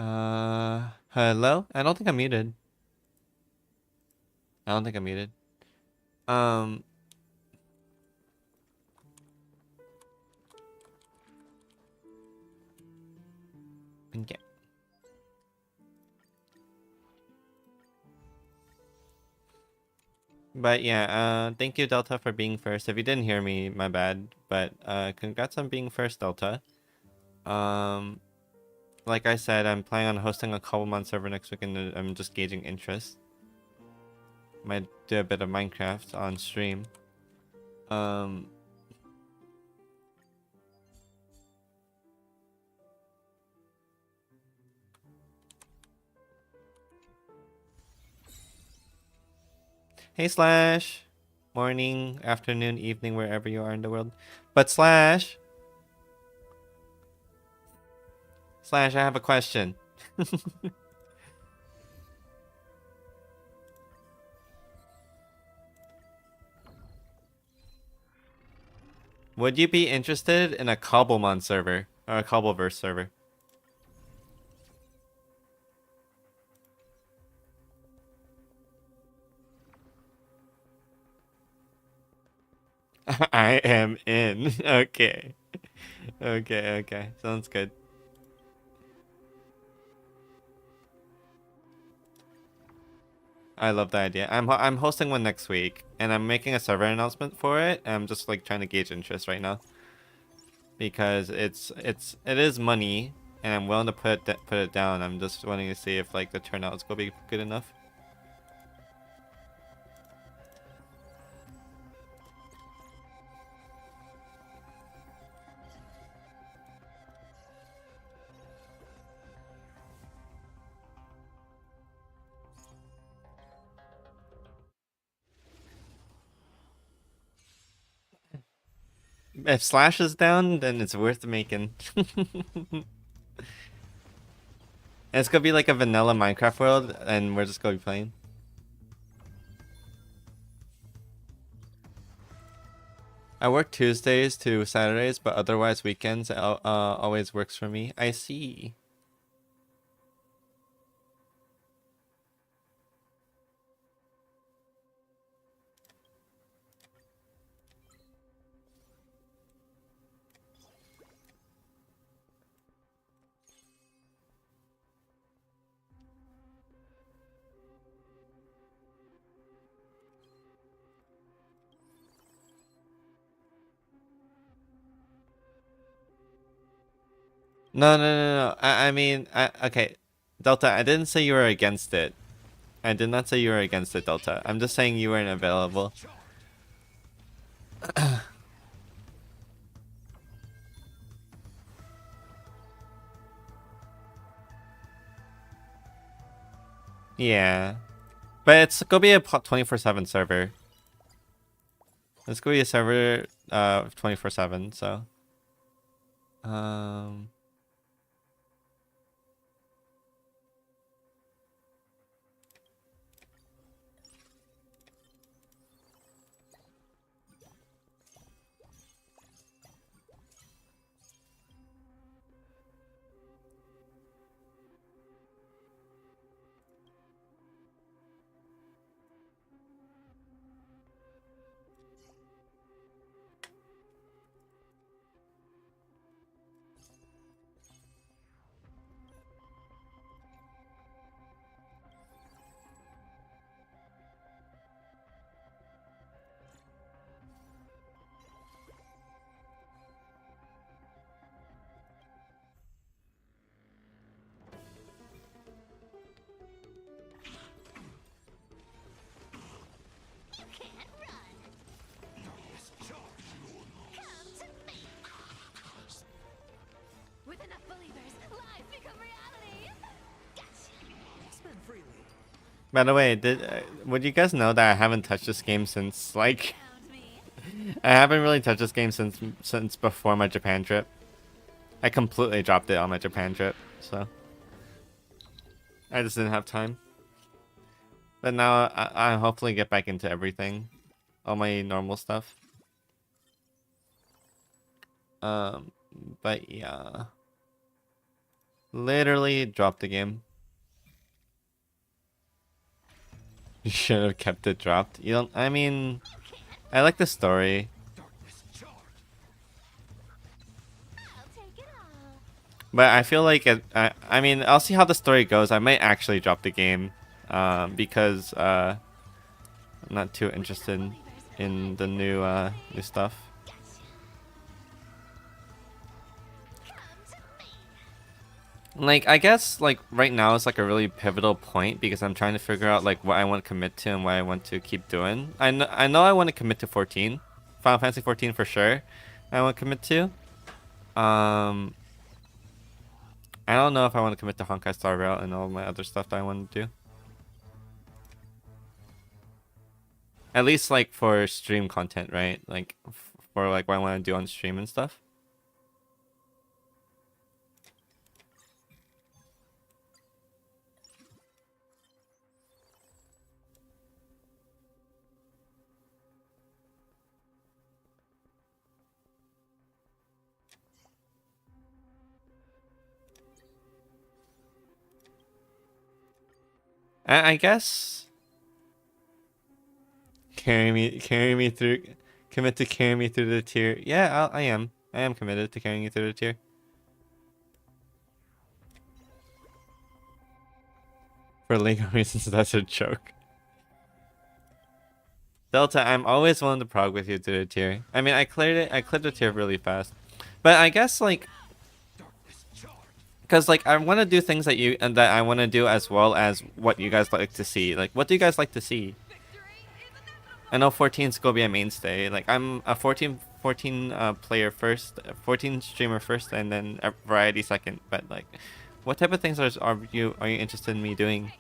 Hello? I don't think I'm muted. I don't think I'm muted. Um, okay. But yeah, thank you, Delta, for being first. If you didn't hear me, my bad. But congrats on being first, Delta. Um, like I said, I'm planning on hosting a Cobblemon server next week, and I'm just gauging interest. Might do a bit of Minecraft on stream. Um, hey Slash, morning, afternoon, evening, wherever you are in the world. But Slash, I have a question. Would you be interested in a Cobblemon server or a Cobbleverse server? I am in. Okay. Okay. Sounds good. I love the idea. I'm hosting one next week, and I'm making a server announcement for it. And I'm just like trying to gauge interest right now because it is money, and I'm willing to put it down. I'm just wanting to see if like the turnout is gonna be good enough. If Slash is down, then it's worth making. And it's gonna be like a vanilla Minecraft world, and we're just gonna be playing. I work Tuesdays to Saturdays, but otherwise weekends always works for me. I see. No. I mean, okay. Delta, I didn't say you were against it. I did not say you were against it, Delta. I'm just saying you weren't available. Yeah. But it's gonna be a 24/7 server. It's gonna be a server 24/7, so um by the way, would you guys know that I haven't touched this game since like I haven't really touched this game since before my Japan trip. I completely dropped it on my Japan trip, so I just didn't have time. But now I hopefully get back into everything, all my normal stuff. Um, but yeah. Literally dropped the game. You should have kept it dropped. You don't. I mean, I like the story, but I feel like I mean, I'll see how the story goes. I might actually drop the game, because I'm not too interested in the new stuff. Like, I guess, like, right now it's like a really pivotal point because I'm trying to figure out like what I want to commit to and what I want to keep doing. I know I want to commit to 14, Final Fantasy 14 for sure. I want to commit to. Um, I don't know if I want to commit to Honkai Star Rail and all my other stuff that I want to do. At least like for stream content, right? Like for like what I want to do on stream and stuff. I guess carry me through. Commit to carry me through the tier. Yeah, I am. I am committed to carrying you through the tier. For legal reasons, that's a joke. Delta, I'm always willing to prog with you to the tier. I mean, I cleared it. I cleared the tier really fast, but I guess like, cause like I want to do things that you and that I want to do as well as what you guys like to see. Like, what do you guys like to see? I know 14 is gonna be a mainstay. Like, I'm a 14 player first, 14 streamer first, and then a variety second. But like, what type of things are you interested in me doing?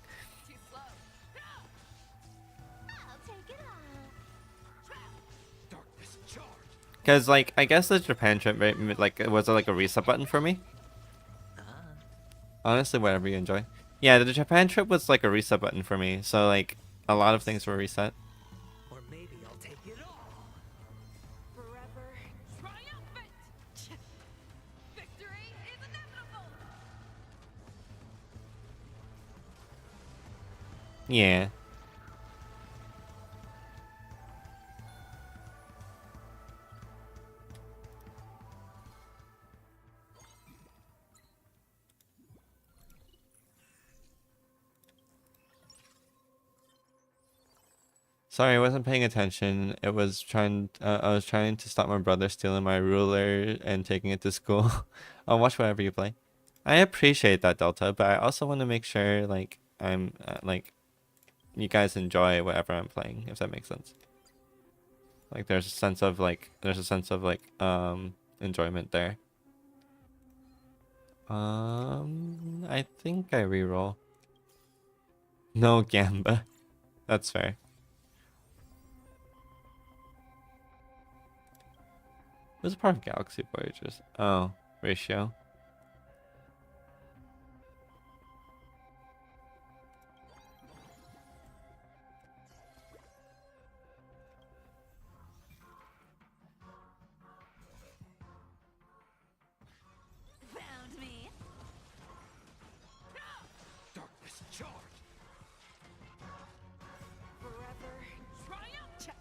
Because like, I guess the Japan trip, right, like, was it like a reset button for me? Honestly, whatever you enjoy. Yeah, the Japan trip was like a reset button for me. So like, a lot of things were reset. Or maybe I'll take it all. Forever triumphant. Victory is inevitable. Yeah. Sorry, I wasn't paying attention. It was trying. I was trying to stop my brother stealing my ruler and taking it to school. I'll watch whatever you play. I appreciate that, Delta, but I also want to make sure like I'm like you guys enjoy whatever I'm playing, if that makes sense. Like there's a sense of like enjoyment there. I think I reroll. No Gamba. That's fair. It was a part of Galaxy Voyagers. Oh, ratio. Found me. Darkness charge. Forever triumph.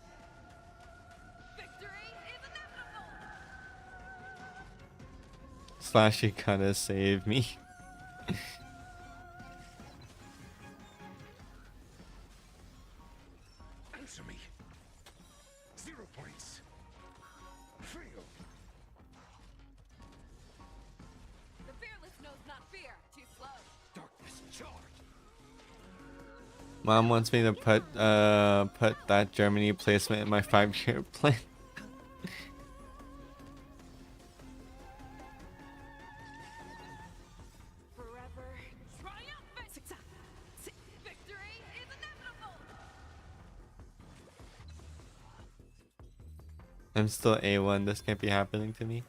Victory is inevitable. Slash, you gotta save me. Answer me. 0 points. Fail. The fearless knows not fear. Too slow. Darkness charge. Mom wants me to put that Germany placement in my 5-year plan. Forever triumphant. Victory is inevitable. I'm still A1. This can't be happening to me.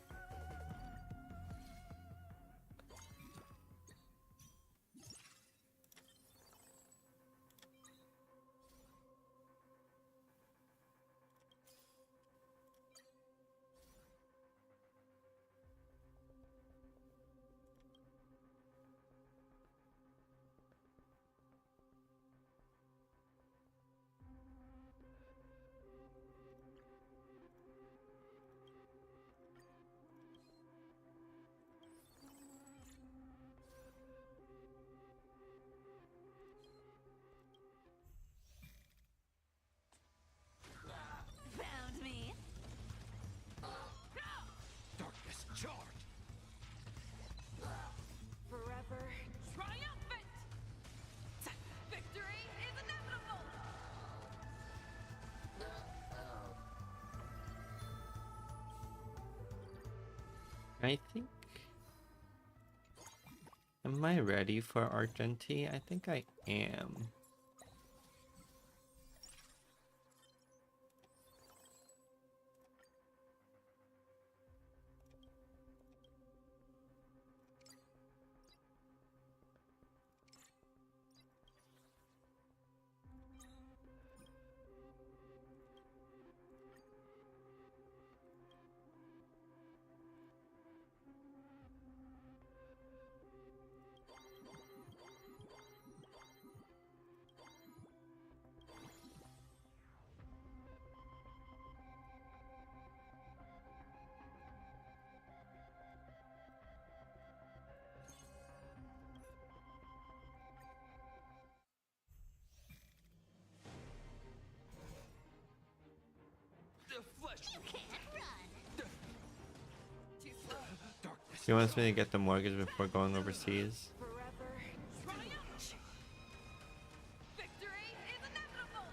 I think. Am I ready for Argenti? I think I am. The flesh Too slow. darkness. She wants me to get the mortgage before going overseas. Forever. Triumph. Victory is inevitable.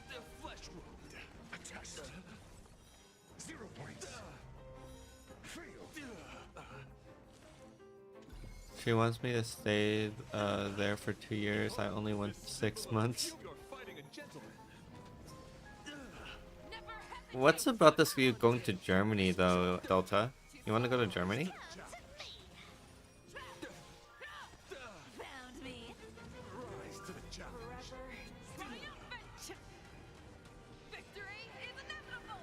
The flesh wound. A test. 0 points. Fail. She wants me to stay there for 2 years. I only went 6 months. You're fighting a gentleman. Never hesitate. What's about this you going to Germany though, Delta? You want to go to Germany? Found me. Rise to the challenge. Forever. Triumphant. Victory is inevitable.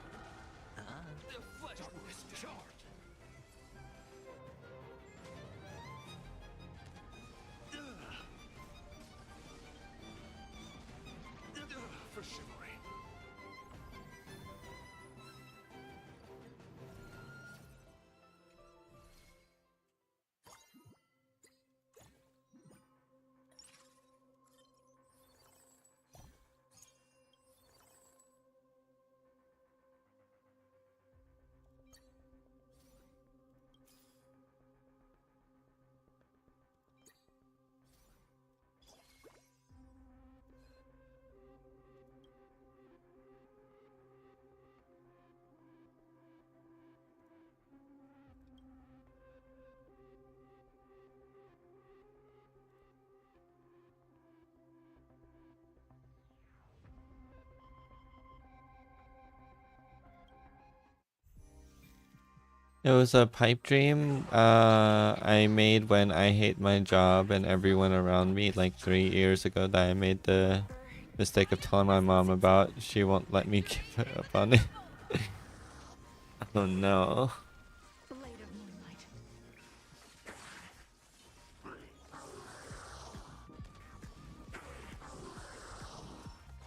The flesh wound. Charged. For chivalry. It was a pipe dream I made when I hate my job and everyone around me like 3 years ago that I made the mistake of telling my mom about. She won't let me give up on it. Oh no. Blade of moonlight.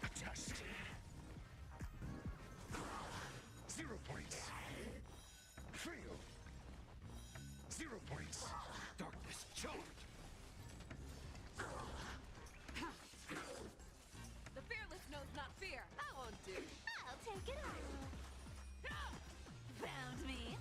A test. 0 points. Fail. 0 points. Darkness charged. The fearless knows not fear. I won't do. I'll take it on. Found me.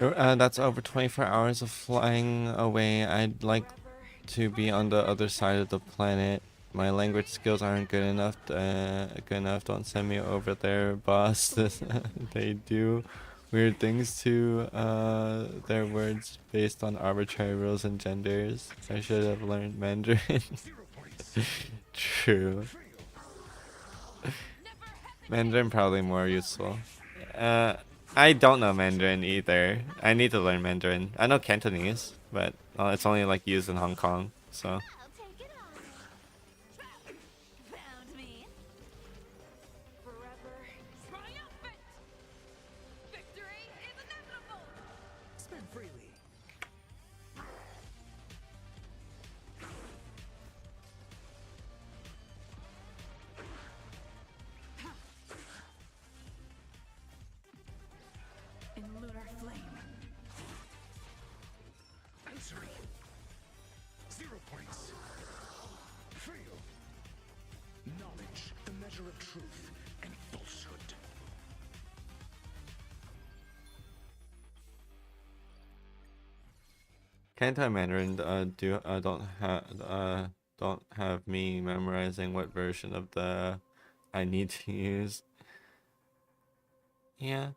That's over 24 hours of flying away. I'd like to be on the other side of the planet. My language skills aren't good enough. Good enough. Don't send me over there, boss. They do weird things to their words based on arbitrary rules and genders. I should have learned Mandarin. 0 points. True. Fail. Mandarin probably more useful. Uh, I don't know Mandarin either. I need to learn Mandarin. I know Cantonese, but it's only like used in Hong Kong, so. I'll take it on. Found me. Forever triumphant. Victory is inevitable. Spend freely. In lunar flame. Answering. 0 points. Fail. Knowledge, the measure of truth and falsehood. Canton Mandarin don't have me memorizing what version of the I need to use. Yeah.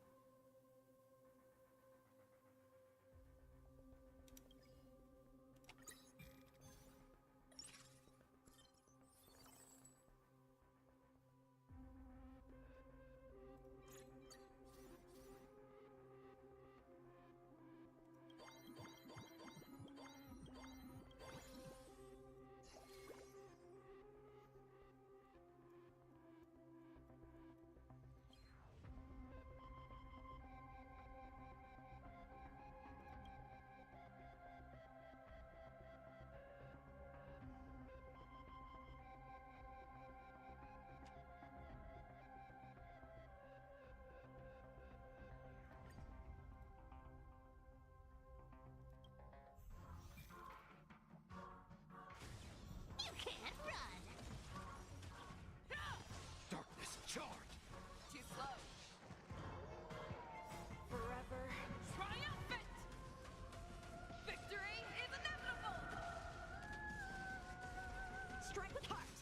You can't run. Darkness charged. Too slow. Forever triumphant. Victory is inevitable. Strike with heart.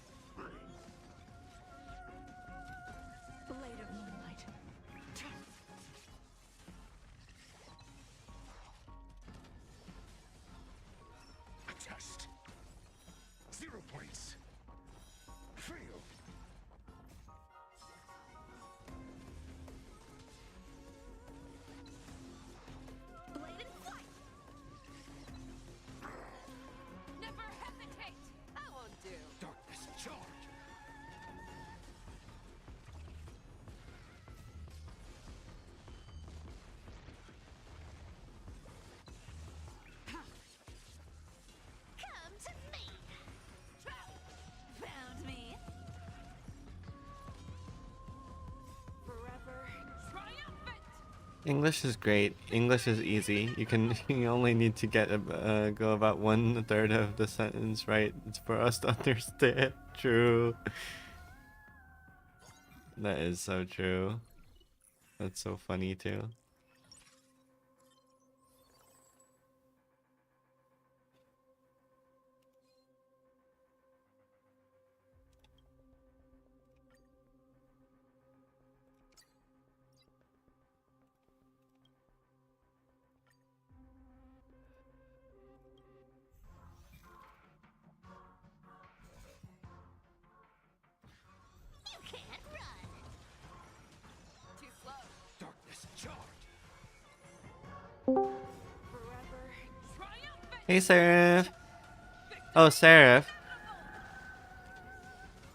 Blade of moonlight. A test. 0 points. Fail. Blade in flight. Never hesitate. I won't do. Darkness charged. Come to me. Found me. Forever triumphant. English is great. English is easy. You only need to get go about 1/3 of the sentence right for us to understand. True. That is so true. That's so funny too. You can't run. Too slow. Darkness charged. Forever triumphant. Hey, Seraph. Oh, Seraph.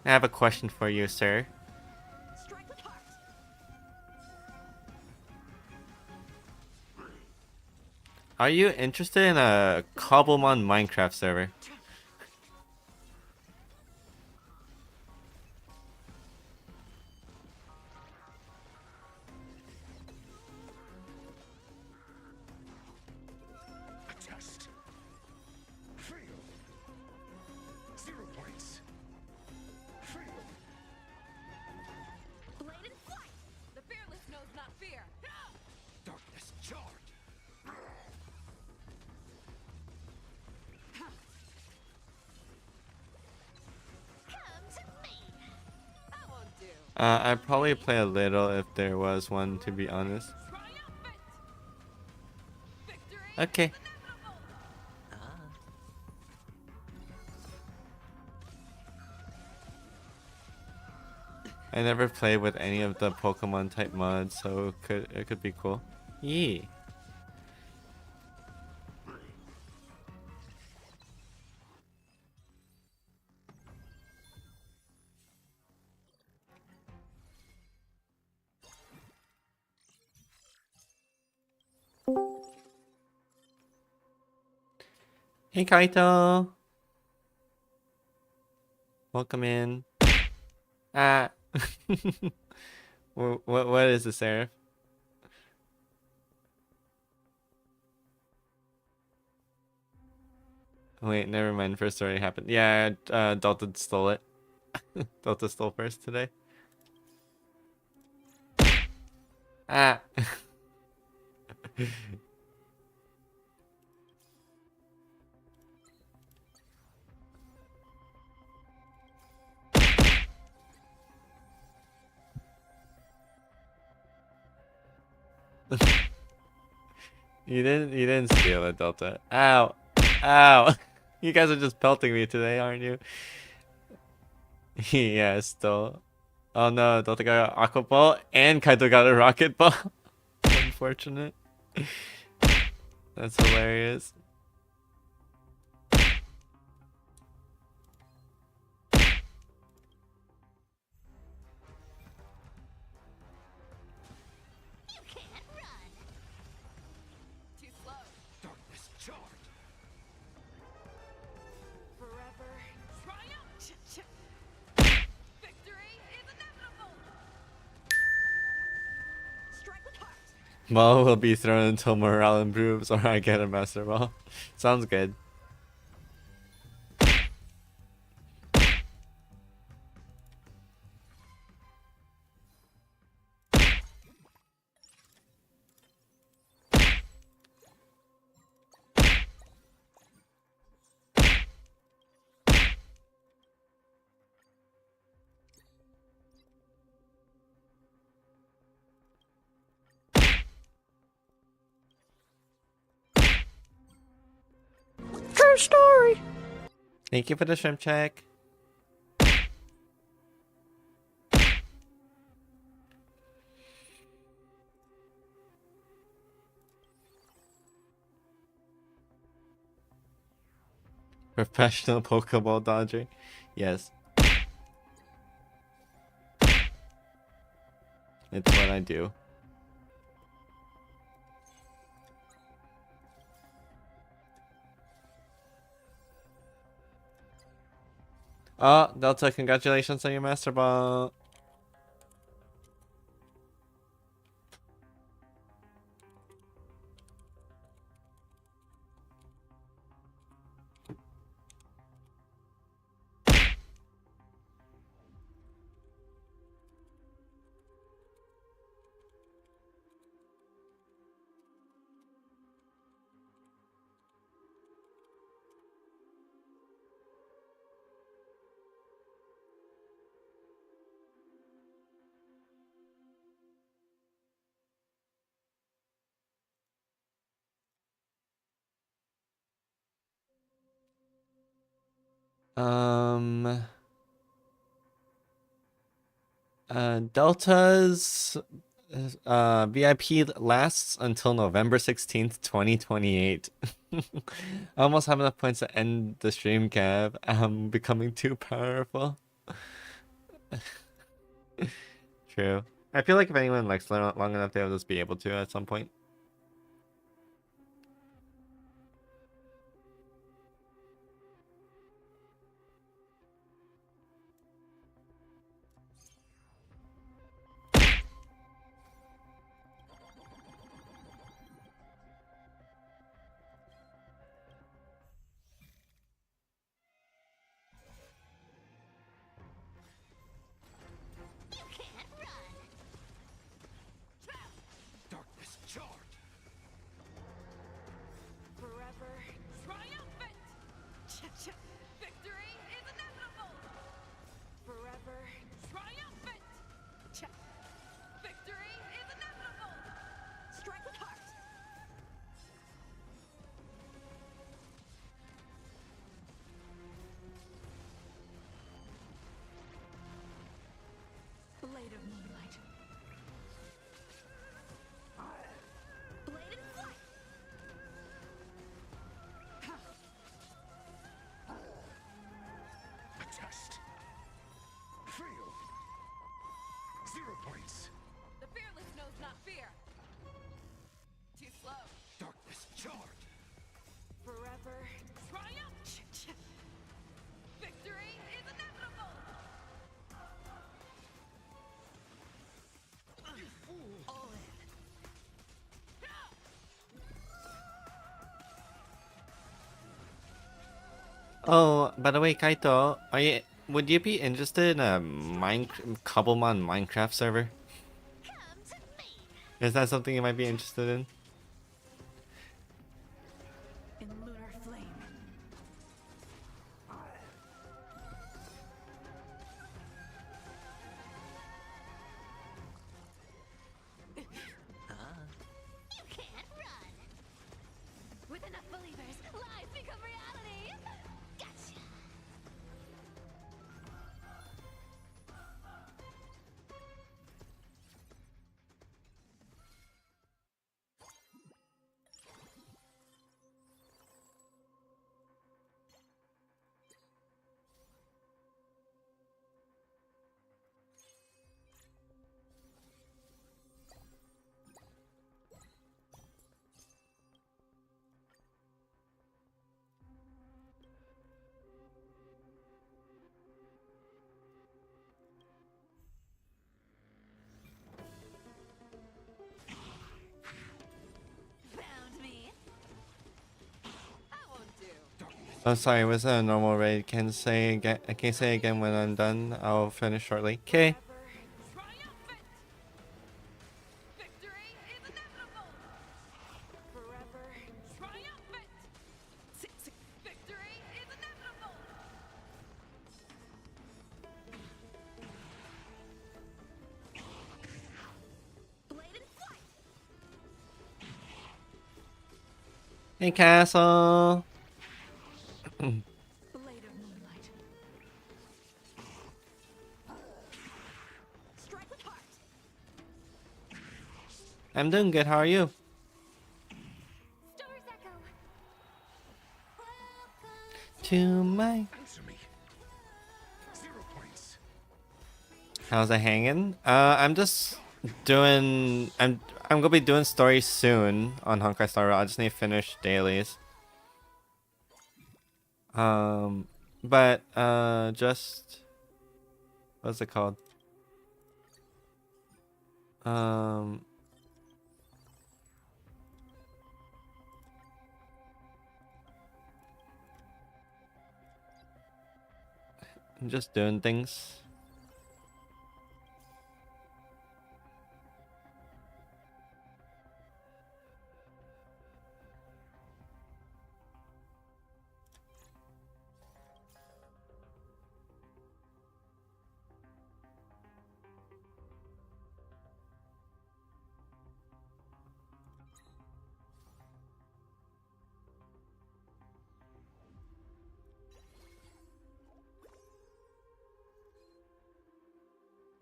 I have a question for you, sir. Strike with heart. Are you interested in a Cobblemon Minecraft server? A test. Fail. 0 points. Fail. Blade in flight. The fearless knows not fear. Darkness charged. I'd probably play a little if there was one, to be honest. Triumphant! Victory Okay. is inevitable! I never played with any of the Pokemon type mods, so it could be cool. Yee. Hey Kaito. Welcome in. Ah. What is this, Seraph? Wait, never mind. First already happened. Yeah, Delta stole it. Delta stole first today. Ah. You didn't steal it, Delta. Ow. Ow. You guys are just pelting me today, aren't you? Yeah, still. Oh no, Delta got an Aqua Ball and Kaito got a Rocket Ball. Unfortunate. That's hilarious. You can't run! Too slow. Darkness charged. Forever. Triumph! Victory is inevitable! Strike with heart! Ball will be thrown until morale improves or I get a Master Ball. Sounds good. True story. Thank you for the shrimp check. Professional Pokeball dodger. Yes. It's what I do. Oh, Delta, congratulations on your Master Ball. Um, Delta's VIP lasts until November 16th, 2028. I almost have enough points to end the stream cap. I'm becoming too powerful. True. I feel like if anyone likes long enough, they'll just be able to at some point. You can't run! Darkness charged. Blade of moonlight. Blade and flight. A test. Fail. 0 points. The fearless knows not fear. Too slow. Darkness charred. Forever. Triumph. Victory is inevitable. You fool. All in. Oh, by the way, Kaito, would you be interested in a Cobblemon Minecraft server? Come to me. Is that something you might be interested in? In lunar flame. You can't run. With enough believers, lies become reality. Gotcha. Found me. I won't do. Oh, sorry, was that a normal raid? Can say again? I can say again when I'm done. I'll finish shortly. Okay. Triumphant! Victory is inevitable! Forever triumphant! Victory is inevitable! Blade and flight! Hey, Castle. Blade of moonlight. Strike with heart! I'm doing good. How are you? Stars echo! Welcome To my. Answer me. 0 points. How's it hanging? I'm just doing. I'm gonna be doing stories soon on Honkai Star Rail. I just need to finish dailies. But just what's it called? I'm just doing things.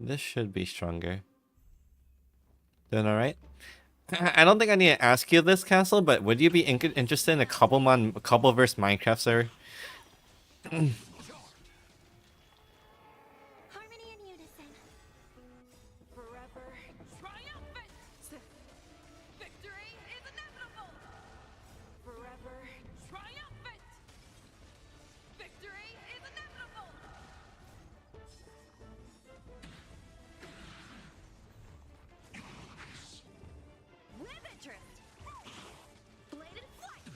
This should be stronger. Doing all right. I don't think I need to ask you this, Castle, but would you be interested in a Cobbleverse Minecraft server? Charred. harmony and unison. Forever triumphant! Victory is inevitable! Forever triumphant! Victory is inevitable! With interest! Blade and flight!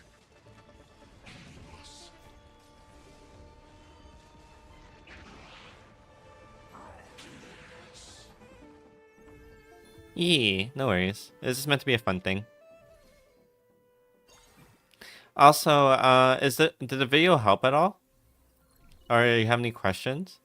Yeah, no worries. This is meant to be a fun thing. Also, did the video help at all? Or you have any questions?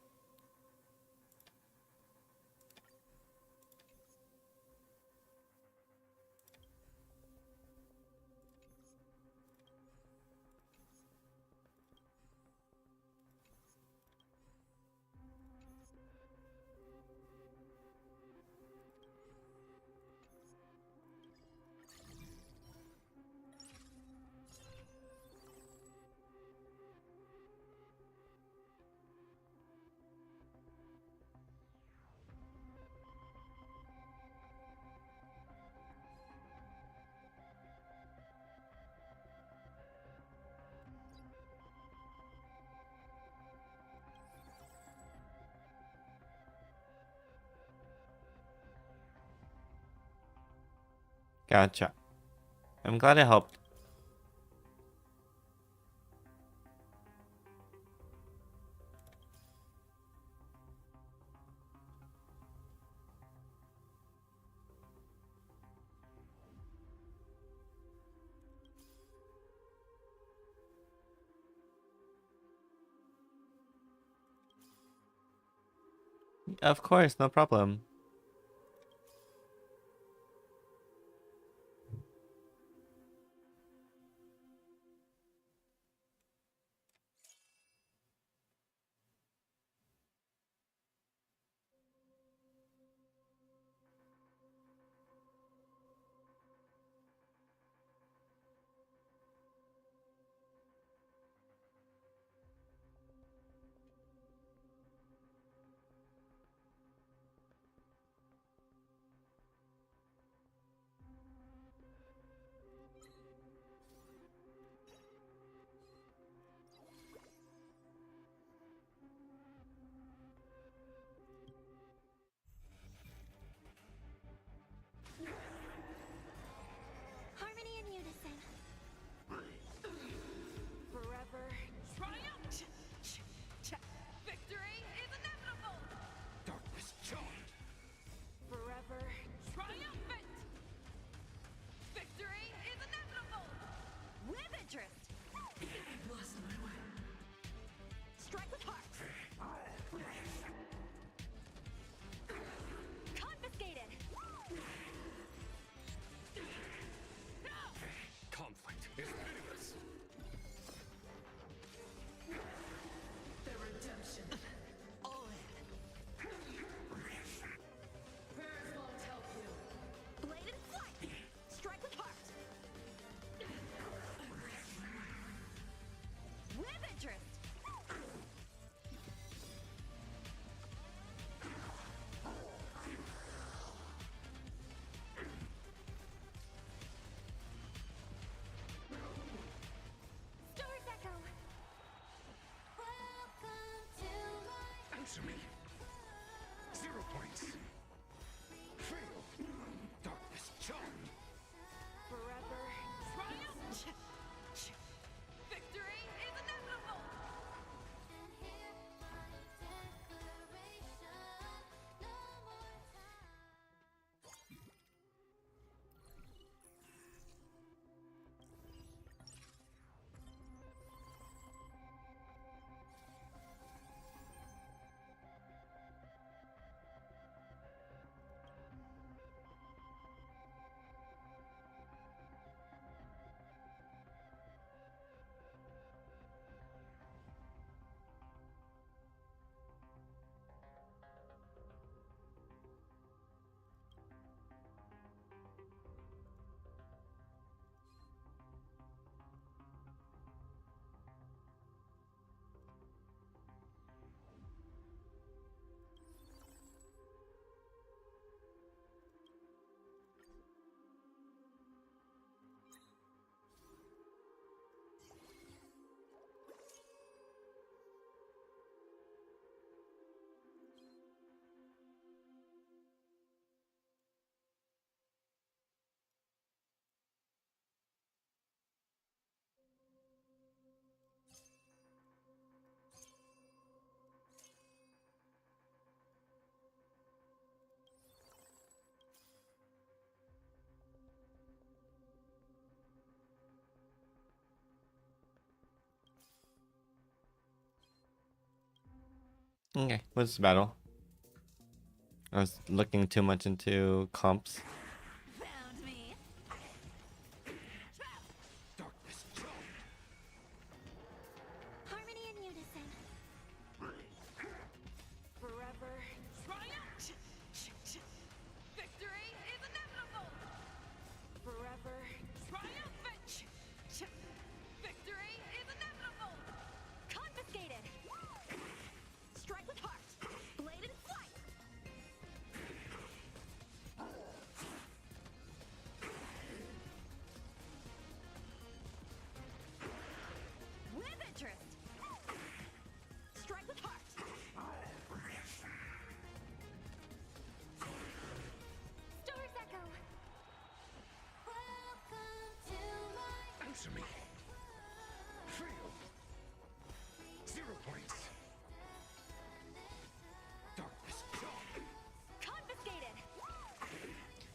Gotcha. I'm glad it helped. Of course, no problem. Harmony and unison. Forever. Triumph! Victory is inevitable! Darkness charmed. Forever. Triumphant! Victory is inevitable! With interest! Strike with heart! Confiscated! Conflict is pitiless. The redemption. All in. Prayers won't help you. Blade and flight! Strike with heart! With interest! Stars echo! Welcome to my... Answer me. 0 points. Fail. Darkness charmed. Forever. Triumph! Victory is inevitable! And hear my declaration. No more time. Okay, what's the battle? I was looking too much into comps. Found me. Darkness charmed. Harmony and unison. Forever. Triumph! Victory is inevitable! Forever. Triumphant! Victory is inevitable! Confiscated! Strike with heart! Blade and flight!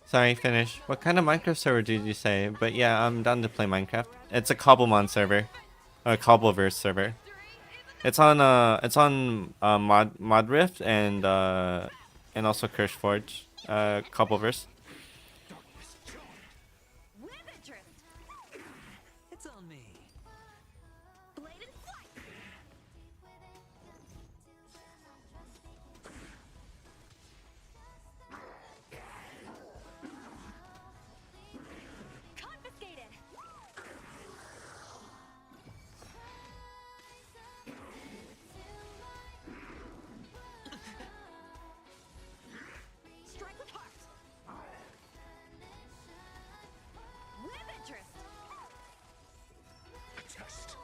Sorry, finish. What kind of Minecraft server did you say? But yeah, I'm down to play Minecraft. It's a Cobblemon server. Or a Cobbleverse server. It's on Modrift and also Kirschforge. Cobbleverse. Darkness charmed. With interest. It's on me. Blade and flight. Confiscated. Strike with heart. With interest. A test.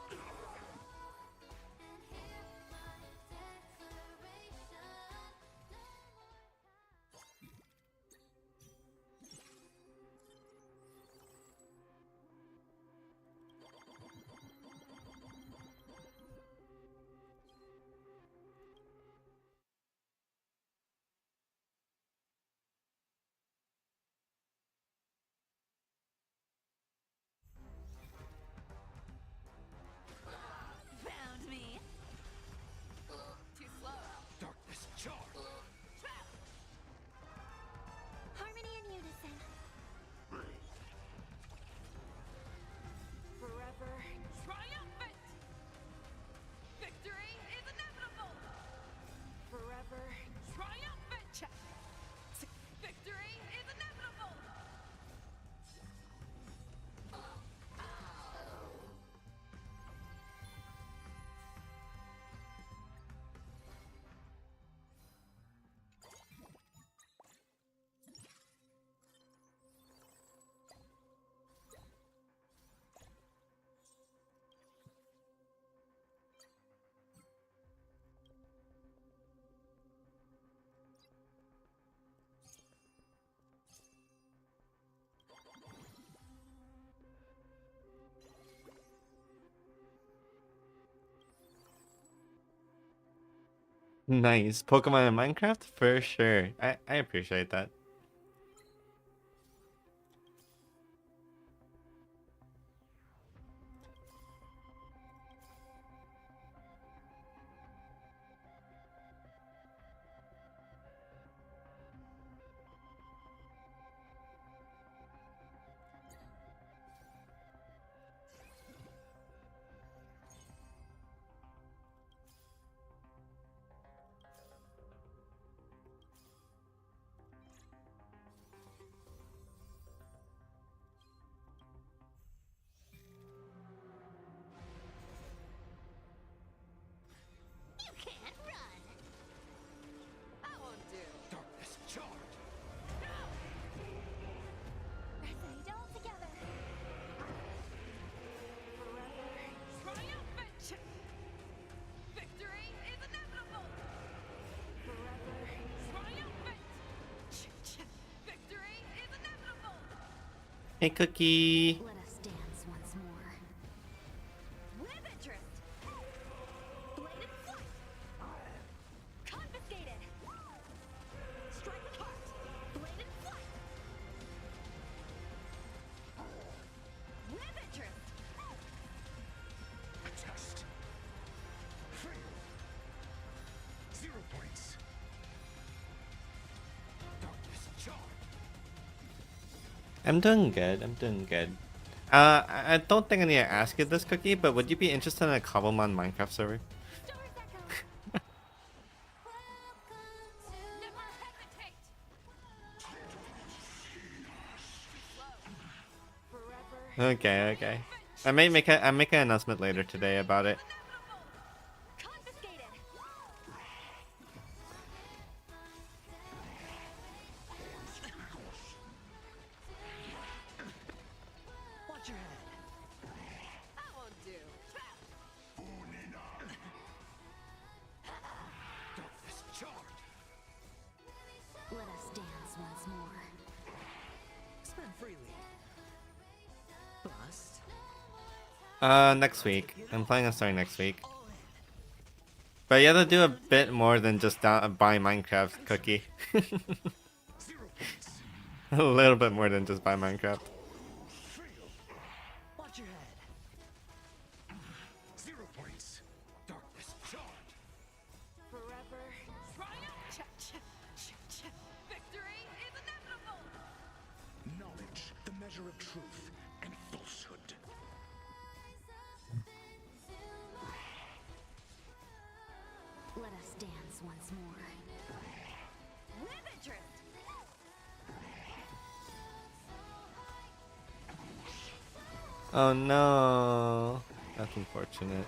Found me. Too slow. Darkness charmed. Trap. Harmony and unison. Forever triumphant. Victory is inevitable. Forever triumphant. Victory is inevitable. Nice. Pokemon in Minecraft? For sure. I appreciate that. You can't run. I won't do. Darkness charmed. Resonate all together. Forever triumphant. Victory is inevitable. Forever triumphant. Victory is inevitable. Hey, Cookie. Let us dance once more. With interest. Blade and flight. Confiscated. Strike with heart. Blade and flight. With interest. A test. Fail. 0 points. Darkness charmed. I'm doing good. I'm doing good. I don't think I need to ask you this, Cookie, but would you be interested in a Cobblemon Minecraft server? Stars echo. Never hesitate. Forever. Okay. I make an announcement later today about it. Confiscated. Watch your head. I won't do. Trap. Darkness charmed. Let us dance once more. Spend freely. Bust. Next week. I'm planning on starting next week. But you have to do a bit more than just buy Minecraft, Cookie. 0 points. A little bit more than just buy Minecraft. Watch your head. 0 points. Darkness charmed. Forever. Triumph. Victory is inevitable. Knowledge, the measure of truth and falsehood. Let us dance once more. With interest. Oh no. That's unfortunate.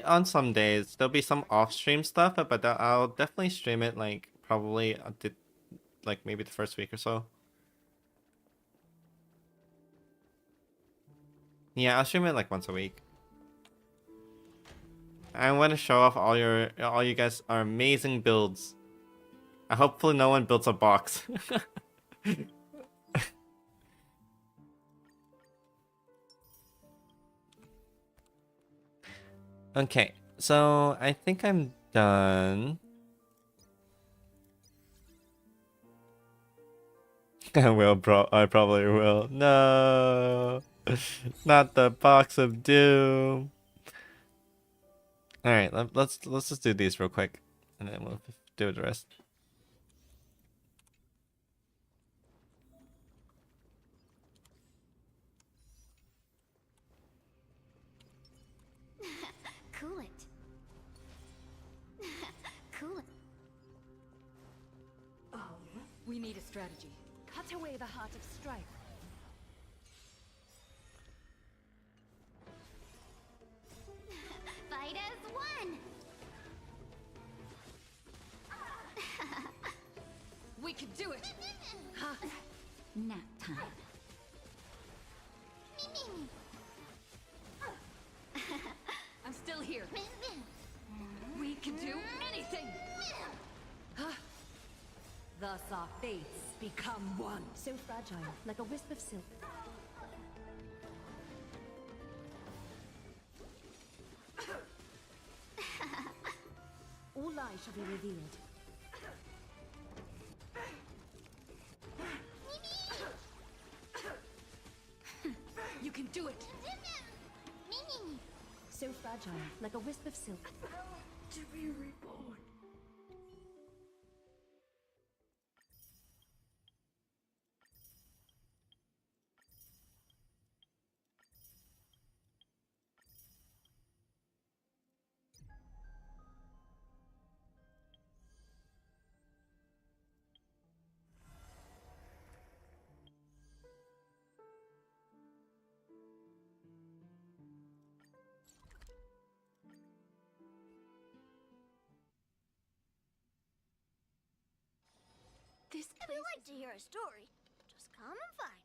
On some days there'll be some off-stream stuff, but I'll definitely stream it like probably like maybe the first week or so. Yeah, I'll stream it like once a week. I want to show off all you guys are amazing builds. Hopefully no one builds a box. Okay, so I think I'm done. I will, bro. I probably will. No, not the box of doom. All right, let's just do these real quick, and then we'll do the rest. Cool it. Cool it. Oh, we need a strategy. Cut away the heart of strife. Fight as one. We can do it! Huh? Nap time. I'm still here. We can do anything! Huh? Thus our fates become one. So fragile, like a wisp of silk. All lies shall be revealed. You can do it! So fragile, like a wisp of silk. To be reborn. This if you like to hear a story, just come and find me.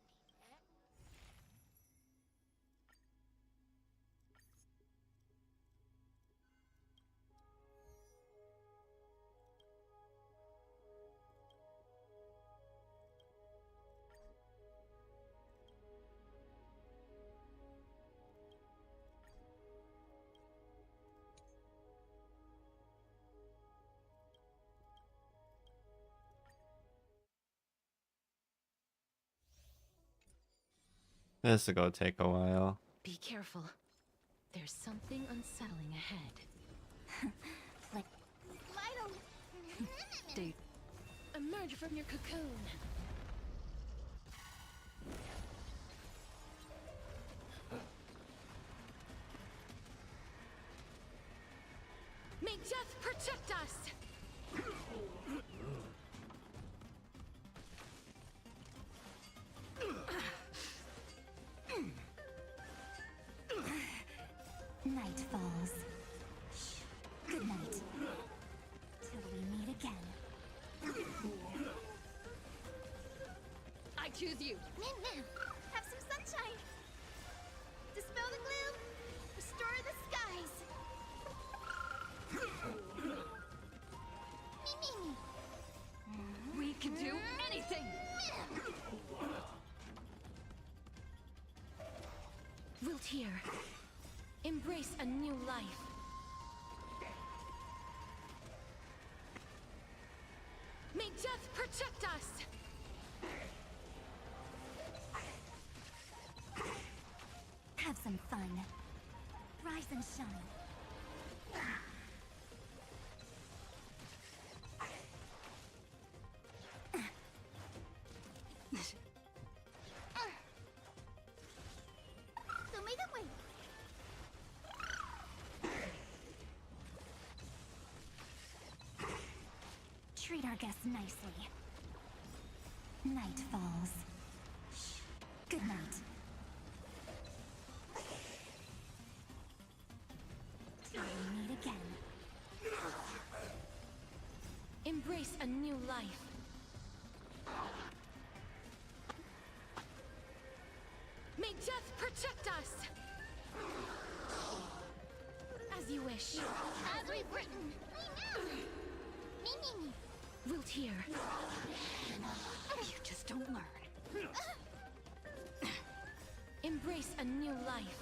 This is gonna take a while. Be careful. There's something unsettling ahead. Like, Date. Emerge from your cocoon. May death protect us! Night falls. Good night. Till we meet again. I choose you! Min, have some sunshine. Dispel the gloom. Restore the skies. Me. We can do anything! Wiltier, embrace a new life. May death protect us! Have some fun. Rise and shine. Treat our guests nicely. Night falls. Good night. Till we meet again. Embrace a new life. May death protect us! As you wish. As we've written. Me. Wiltier. You just don't learn. Embrace a new life.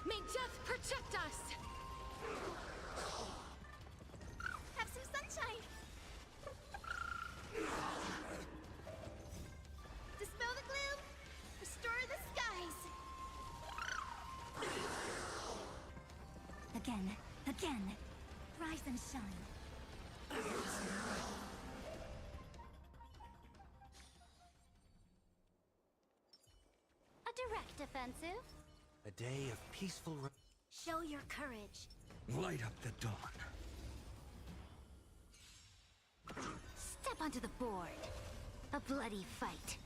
May death protect us! Have some sunshine. Dispel the gloom. Restore the skies. Again. Rise and shine. A direct offensive. A day of peaceful Show your courage. Light up the dawn. Step onto the board. A bloody fight.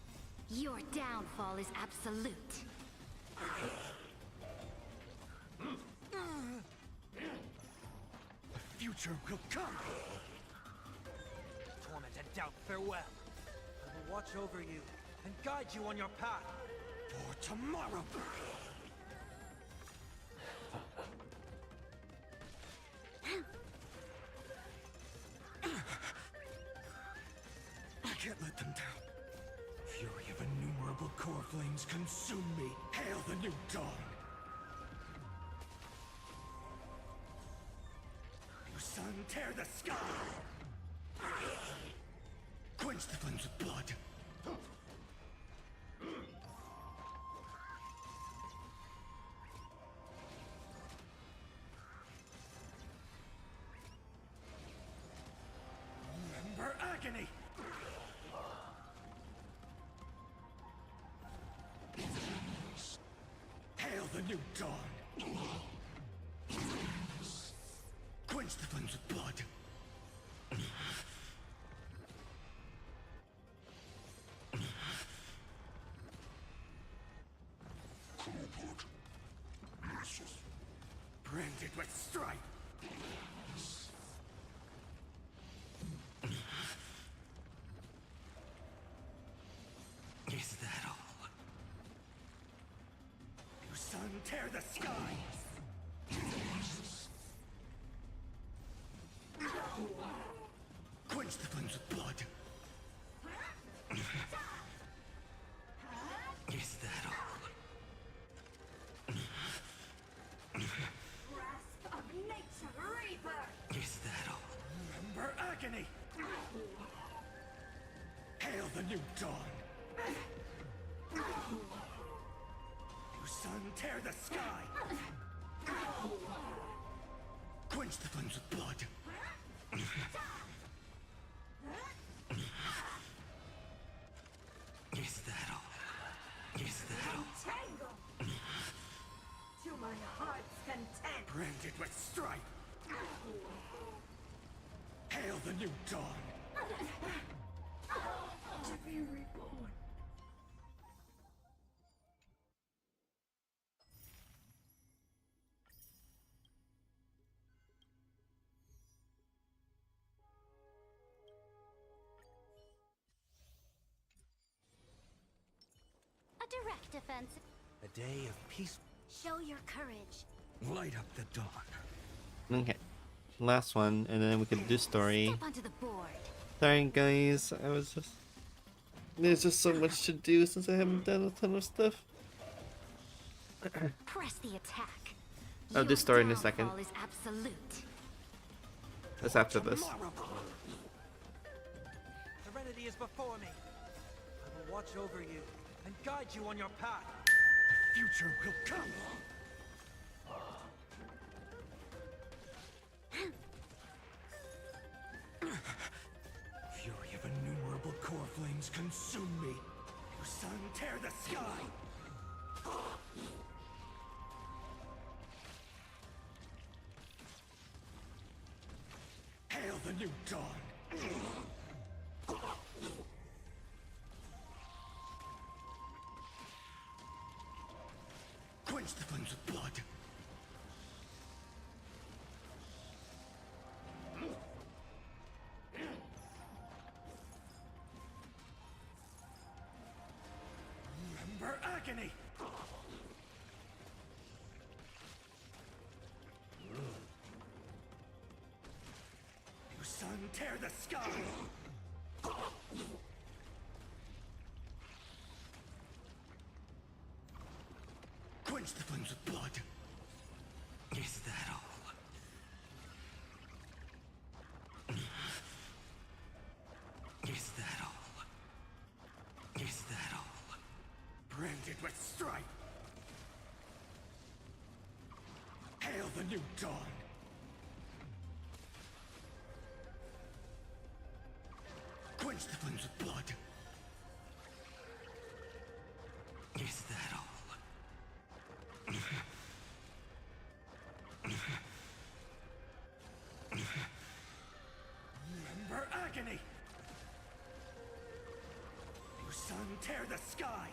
Your downfall is absolute. The future will come. torment and doubt farewell. I will watch over you and guide you on your path. For tomorrow. I can't let them down. Fury of innumerable core flames consume me. Hail the new dawn. New sun, tear the sky. Quench the flames with blood. Remember agony. Hail the new dawn. Quench the flames with blood. Branded with strife. Is that all? New sun, tear the sky! Quench the flames with blood. Is that all? Grasp of nature, Reaper! Is that all? Remember agony! Hail the new dawn! New sun, tear the sky! Quench the flames with blood. Is that all? Is that all? Tangle! Branded with stripe. Hail the new dawn. To be reborn. A direct defense. A day of peace. Show your courage. Light up the dawn. Okay. Last one, and then we can do story. Step onto the board. Sorry guys, there's just so much to do since I haven't done a ton of stuff. Press the attack. I'll do Your story in a second. downfall is absolute. That's after this. Serenity is before me. I will watch over you and guide you on your path. The future will come. Fury of innumerable core flames consume me. You sun, tear the sky. Hail the new dawn. Quench the flames of blood. Remember agony. You sun, tear the sky. Quench the flames of blood. Is that all? Is that all? Is that all? Branded with stripe. Hail the new dawn. Quench the flames of blood. Is that all? Remember agony. You sun, tear the sky.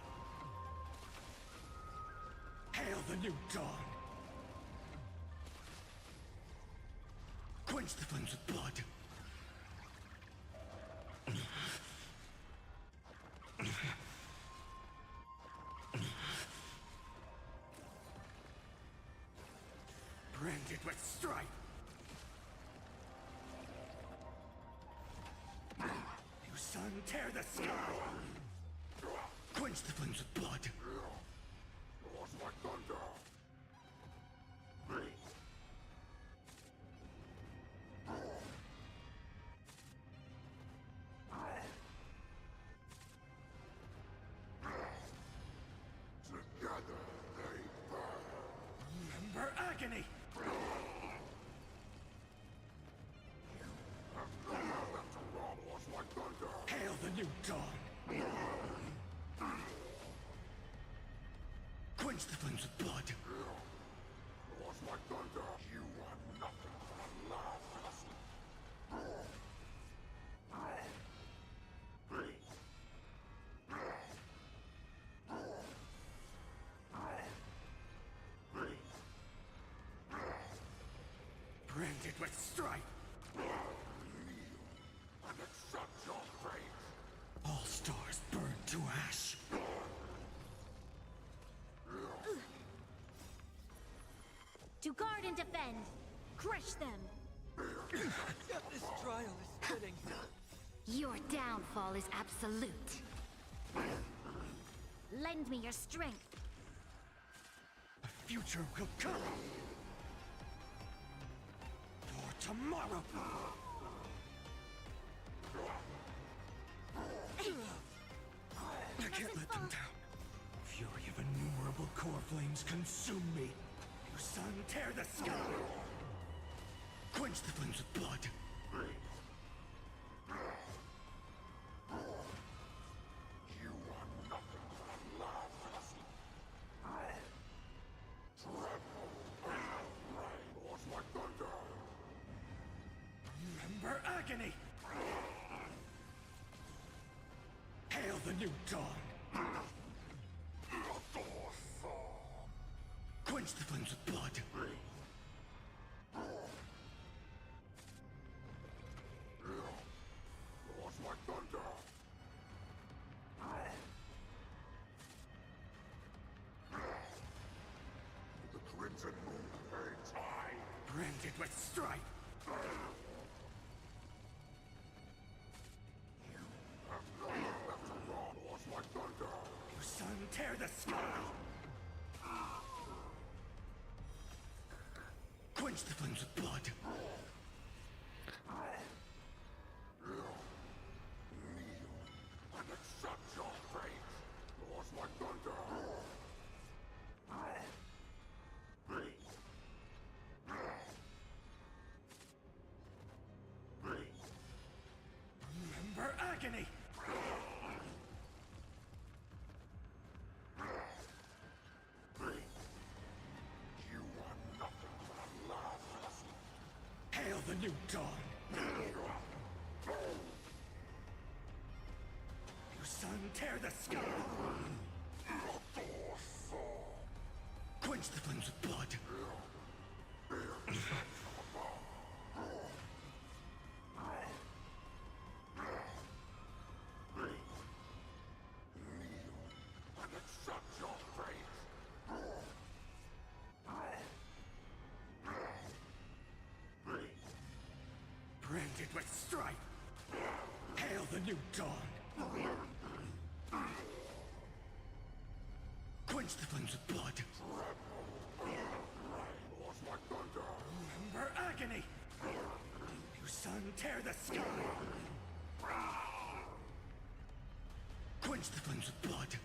Hail the new dawn. Quench the flames of blood. Branded with stripe. You sun, tear the sky. Quench the flames of blood. Roars like thunder. Together they burn. Remember agony. Hail the new dawn. Quench the flames of blood. Roars like thunder. You are nothing but a laugh. Branded with stripe. And accept your fate. All stars burn to ash. To guard and defend. Crush them. This trial is fitting. Your downfall is absolute. Lend me your strength. The future will come. For tomorrow. I can't let them down. Fury of innumerable core flames consume me. You sun, tear the sky. Quench the flames of blood. You are nothing but a laugh. Tremble, rain, was the new dawn. Quench the flames with blood. Branded with strife. Your son tear the sky. Quench the flames with blood. Remember agony. Hail the new dawn. Your son tear the sky. Quench the flames with blood. Branded with strife. Hail the new dawn. Quench the flames with blood. Remember agony. Your son tear the sky. Quench the flames with blood.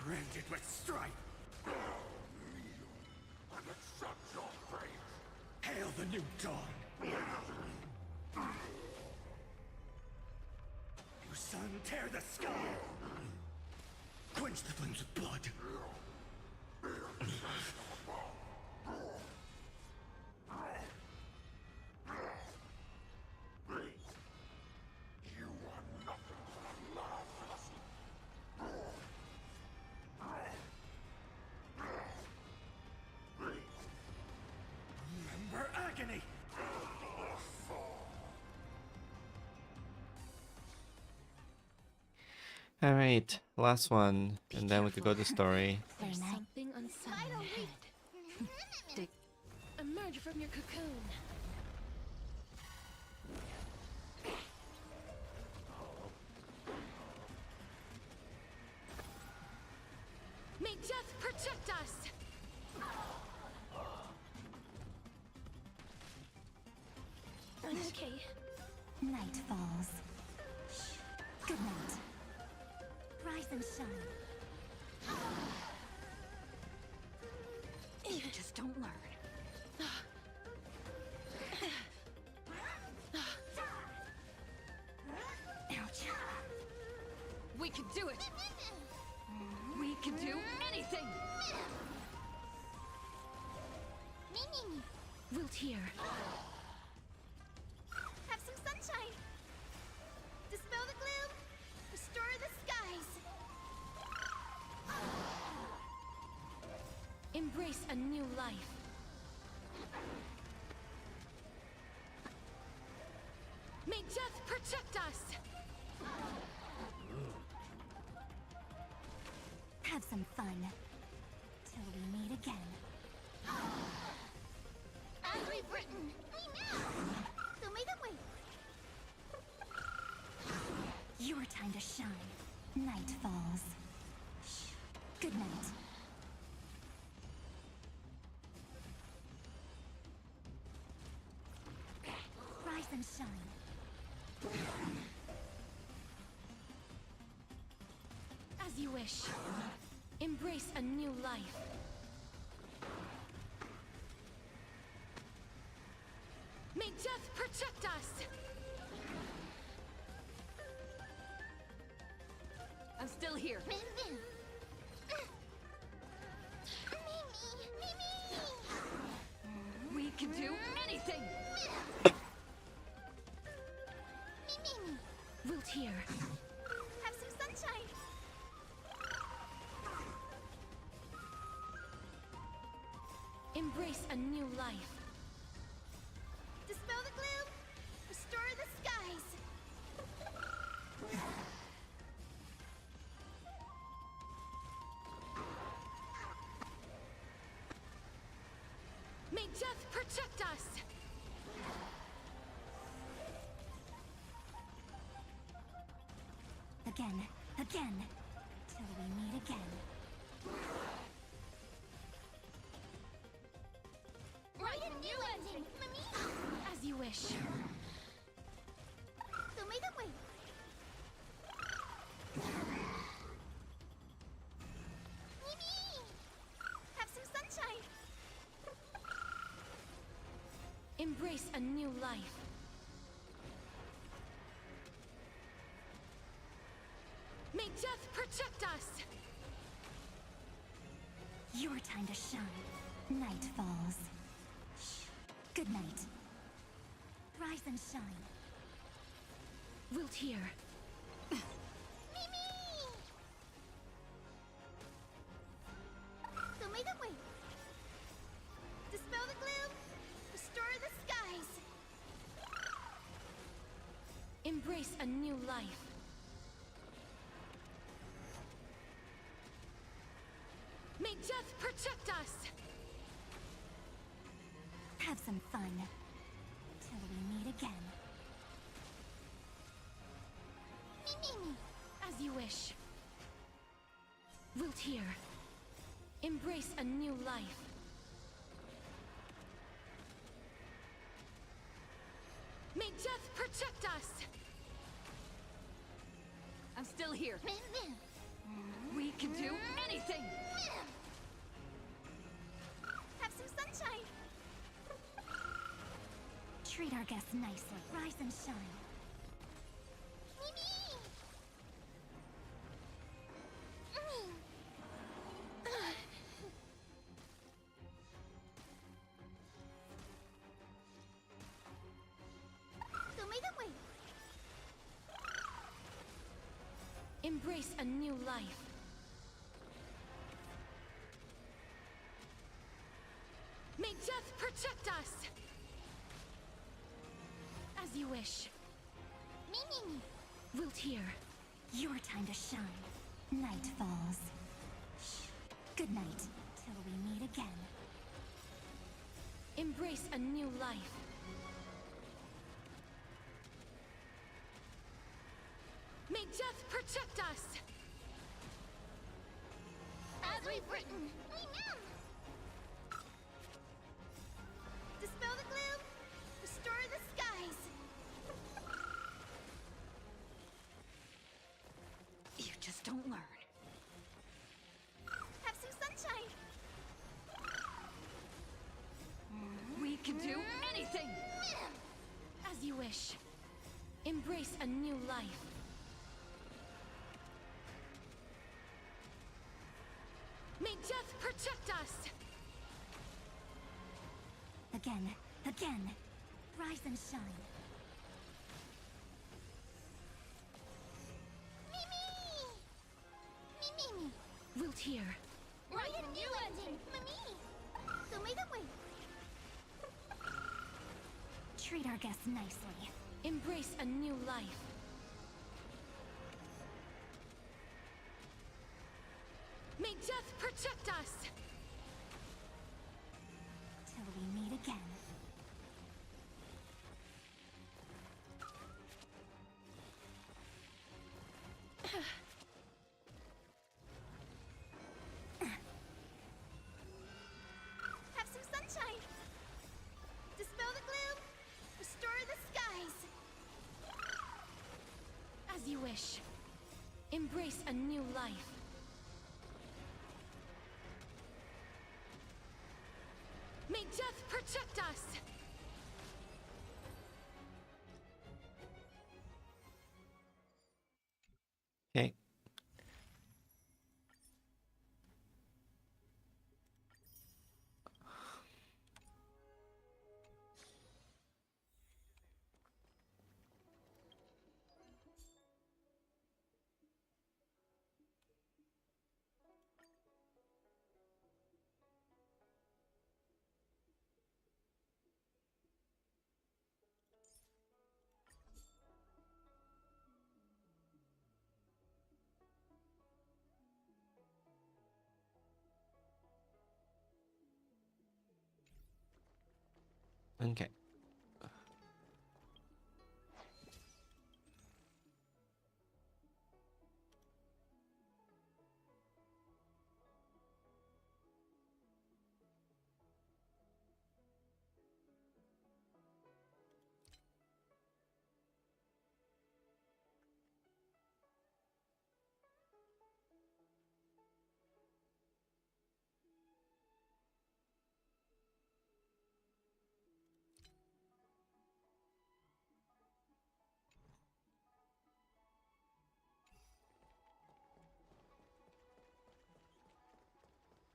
Branded with strife. Hail the new dawn. Your son tear the sky. Quench the flames with blood. Remember agony. Alright, last one, and then we could go to story. There's something unsettling ahead. Emerge from your cocoon. May death protect us! I'm okay. Night falls. Good night. Rise and shine. You just don't learn. Ouch. We can do it! We can do anything! Wilt here. Have some sunshine. Dispel the gloom. Restore the skies. Embrace a new life. May death protect us! Have some fun. Till we meet again. As we've written. Hey now! Show me the way. Your time to shine. Night falls. Shh. Good night. Rise and shine. As you wish. Embrace a new life. May death protect us! here. We can do anything. Wilt here. Have some sunshine. Embrace a new life. Dispel the gloom. Restore the skies. May death protect us. Again, till we meet again. Write a new ending, Mimi! As you wish. So make it wait. Mimi! Have some sunshine. Embrace a new life. May death protect us! Your time to shine. Night falls. Shh. Good night. Rise and shine. Wilt here. Mimi! So may the wait. Dispel the gloom. Restore the skies. Embrace a new life. May death protect us! Have some fun. Till we meet again. Mimi! As you wish. Wilt here. Embrace a new life. May death protect us! I'm still here. We can do anything. Have some sunshine. Treat our guests nicely. Rise and shine. Mimi! So may the wait. Embrace a new life. May death protect us! As you wish. Mimi! Wilt here. Your time to shine. Night falls. Shh. Good night, till we meet again. Embrace a new life. May death protect us! As we've written. Dispel the gloom. Restore the skies. You just don't learn. Have some sunshine. We can do anything. As you wish. Embrace a new life. May death protect us! Again. Rise and shine. Mimi! Wilt here. Write a new ending, Mimi! So may the wait. Treat our guests nicely. Embrace a new life. May death protect us! Till we meet again. Have some sunshine. Dispel the gloom. Restore the skies. As you wish. Embrace a new life. May death protect us! Okay. Okay.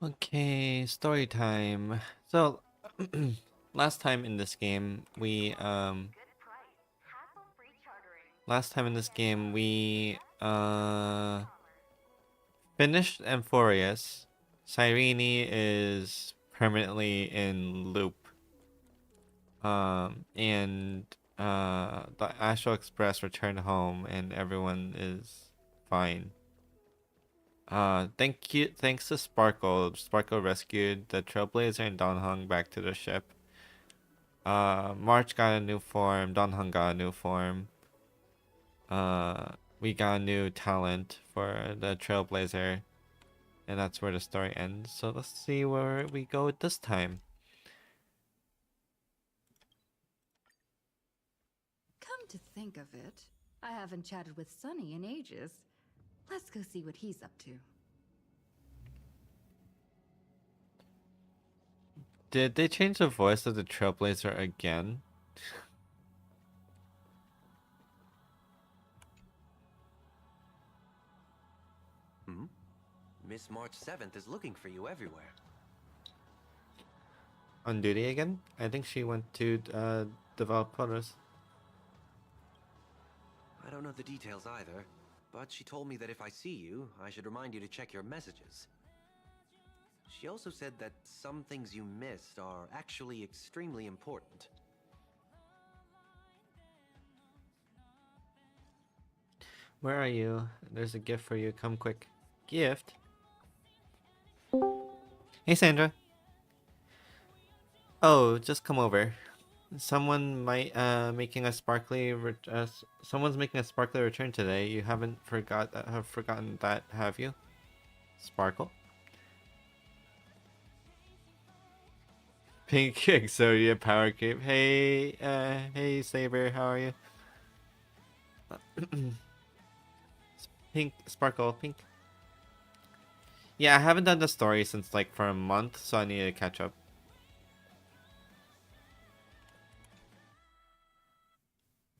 Okay, story time. So, last time in this game, finished Amphorius. Cyrene is permanently in loop. And the Astral Express returned home and everyone is fine. Thanks to Sparkle. Sparkle rescued the Trailblazer and Donhong back to the ship. March got a new form, Donhong got a new form. We got a new talent for the Trailblazer, and that's where the story ends. So let's see where we go this time. Come to think of it, I haven't chatted with Sunny in ages. Let's go see what he's up to. Did they change the voice of the Trailblazer again? Miss March 7th is looking for you everywhere. On duty again? I think she went to develop quotas. I don't know the details either, but she told me that if I see you, I should remind you to check your messages. She also said that some things you missed are actually extremely important. Where are you? There's a gift for you. Come quick. Gift? Hey, Sandra. Oh, just come over. Someone might making a sparkly someone's making a sparkly return today. You haven't forgotten that, have you? Sparkle. Pink Exodia Power Cape. Hey Saber, how are you? Pink Sparkle, pink. Yeah, I haven't done the story since like for a month, so I need to catch up.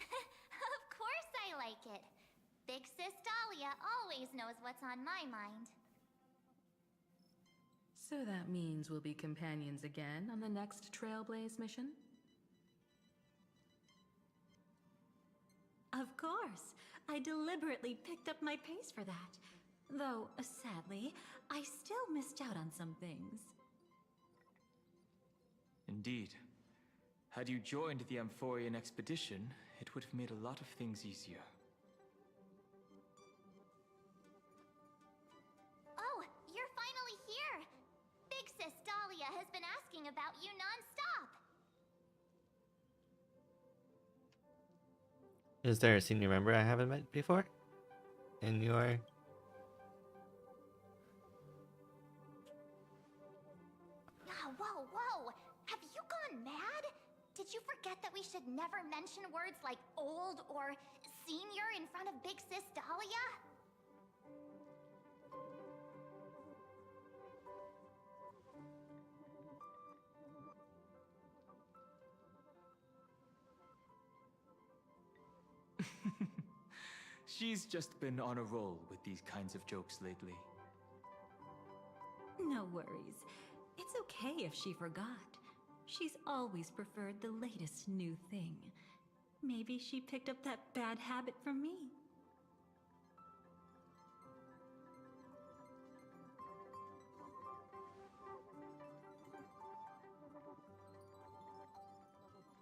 Of course I like it. Big Sis Dahlia always knows what's on my mind. So that means we'll be companions again on the next Trailblaze mission? Of course. I deliberately picked up my pace for that. Though, sadly, I still missed out on some things. Indeed. Had you joined the Amphorian expedition, it would have made a lot of things easier. Oh, you're finally here! Big Sis Dahlia has been asking about you non-stop! Is there a senior member I haven't met before? And you are? Whoa, whoa! Have you gone mad? Did you forget that we should never mention words like old or senior in front of Big Sis Dahlia? She's just been on a roll with these kinds of jokes lately. No worries. It's okay if she forgot. She's always preferred the latest new thing. Maybe she picked up that bad habit from me.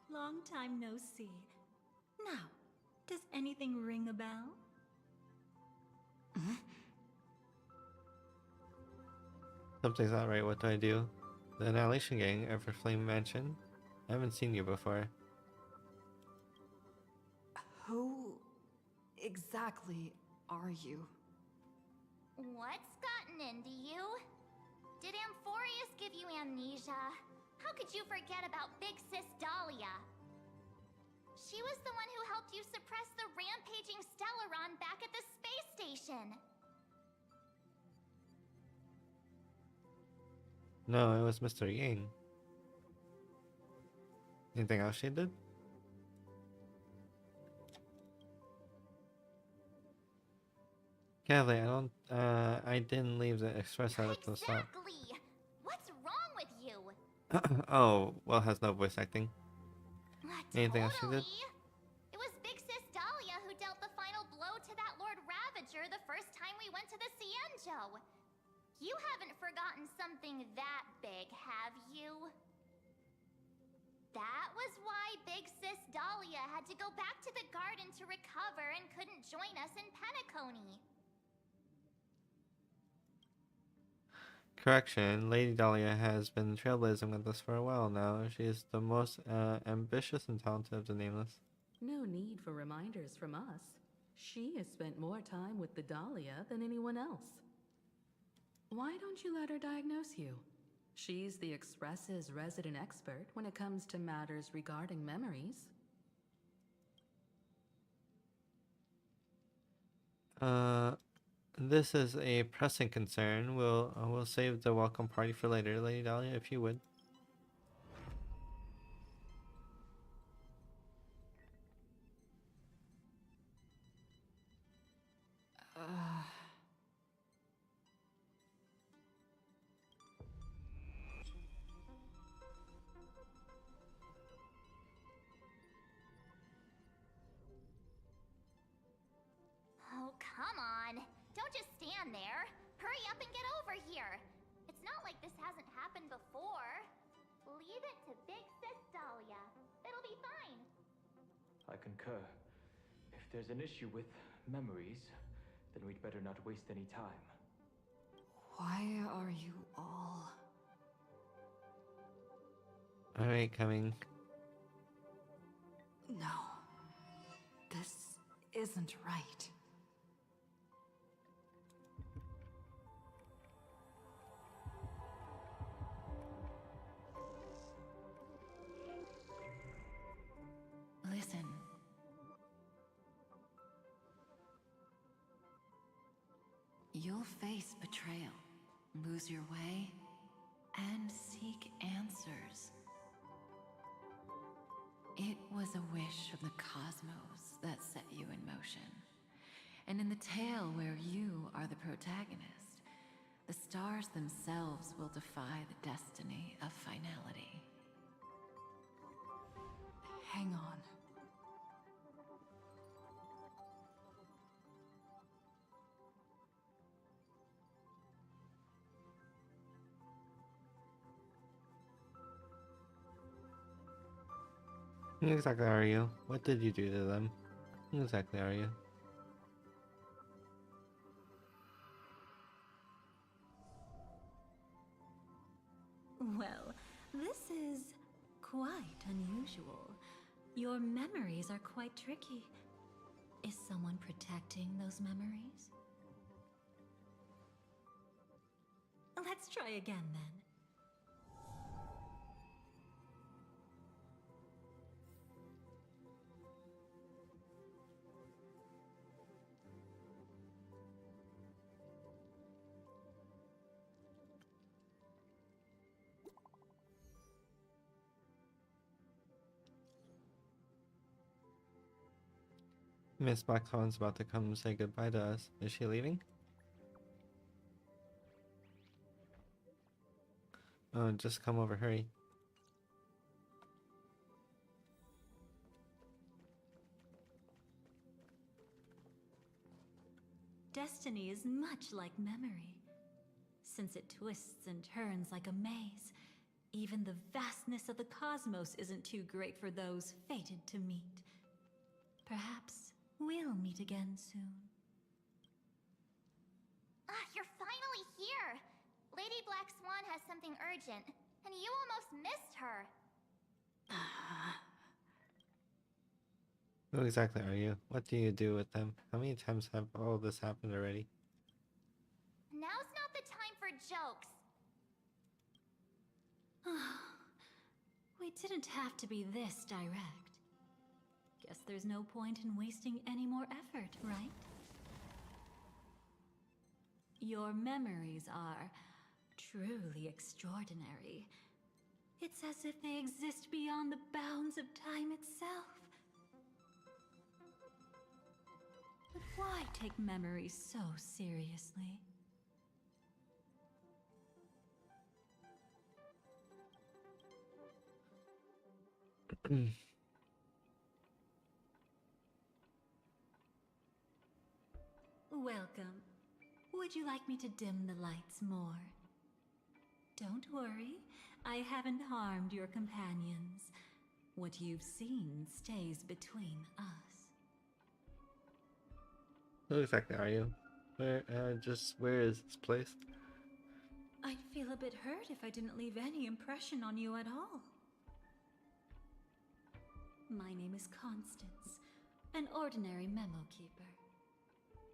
Long time no see. Now, does anything ring a bell? Something's not right. What do I do? The Annihilation Gang, Everflame Mansion. I haven't seen you before. Who exactly are you? What's gotten into you? Did Amphorius give you amnesia? How could you forget about Big Sis Dahlia? She was the one who helped you suppress the rampaging Stellaron back at the space station. No, it was Mr. Ying. Anything else she did? Kelly, I didn't leave the express out at the stop. Exactly! What's wrong with you? Oh, well, has no voice acting. Anything else she did? It was Big Sis Dahlia who dealt the final blow to that Lord Ravager the first time we went to the Cienjo. You haven't forgotten something that big, have you? That was why Big Sis Dahlia had to go back to the garden to recover and couldn't join us in Penacony. Correction, Lady Dahlia has been trailblazing with us for a while now. She is the most ambitious and talented of the Nameless. No need for reminders from us. She has spent more time with the Dahlia than anyone else. Why don't you let her diagnose you? She's the Express's resident expert when it comes to matters regarding memories. This is a pressing concern. We'll save the welcome party for later, Lady Dahlia, if you would. Oh, come on. Don't just stand there. Hurry up and get over here. It's not like this hasn't happened before. Leave it to Big Sis Dahlia. It'll be fine. I concur. If there's an issue with memories, then we'd better not waste any time. Why are you all... Alright, coming. No. This isn't right. Listen. You'll face betrayal, lose your way, and seek answers. It was a wish of the cosmos that set you in motion. And in the tale where you are the protagonist, the stars themselves will defy the destiny of finality. Hang on. Who exactly are you? What did you do to them? Who exactly are you? Well, this is quite unusual. Your memories are quite tricky. Is someone protecting those memories? Let's try again then. Miss Black Swan's about to come say goodbye to us. Is she leaving? Oh, just come over, hurry. Destiny is much like memory. Since it twists and turns like a maze, even the vastness of the cosmos isn't too great for those fated to meet. Perhaps we'll meet again soon. You're finally here! Lady Black Swan has something urgent, and you almost missed her. Who exactly are you? What do you do with them? How many times have all this happened already? Now's not the time for jokes. We didn't have to be this direct. Guess there's no point in wasting any more effort, right? Your memories are truly extraordinary. It's as if they exist beyond the bounds of time itself. But why take memories so seriously? Welcome. Would you like me to dim the lights more? Don't worry, I haven't harmed your companions. What you've seen stays between us. Who exactly are you? Where is this place? I'd feel a bit hurt if I didn't leave any impression on you at all. My name is Constance, an ordinary memo keeper.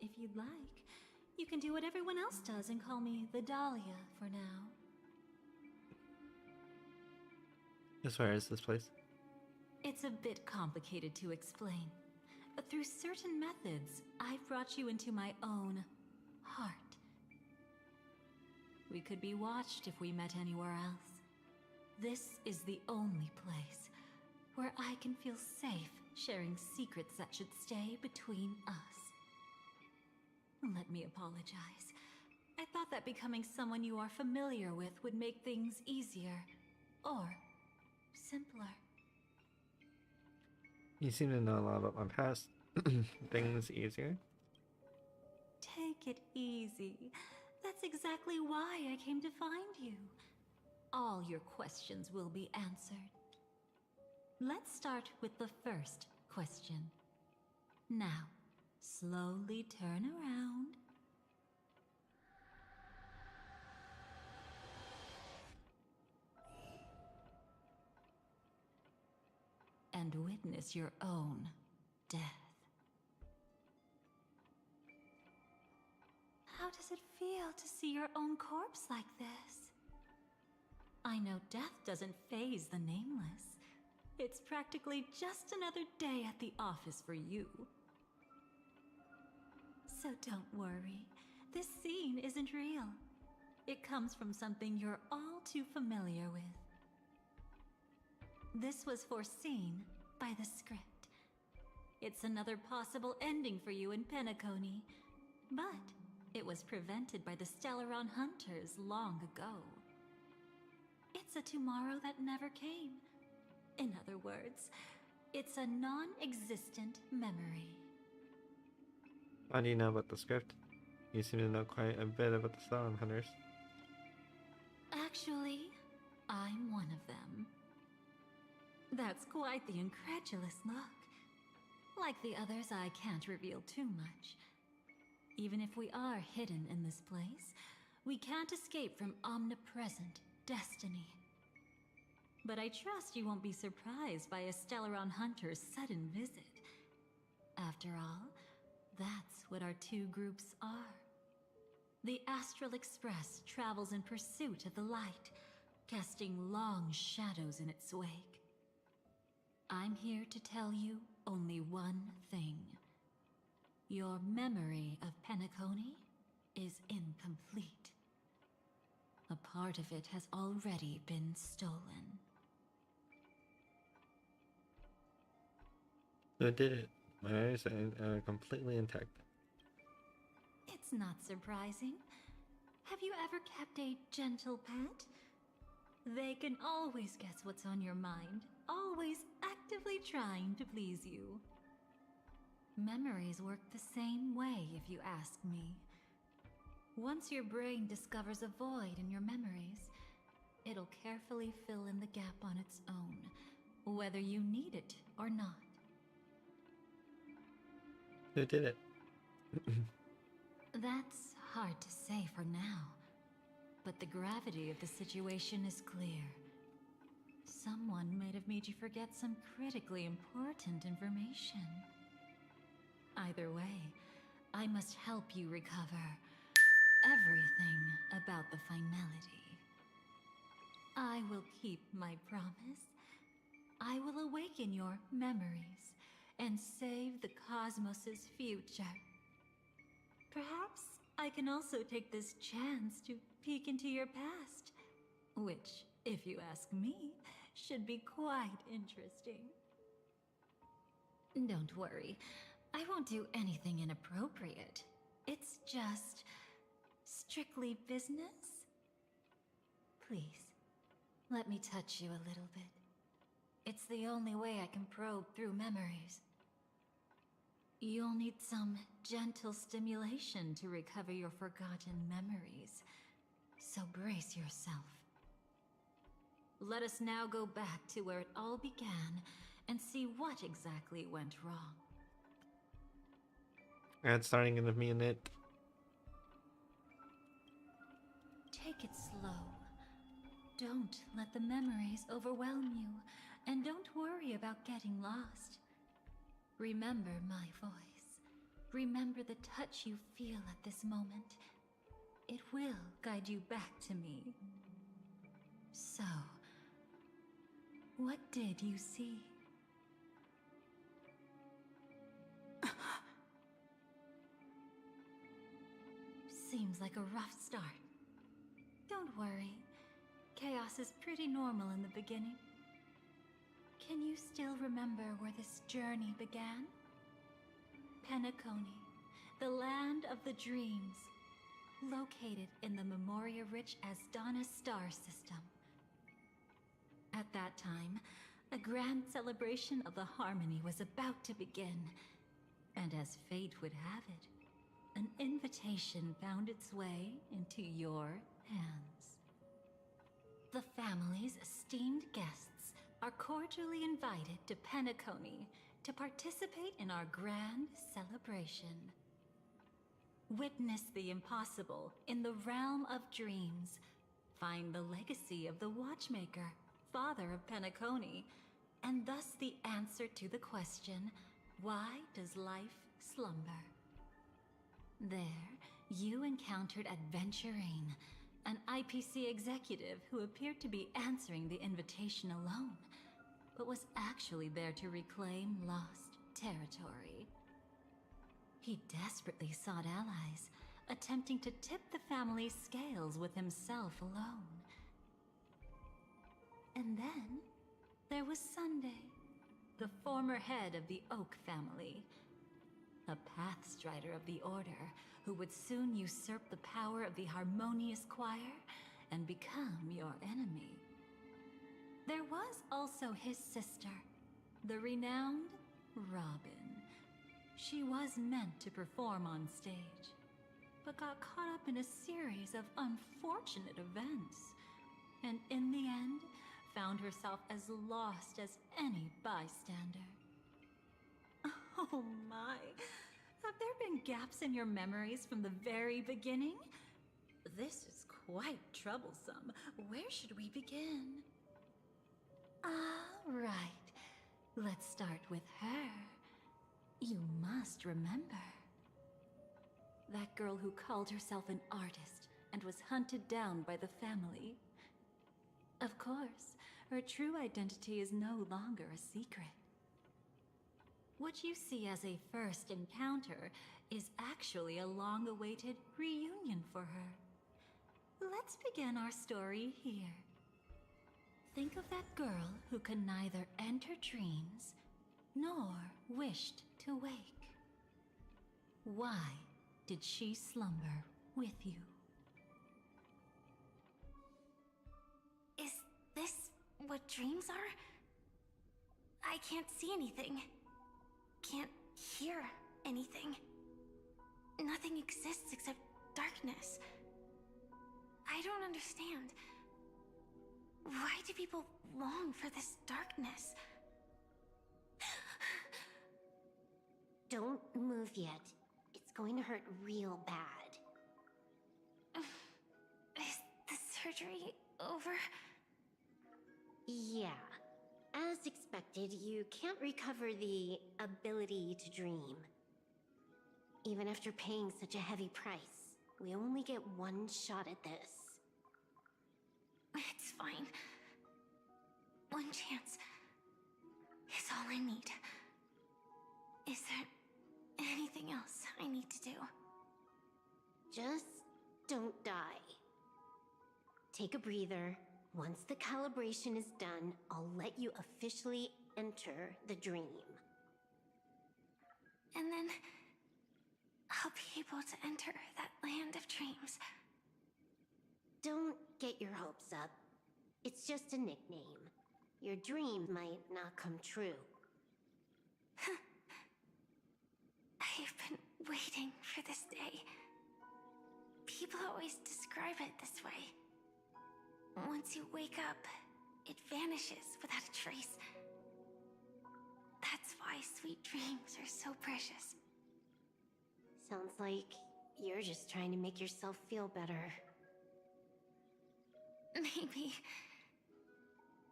If you'd like, you can do what everyone else does and call me the Dahlia for now. Yes, where is this place? It's a bit complicated to explain. Through certain methods, I've brought you into my own heart. We could be watched if we met anywhere else. This is the only place where I can feel safe sharing secrets that should stay between us. Let me apologize. I thought that becoming someone you are familiar with would make things easier, or simpler. You seem to know a lot about my past. Things easier? Take it easy. That's exactly why I came to find you. All your questions will be answered. Let's start with the first question. Now, slowly turn around. And witness your own death. How does it feel to see your own corpse like this? I know death doesn't faze the nameless. It's practically just another day at the office for you. So don't worry, this scene isn't real. It comes from something you're all too familiar with. This was foreseen by the script. It's another possible ending for you in Penacony, but it was prevented by the Stellaron Hunters long ago. It's a tomorrow that never came. In other words, it's a non-existent memory. How do you know about the script? You seem to know quite a bit about the Stellaron Hunters. Actually, I'm one of them. That's quite the incredulous look. Like the others, I can't reveal too much. Even if we are hidden in this place, we can't escape from omnipresent destiny. But I trust you won't be surprised by a Stellaron Hunter's sudden visit. After all, that's what our two groups are. The Astral Express travels in pursuit of the light, casting long shadows in its wake. I'm here to tell you only one thing. Your memory of Penacony is incomplete. A part of it has already been stolen. So I did it. My eyes are completely intact. It's not surprising. Have you ever kept a gentle pet? They can always guess what's on your mind, always actively trying to please you. Memories work the same way, if you ask me. Once your brain discovers a void in your memories, it'll carefully fill in the gap on its own, whether you need it or not. Who did it? That's hard to say for now, but the gravity of the situation is clear. Someone might have made you forget some critically important information. Either way, I must help you recover everything about the finality. I will keep my promise. I will awaken your memories and save the cosmos's future. Perhaps I can also take this chance to peek into your past, which, if you ask me, should be quite interesting. Don't worry, I won't do anything inappropriate. It's just strictly business. Please, let me touch you a little bit. It's the only way I can probe through memories. You'll need some gentle stimulation to recover your forgotten memories, so brace yourself. Let us now go back to where it all began and see what exactly went wrong. And starting in a minute. Take it slow. Don't let the memories overwhelm you, and don't worry about getting lost. Remember my voice. Remember the touch you feel at this moment. It will guide you back to me. So, what did you see? Seems like a rough start. Don't worry. Chaos is pretty normal in the beginning. Can you still remember where this journey began? Penacony, the land of the dreams, located in the Memoria-rich Asdana star system. At that time, a grand celebration of the harmony was about to begin, and as fate would have it, an invitation found its way into your hands. The family's esteemed guests are cordially invited to Penacony to participate in our grand celebration. Witness the impossible in the realm of dreams. Find the legacy of the Watchmaker, father of Penacony, and thus the answer to the question, why does life slumber? There, you encountered Adventurine, an IPC executive who appeared to be answering the invitation alone, but was actually there to reclaim lost territory. He desperately sought allies, attempting to tip the family's scales with himself alone. And then, there was Sunday, the former head of the Oak family, a Pathstrider of the Order who would soon usurp the power of the Harmonious Choir and become your enemy. There was also his sister, the renowned Robin. She was meant to perform on stage, but got caught up in a series of unfortunate events, and in the end, found herself as lost as any bystander. Oh my! Have there been gaps in your memories from the very beginning? This is quite troublesome. Where should we begin? All right. Let's start with her. You must remember. That girl who called herself an artist and was hunted down by the family. Of course, her true identity is no longer a secret. What you see as a first encounter is actually a long-awaited reunion for her. Let's begin our story here. Think of that girl who could neither enter dreams nor wished to wake. Why did she slumber with you? Is this what dreams are? I can't see anything. Can't hear anything. Nothing exists except darkness. I don't understand. Why do people long for this darkness? Don't move yet. It's going to hurt real bad. Is the surgery over? Yeah. As expected, you can't recover the ability to dream. Even after paying such a heavy price, we only get one shot at this. It's fine. One chance is all I need. Is there anything else I need to do? Just don't die. Take a breather. Once the calibration is done, I'll let you officially enter the dream. And then I'll be able to enter that land of dreams. Don't get your hopes up. It's just a nickname. Your dream might not come true. I've been waiting for this day. People always describe it this way. Once you wake up, it vanishes without a trace. That's why sweet dreams are so precious. Sounds like you're just trying to make yourself feel better. Maybe.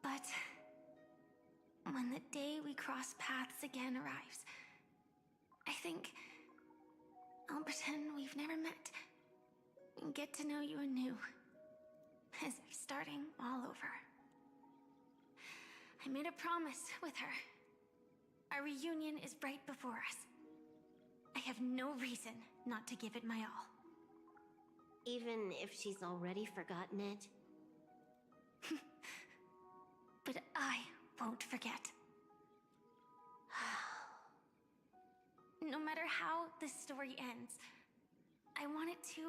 But when the day we cross paths again arrives, I think I'll pretend we've never met and get to know you anew, as if starting all over. I made a promise with her. Our reunion is right before us. I have no reason not to give it my all. Even if she's already forgotten it? But I won't forget. No matter how this story ends, I want it to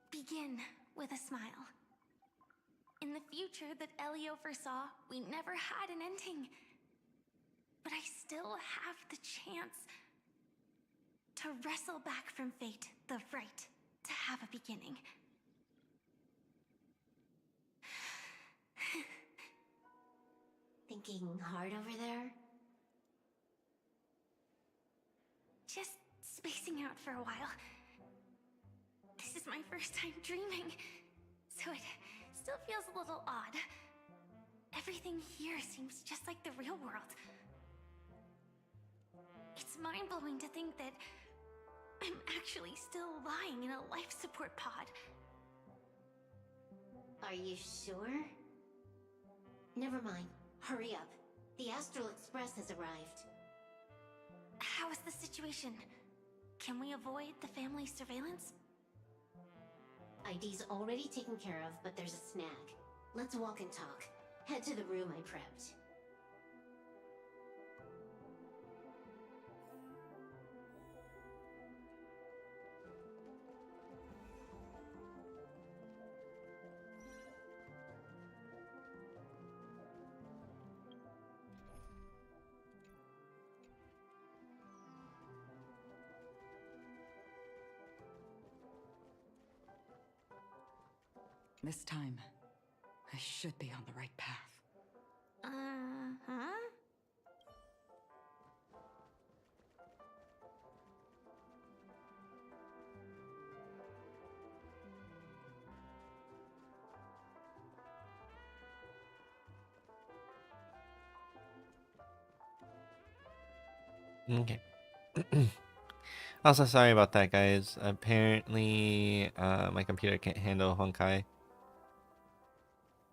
begin with a smile. In the future that Elio foresaw, we never had an ending. But I still have the chance to wrestle back from fate the right to have a beginning. Thinking hard over there? Just spacing out for a while. This is my first time dreaming, so it still feels a little odd. Everything here seems just like the real world. It's mind-blowing to think that I'm actually still lying in a life support pod. Are you sure? Never mind. Hurry up. The Astral Express has arrived. How is the situation? Can we avoid the family's surveillance? ID's already taken care of, but there's a snag. Let's walk and talk. Head to the room I prepped. This time, I should be on the right path. Uh-huh. Okay. Also, sorry about that, guys. Apparently, my computer can't handle Honkai.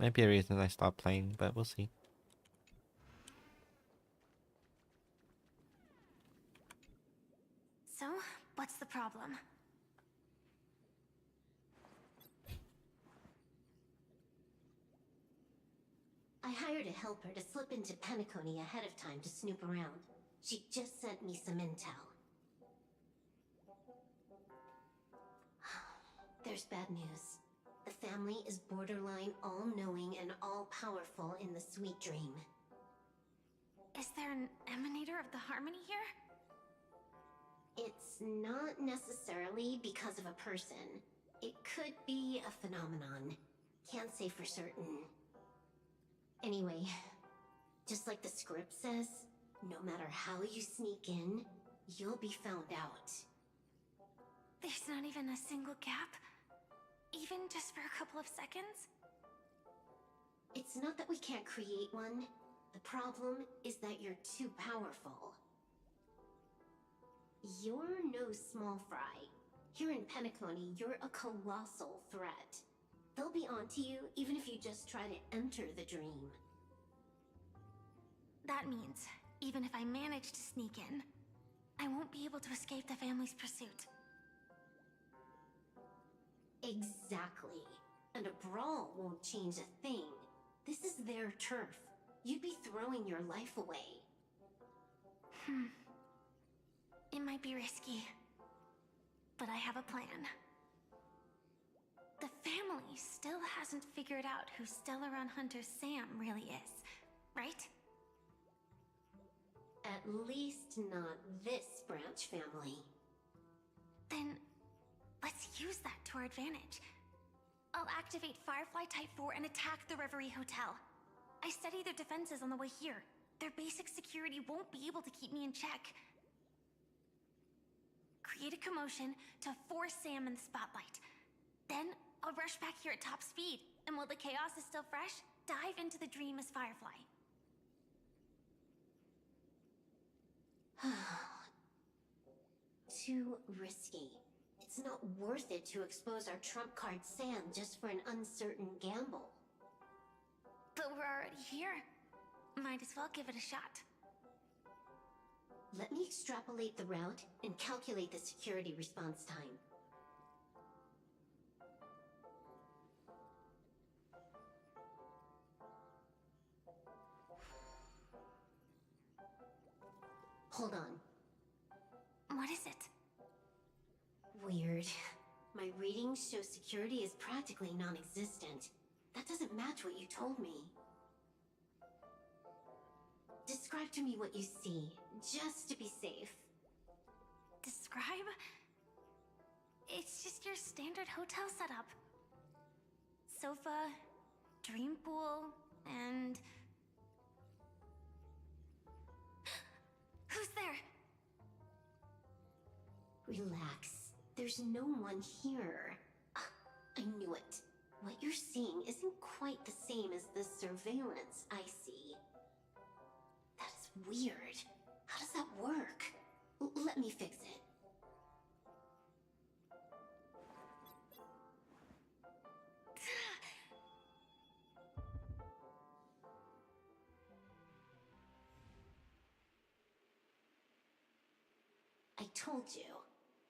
Might be a reason I stopped playing, but we'll see. So, what's the problem? I hired a helper to slip into Penacony ahead of time to snoop around. She just sent me some intel. There's bad news. The family is borderline all-knowing and all-powerful in the Sweet Dream. Is there an emanator of the harmony here? It's not necessarily because of a person. It could be a phenomenon. Can't say for certain. Anyway, just like the script says, no matter how you sneak in, you'll be found out. There's not even a single gap? Even just for a couple of seconds? It's not that we can't create one. The problem is that you're too powerful. You're no small fry. Here in Penacony, you're a colossal threat. They'll be onto you even if you just try to enter the dream. That means, even if I manage to sneak in, I won't be able to escape the family's pursuit. Exactly. And a brawl won't change a thing. This is their turf. You'd be throwing your life away. It might be risky, but I have a plan. The family still hasn't figured out who Stellaron Hunter Sam really is, right? At least not this branch family. Then, let's use that to our advantage. I'll activate Firefly Type 4 and attack the Reverie Hotel. I studied their defenses on the way here. Their basic security won't be able to keep me in check. Create a commotion to force Sam in the spotlight. Then, I'll rush back here at top speed, and while the chaos is still fresh, dive into the dream as Firefly. Too risky. It's not worth it to expose our trump card Sam just for an uncertain gamble. But we're already here. Might as well give it a shot. Let me extrapolate the route and calculate the security response time. Hold on. What is it? Weird. My readings show security is practically non-existent. That doesn't match what you told me. Describe to me what you see, just to be safe. Describe? It's just your standard hotel setup. Sofa, dream pool, and... Who's there? Relax. There's no one here. I knew it. What you're seeing isn't quite the same as the surveillance I see. That's weird. How does that work? Let me fix it. I told you,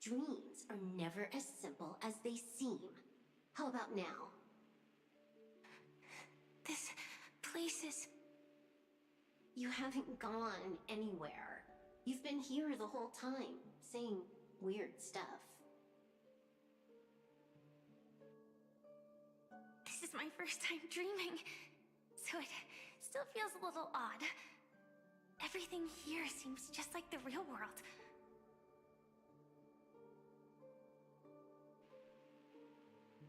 dreams are never as simple as they seem. How about now? This place is... You haven't gone anywhere. You've been here the whole time, saying weird stuff. This is my first time dreaming, so it still feels a little odd. Everything here seems just like the real world.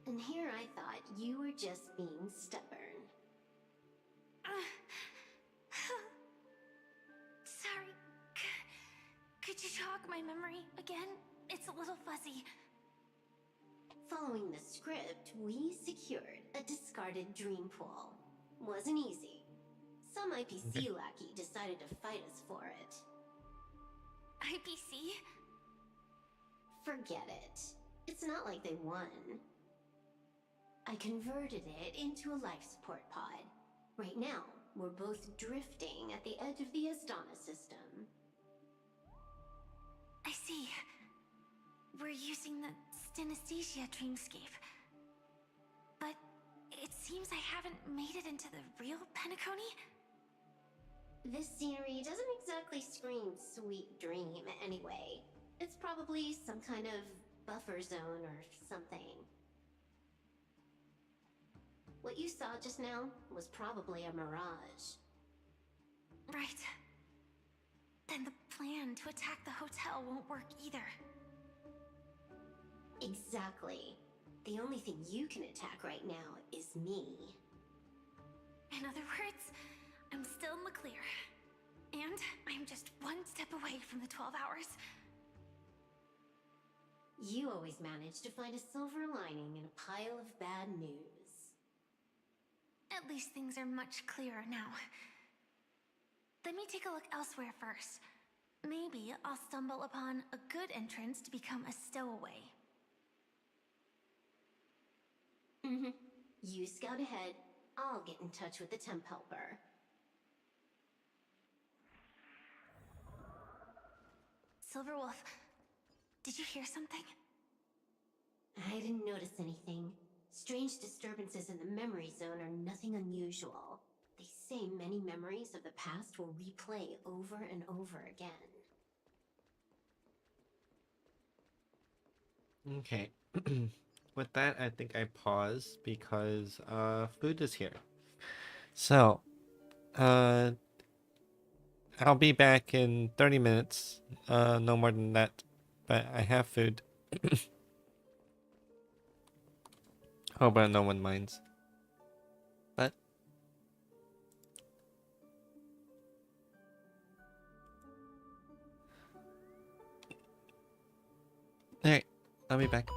And here I thought you were just being stubborn. Sorry. Could you jog my memory again? It's a little fuzzy. Following the script, we secured a discarded dream pool. Wasn't easy. Some IPC lackey decided to fight us for it. IPC? Forget it. It's not like they won. I converted it into a life support pod. Right now, we're both drifting at the edge of the Astana system. I see. We're using the synesthesia dreamscape. But it seems I haven't made it into the real Penacony? This scenery doesn't exactly scream sweet dream anyway. It's probably some kind of buffer zone or something. What you saw just now was probably a mirage. Right. Then the plan to attack the hotel won't work either. Exactly. The only thing you can attack right now is me. In other words, I'm still in the clear. And I'm just one step away from the 12 hours. You always manage to find a silver lining in a pile of bad news. At At least things are much clearer now. Let me take a look elsewhere first. Maybe I'll stumble upon a good entrance to become a stowaway. You scout ahead. I'll get in touch with the temp helper. Silverwolf, did you hear something? I didn't notice anything. Strange disturbances in the memory zone are nothing unusual. They say many memories of the past will replay over and over again. Okay. With that, I think I pause because food is here. So, I'll be back in 30 minutes. No more than that. But I have food. Hope no one minds. But alright, I'll be back.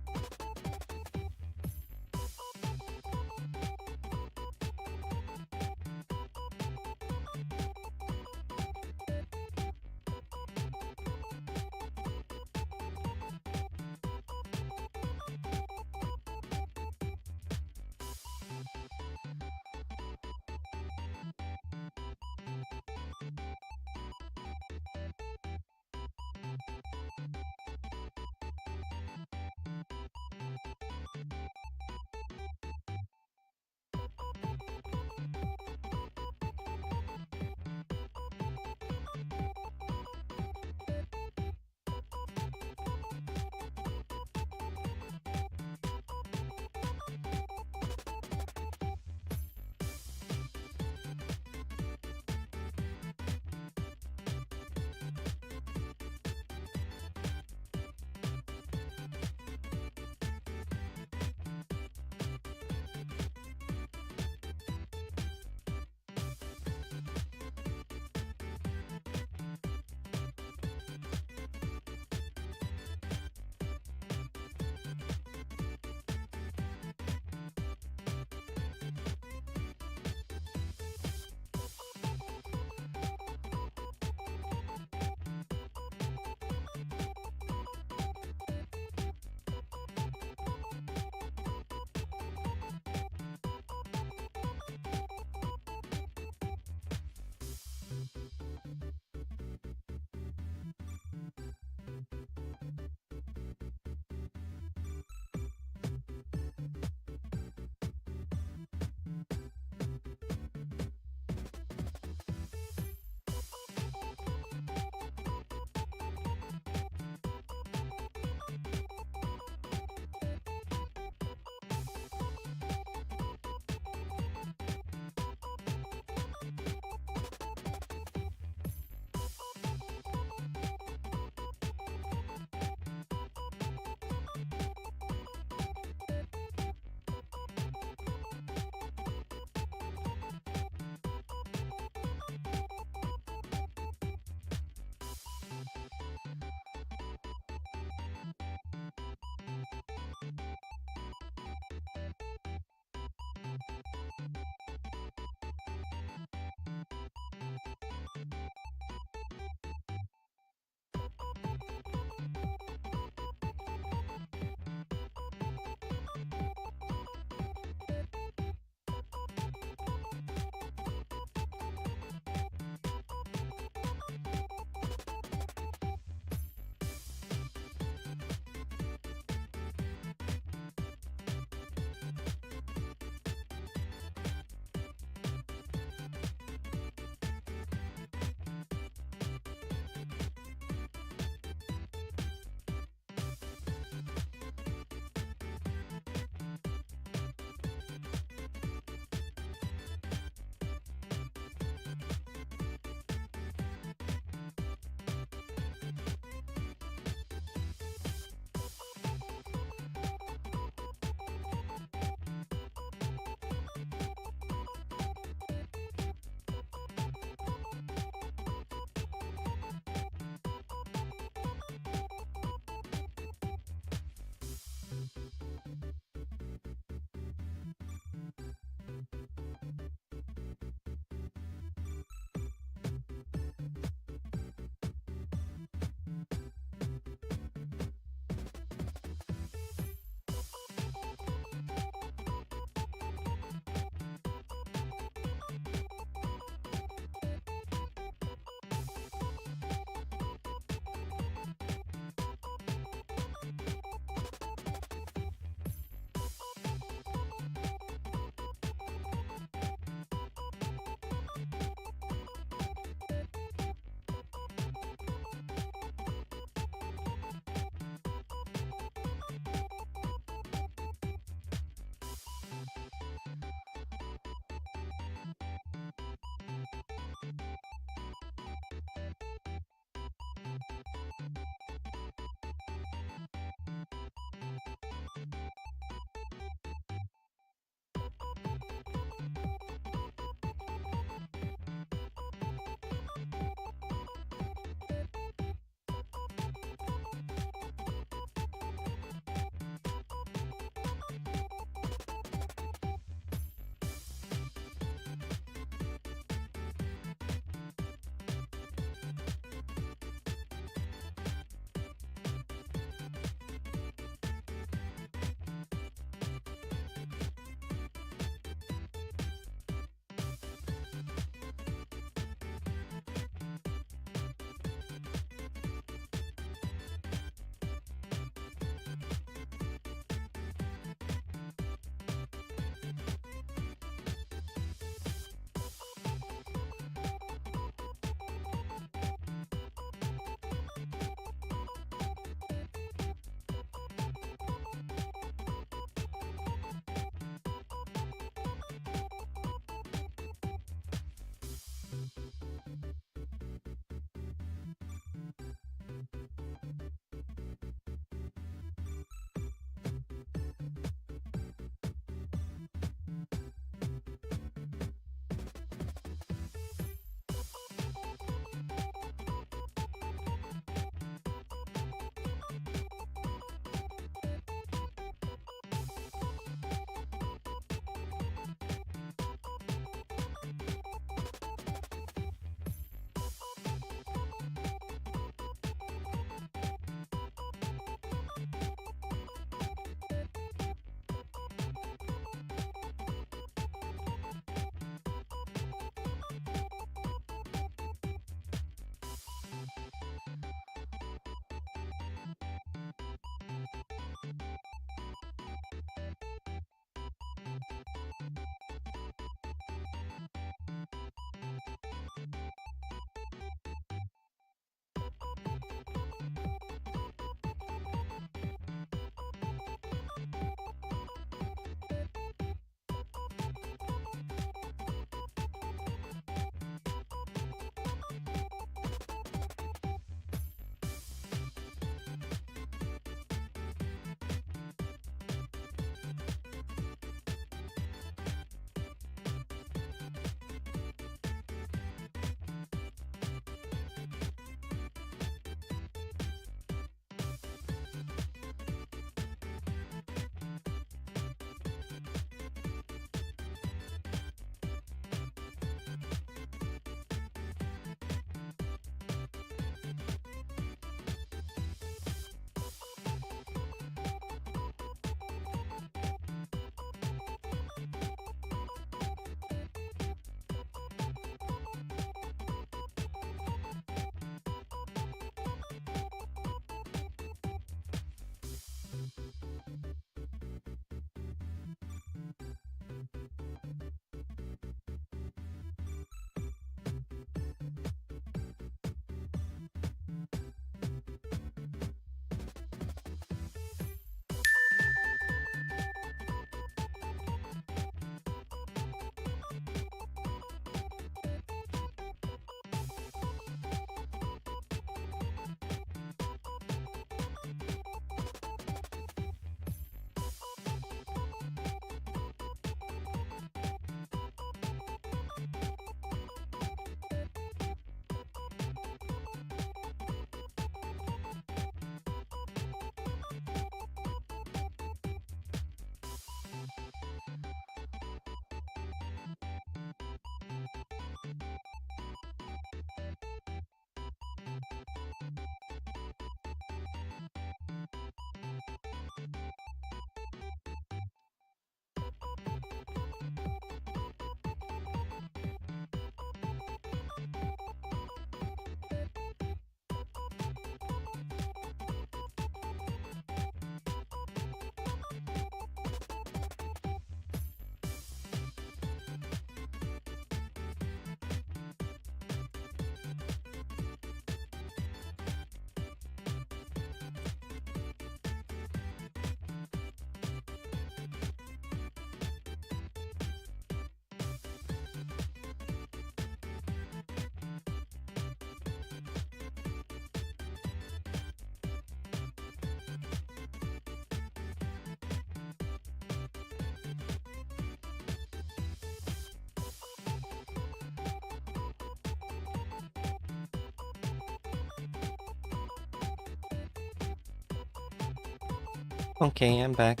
Okay, I'm back.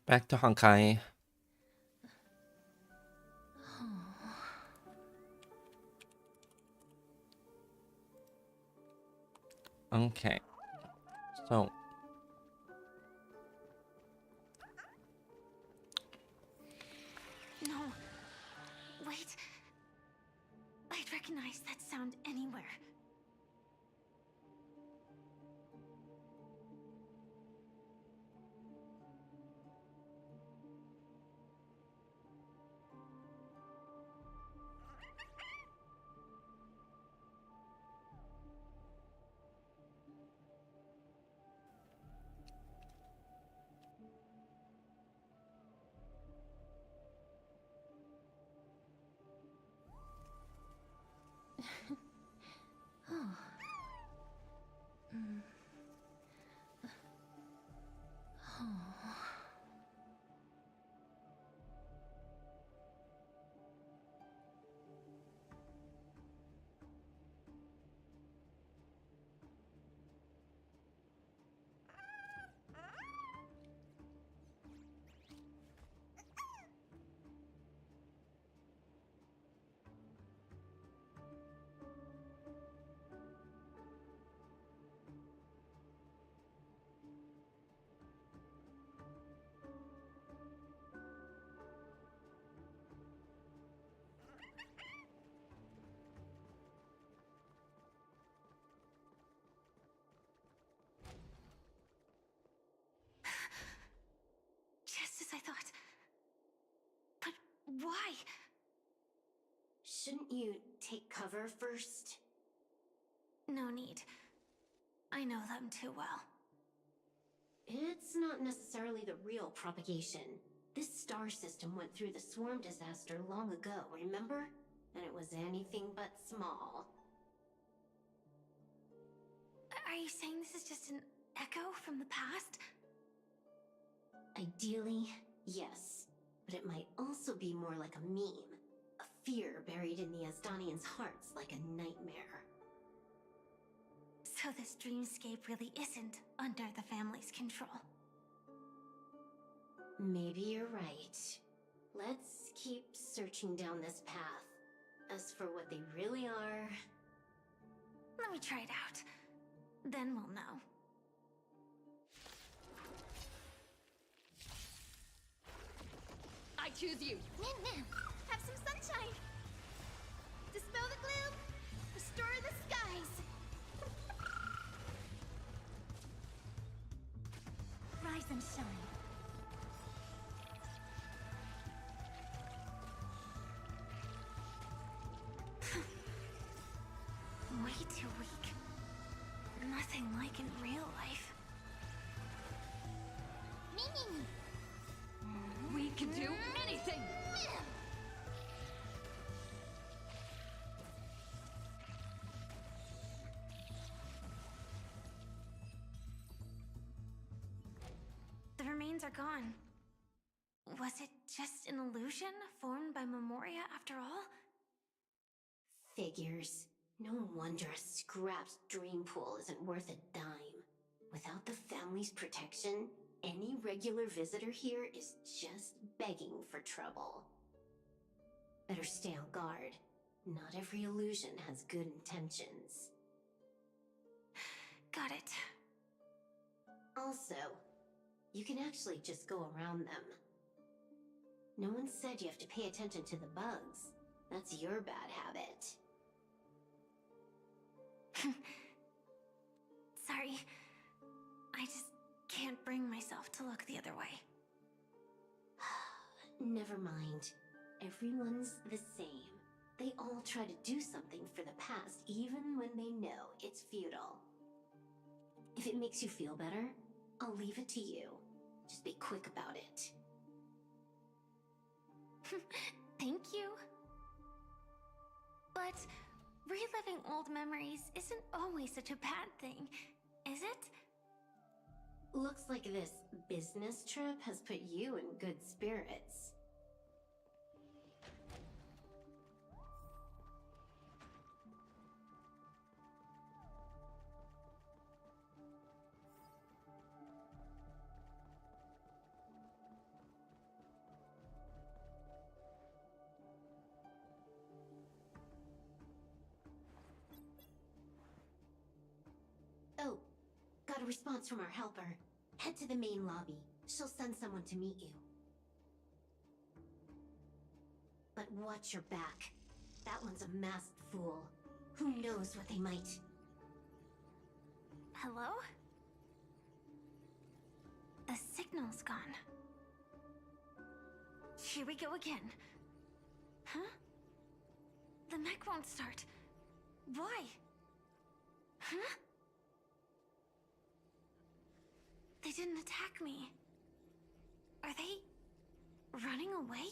Back to Honkai. Okay. So. No. Wait. I'd recognize that sound anywhere. Just as I thought. But why? Shouldn't you take cover first? No need. I know them too well. It's not necessarily the real propagation. This star system went through the swarm disaster long ago, remember? And it was anything but small. Are you saying this is just an echo from the past? Ideally, yes. But it might also be more like a meme. A fear buried in the Asdanians' hearts like a nightmare. So this dreamscape really isn't under the family's control. Maybe you're right. Let's keep searching down this path. As for what they really are... Let me try it out. Then we'll know. I choose you. Have some sunshine. Dispel the gloom. Restore the skies. Rise and shine. Way too weak. Nothing like in real life. We can do anything. The remains are gone. Was it just an illusion formed by Memoria after all? Figures. No wonder a scrapped dream pool isn't worth a dime. Without the family's protection, any regular visitor here is just begging for trouble. Better stay on guard. Not every illusion has good intentions. Got it. Also, you can actually just go around them. No one said you have to pay attention to the bugs. That's your bad habit. Sorry. I just can't bring myself to look the other way. Never mind. Everyone's the same. They all try to do something for the past, even when they know it's futile. If it makes you feel better, I'll leave it to you. Just be quick about it. Thank you. But reliving old memories isn't always such a bad thing, is it? Looks like this business trip has put you in good spirits. a response from our helper. Head to the main lobby. She'll send someone to meet you. But watch your back. That one's a masked fool. Who knows what they might... Hello? The signal's gone. Here we go again. Huh? The mech won't start. Why? Huh? They didn't attack me. Are they running away?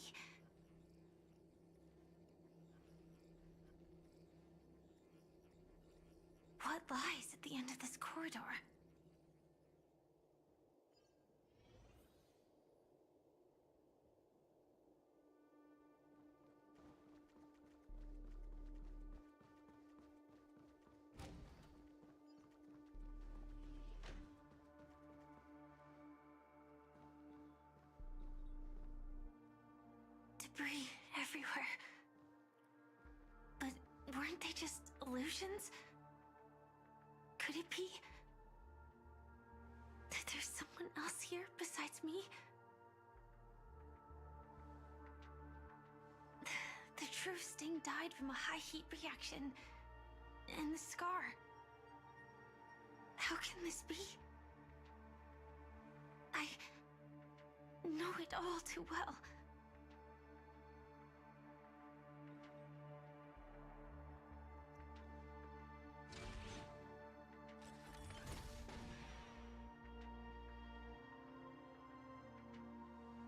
What lies at the end of this corridor? Debris everywhere. But weren't they just illusions? Could it be that there's someone else here besides me? The true Sting died from a high heat reaction. And the scar. How can this be? I know it all too well.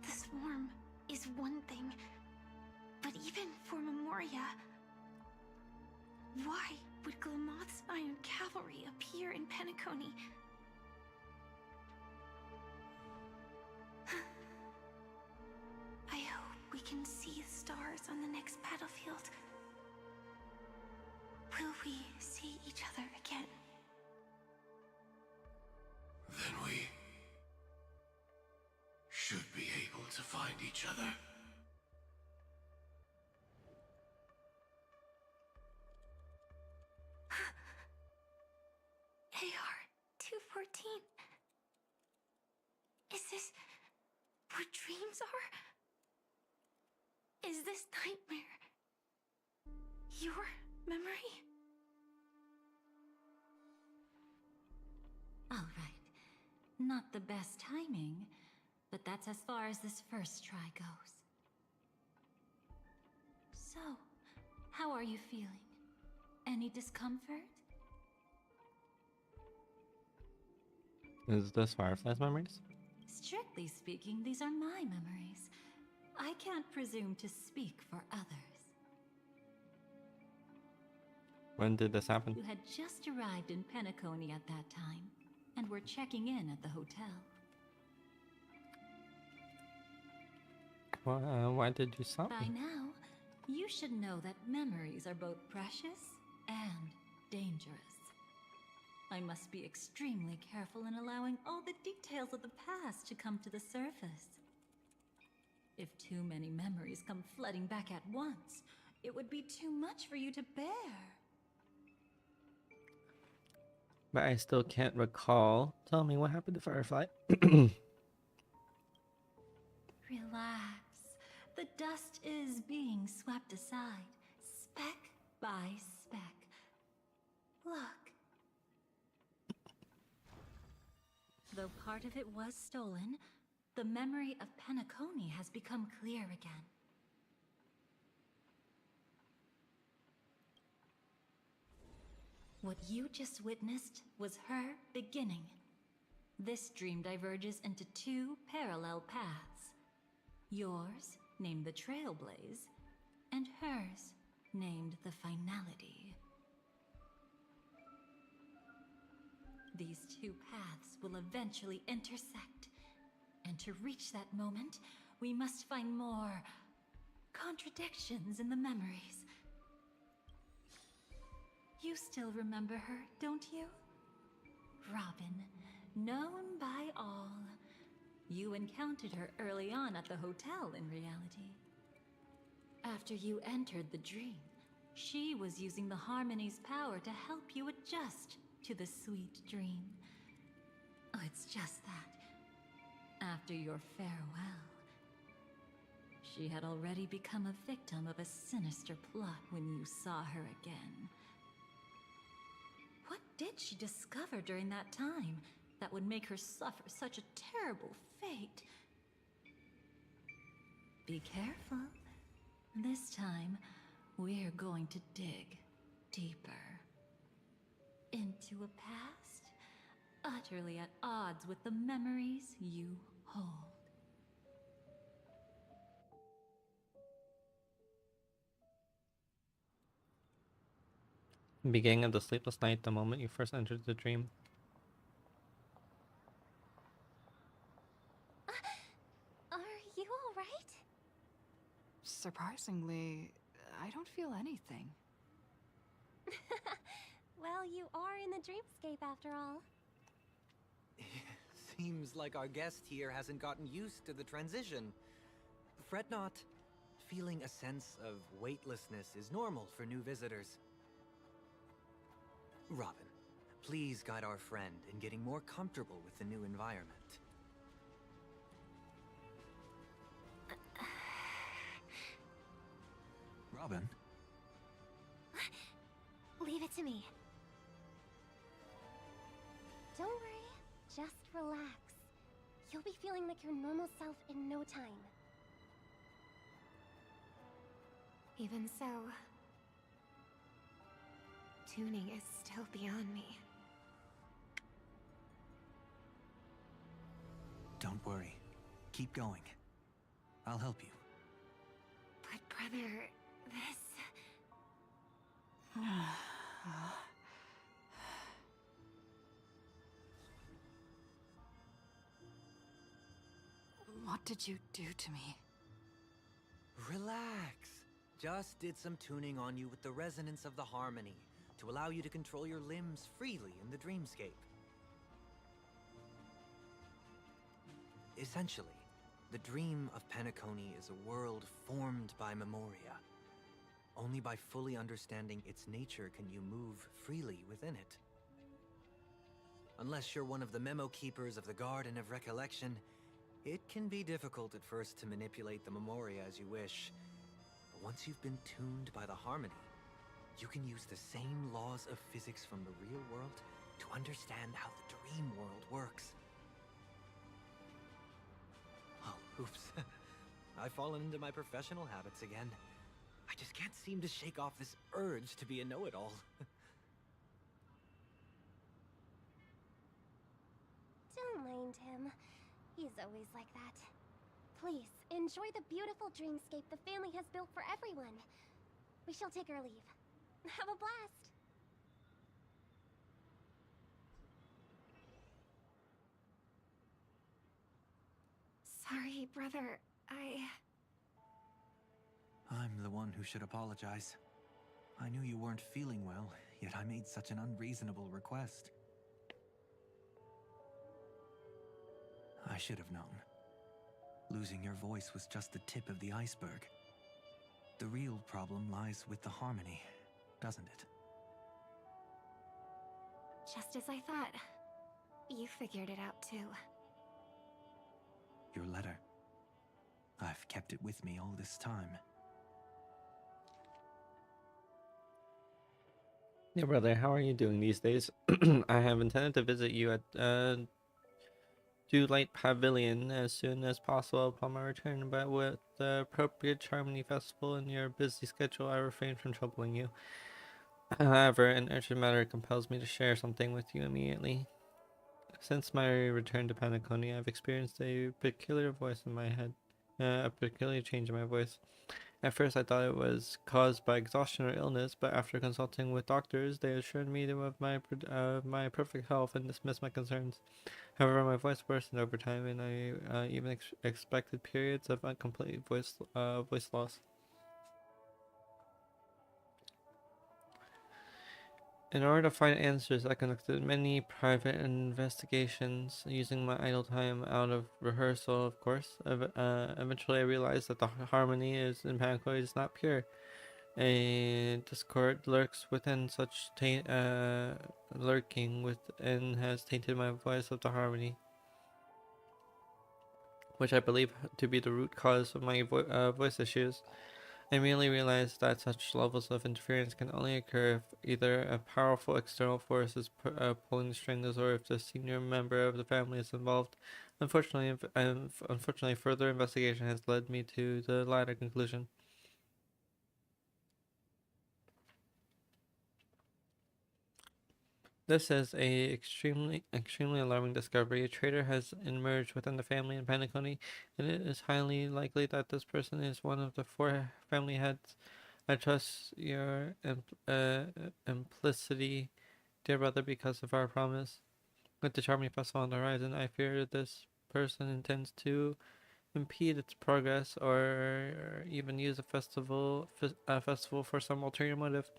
The swarm is one thing, but even for Memoria, why would Glamoth's Iron Cavalry appear in Penacony? I hope we can see the stars on the next battlefield. Will we see each other again? Then we should be able to find each other. AR-214. Is this what dreams are? Is this nightmare your memory? All right. Not the best timing, but that's as far as this first try goes. So, how are you feeling? Any discomfort? Is this Firefly's memories? Strictly speaking, these are my memories. I can't presume to speak for others. When did this happen? You had just arrived in Penacony at that time, and were checking in at the hotel. Why did you stop By me? now, you should know that memories are both precious and dangerous. I must be extremely careful in allowing all the details of the past to come to the surface. If too many memories come flooding back at once, it would be too much for you to bear. But I still can't recall. Tell me what happened to Firefly. Relax. The dust is being swept aside, speck by speck. Look. Though part of it was stolen, the memory of Penacony has become clear again. What you just witnessed was her beginning. This dream diverges into two parallel paths. Yours, named the Trailblaze, and hers, named the Finality. These two paths will eventually intersect, and to reach that moment, we must find more contradictions in the memories. You still remember her, don't you? Robin, known by all. You encountered her early on at the hotel in reality. After you entered the dream, she was using the Harmony's power to help you adjust to the sweet dream. Oh, it's just that, after your farewell, she had already become a victim of a sinister plot when you saw her again. What did she discover during that time that would make her suffer such a terrible fate? Be careful. This time, we're going to dig deeper into a past utterly at odds with the memories you hold. Beginning of the sleepless night, the moment you first entered the dream. Are you all right? Surprisingly, I don't feel anything. Well, you are in the dreamscape after all. Seems like our guest here hasn't gotten used to the transition. Fret not. Feeling a sense of weightlessness is normal for new visitors. Robin, please guide our friend in getting more comfortable with the new environment. Robin? Leave it to me. Don't worry, just relax. You'll be feeling like your normal self in no time. Even so, tuning is still beyond me. Don't worry. Keep going. I'll help you. But brother, this... What did you do to me? Relax. Just did some tuning on you with the resonance of the harmony to allow you to control your limbs freely in the dreamscape. Essentially, the dream of Penacony is a world formed by Memoria. Only by fully understanding its nature can you move freely within it. Unless you're one of the memo keepers of the Garden of Recollection, it can be difficult at first to manipulate the Memoria as you wish. But once you've been tuned by the harmony, you can use the same laws of physics from the real world to understand how the dream world works. Oh, oops. I've fallen into my professional habits again. I just can't seem to shake off this urge to be a know-it-all. Don't mind him. He's always like that. Please, enjoy the beautiful dreamscape the family has built for everyone. We shall take our leave. Have a blast! Sorry, brother. I'm the one who should apologize. I knew you weren't feeling well, yet I made such an unreasonable request. I should have known. Losing your voice was just the tip of the iceberg. The real problem lies with the harmony, doesn't it? Just as I thought. You figured it out too. Your letter. I've kept it with me all this time. Yeah, brother, how are you doing these days? I have intended to visit you at Dewlight Pavilion as soon as possible upon my return, but with the appropriate Harmony Festival and your busy schedule, I refrain from troubling you. However, an urgent matter compels me to share something with you immediately. Since my return to Penacony, I've experienced a peculiar voice in my head, a peculiar change in my voice. At first, I thought it was caused by exhaustion or illness, but after consulting with doctors, they assured me of my perfect health and dismissed my concerns. However, my voice worsened over time, and I even expected periods of complete voice loss. In order to find answers, I conducted many private investigations using my idle time out of rehearsal, of course. Eventually, I realized that the harmony in Panacony is not pure. A discord lurks within lurking within has tainted my voice of the harmony, which I believe to be the root cause of my voice issues. I immediately realized that such levels of interference can only occur if either a powerful external force is pulling the strings or if the senior member of the family is involved. Unfortunately, further investigation has led me to the latter conclusion. This is a extremely alarming discovery. A traitor has emerged within the family in Penacony, and it is highly likely that this person is one of the 4 family heads. I trust your implicity, dear brother, because of our promise. With the Charming Festival on the horizon, I fear this person intends to impede its progress or even use a festival for some ulterior motive.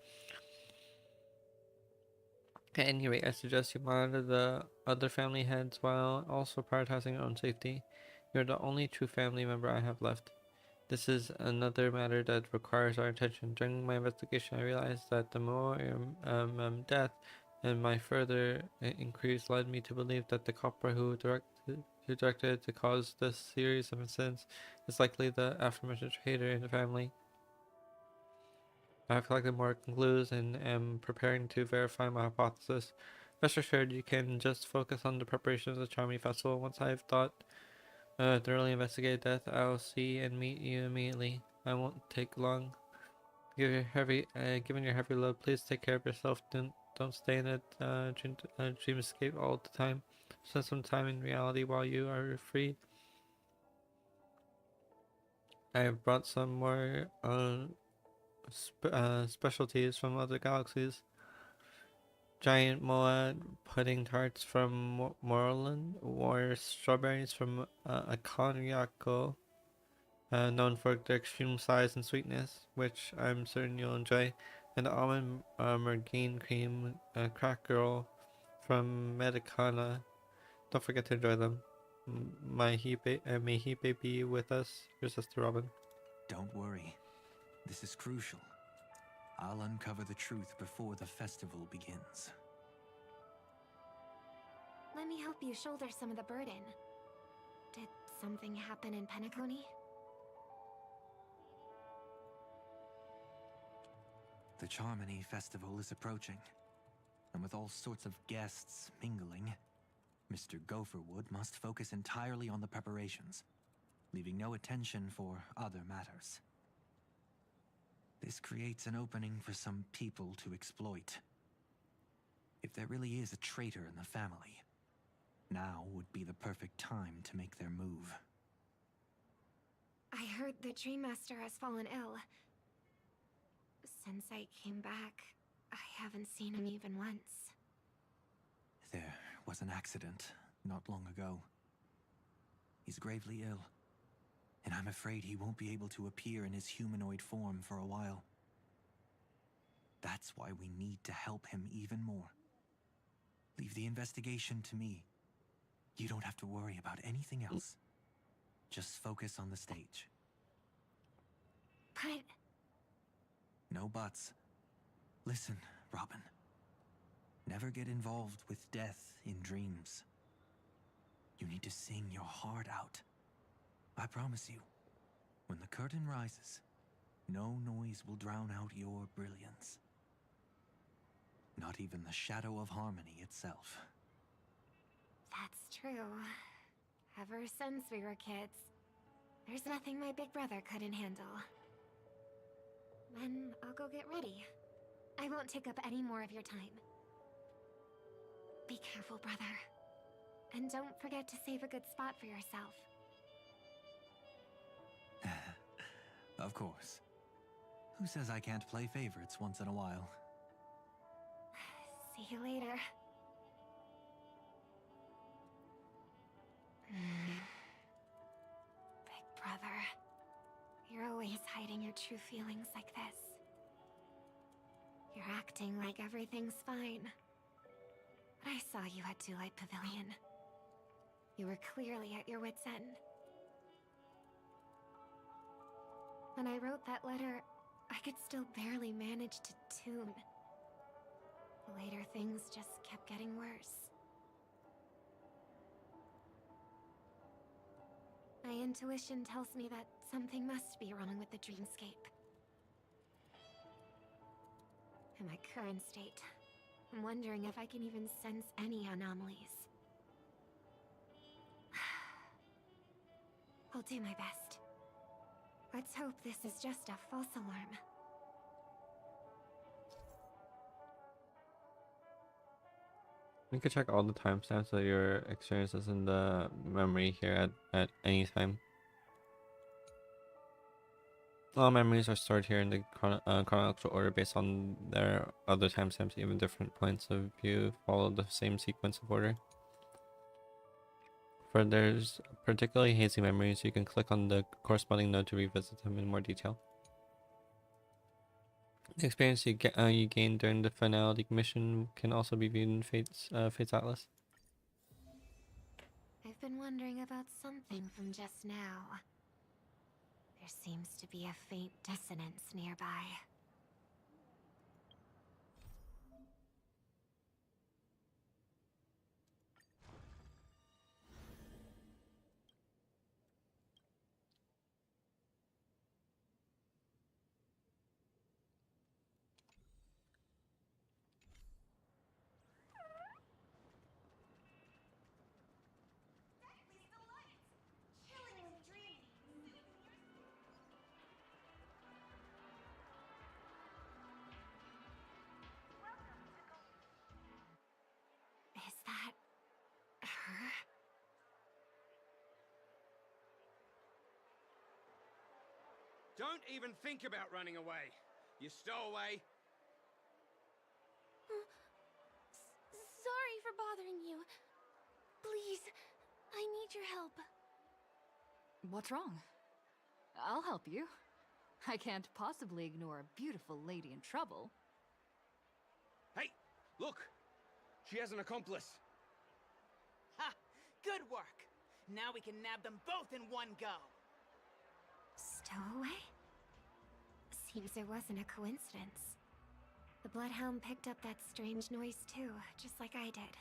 At any rate, I suggest you monitor the other family heads while also prioritizing your own safety. You're the only true family member I have left. This is another matter that requires our attention. During my investigation, I realized that the more death and my further inquiries led me to believe that the culprit who directed to cause this series of incidents is likely the aforementioned traitor in the family. I have collected more clues and am preparing to verify my hypothesis. Rest assured, you can just focus on the preparation of the Charming Festival. Once I have thoroughly investigated death, I'll see and meet you immediately. I won't take long. Given your heavy load, please take care of yourself. Don't stay in a dream escape all the time. Spend some time in reality while you are free. I have brought some more specialties from other galaxies. Giant moa pudding tarts from Moreland, or strawberries from Akonyako, known for their extreme size and sweetness, which I'm certain you'll enjoy, and almond mergain cream crack girl from Medicana. Don't forget to enjoy them. May Hibe be with us, your sister Robin. Don't worry. This is crucial. I'll uncover the truth before the festival begins. Let me help you shoulder some of the burden. Did something happen in Penacony? The Charmony Festival is approaching, and with all sorts of guests mingling, Mr. Gopherwood must focus entirely on the preparations, leaving no attention for other matters. This creates an opening for some people to exploit. If there really is a traitor in the family, now would be the perfect time to make their move. I heard the Dream Master has fallen ill. Since I came back, I haven't seen him even once. There was an accident not long ago. He's gravely ill, and I'm afraid he won't be able to appear in his humanoid form for a while. That's why we need to help him even more. Leave the investigation to me. You don't have to worry about anything else. Just focus on the stage. But... No buts. Listen, Robin. Never get involved with death in dreams. You need to sing your heart out. I promise you, when the curtain rises, no noise will drown out your brilliance. Not even the shadow of harmony itself. that's true. Ever since we were kids, there's nothing my big brother couldn't handle. Then I'll go get ready. I won't take up any more of your time. Be careful, brother. And don't forget to save a good spot for yourself. Of course. Who says I can't play favorites once in a while? See you later. Big brother, you're always hiding your true feelings like this. You're acting like everything's fine. But I saw you at Delight Pavilion. You were clearly at your wit's end. When I wrote that letter, I could still barely manage to tune. Later, things just kept getting worse. My intuition tells me that something must be wrong with the dreamscape. In my current state, I'm wondering if I can even sense any anomalies. I'll do my best. Let's hope this is just a false alarm. You can check all the timestamps of your experiences in the memory here at any time. All memories are stored here in the chronological order based on their other timestamps. Even different points of view follow the same sequence of order. For there's particularly hazy memories, you can click on the corresponding node to revisit them in more detail. The experience you gain during the finality mission can also be viewed in Fate's Atlas. I've been wondering about something from just now. There seems to be a faint dissonance nearby. Is that her? Don't even think about running away. You stowaway. Sorry for bothering you. Please, I need your help. What's wrong? I'll help you. I can't possibly ignore a beautiful lady in trouble. Hey, look! She has an accomplice. Ha! Good work! Now we can nab them both in one go! Stowaway? Seems it wasn't a coincidence. The Bloodhound picked up that strange noise too, just like I did.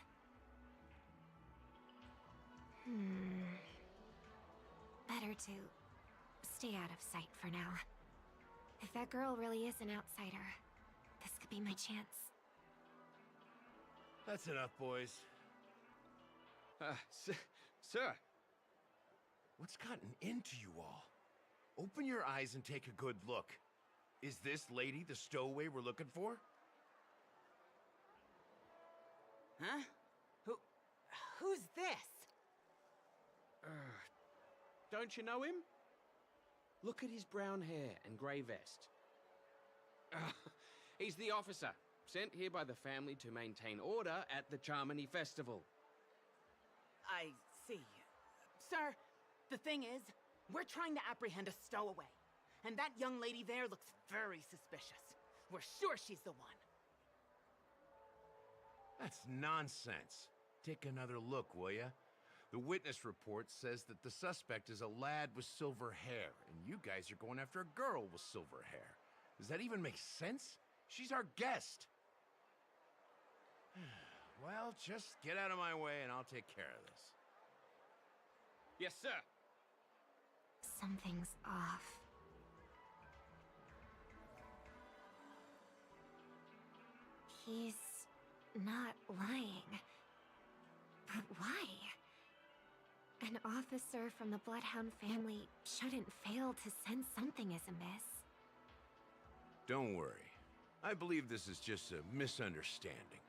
Better to stay out of sight for now. If that girl really is an outsider, this could be my chance. That's enough, boys. Sir. What's gotten into you all? Open your eyes and take a good look. Is this lady the stowaway we're looking for? Huh? Who's this? Don't you know him? Look at his brown hair and grey vest. He's the officer, sent here by the family to maintain order at the Charmony Festival. I see. Sir, the thing is, we're trying to apprehend a stowaway. And that young lady there looks very suspicious. We're sure she's the one. That's nonsense. Take another look, will ya? The witness report says that the suspect is a lad with silver hair, and you guys are going after a girl with silver hair. Does that even make sense? She's our guest. Well, just get out of my way and I'll take care of this. Yes, sir. Something's off. He's not lying. But why? An officer from the Bloodhound family shouldn't fail to sense something is amiss. Don't worry. I believe this is just a misunderstanding.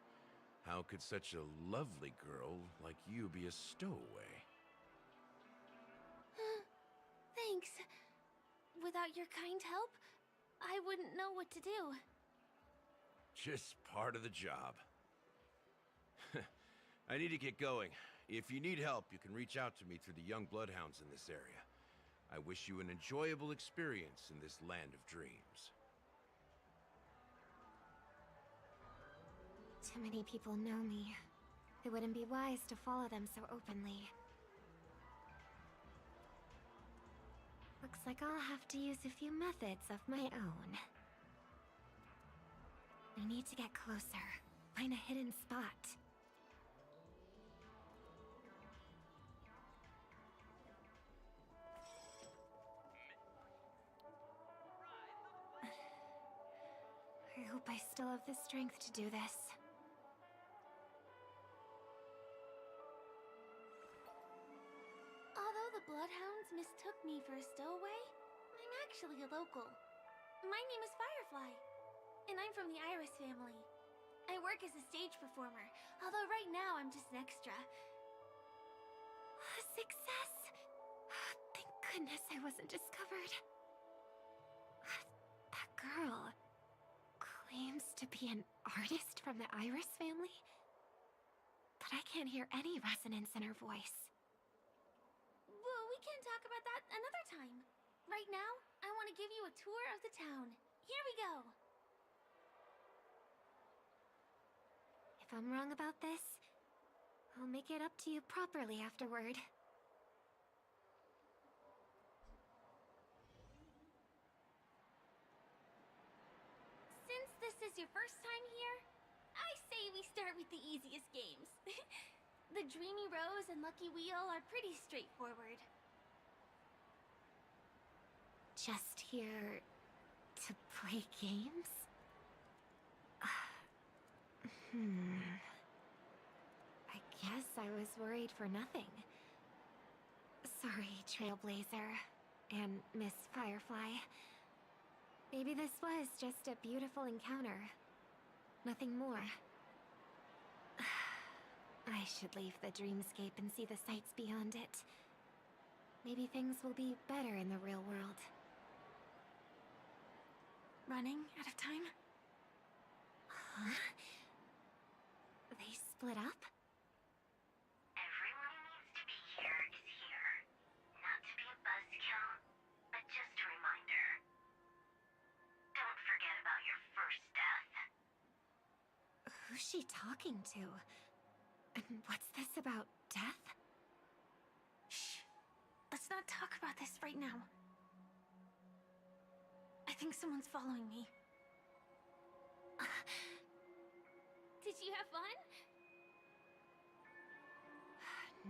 How could such a lovely girl like you be a stowaway? Thanks. Without your kind help, I wouldn't know what to do. Just part of the job. I need to get going. If you need help, you can reach out to me through the young bloodhounds in this area. I wish you an enjoyable experience in this land of dreams. Too many people know me. It wouldn't be wise to follow them so openly. Looks like I'll have to use a few methods of my own. I need to get closer. Find a hidden spot. I hope I still have the strength to do this. Although the Bloodhounds mistook me for a stowaway, I'm actually a local. My name is Firefly, and I'm from the Iris family. I work as a stage performer, although right now I'm just an extra. Success! Thank goodness I wasn't discovered. That girl claims to be an artist from the Iris family, but I can't hear any resonance in her voice. Well, we can talk about that another time. Right now, I want to give you a tour of the town. Here we go. If I'm wrong about this, I'll make it up to you properly afterward. Since this is your first time here, I say we start with the easiest games. The Dreamy Rose and Lucky Wheel are pretty straightforward. Just here to play games? I guess I was worried for nothing. Sorry, Trailblazer and Miss Firefly. Maybe this was just a beautiful encounter. Nothing more. I should leave the dreamscape and see the sights beyond it. Maybe things will be better in the real world. Running out of time? Huh? They split up? Everyone who needs to be here is here. Not to be a buzzkill, but just a reminder. Don't forget about your first death. Who's she talking to? And what's this about death? Shh. Let's not talk about this right now. I think someone's following me. Did you have fun?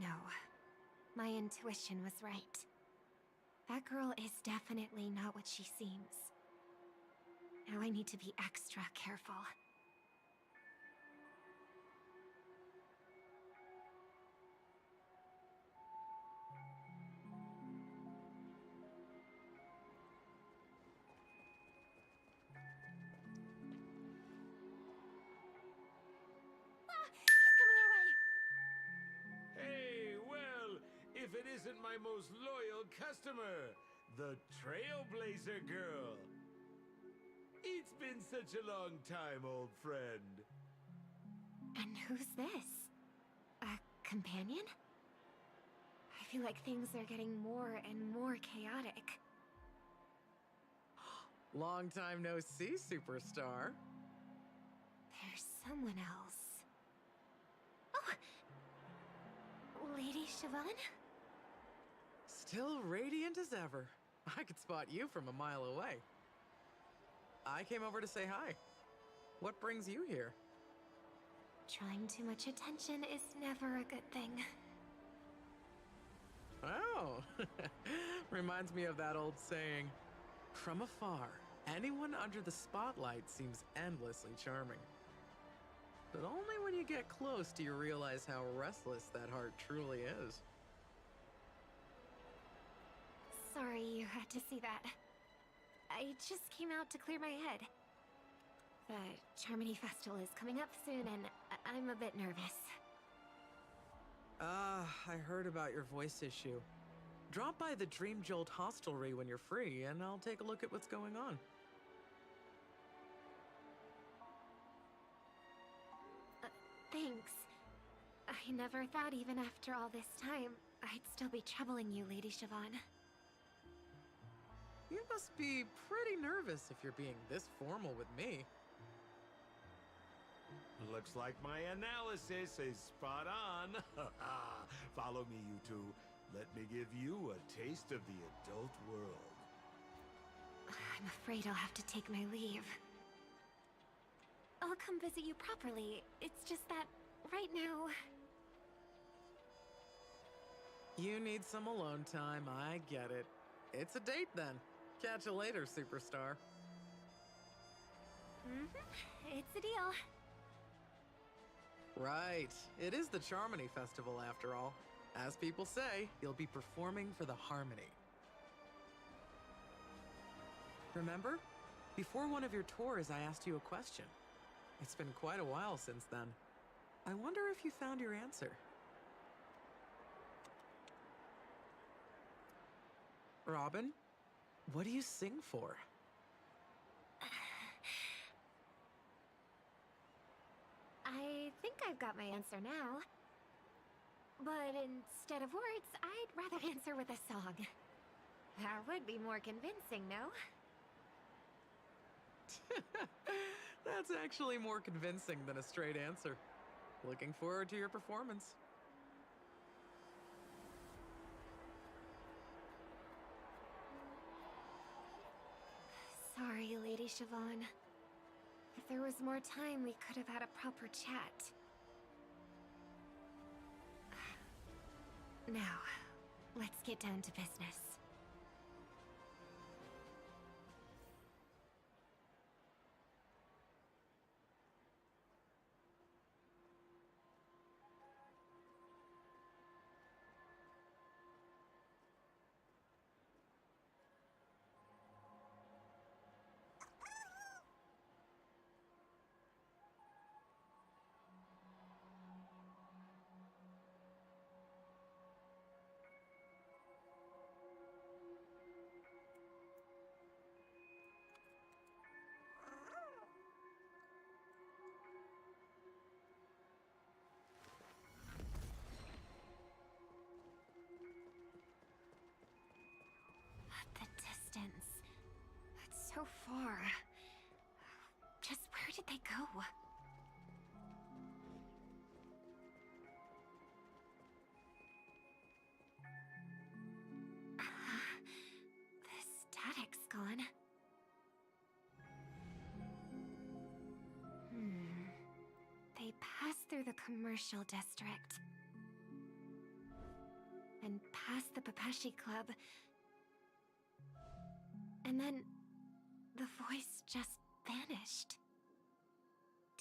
No. My intuition was right. That girl is definitely not what she seems. Now I need to be extra careful. Hey, well, if it isn't my most loyal customer, the Trailblazer girl. It's been such a long time, old friend. And who's this? A companion? I feel like things are getting more and more chaotic. Long time no see, superstar. There's someone else. Oh! Lady Siobhan? Still radiant as ever. I could spot you from a mile away. I came over to say hi. What brings you here? Drawing too much attention is never a good thing. Oh, reminds me of that old saying, from afar, anyone under the spotlight seems endlessly charming. But only when you get close do you realize how restless that heart truly is. Sorry you had to see that. I just came out to clear my head. The Charmony Festival is coming up soon and I'm a bit nervous. I heard about your voice issue. Drop by the Dream Jolt hostelry when you're free and I'll take a look at what's going on. Thanks. I never thought even after all this time, I'd still be troubling you, Lady Siobhan. You must be pretty nervous if you're being this formal with me. Looks like my analysis is spot on. Follow me, you two. Let me give you a taste of the adult world. I'm afraid I'll have to take my leave. I'll come visit you properly. It's just that right now... You need some alone time, I get it. It's a date then. Catch you later, superstar. It's a deal. Right. It is the Charmony Festival after all. As people say, you'll be performing for the Harmony. Remember? Before one of your tours, I asked you a question. It's been quite a while since then. I wonder if you found your answer. Robin, what do you sing for? I think I've got my answer now. But instead of words, I'd rather answer with a song. That would be more convincing, no? That's actually more convincing than a straight answer. Looking forward to your performance. Sorry, Lady Siobhan. If there was more time, we could have had a proper chat. Now, let's get down to business. The distance. It's so far. Just where did they go? The static's gone. They passed through the commercial district. And past the Papashi Club. And then the voice just vanished.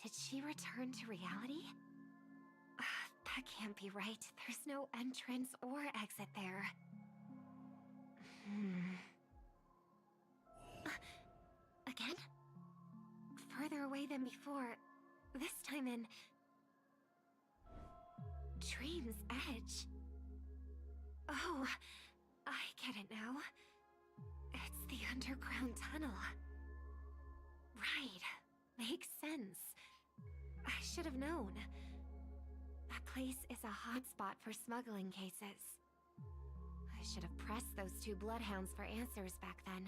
Did she return to reality? That can't be right. There's no entrance or exit there. Again? Further away than before. This time in... Dream's Edge. Oh, I get it now. It's the underground tunnel. Right. Makes sense. I should have known. That place is a hotspot for smuggling cases. I should have pressed those two bloodhounds for answers back then.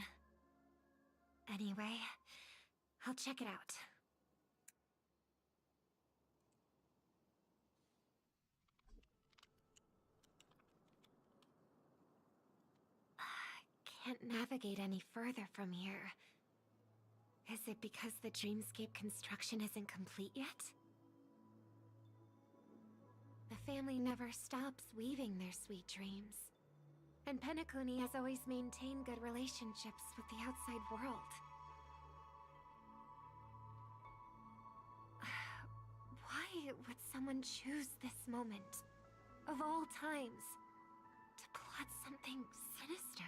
Anyway, I'll check it out. Can't navigate any further from here. Is it because the dreamscape construction isn't complete yet? The family never stops weaving their sweet dreams. And Penacony has always maintained good relationships with the outside world. Why would someone choose this moment, of all times, to plot something sinister?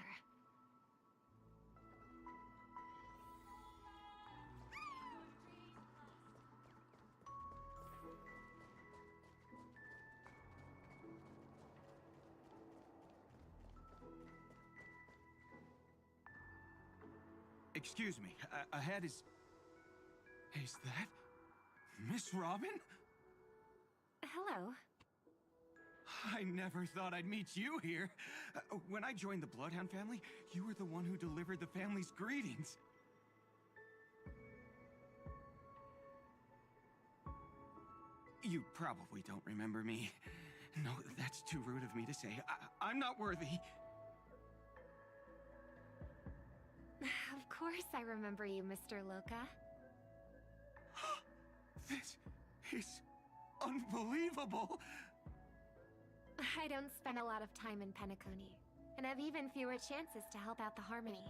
Excuse me, ahead is... Is that... Miss Robin? Hello. I never thought I'd meet you here. When I joined the Bloodhound family, you were the one who delivered the family's greetings. You probably don't remember me. No, that's too rude of me to say. I'm not worthy. Of course I remember you, Mr. Loka. unbelievable! I don't spend a lot of time in Penacony, and have even fewer chances to help out the Harmony.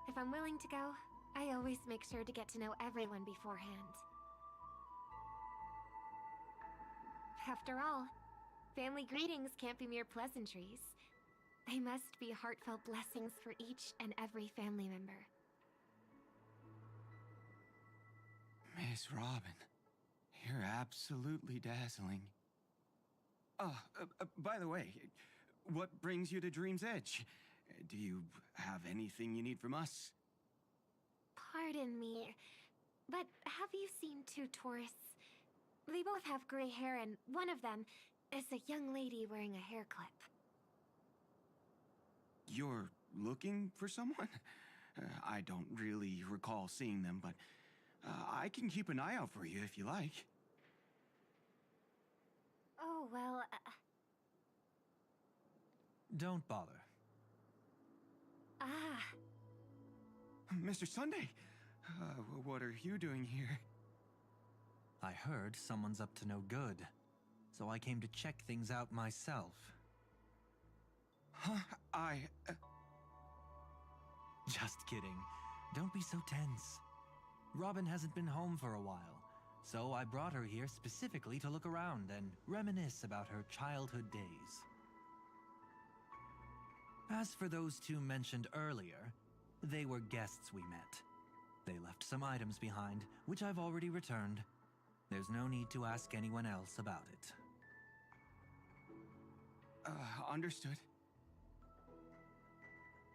If I'm willing to go, I always make sure to get to know everyone beforehand. After all, family greetings can't be mere pleasantries. They must be heartfelt blessings for each and every family member. Miss Robin, you're absolutely dazzling. By the way, what brings you to Dream's Edge? Do you have anything you need from us? Pardon me, but have you seen two tourists? They both have gray hair, and one of them is a young lady wearing a hair clip. You're looking for someone? I don't really recall seeing them, but I can keep an eye out for you if you like. Oh, well, Don't bother. Mr. Sunday, what are you doing here? I heard someone's up to no good, so I came to check things out myself. Huh? Just kidding. Don't be so tense. Robin hasn't been home for a while, so I brought her here specifically to look around and reminisce about her childhood days. As for those two mentioned earlier, they were guests we met. They left some items behind, which I've already returned. There's no need to ask anyone else about it. Understood.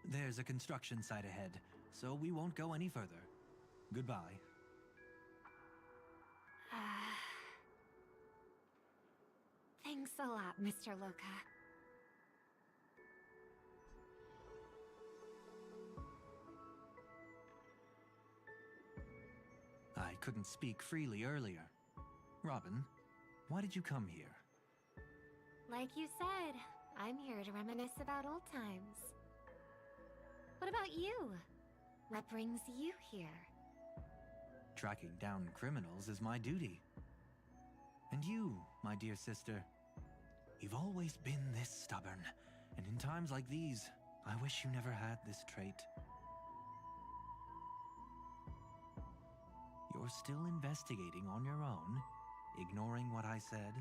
There's a construction site ahead, so we won't go any further. Goodbye. Thanks a lot, Mr. Loka. I couldn't speak freely earlier. Robin, why did you come here? Like you said, I'm here to reminisce about old times. What about you? What brings you here? Tracking down criminals is my duty. And you, my dear sister, you've always been this stubborn, and in times like these, I wish you never had this trait. You're still investigating on your own, ignoring what I said?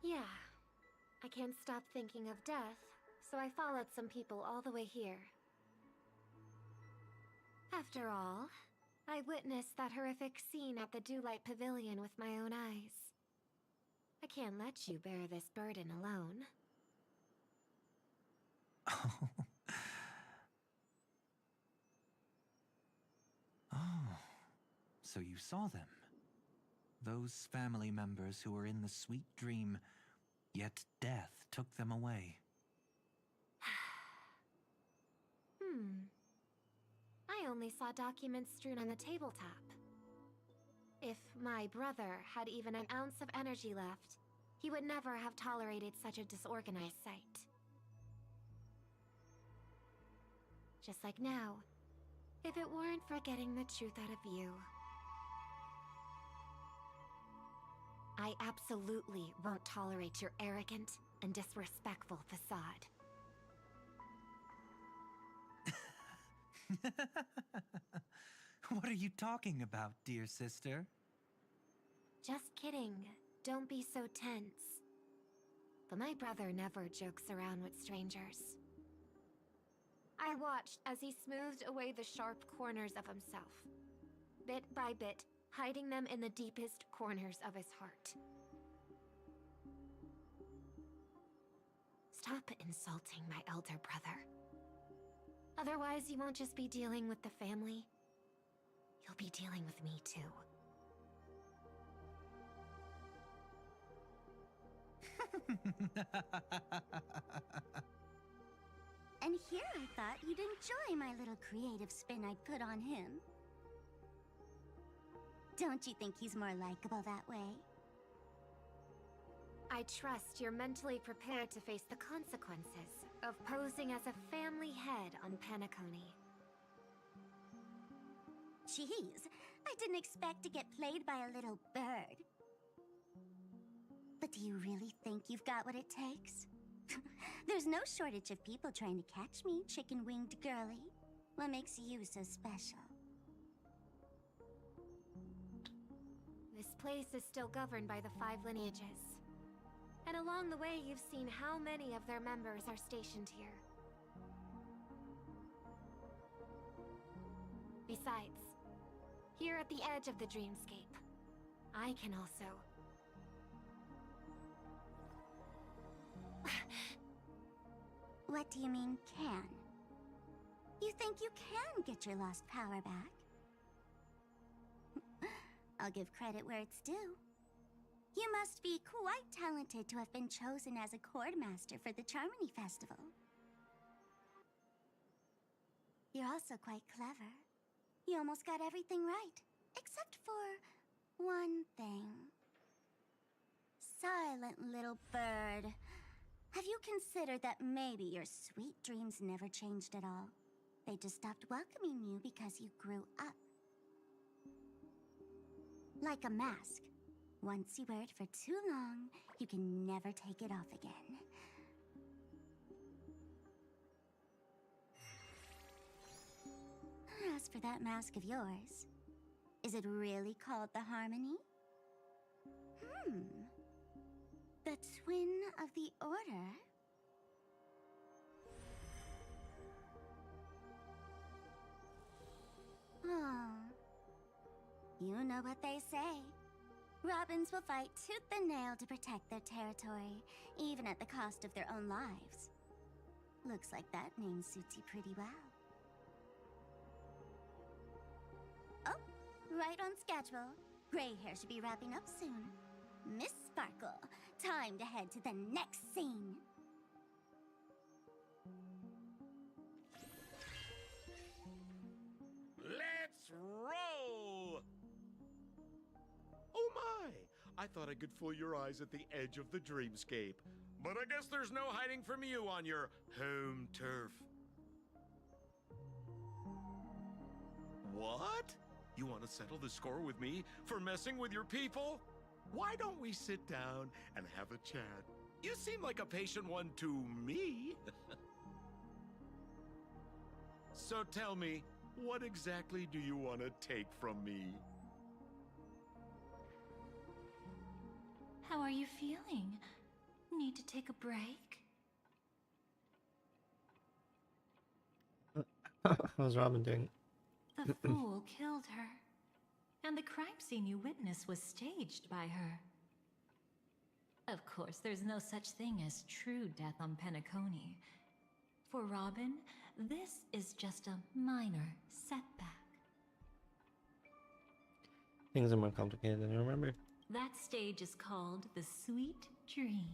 Yeah. I can't stop thinking of death, so I followed some people all the way here. After all, I witnessed that horrific scene at the Dewlight Pavilion with my own eyes. I can't let you bear this burden alone. Oh, so you saw them. Those family members who were in the sweet dream, yet death took them away. I only saw documents strewn on the tabletop. If my brother had even an ounce of energy left, he would never have tolerated such a disorganized sight. Just like now, if it weren't for getting the truth out of you. I absolutely won't tolerate your arrogant and disrespectful facade. What are you talking about, dear sister? Just kidding. Don't be so tense. But my brother never jokes around with strangers. I watched as he smoothed away the sharp corners of himself, bit by bit, hiding them in the deepest corners of his heart. Stop insulting my elder brother. Otherwise, you won't just be dealing with the family. You'll be dealing with me, too. And here I thought you'd enjoy my little creative spin I'd put on him. Don't you think he's more likable that way? I trust you're mentally prepared to face the consequences of posing as a family head on Penacony. Jeez, I didn't expect to get played by a little bird. But do you really think you've got what it takes? There's no shortage of people trying to catch me, chicken-winged girlie. What makes you so special? This place is still governed by the 5 lineages. And along the way, you've seen how many of their members are stationed here. Besides, here at the edge of the dreamscape, I can also... What do you mean, can? You think you can get your lost power back? I'll give credit where it's due. You must be quite talented to have been chosen as a chord master for the Charmony Festival. You're also quite clever. You almost got everything right, except for one thing. Silent little bird. Have you considered that maybe your sweet dreams never changed at all? They just stopped welcoming you because you grew up. Like a mask. Once you wear it for too long, you can never take it off again. As for that mask of yours, is it really called the Harmony? The Twin of the Order? Oh. You know what they say. Robins will fight tooth and nail to protect their territory, even at the cost of their own lives. Looks like that name suits you pretty well. Oh, right on schedule. Gray hair should be wrapping up soon. Miss Sparkle, time to head to the next scene. Let's roll! Oh my! I thought I could fool your eyes at the edge of the dreamscape. But I guess there's no hiding from you on your home turf. What? You want to settle the score with me for messing with your people? Why don't we sit down and have a chat? You seem like a patient one to me. So tell me, what exactly do you want to take from me? How are you feeling? Need to take a break? How's Robin doing? The fool killed her. And the crime scene you witnessed was staged by her. Of course, there's no such thing as true death on Penacony. For Robin, this is just a minor setback. Things are more complicated than I remember. That stage is called the Sweet Dream.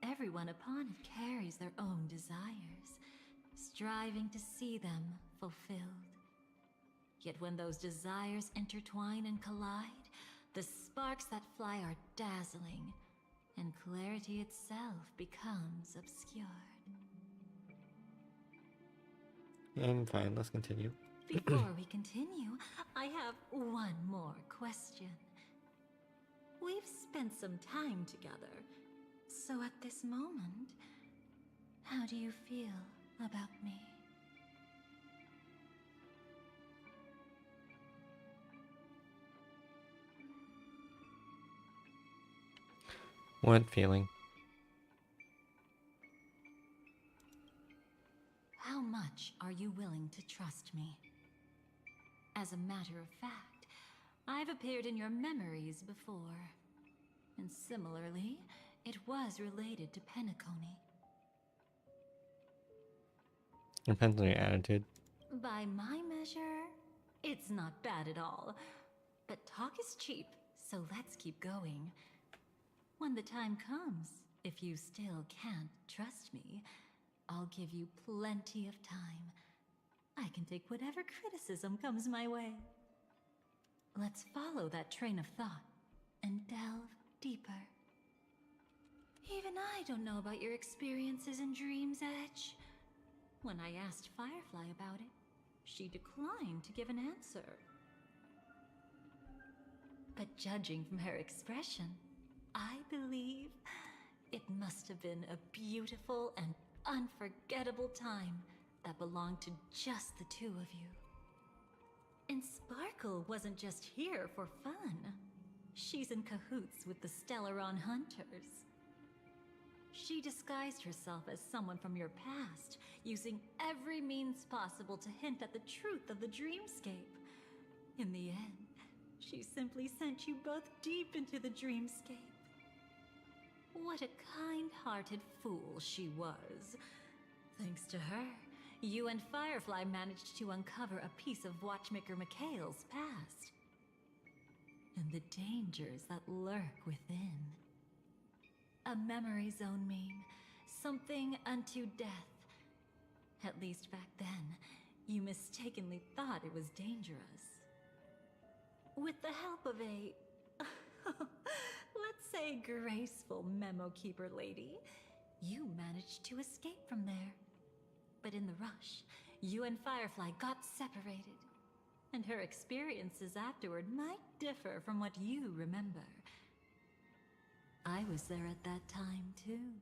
Everyone upon it carries their own desires, striving to see them fulfilled. Yet when those desires intertwine and collide, the sparks that fly are dazzling, and clarity itself becomes obscured. I'm fine, let's continue. Before we continue, I have one more question. We've spent some time together, so at this moment, how do you feel about me? What feeling? How much are you willing to trust me? As a matter of fact, I've appeared in your memories before. And similarly, it was related to Penacony. Depends on your attitude. By my measure, it's not bad at all. But talk is cheap, so let's keep going. When the time comes, if you still can't trust me, I'll give you plenty of time. I can take whatever criticism comes my way. Let's follow that train of thought and delve deeper. Even I don't know about your experiences in Dream's Edge. When I asked Firefly about it, she declined to give an answer. But judging from her expression, I believe it must have been a beautiful and unforgettable time that belonged to just the two of you. And Sparkle wasn't just here for fun. She's in cahoots with the Stellaron Hunters. She disguised herself as someone from your past, using every means possible to hint at the truth of the dreamscape. In the end, she simply sent you both deep into the dreamscape. What a kind-hearted fool she was. Thanks to her, you and Firefly managed to uncover a piece of Watchmaker Mikhail's past. And the dangers that lurk within. A memory zone meme, something unto death. At least back then, you mistakenly thought it was dangerous. With the help of a, let's say, graceful memo keeper lady, you managed to escape from there. But in the rush, you and Firefly got separated. And her experiences afterward might differ from what you remember. I was there at that time, too.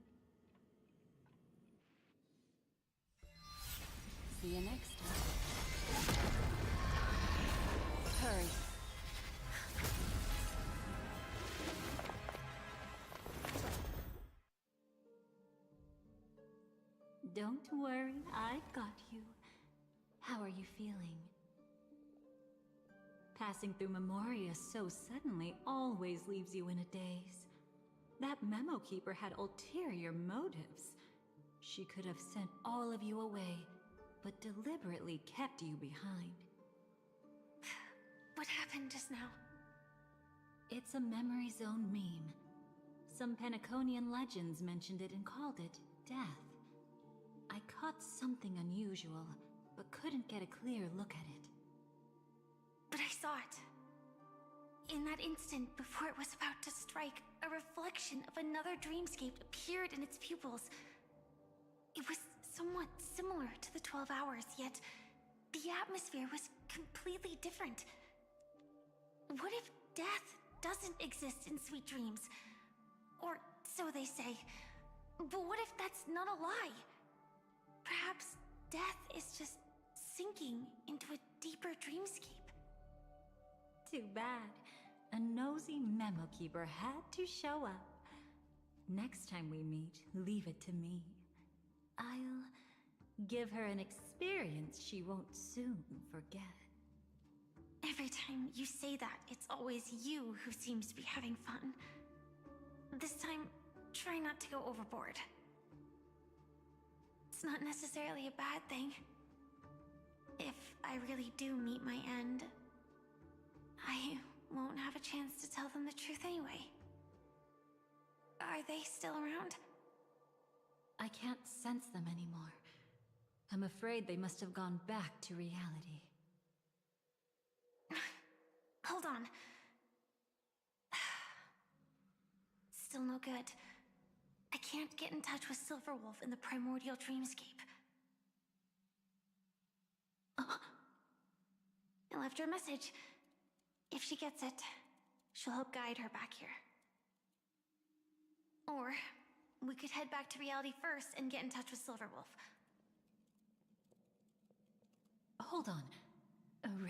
See you next time. Hurry. Don't worry, I've got you. How are you feeling? Passing through Memoria so suddenly always leaves you in a daze. That memo keeper had ulterior motives. She could have sent all of you away, but deliberately kept you behind. What happened just now? It's a memory zone meme. Some Penaconian legends mentioned it and called it death. I caught something unusual, but couldn't get a clear look at it. But I saw it. In that instant, before it was about to strike, a reflection of another dreamscape appeared in its pupils. It was somewhat similar to the 12 hours, yet the atmosphere was completely different. What if death doesn't exist in sweet dreams? Or so they say. But what if that's not a lie? Perhaps death is just sinking into a deeper dreamscape. Too bad. A nosy memo keeper had to show up. Next time we meet, leave it to me. I'll give her an experience she won't soon forget. Every time you say that, it's always you who seems to be having fun. This time, try not to go overboard. It's not necessarily a bad thing. If I really do meet my end, I won't have a chance to tell them the truth anyway. Are they still around? I can't sense them anymore. I'm afraid they must have gone back to reality. Hold on. Still no good. I can't get in touch with Silverwolf in the primordial dreamscape. I left her a message. If she gets it, she'll help guide her back here. Or we could head back to reality first and get in touch with Silverwolf. Hold on.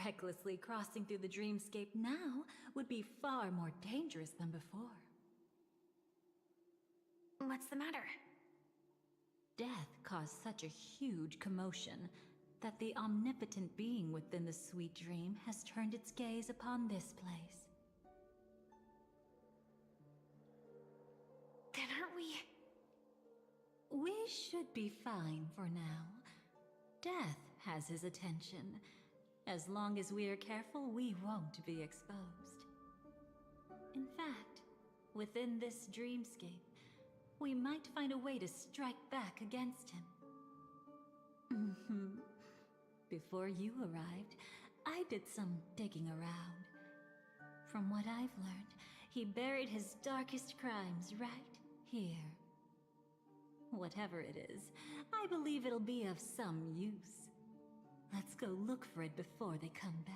Recklessly crossing through the dreamscape now would be far more dangerous than before. What's the matter? Death caused such a huge commotion that the omnipotent being within the sweet dream has turned its gaze upon this place. Then aren't we... We should be fine for now. Death has his attention. As long as we are careful, we won't be exposed. In fact, within this dreamscape, we might find a way to strike back against him. Before you arrived, I did some digging around. From what I've learned, he buried his darkest crimes right here. Whatever it is, I believe it'll be of some use. Let's go look for it before they come back.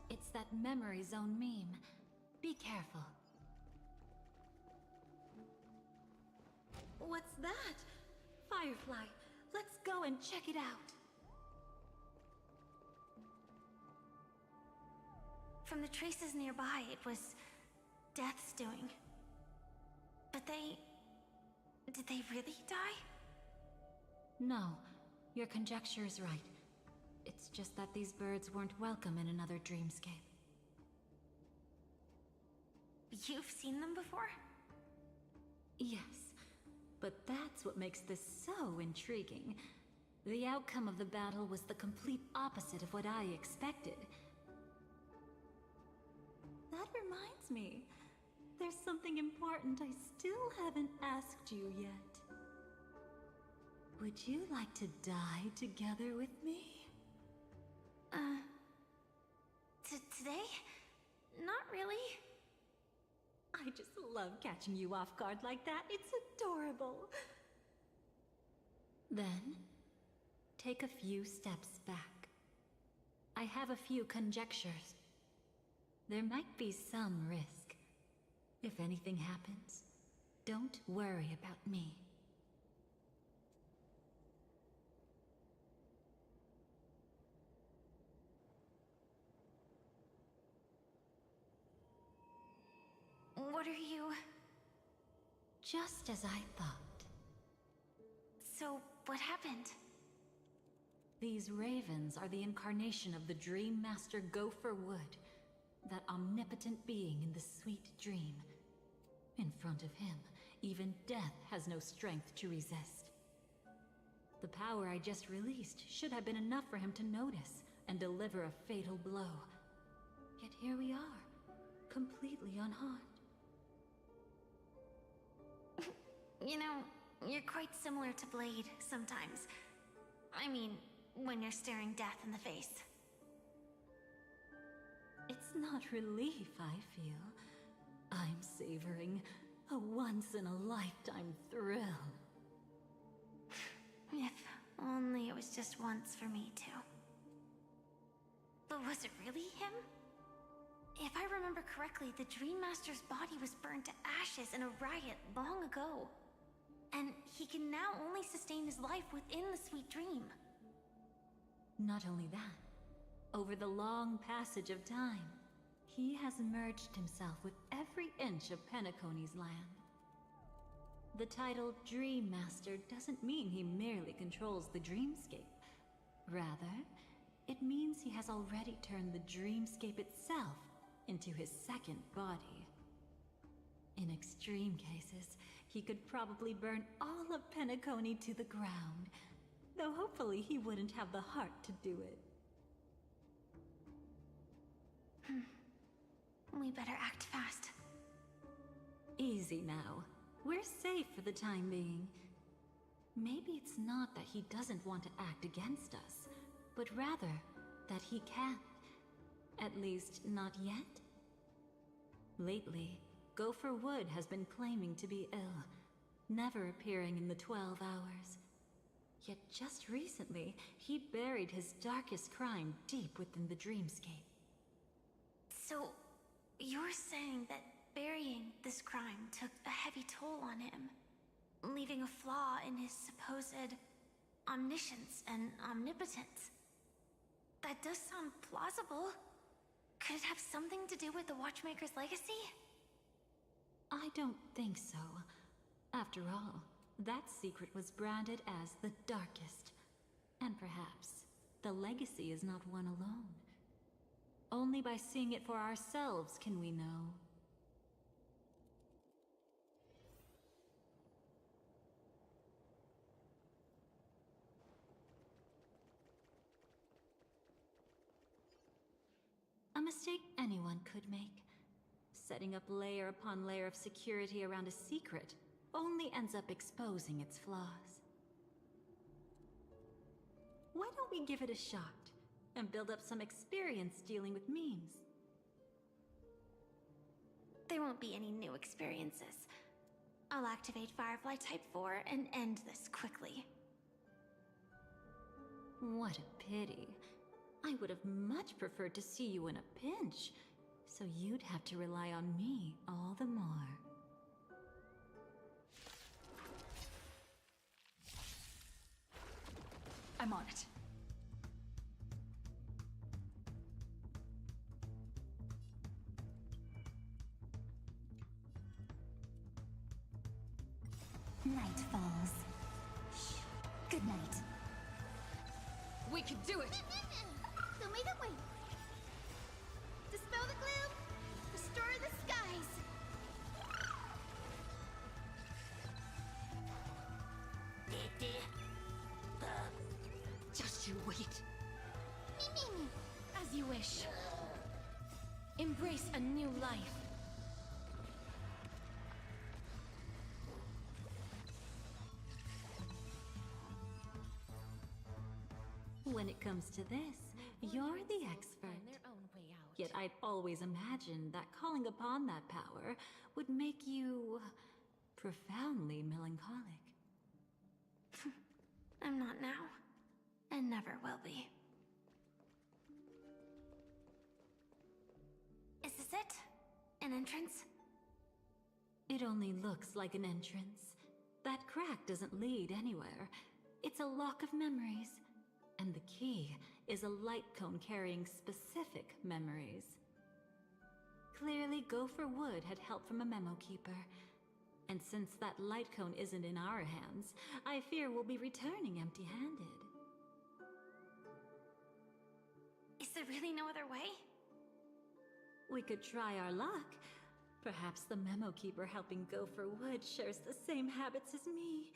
It's that memory zone meme. Be careful. What's that? Firefly, let's go and check it out. From the traces nearby, it was Death's doing. But did they really die? No, your conjecture is right. It's just that these birds weren't welcome in another dreamscape. You've seen them before? Yes, but that's what makes this so intriguing. The outcome of the battle was the complete opposite of what I expected. That reminds me. There's something important I still haven't asked you yet. Would you like to die together with me? Today? Not really. I just love catching you off guard like that. It's adorable. Then, take a few steps back. I have a few conjectures. There might be some risk. If anything happens, don't worry about me. What are you... Just as I thought. So, what happened? These ravens are the incarnation of the Dream Master Gopher Wood, that omnipotent being in the sweet dream. In front of him, even death has no strength to resist. The power I just released should have been enough for him to notice and deliver a fatal blow. Yet here we are, completely unharmed. You know, you're quite similar to Blade sometimes. I mean, when you're staring death in the face. It's not relief I feel. I'm savoring a once-in-a-lifetime thrill. If only it was just once for me too. But was it really him? If I remember correctly, the Dream Master's body was burned to ashes in a riot long ago. And he can now only sustain his life within the sweet dream. Not only that, over the long passage of time, he has merged himself with every inch of Penacony's land. The title Dream Master doesn't mean he merely controls the dreamscape. Rather, it means he has already turned the dreamscape itself into his second body. In extreme cases, he could probably burn all of Penacony to the ground, though hopefully he wouldn't have the heart to do it. We better act fast. Easy now. We're safe for the time being. Maybe it's not that he doesn't want to act against us, but rather that he can't. At least, not yet. Lately, Gopher Wood has been claiming to be ill, never appearing in the 12 hours. Yet just recently, he buried his darkest crime deep within the dreamscape. So, you're saying that burying this crime took a heavy toll on him, leaving a flaw in his supposed omniscience and omnipotence? That does sound plausible. Could it have something to do with the Watchmaker's legacy? I don't think so. After all, that secret was branded as the darkest. And perhaps, the legacy is not one alone. Only by seeing it for ourselves can we know. A mistake anyone could make. Setting up layer upon layer of security around a secret only ends up exposing its flaws. Why don't we give it a shot and build up some experience dealing with memes? There won't be any new experiences. I'll activate Firefly Type 4 and end this quickly. What a pity. I would have much preferred to see you in a pinch, so you'd have to rely on me all the more. I'm on it. Night falls. Shh. Good night. We can do it! Don't make it wait. Dispel the gloom. Restore the skies. Just you wait. Me. As you wish. Embrace a new life. When it comes to this, you're the expert. Yet I'd always imagined that calling upon that power would make you profoundly melancholic. I'm not now, and never will be. Is this it? An entrance? It only looks like an entrance. That crack doesn't lead anywhere. It's a lock of memories. And the key is a light cone carrying specific memories. Clearly, Gopher Wood had help from a memo keeper. And since that light cone isn't in our hands, I fear we'll be returning empty-handed. Is there really no other way? We could try our luck. Perhaps the memo keeper helping Gopher Wood shares the same habits as me.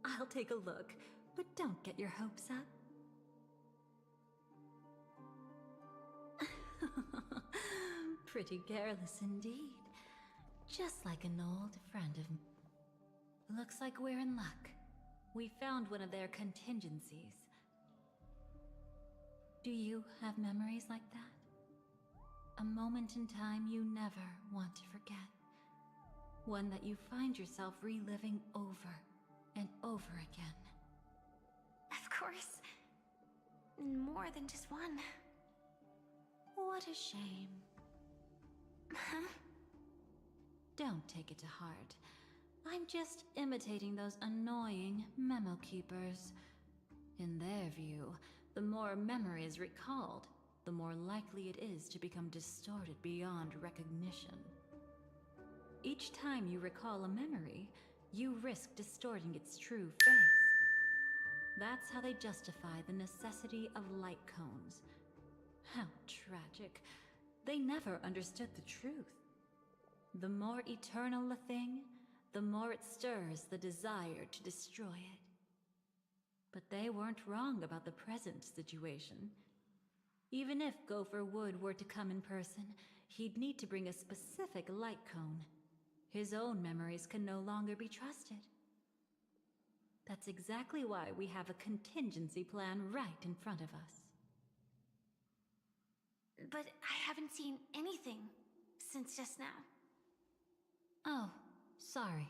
I'll take a look, but don't get your hopes up. Pretty careless indeed. Just like an old friend of mine. Looks like we're in luck. We found one of their contingencies. Do you have memories like that? A moment in time you never want to forget. One that you find yourself reliving over and over again. Of course. More than just one. What a shame. Huh? Don't take it to heart. I'm just imitating those annoying memo keepers. In their view, the more memories recalled, the more likely it is to become distorted beyond recognition. Each time you recall a memory, you risk distorting its true face. That's how they justify the necessity of light cones. How tragic. They never understood the truth. The more eternal a thing, the more it stirs the desire to destroy it. But they weren't wrong about the present situation. Even if Gopher Wood were to come in person, he'd need to bring a specific light cone. His own memories can no longer be trusted. That's exactly why we have a contingency plan right in front of us. But I haven't seen anything since just now. Oh, sorry.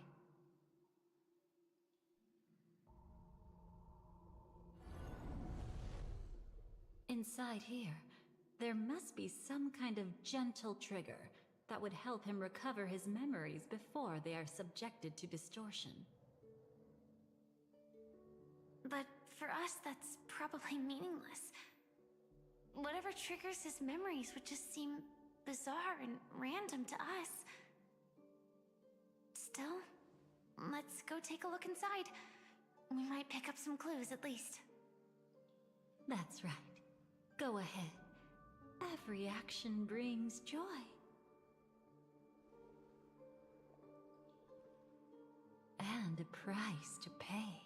Inside here, there must be some kind of gentle trigger that would help him recover his memories before they are subjected to distortion. But for us, that's probably meaningless. Whatever triggers his memories would just seem bizarre and random to us. Still, let's go take a look inside. We might pick up some clues at least. That's right. Go ahead. Every action brings joy. And a price to pay.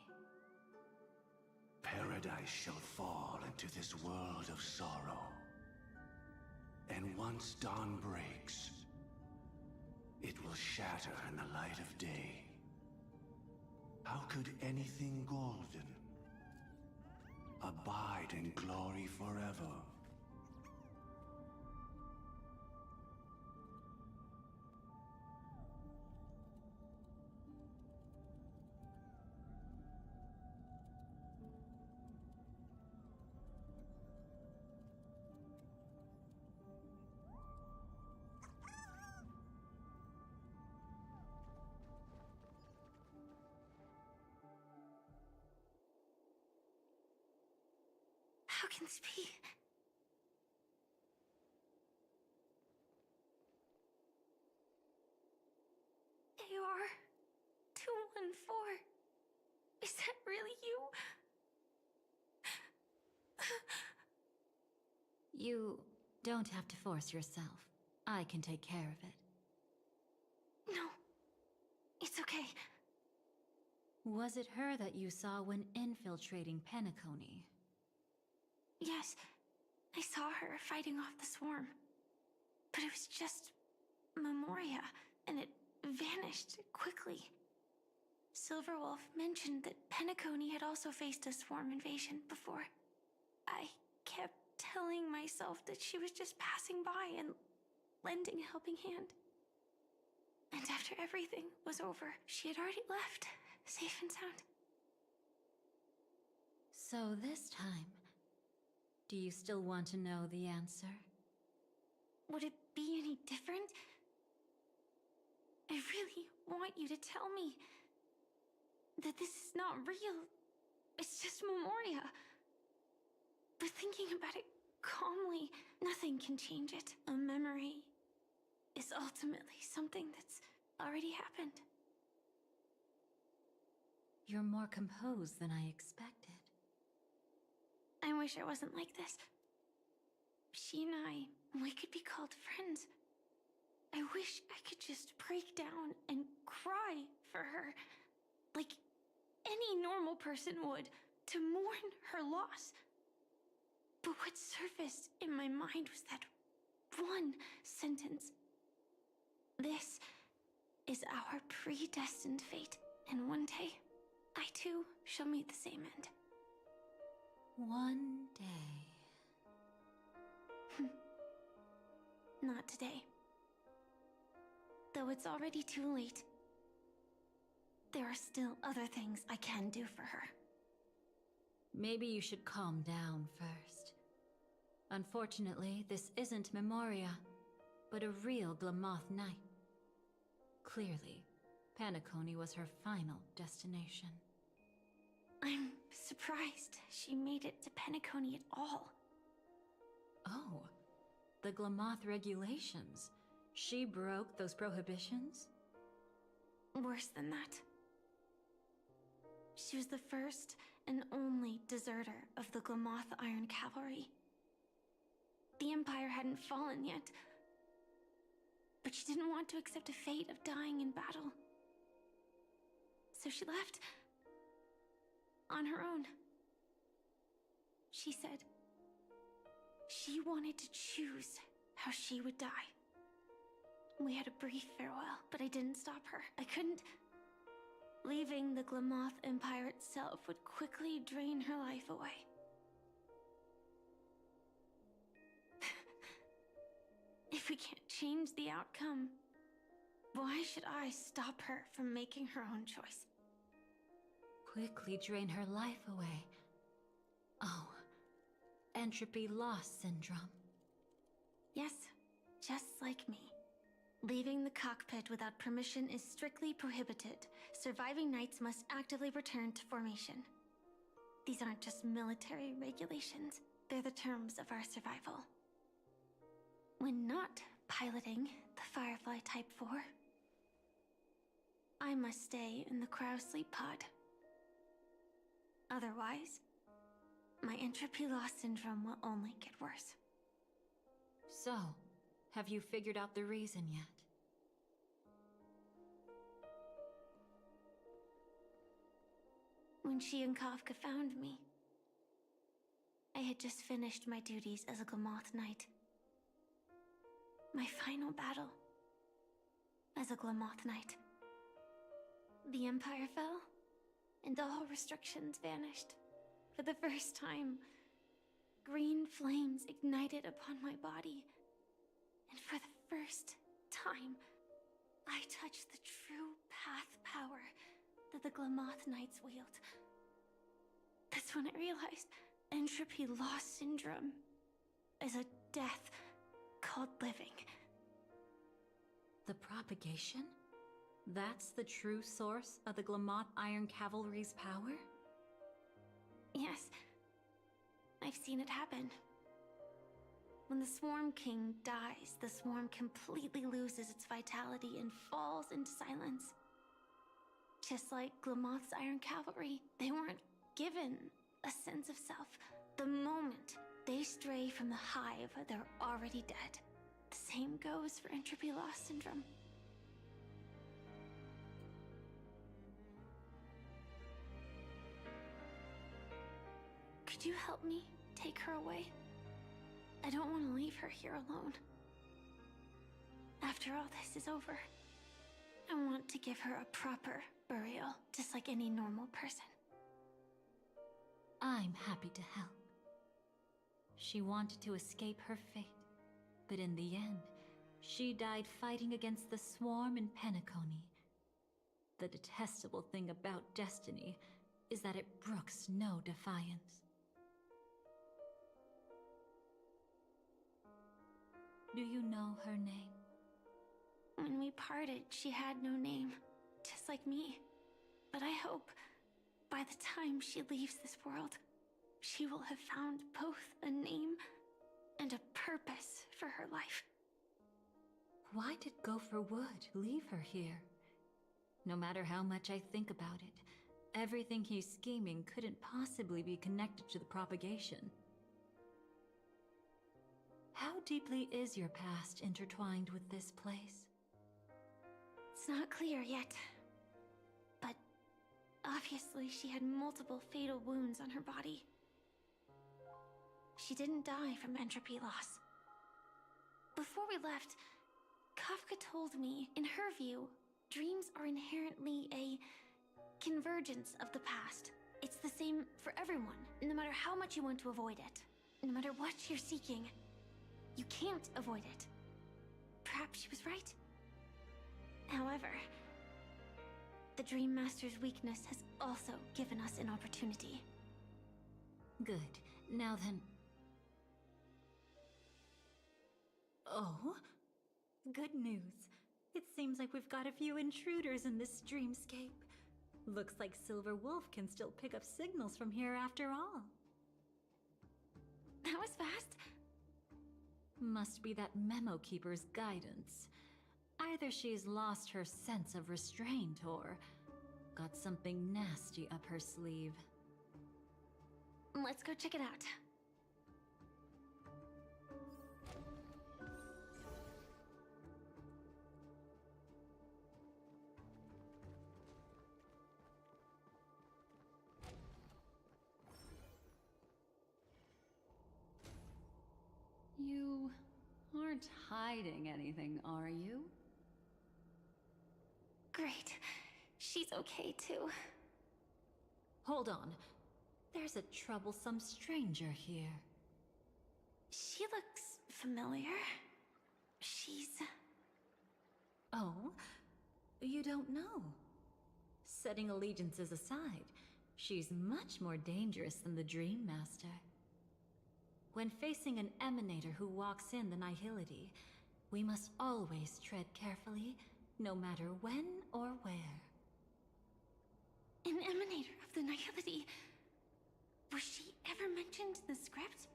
Paradise shall fall into this world of sorrow. And once dawn breaks, it will shatter in the light of day. How could anything golden abide in glory forever? can this be? AR 214. Is that really you? You don't have to force yourself. I can take care of it. No, it's okay. Was it her that you saw when infiltrating Penacony? Yes, I saw her fighting off the swarm. But it was just Memoria, and it vanished quickly. Silverwolf mentioned that Penacony had also faced a swarm invasion before. I kept telling myself that she was just passing by and lending a helping hand. And after everything was over, she had already left, safe and sound. So this time, do you still want to know the answer? Would it be any different? I really want you to tell me that this is not real. It's just Memoria. But thinking about it calmly, nothing can change it. A memory is ultimately something that's already happened. You're more composed than I expected. I wish I wasn't like this. She and we could be called friends. I wish I could just break down and cry for her, like any normal person would, to mourn her loss. But what surfaced in my mind was that one sentence. This is our predestined fate, and one day, I too shall meet the same end. One day. Not today. Though it's already too late, there are still other things I can do for her. Maybe you should calm down first. Unfortunately, this isn't Memoria, but a real Glamoth Knight. Clearly, Penacony was her final destination. I'm surprised she made it to Penacony at all. Oh, the Glamoth regulations. She broke those prohibitions? Worse than that. She was the first and only deserter of the Glamoth Iron Cavalry. The Empire hadn't fallen yet, but she didn't want to accept a fate of dying in battle. So she left on her own. She said she wanted to choose how she would die. We had a brief farewell, but I didn't stop her. I couldn't. Leaving the Glamoth Empire itself would quickly drain her life away. If we can't change the outcome, why should I stop her from making her own choice? Quickly drain her life away. Oh, entropy loss syndrome. Yes, just like me. Leaving the cockpit without permission is strictly prohibited. Surviving knights must actively return to formation. These aren't just military regulations, they're the terms of our survival. When not piloting the Firefly Type 4, I must stay in the Crow Sleep Pod. Otherwise, my entropy loss syndrome will only get worse. So, have you figured out the reason yet? When she and Kafka found me, I had just finished my duties as a Glamoth Knight. My final battle as a Glamoth Knight. The Empire fell, and all restrictions vanished. For the first time, green flames ignited upon my body. And for the first time, I touched the true path power that the Glamoth Knights wield. That's when I realized entropy loss syndrome is a death called living. The propagation? That's the true source of the Glamoth Iron Cavalry's power? Yes. I've seen it happen. When the Swarm King dies, the swarm completely loses its vitality and falls into silence. Just like Glamoth's Iron Cavalry, they weren't given a sense of self. The moment they stray from the hive, they're already dead. The same goes for entropy loss syndrome. Could you help me take her away? I don't want to leave her here alone. After all this is over, I want to give her a proper burial, just like any normal person. I'm happy to help. She wanted to escape her fate, but in the end, she died fighting against the swarm in Penacony. The detestable thing about destiny is that it brooks no defiance. Do you know her name? When we parted, she had no name, just like me. But I hope, by the time she leaves this world, she will have found both a name and a purpose for her life. Why did Gopher Wood leave her here? No matter how much I think about it, everything he's scheming couldn't possibly be connected to the propagation. How deeply is your past intertwined with this place? It's not clear yet. But obviously she had multiple fatal wounds on her body. She didn't die from entropy loss. Before we left, Kafka told me, in her view, dreams are inherently a convergence of the past. It's the same for everyone, no matter how much you want to avoid it. No matter what you're seeking, you can't avoid it. Perhaps she was right. However, the Dream Master's weakness has also given us an opportunity. Good. Now then... Oh? Good news. It seems like we've got a few intruders in this dreamscape. Looks like Silver Wolf can still pick up signals from here after all. That was fast. Must be that Memo Keeper's guidance. Either she's lost her sense of restraint or got something nasty up her sleeve. Let's go check it out. You aren't hiding anything, are you? Great. She's okay too. Hold on. There's a troublesome stranger here. She looks familiar. She's... Oh? You don't know? Setting allegiances aside, she's much more dangerous than the Dream Master. When facing an emanator who walks in the Nihility, we must always tread carefully, no matter when or where. An emanator of the Nihility. Was she ever mentioned in the script?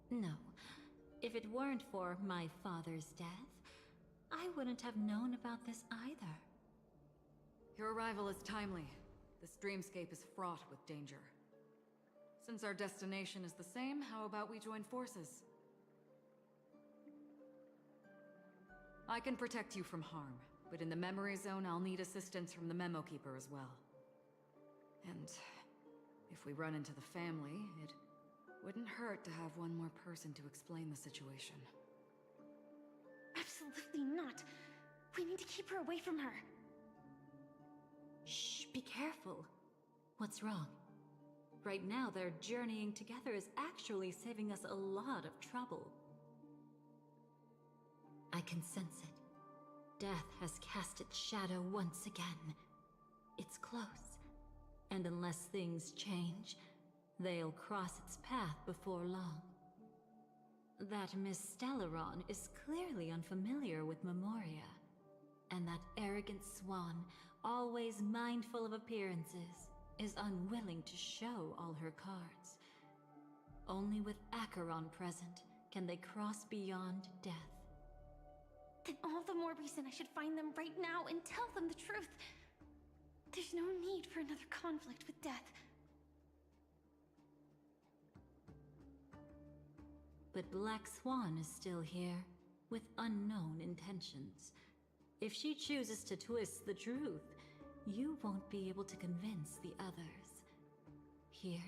No. If it weren't for my father's death, I wouldn't have known about this either. Your arrival is timely. This dreamscape is fraught with danger. Since our destination is the same, how about we join forces? I can protect you from harm, but in the memory zone I'll need assistance from the Memo Keeper as well. And if we run into the family, it wouldn't hurt to have one more person to explain the situation. Absolutely not. We need to keep her away from her. Shh, be careful. What's wrong? Right now, their journeying together is actually saving us a lot of trouble. I can sense it. Death has cast its shadow once again. It's close, and unless things change, they'll cross its path before long. That Miss Stellaron is clearly unfamiliar with Memoria, and that arrogant swan, always mindful of appearances, is unwilling to show all her cards. Only with Acheron present can they cross beyond death. Then all the more reason I should find them right now and tell them the truth. There's no need for another conflict with death. But Black Swan is still here, with unknown intentions. If she chooses to twist the truth, you won't be able to convince the others. Here,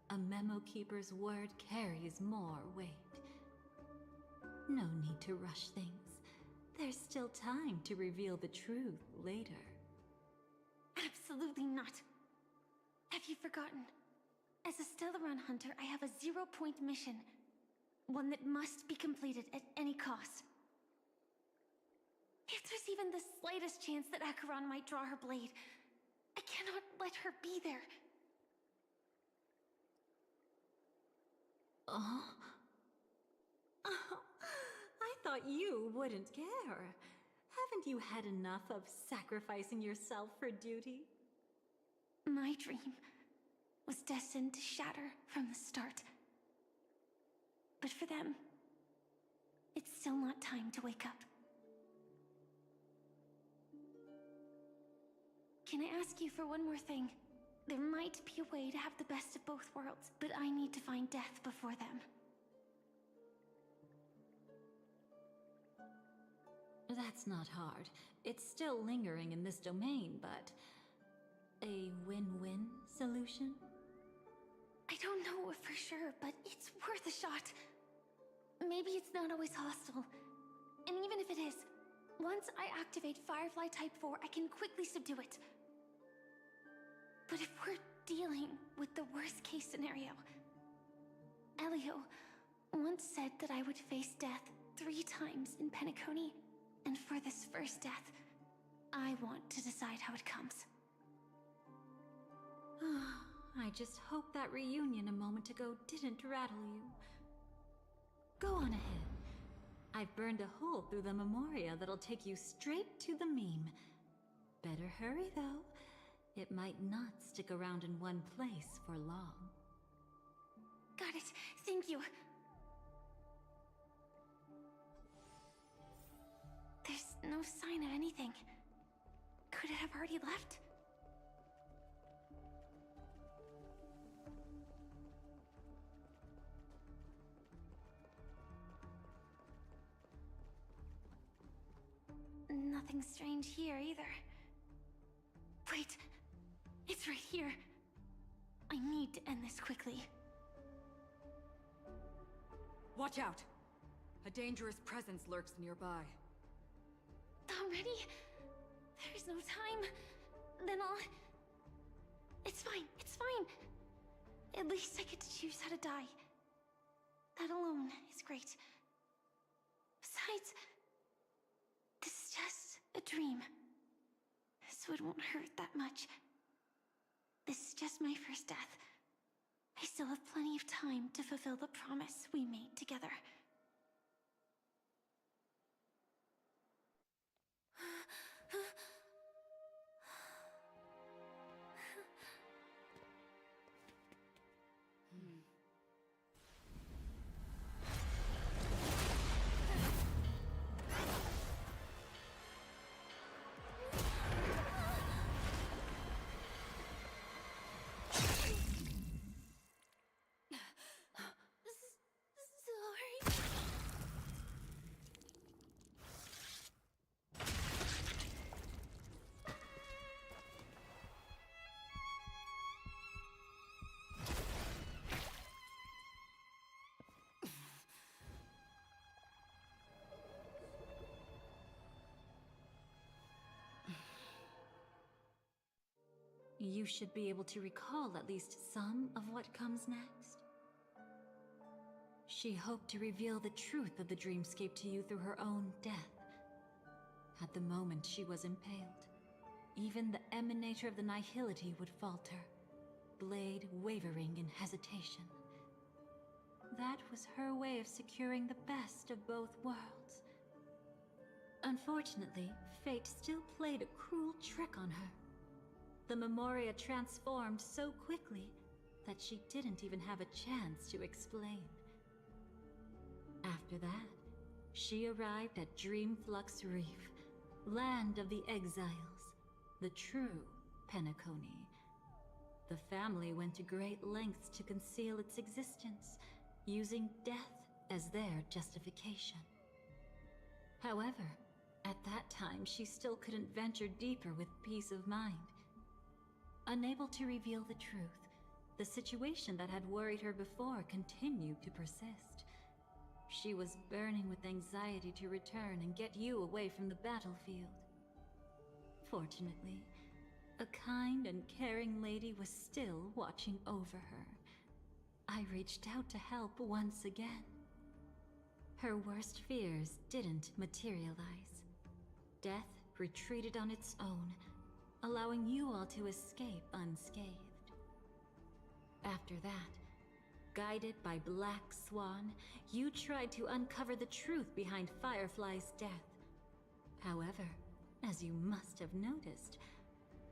a Memo Keeper's word carries more weight. No need to rush things. There's still time to reveal the truth later. Absolutely not. Have you forgotten? As a Stellaron hunter, I have a 0-point mission. One that must be completed at any cost. If there's even the slightest chance that Acheron might draw her blade, I cannot let her be there. Oh? I thought you wouldn't care. Haven't you had enough of sacrificing yourself for duty? My dream was destined to shatter from the start. But for them, it's still not time to wake up. Can I ask you for one more thing? There might be a way to have the best of both worlds, but I need to find death before them. That's not hard. It's still lingering in this domain, but... a win-win solution? I don't know for sure, but it's worth a shot. Maybe it's not always hostile. And even if it is, once I activate Firefly Type 4, I can quickly subdue it. But if we're dealing with the worst case scenario, Elio once said that I would face death 3 times in Penacony, and for this first death, I want to decide how it comes. I just hope that reunion a moment ago didn't rattle you. Go on ahead. I've burned a hole through the Memoria that'll take you straight to the meme. Better hurry, though. It might not stick around in one place for long. Got it. Thank you. There's no sign of anything. Could it have already left? Nothing strange here either. Wait, it's right here. I need to end this quickly. Watch out! A dangerous presence lurks nearby. Already? There's no time. Then I'll... It's fine, it's fine. At least I get to choose how to die. That alone is great. Besides, this is just a dream, so it won't hurt that much. This is just my first death. I still have plenty of time to fulfill the promise we made together. You should be able to recall at least some of what comes next. She hoped to reveal the truth of the dreamscape to you through her own death. At the moment she was impaled, even the emanator of the nihility would falter, blade wavering in hesitation. That was her way of securing the best of both worlds. Unfortunately, fate still played a cruel trick on her. The Memoria transformed so quickly, that she didn't even have a chance to explain. After that, she arrived at Dreamflux Reef, land of the exiles, the true Penacony. The family went to great lengths to conceal its existence, using death as their justification. However, at that time she still couldn't venture deeper with peace of mind. Unable to reveal the truth, the situation that had worried her before continued to persist. She was burning with anxiety to return and get you away from the battlefield. Fortunately, a kind and caring lady was still watching over her. I reached out to help once again. Her worst fears didn't materialize. Death retreated on its own, allowing you all to escape unscathed. After that, guided by Black Swan, you tried to uncover the truth behind Firefly's death. However, as you must have noticed,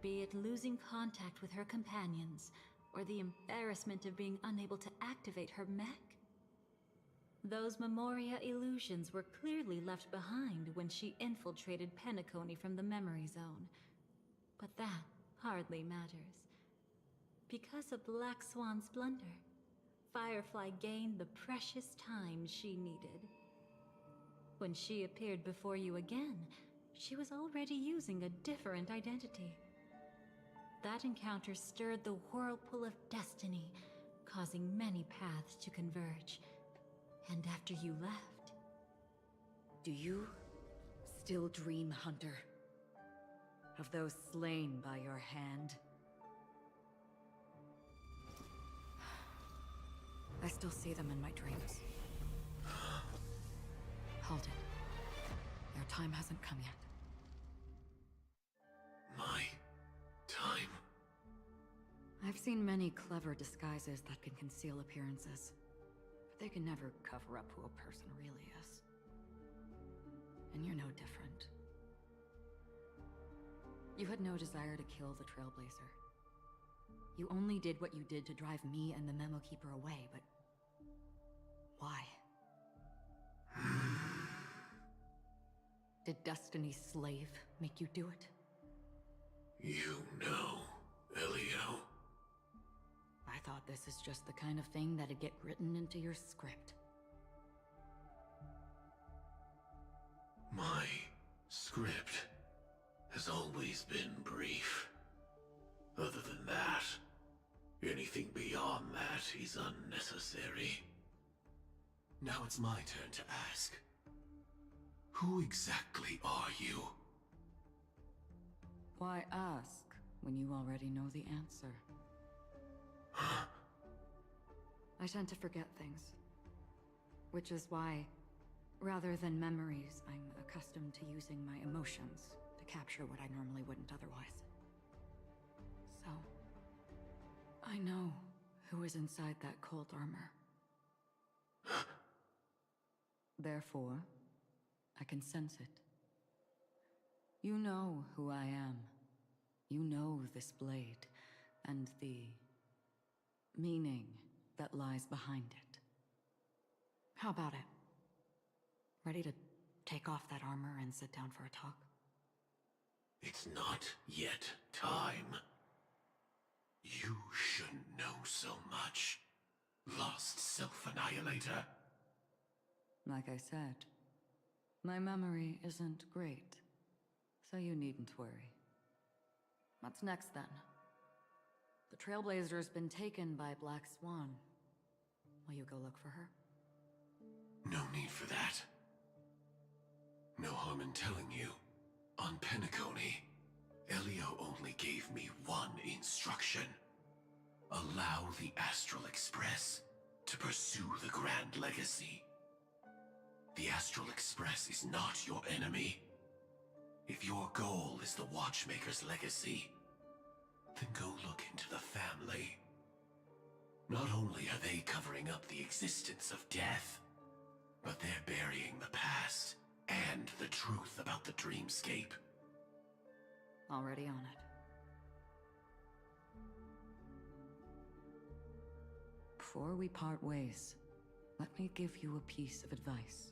be it losing contact with her companions, or the embarrassment of being unable to activate her mech, those Memoria illusions were clearly left behind when she infiltrated Penacony from the memory zone. But that hardly matters. Because of Black Swan's blunder, Firefly gained the precious time she needed. When she appeared before you again, she was already using a different identity. That encounter stirred the whirlpool of destiny, causing many paths to converge. And after you left... Do you still dream, Hunter? Of those slain by your hand? I still see them in my dreams. Hold it. Your time hasn't come yet. My time? I've seen many clever disguises that can conceal appearances, but they can never cover up who a person really is. And you're no different. You had no desire to kill the Trailblazer. You only did what you did to drive me and the Memo Keeper away, but... why? Did Destiny's slave make you do it? You know, Elio. I thought this is just the kind of thing that'd get written into your script. My script has always been brief. Other than that, anything beyond that is unnecessary. Now it's my turn to ask. Who exactly are you? Why ask when you already know the answer? I tend to forget things. Which is why, rather than memories, I'm accustomed to using my emotions to capture what I normally wouldn't otherwise. So, I know who is inside that cold armor. Therefore, I can sense it. You know who I am. You know this blade, and the meaning that lies behind it. How about it? Ready to take off that armor and sit down for a talk? It's not yet time. You shouldn't know so much, Lost Self-Annihilator. Like I said, my memory isn't great, so you needn't worry. What's next, then? The Trailblazer's been taken by Black Swan. Will you go look for her? No need for that. No harm in telling you. On Penacony, Elio only gave me one instruction. Allow the Astral Express to pursue the Grand Legacy. The Astral Express is not your enemy. If your goal is the Watchmaker's legacy, then go look into the family. Not only are they covering up the existence of death, but they're burying the past and the truth about the dreamscape. Already on it. Before we part ways, let me give you a piece of advice.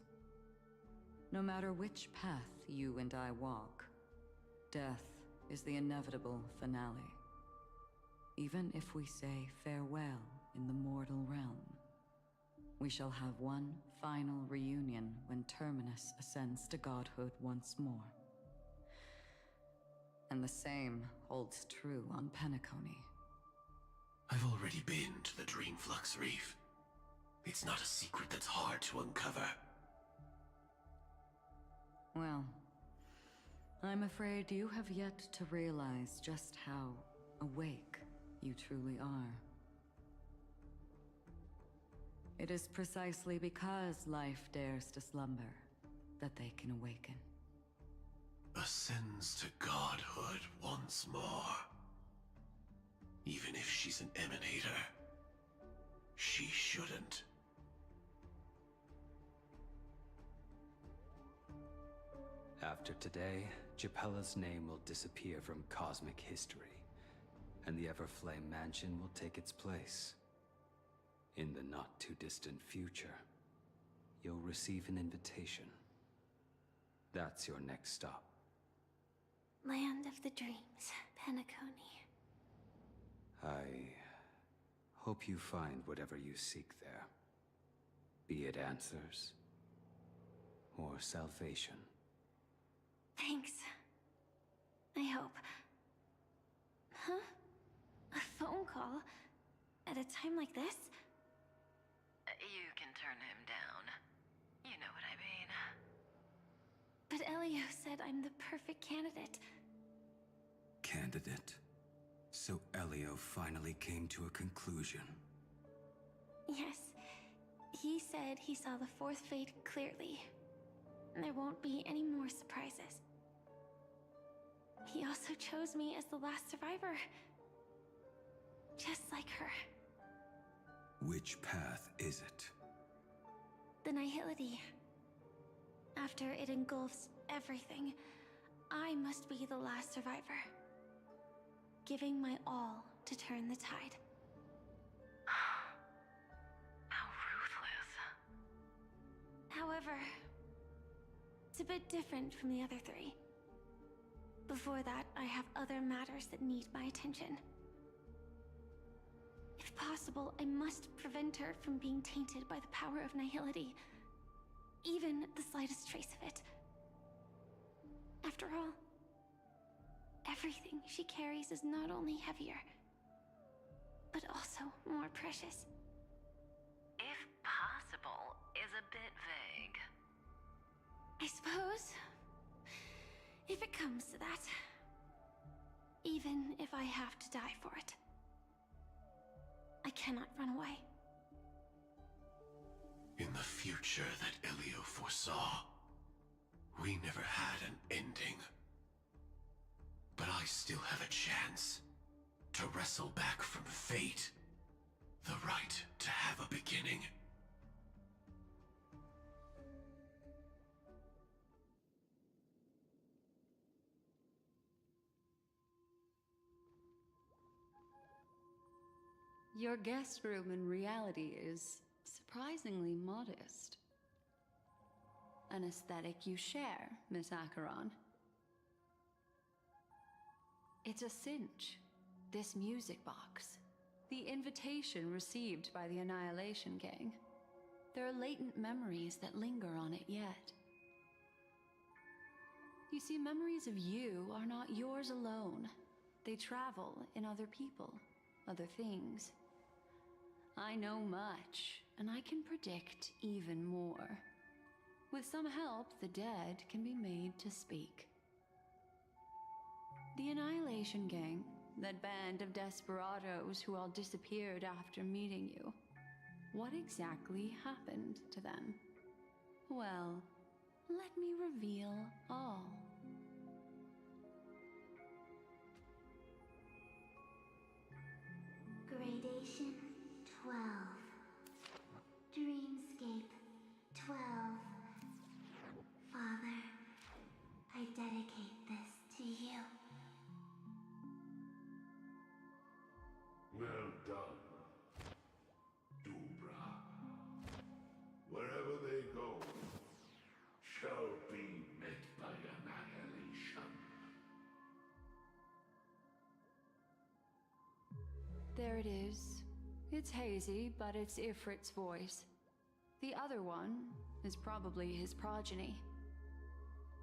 No matter which path you and I walk, death is the inevitable finale. Even if we say farewell in the mortal realm, we shall have one final reunion when Terminus ascends to godhood once more. And the same holds true on Penacony. I've already been to the Dreamflux Reef. It's not a secret that's hard to uncover. Well, I'm afraid you have yet to realize just how awake you truly are. It is precisely because life dares to slumber that they can awaken. Ascends to godhood once more. Even if she's an emanator, she shouldn't. After today, Japella's name will disappear from cosmic history, and the Everflame Mansion will take its place. In the not-too-distant future, you'll receive an invitation. That's your next stop. Land of the Dreams, Penacony. I hope you find whatever you seek there. Be it answers or salvation. Thanks. I hope. Huh? A phone call? At a time like this? You can turn him down. You know what I mean. But Elio said I'm the perfect candidate. Candidate? So Elio finally came to a conclusion. Yes. He said he saw the fourth fate clearly. There won't be any more surprises. He also chose me as the last survivor. Just like her. Which path is it? The Nihility. After it engulfs everything, I must be the last survivor. Giving my all to turn the tide. How ruthless. However, it's a bit different from the other three. Before that, I have other matters that need my attention. If possible, I must prevent her from being tainted by the power of Nihility. Even the slightest trace of it. After all, everything she carries is not only heavier, but also more precious. If possible is a bit vague. I suppose, if it comes to that, even if I have to die for it, I cannot run away. In the future that Elio foresaw, we never had an ending. But I still have a chance to wrestle back from fate the right to have a beginning. Your guest room in reality is surprisingly modest. An aesthetic you share, Miss Acheron. It's a cinch. This music box. The invitation received by the Annihilation Gang. There are latent memories that linger on it yet. You see, memories of you are not yours alone. They travel in other people, other things. I know much, and I can predict even more. With some help, the dead can be made to speak. The Annihilation Gang, that band of desperados who all disappeared after meeting you. What exactly happened to them? Well, let me reveal all. Gradation 12. Dreamscape 12. Father, I dedicate this to you. Well done. Do There it is. It's hazy, but it's Ifrit's voice. The other one is probably his progeny.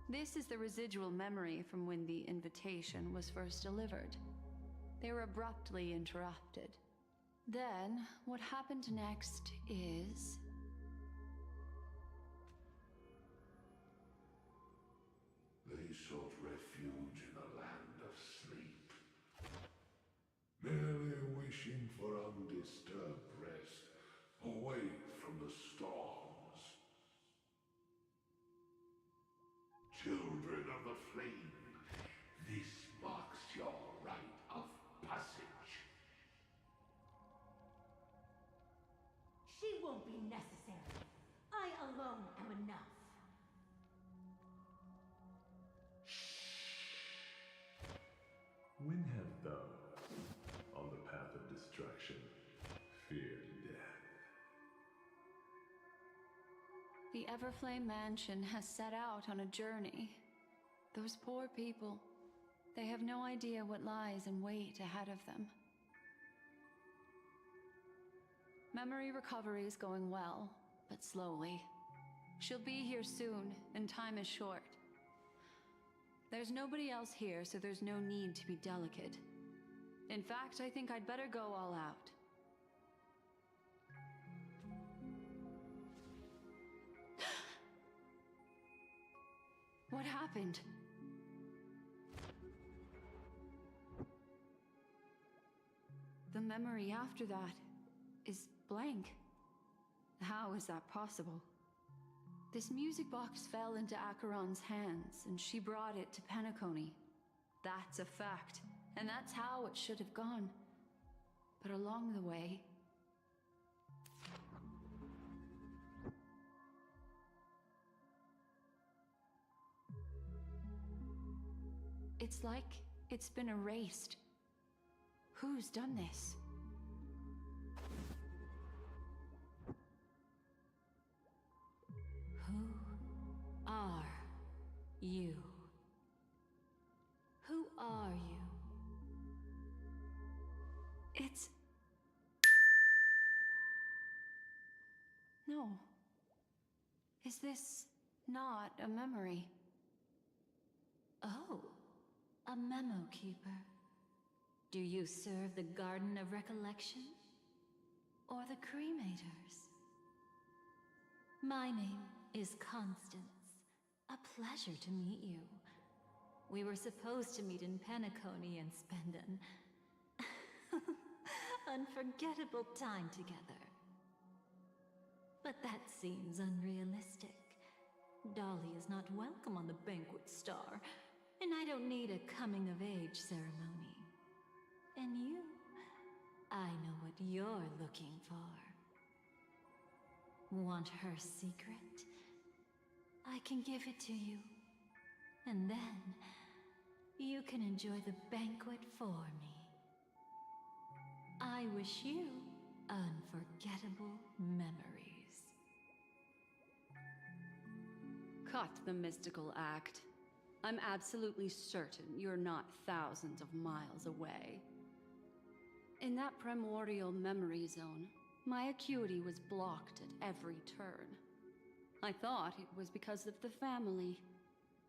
This is the residual memory from when the invitation was first delivered. They were abruptly interrupted. Then, what happened next is... They sought refuge in a land of sleep, merely wishing for undisturbed rest, away from the storms. Children of the flame, this marks your rite of passage. She won't be necessary. I alone am enough. When have thou, on the path of destruction, feared death? The Everflame Mansion has set out on a journey. Those poor people, they have no idea what lies in wait ahead of them. Memory recovery is going well, but slowly. She'll be here soon, and time is short. There's nobody else here, so there's no need to be delicate. In fact, I think I'd better go all out. What happened? The memory after that is blank. How is that possible? This music box fell into Acheron's hands, and she brought it to Penacony. That's a fact, and that's how it should have gone. But along the way... It's like it's been erased. Who's done this? Who are you? Who are you? It's... No. Is this not a memory? Oh, a memo keeper. Do you serve the Garden of Recollection? Or the Cremators? My name is Constance. A pleasure to meet you. We were supposed to meet in Penacony and spend an unforgettable time together. But that seems unrealistic. Dolly is not welcome on the Banquet Star, and I don't need a coming-of-age ceremony. And you? I know what you're looking for. Want her secret? I can give it to you. And then, you can enjoy the banquet for me. I wish you unforgettable memories. Cut the mystical act. I'm absolutely certain you're not thousands of miles away. In that primordial memory zone, my acuity was blocked at every turn. I thought it was because of the family,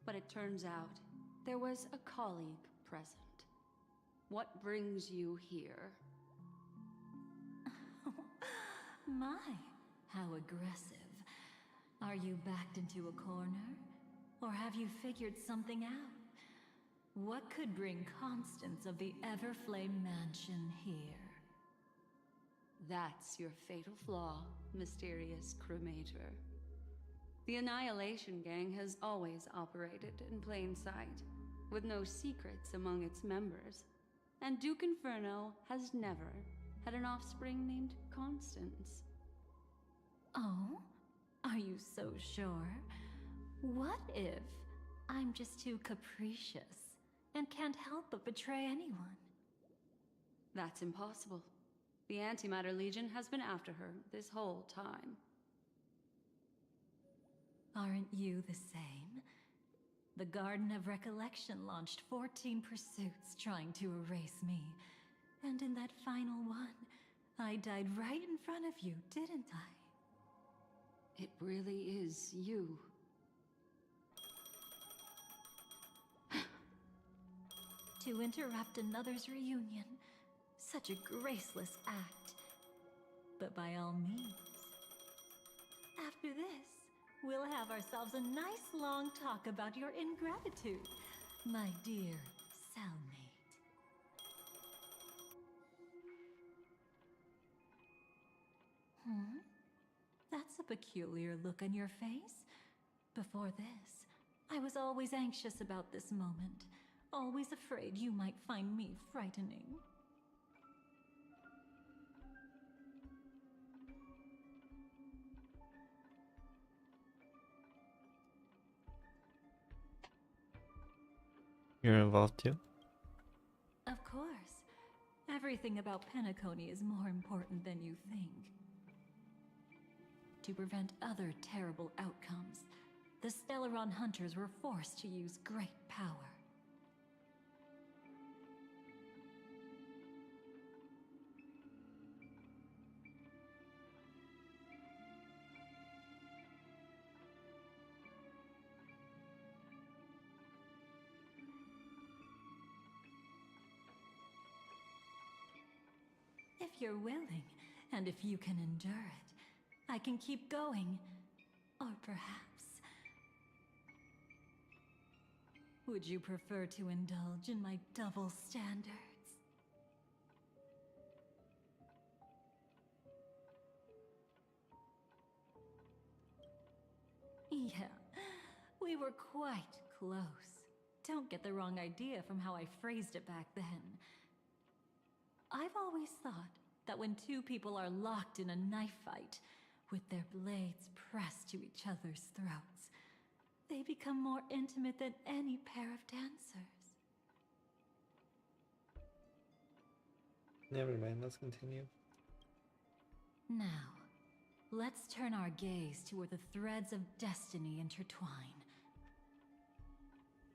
but it turns out there was a colleague present. What brings you here? My, how aggressive. Are you backed into a corner? Or have you figured something out? What could bring Constance of the Everflame Mansion here? That's your fatal flaw, mysterious cremator. The Annihilation Gang has always operated in plain sight, with no secrets among its members. And Duke Inferno has never had an offspring named Constance. Oh? Are you so sure? What if I'm just too capricious and can't help but betray anyone? That's impossible. The Antimatter Legion has been after her this whole time. Aren't you the same? The Garden of Recollection launched 14 pursuits trying to erase me. And in that final one, I died right in front of you, didn't I? It really is you. To interrupt another's reunion, such a graceless act. But by all means. After this, we'll have ourselves a nice long talk about your ingratitude, my dear cellmate. That's a peculiar look on your face. Before this, I was always anxious about this moment, always afraid you might find me frightening. You're involved too? Of course. Everything about Penacony is more important than you think. To prevent other terrible outcomes, the Stellaron hunters were forced to use great power. If you're willing, and if you can endure it, I can keep going. Or perhaps... would you prefer to indulge in my double standards? Yeah, we were quite close. Don't get the wrong idea from how I phrased it back then. I've always thought that when two people are locked in a knife fight, with their blades pressed to each other's throats, they become more intimate than any pair of dancers. Never mind, let's continue. Now, let's turn our gaze to where the threads of destiny intertwine.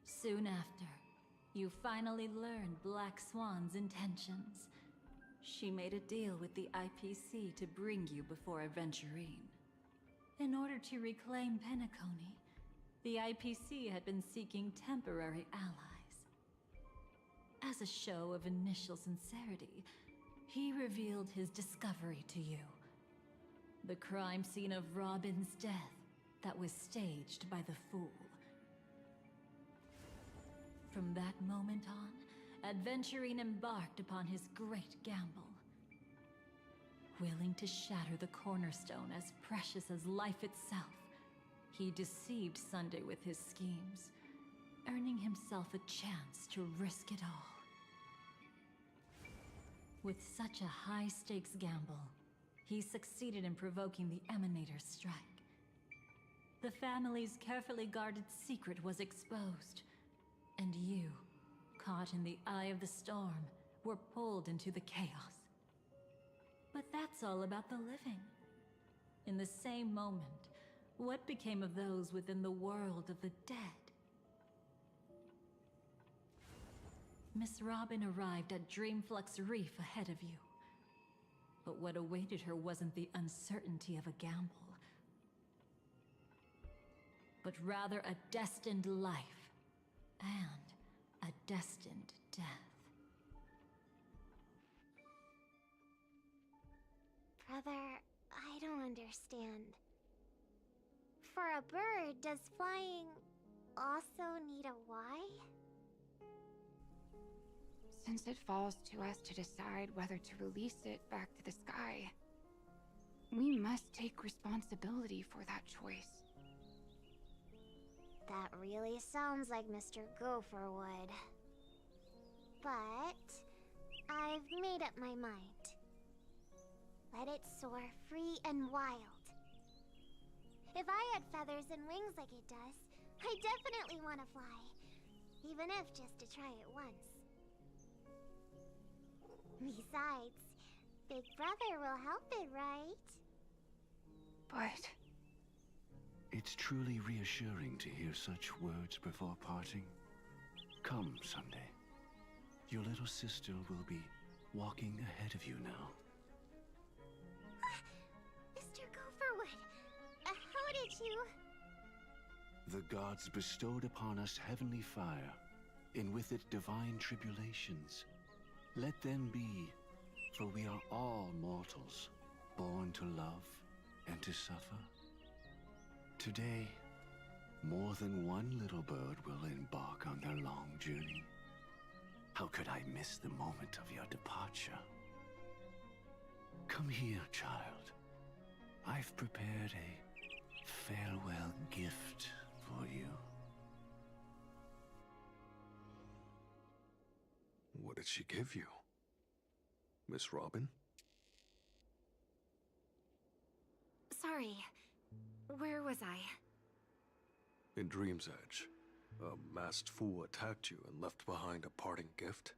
Soon after, you finally learned Black Swan's intentions. She made a deal with the IPC to bring you before Aventurine. In order to reclaim Penacony, the IPC had been seeking temporary allies. As a show of initial sincerity, he revealed his discovery to you. The crime scene of Robin's death that was staged by the Fool. From that moment on, Aventurine embarked upon his great gamble. Willing to shatter the cornerstone as precious as life itself, he deceived Sunday with his schemes, earning himself a chance to risk it all. With such a high-stakes gamble, he succeeded in provoking the Emanator's strike. The family's carefully guarded secret was exposed, and you, caught in the eye of the storm, were pulled into the chaos. But that's all about the living. In the same moment, what became of those within the world of the dead? Miss Robin arrived at Dreamflux Reef ahead of you. But what awaited her wasn't the uncertainty of a gamble, but rather a destined life and a destined death. Brother, I don't understand. For a bird, does flying also need a why? Since it falls to us to decide whether to release it back to the sky, we must take responsibility for that choice. That really sounds like Mr. Gopher would. But I've made up my mind. Let it soar free and wild. If I had feathers and wings like it does, I definitely want to fly. Even if just to try it once. Besides, Big Brother will help it, right? But... It's truly reassuring to hear such words before parting. Come, Sunday. Your little sister will be walking ahead of you now. did you? The gods bestowed upon us heavenly fire, and with it divine tribulations. Let them be, for we are all mortals, born to love and to suffer. Today, more than one little bird will embark on their long journey. How could I miss the moment of your departure? Come here, child. I've prepared a farewell gift for you. What did she give you? Miss Robin? Sorry. Where was I? In Dream's Edge, a masked fool attacked you and left behind a parting gift.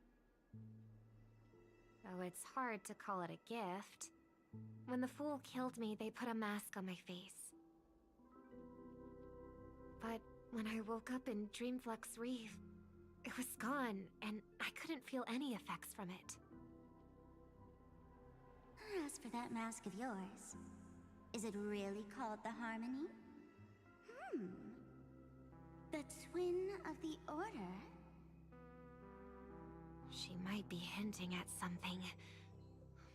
Oh, it's hard to call it a gift. When the fool killed me, they put a mask on my face. But when I woke up in Dreamflux Reef, it was gone, and I couldn't feel any effects from it. As for that mask of yours, is it really called the Harmony? The Twin of the Order? She might be hinting at something,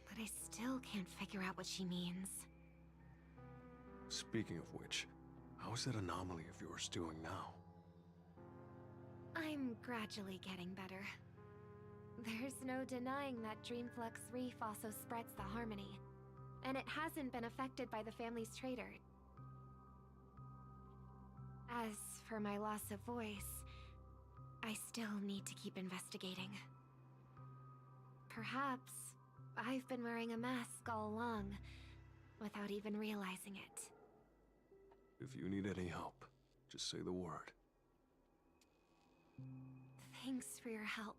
but I still can't figure out what she means. Speaking of which, how is that anomaly of yours doing now? I'm gradually getting better. There's no denying that Dreamflux Reef also spreads the Harmony, and it hasn't been affected by the family's traitor. As for my loss of voice, I still need to keep investigating. Perhaps I've been wearing a mask all along, without even realizing it. If you need any help, just say the word. Thanks for your help.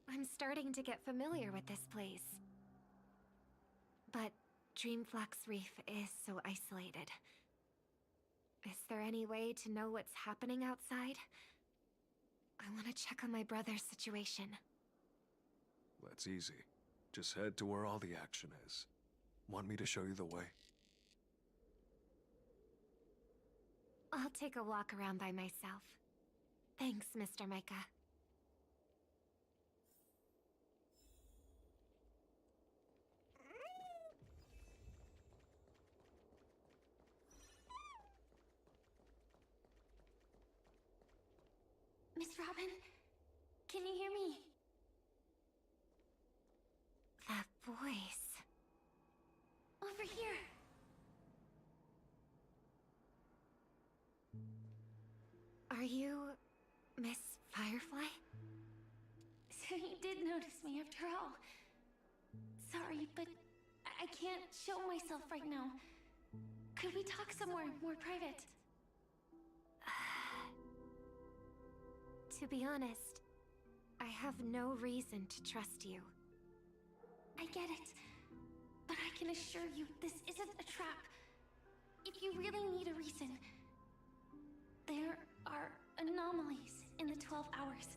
I'm starting to get familiar with this place. But Dreamflux Reef is so isolated. Is there any way to know what's happening outside? I want to check on my brother's situation. That's easy. Just head to where all the action is. Want me to show you the way? I'll take a walk around by myself. Thanks, Mr. Micah. Miss Robin, can you hear me? That voice. Over here. Are you Miss Firefly? So you did notice me after all. Sorry, but I can't show myself right now. Could we talk somewhere more private? To be honest, I have no reason to trust you. I get it. But I can assure you this isn't a trap. If you really need a reason, there are anomalies in the 12 hours.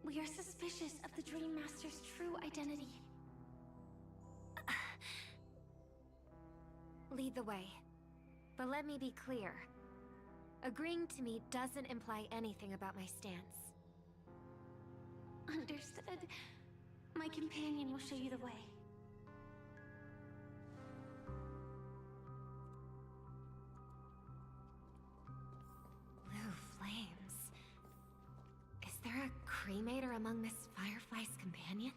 We are suspicious of the Dream Master's true identity. Lead the way. But let me be clear. Agreeing to me doesn't imply anything about my stance. Understood. My companion will show you the way. Blue flames. Is there a cremator among Miss Firefly's companions?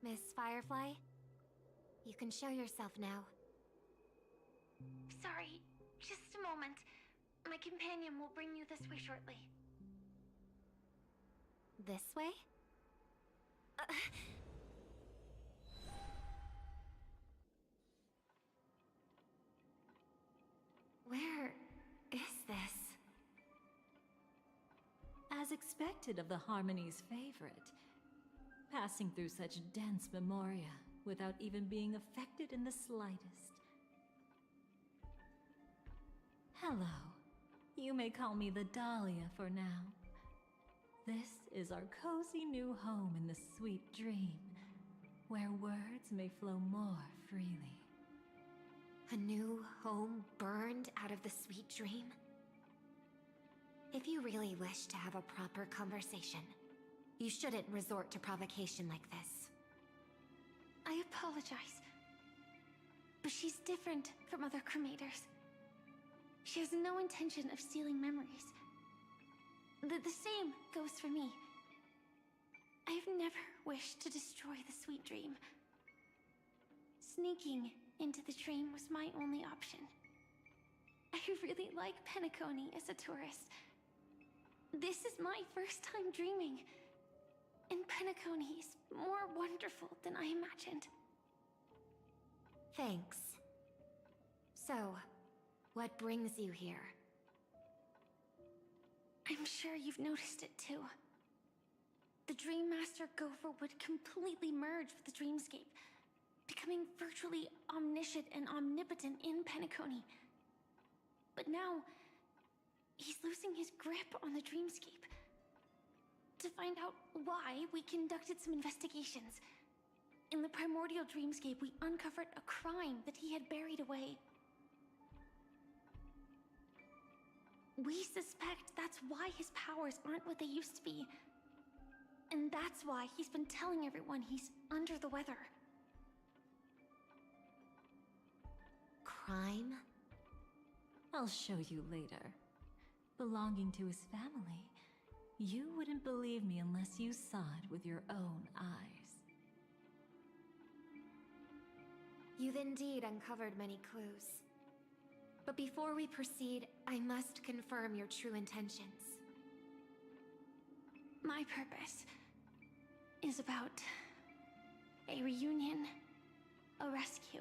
Miss Firefly, you can show yourself now. Sorry, just a moment. My companion will bring you this way shortly. This way? Where is this? As expected of the Harmony's favorite. Passing through such dense memoria without even being affected in the slightest. Hello. You may call me the Dahlia for now. This is our cozy new home in the sweet dream, where words may flow more freely. A new home burned out of the sweet dream? If you really wish to have a proper conversation, you shouldn't resort to provocation like this. I apologize. But she's different from other cremators. She has no intention of stealing memories. The same goes for me. I've never wished to destroy the sweet dream. Sneaking into the dream was my only option. I really like Penacony as a tourist. This is my first time dreaming, and Penacony is more wonderful than I imagined. Thanks. So, what brings you here? I'm sure you've noticed it too. The Dream Master Gopher would completely merge with the dreamscape, becoming virtually omniscient and omnipotent in Penacony. But now, he's losing his grip on the dreamscape. To find out why, we conducted some investigations. In the primordial dreamscape, we uncovered a crime that he had buried away. We suspect that's why his powers aren't what they used to be. And that's why he's been telling everyone he's under the weather. Crime? I'll show you later. Belonging to his family, you wouldn't believe me unless you saw it with your own eyes. You've indeed uncovered many clues. But before we proceed, I must confirm your true intentions. My purpose is about a reunion, a rescue,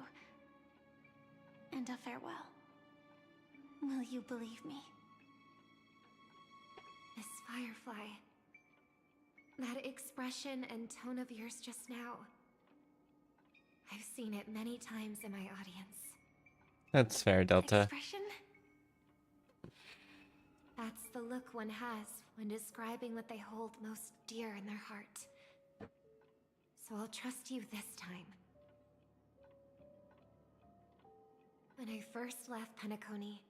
and a farewell. Will you believe me? Miss Firefly, that expression and tone of yours just now, I've seen it many times in my audience. That's fair, Delta. Expression? That's the look one has when describing what they hold most dear in their heart. So I'll trust you this time. When I first left Penacony,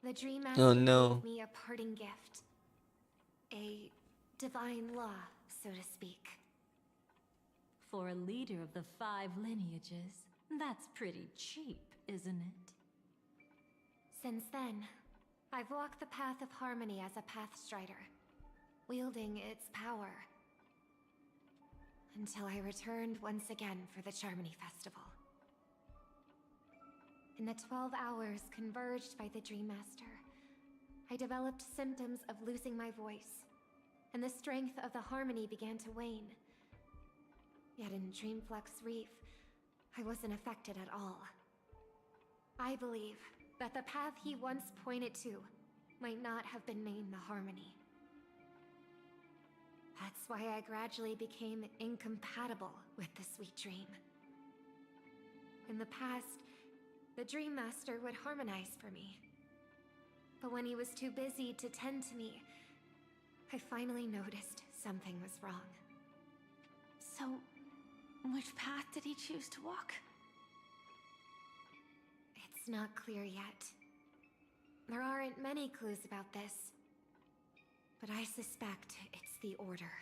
the Dream Master gave me a parting gift. A divine law, so to speak. For a leader of the 5 lineages, that's pretty cheap, isn't it? Since then, I've walked the path of harmony as a Pathstrider, wielding its power. Until I returned once again for the Charmony Festival. In the 12 hours converged by the Dream Master, I developed symptoms of losing my voice, and the strength of the harmony began to wane. Yet in Dreamflux Reef, I wasn't affected at all. I believe that the path he once pointed to might not have been named the Harmony. That's why I gradually became incompatible with the sweet dream. In the past, the Dream Master would harmonize for me. But when he was too busy to tend to me, I finally noticed something was wrong. So, which path did he choose to walk? It's not clear yet. There aren't many clues about this, but I suspect it's the Order.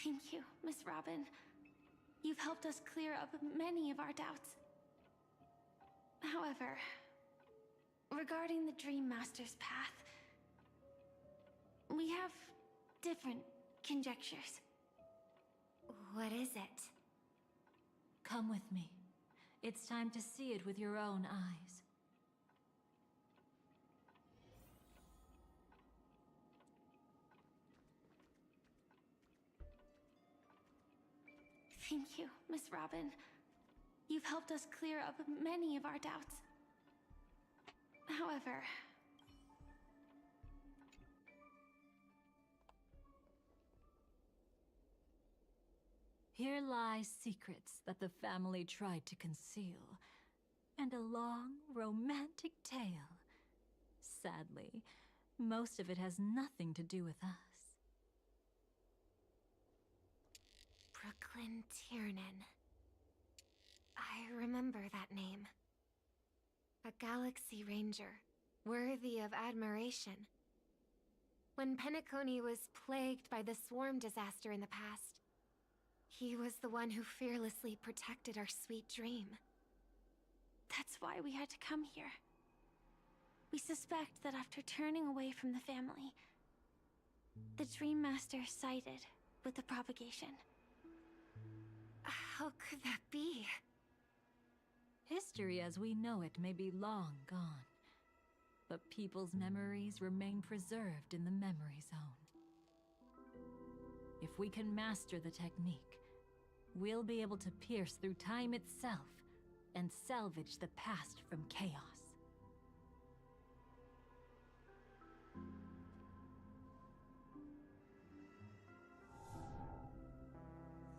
Thank you, Miss Robin. You've helped us clear up many of our doubts. However, regarding the Dream Master's path, we have different conjectures. What is it? Come with me. It's time to see it with your own eyes. Thank you, Miss Robin. You've helped us clear up many of our doubts. However, here lie secrets that the family tried to conceal, and a long, romantic tale. Sadly, Most of it has nothing to do with us. Brooklyn Tiernan. I remember that name. A Galaxy Ranger, worthy of admiration. When Penacony was plagued by the swarm disaster in the past, he was the one who fearlessly protected our sweet dream. That's why we had to come here. We suspect that after turning away from the family, the Dream Master sided with the propagation. How could that be? History as we know it may be long gone, but people's memories remain preserved in the memory zone. If we can master the technique, we'll be able to pierce through time itself and salvage the past from chaos.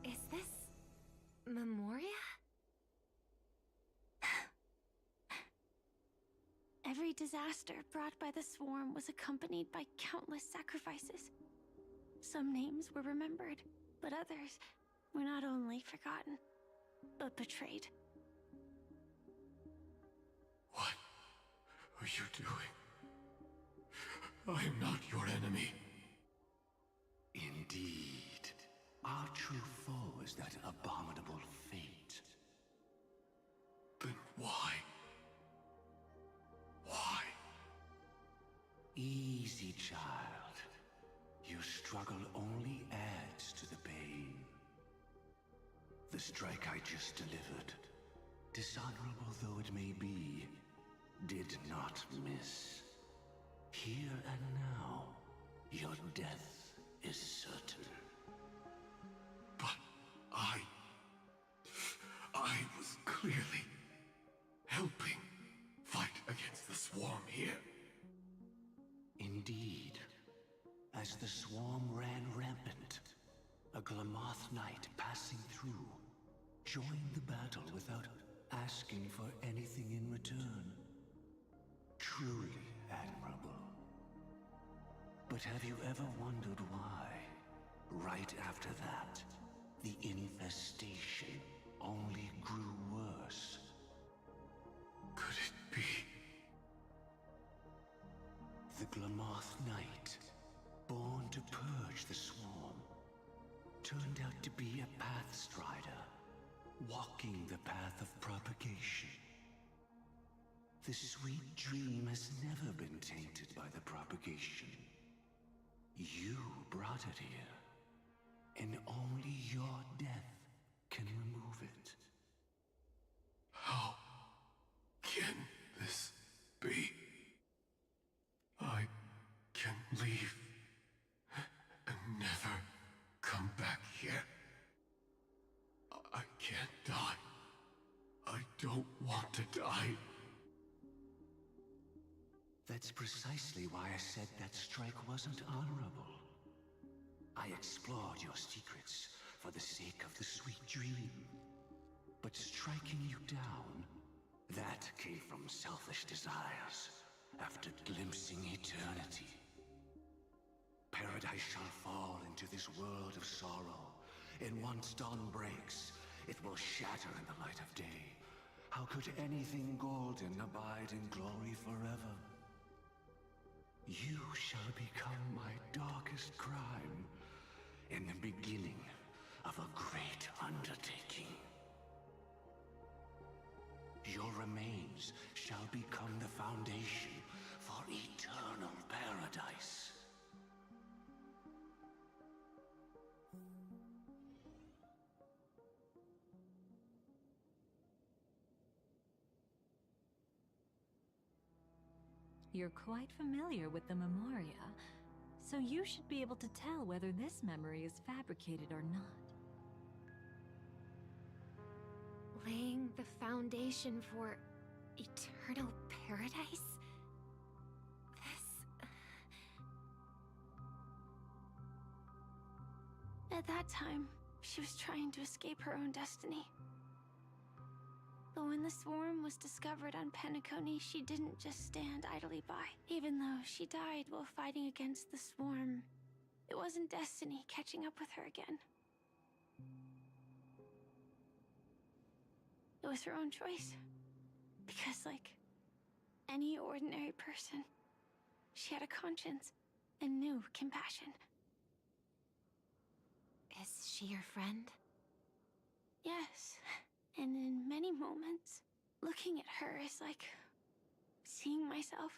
Is this Memoria? Every disaster brought by the swarm was accompanied by countless sacrifices. Some names were remembered, but others were not only forgotten, but betrayed. What are you doing? I am not your enemy. Indeed. Our true foe is that abominable fate. Then why? Why? Easy, child. Your struggle only adds to the pain. The strike I just delivered, dishonorable though it may be, did not miss. Here and now, your death is certain. But I was clearly helping fight against the swarm here. Indeed. As the swarm ran rampant, a Glamoth knight passing through joined the battle without asking for anything in return. Truly admirable. But have you ever wondered why, right after that, the infestation only grew worse? Could it be? The Glamoth Knight, born to purge the swarm, turned out to be a pathstrider, walking the path of propagation. The sweet dream has never been tainted by the propagation. You brought it here, and only your death can remove it. How can this be? I can leave and never come back here. I can't die. I don't want to die. That's precisely why I said that strike wasn't honorable. I explored your secrets for the sake of the sweet dream. But striking you down, that came from selfish desires after glimpsing eternity. Paradise shall fall into this world of sorrow, and once dawn breaks, it will shatter in the light of day. How could anything golden abide in glory forever? You shall become my darkest crime, in the beginning of a great undertaking. Your remains shall become the foundation for eternal paradise. You're quite familiar with the Memoria, so you should be able to tell whether this memory is fabricated or not. Laying the foundation for eternal paradise? At that time, she was trying to escape her own destiny. But when the swarm was discovered on Penacony, she didn't just stand idly by. Even though she died while fighting against the swarm, it wasn't destiny catching up with her again. It was her own choice. Because, like any ordinary person, she had a conscience and knew compassion. Is she your friend? Yes, and in many moments, looking at her is like seeing myself.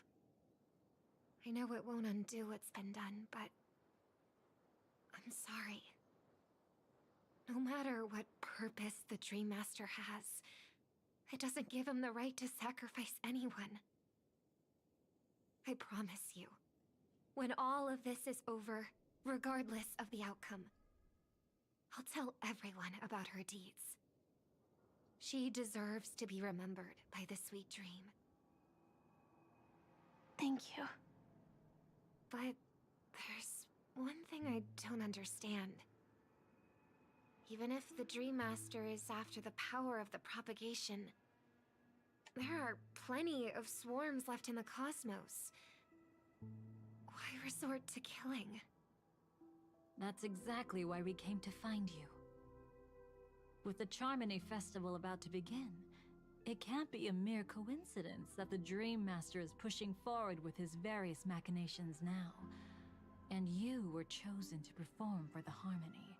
I know it won't undo what's been done, but I'm sorry. No matter what purpose the Dream Master has, it doesn't give him the right to sacrifice anyone. I promise you, when all of this is over, regardless of the outcome, I'll tell everyone about her deeds. She deserves to be remembered by the sweet dream. Thank you. But there's one thing I don't understand. Even if the Dream Master is after the power of the propagation, there are plenty of swarms left in the cosmos. Why resort to killing? That's exactly why we came to find you. With the Charmony Festival about to begin, it can't be a mere coincidence that the Dream Master is pushing forward with his various machinations now. And you were chosen to perform for the Harmony.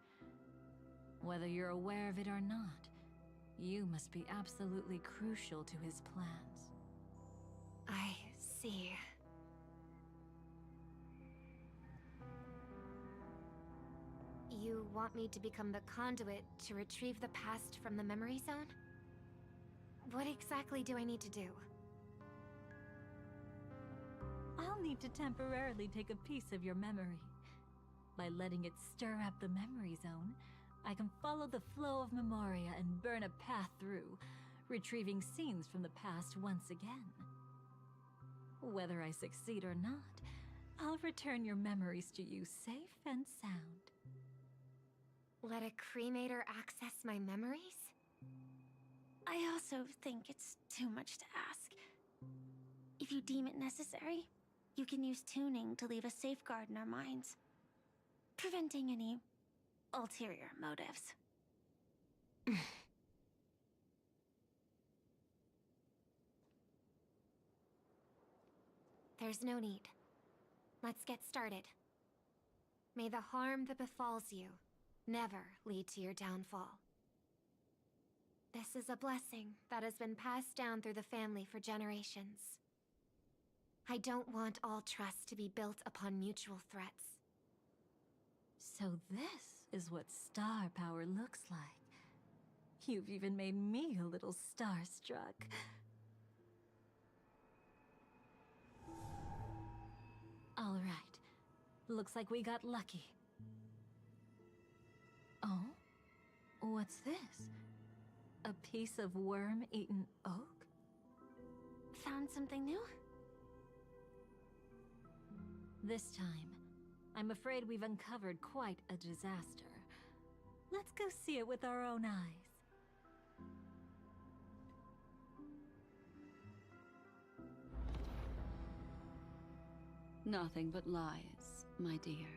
Whether you're aware of it or not, you must be absolutely crucial to his plans. I see. You want me to become the conduit to retrieve the past from the memory zone? What exactly do I need to do? I'll need to temporarily take a piece of your memory. By letting it stir up the memory zone, I can follow the flow of Memoria and burn a path through, retrieving scenes from the past once again. Whether I succeed or not, I'll return your memories to you safe and sound. Let a cremator access my memories? I also think it's too much to ask. If you deem it necessary, you can use tuning to leave a safeguard in our minds, preventing any ulterior motives. There's no need. Let's get started. May the harm that befalls you never lead to your downfall. This is a blessing that has been passed down through the family for generations. I don't want all trust to be built upon mutual threats. So this is what star power looks like. You've even made me a little starstruck. All right. Looks like we got lucky. Oh? What's this? A piece of worm-eaten oak? Found something new? This time, I'm afraid we've uncovered quite a disaster. Let's go see it with our own eyes. Nothing but lies, my dear.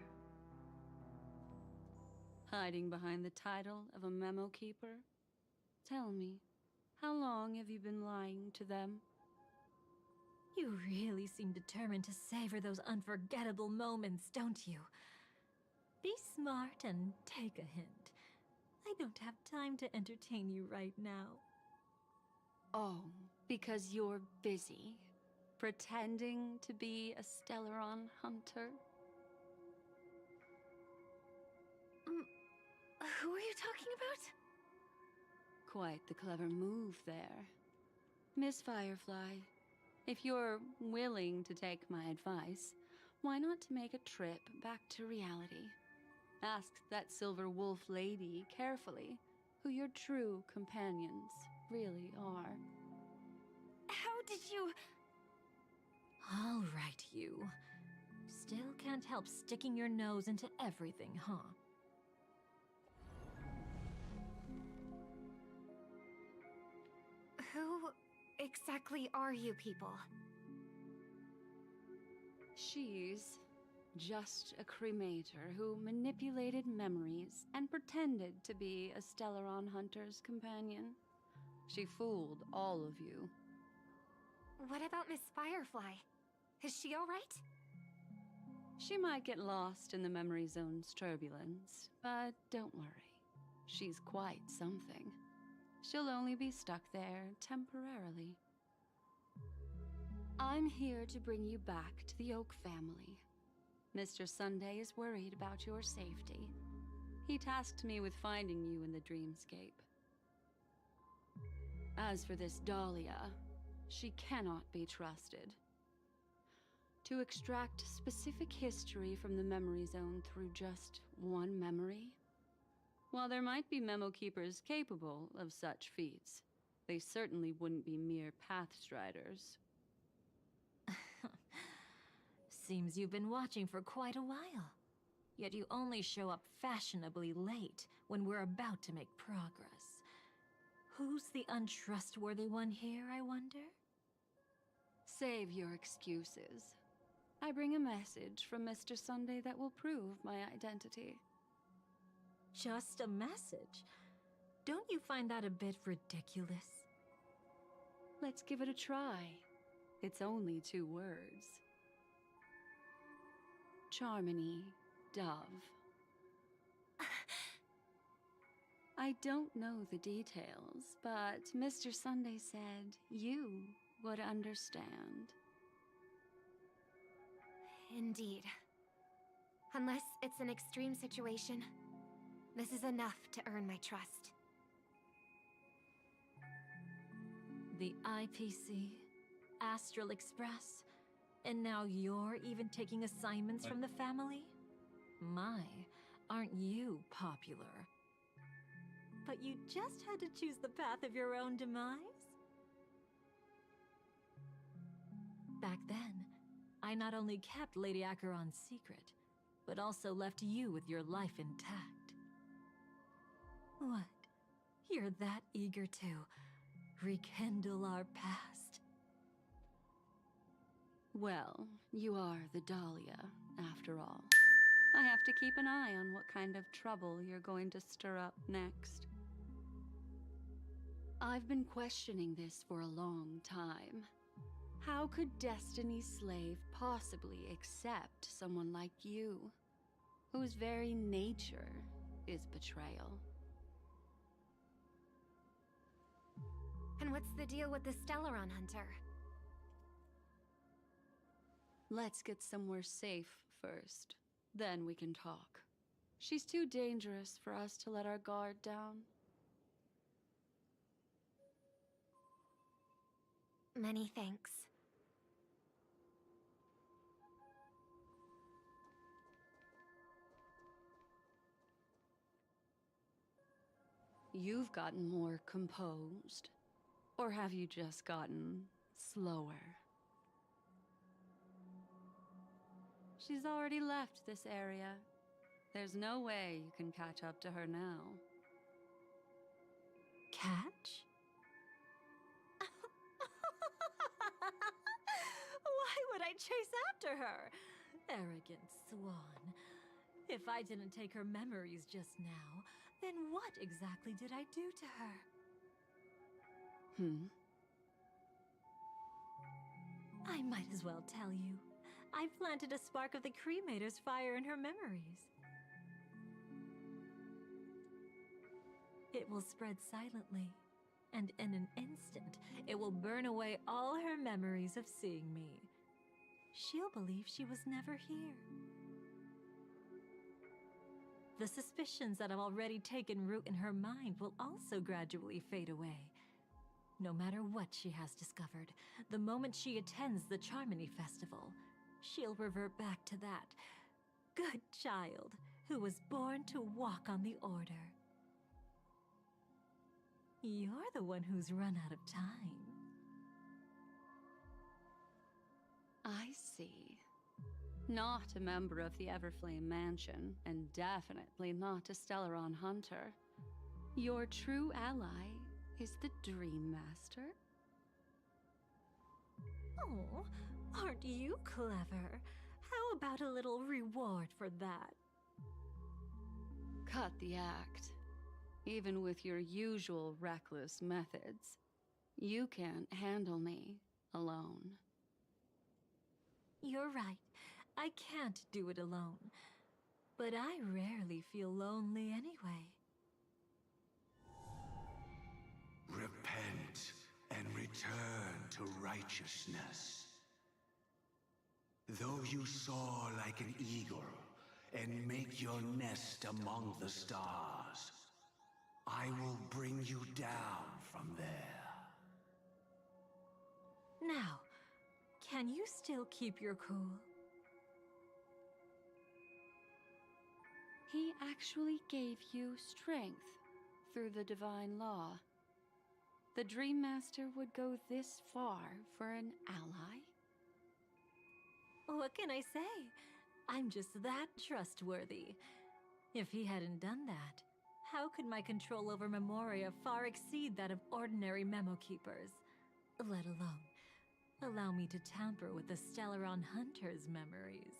Hiding behind the title of a memo keeper? Tell me, how long have you been lying to them? You really seem determined to savor those unforgettable moments, don't you? Be smart and take a hint. I don't have time to entertain you right now. Oh, because you're busy, pretending to be a Stellaron hunter? Who are you talking about? Quite the clever move there. Miss Firefly, if you're willing to take my advice, why not to make a trip back to reality? Ask that Silver Wolf lady carefully who your true companions really are. How did you... All right, you. Still can't help sticking your nose into everything, huh? Who exactly are you people? She's just a cremator who manipulated memories and pretended to be a Stellaron hunter's companion. She fooled all of you. What about Miss Firefly? Is she alright? She might get lost in the memory zone's turbulence, but don't worry. She's quite something. She'll only be stuck there temporarily. I'm here to bring you back to the Oak family. Mr. Sunday is worried about your safety. He tasked me with finding you in the dreamscape. As for this Dahlia, she cannot be trusted. To extract specific history from the memory zone through just one memory? While there might be memo keepers capable of such feats, they certainly wouldn't be mere pathstriders. Seems you've been watching for quite a while. Yet you only show up fashionably late when we're about to make progress. Who's the untrustworthy one here, I wonder? Save your excuses. I bring a message from Mr. Sunday that will prove my identity. Just a message? Don't you find that a bit ridiculous? Let's give it a try. It's only 2 words. Charmony, Dove. I don't know the details, but Mr. Sunday said you would understand. Indeed. Unless it's an extreme situation, this is enough to earn my trust. The IPC, Astral Express, and now you're even taking assignments from the family? My, aren't you popular? But you just had to choose the path of your own demise? Back then, I not only kept Lady Acheron's secret, but also left you with your life intact. What? You're that eager to rekindle our past? Well, you are the Dahlia, after all. I have to keep an eye on what kind of trouble you're going to stir up next. I've been questioning this for a long time. How could Destiny's slave possibly accept someone like you, whose very nature is betrayal? And what's the deal with the Stellaron hunter? Let's get somewhere safe first. Then we can talk. She's too dangerous for us to let our guard down. Many thanks. You've gotten more composed. Or have you just gotten slower? She's already left this area. There's no way you can catch up to her now. Catch? Why would I chase after her? Arrogant swan. If I didn't take her memories just now, then what exactly did I do to her? I might as well tell you. I planted a spark of the cremator's fire in her memories. It will spread silently, and in an instant, it will burn away all her memories of seeing me. She'll believe she was never here. The suspicions that have already taken root in her mind will also gradually fade away. No matter what she has discovered, the moment she attends the Charmony Festival, she'll revert back to that good child who was born to walk on the Order. You're the one who's run out of time. I see. Not a member of the Everflame Mansion, and definitely not a Stellaron hunter. Your true ally is the Dream Master? Oh, aren't you clever? How about a little reward for that? Cut the act. Even with your usual reckless methods, you can't handle me alone. You're right. I can't do it alone. But I rarely feel lonely anyway. Repent and return to righteousness. Though you soar like an eagle and make your nest among the stars, I will bring you down from there. Now, can you still keep your cool? He actually gave you strength through the divine law. The Dream Master would go this far for an ally? What can I say? I'm just that trustworthy. If he hadn't done that, how could my control over Memoria far exceed that of ordinary memo keepers? Let alone allow me to tamper with the Stellaron Hunter's memories.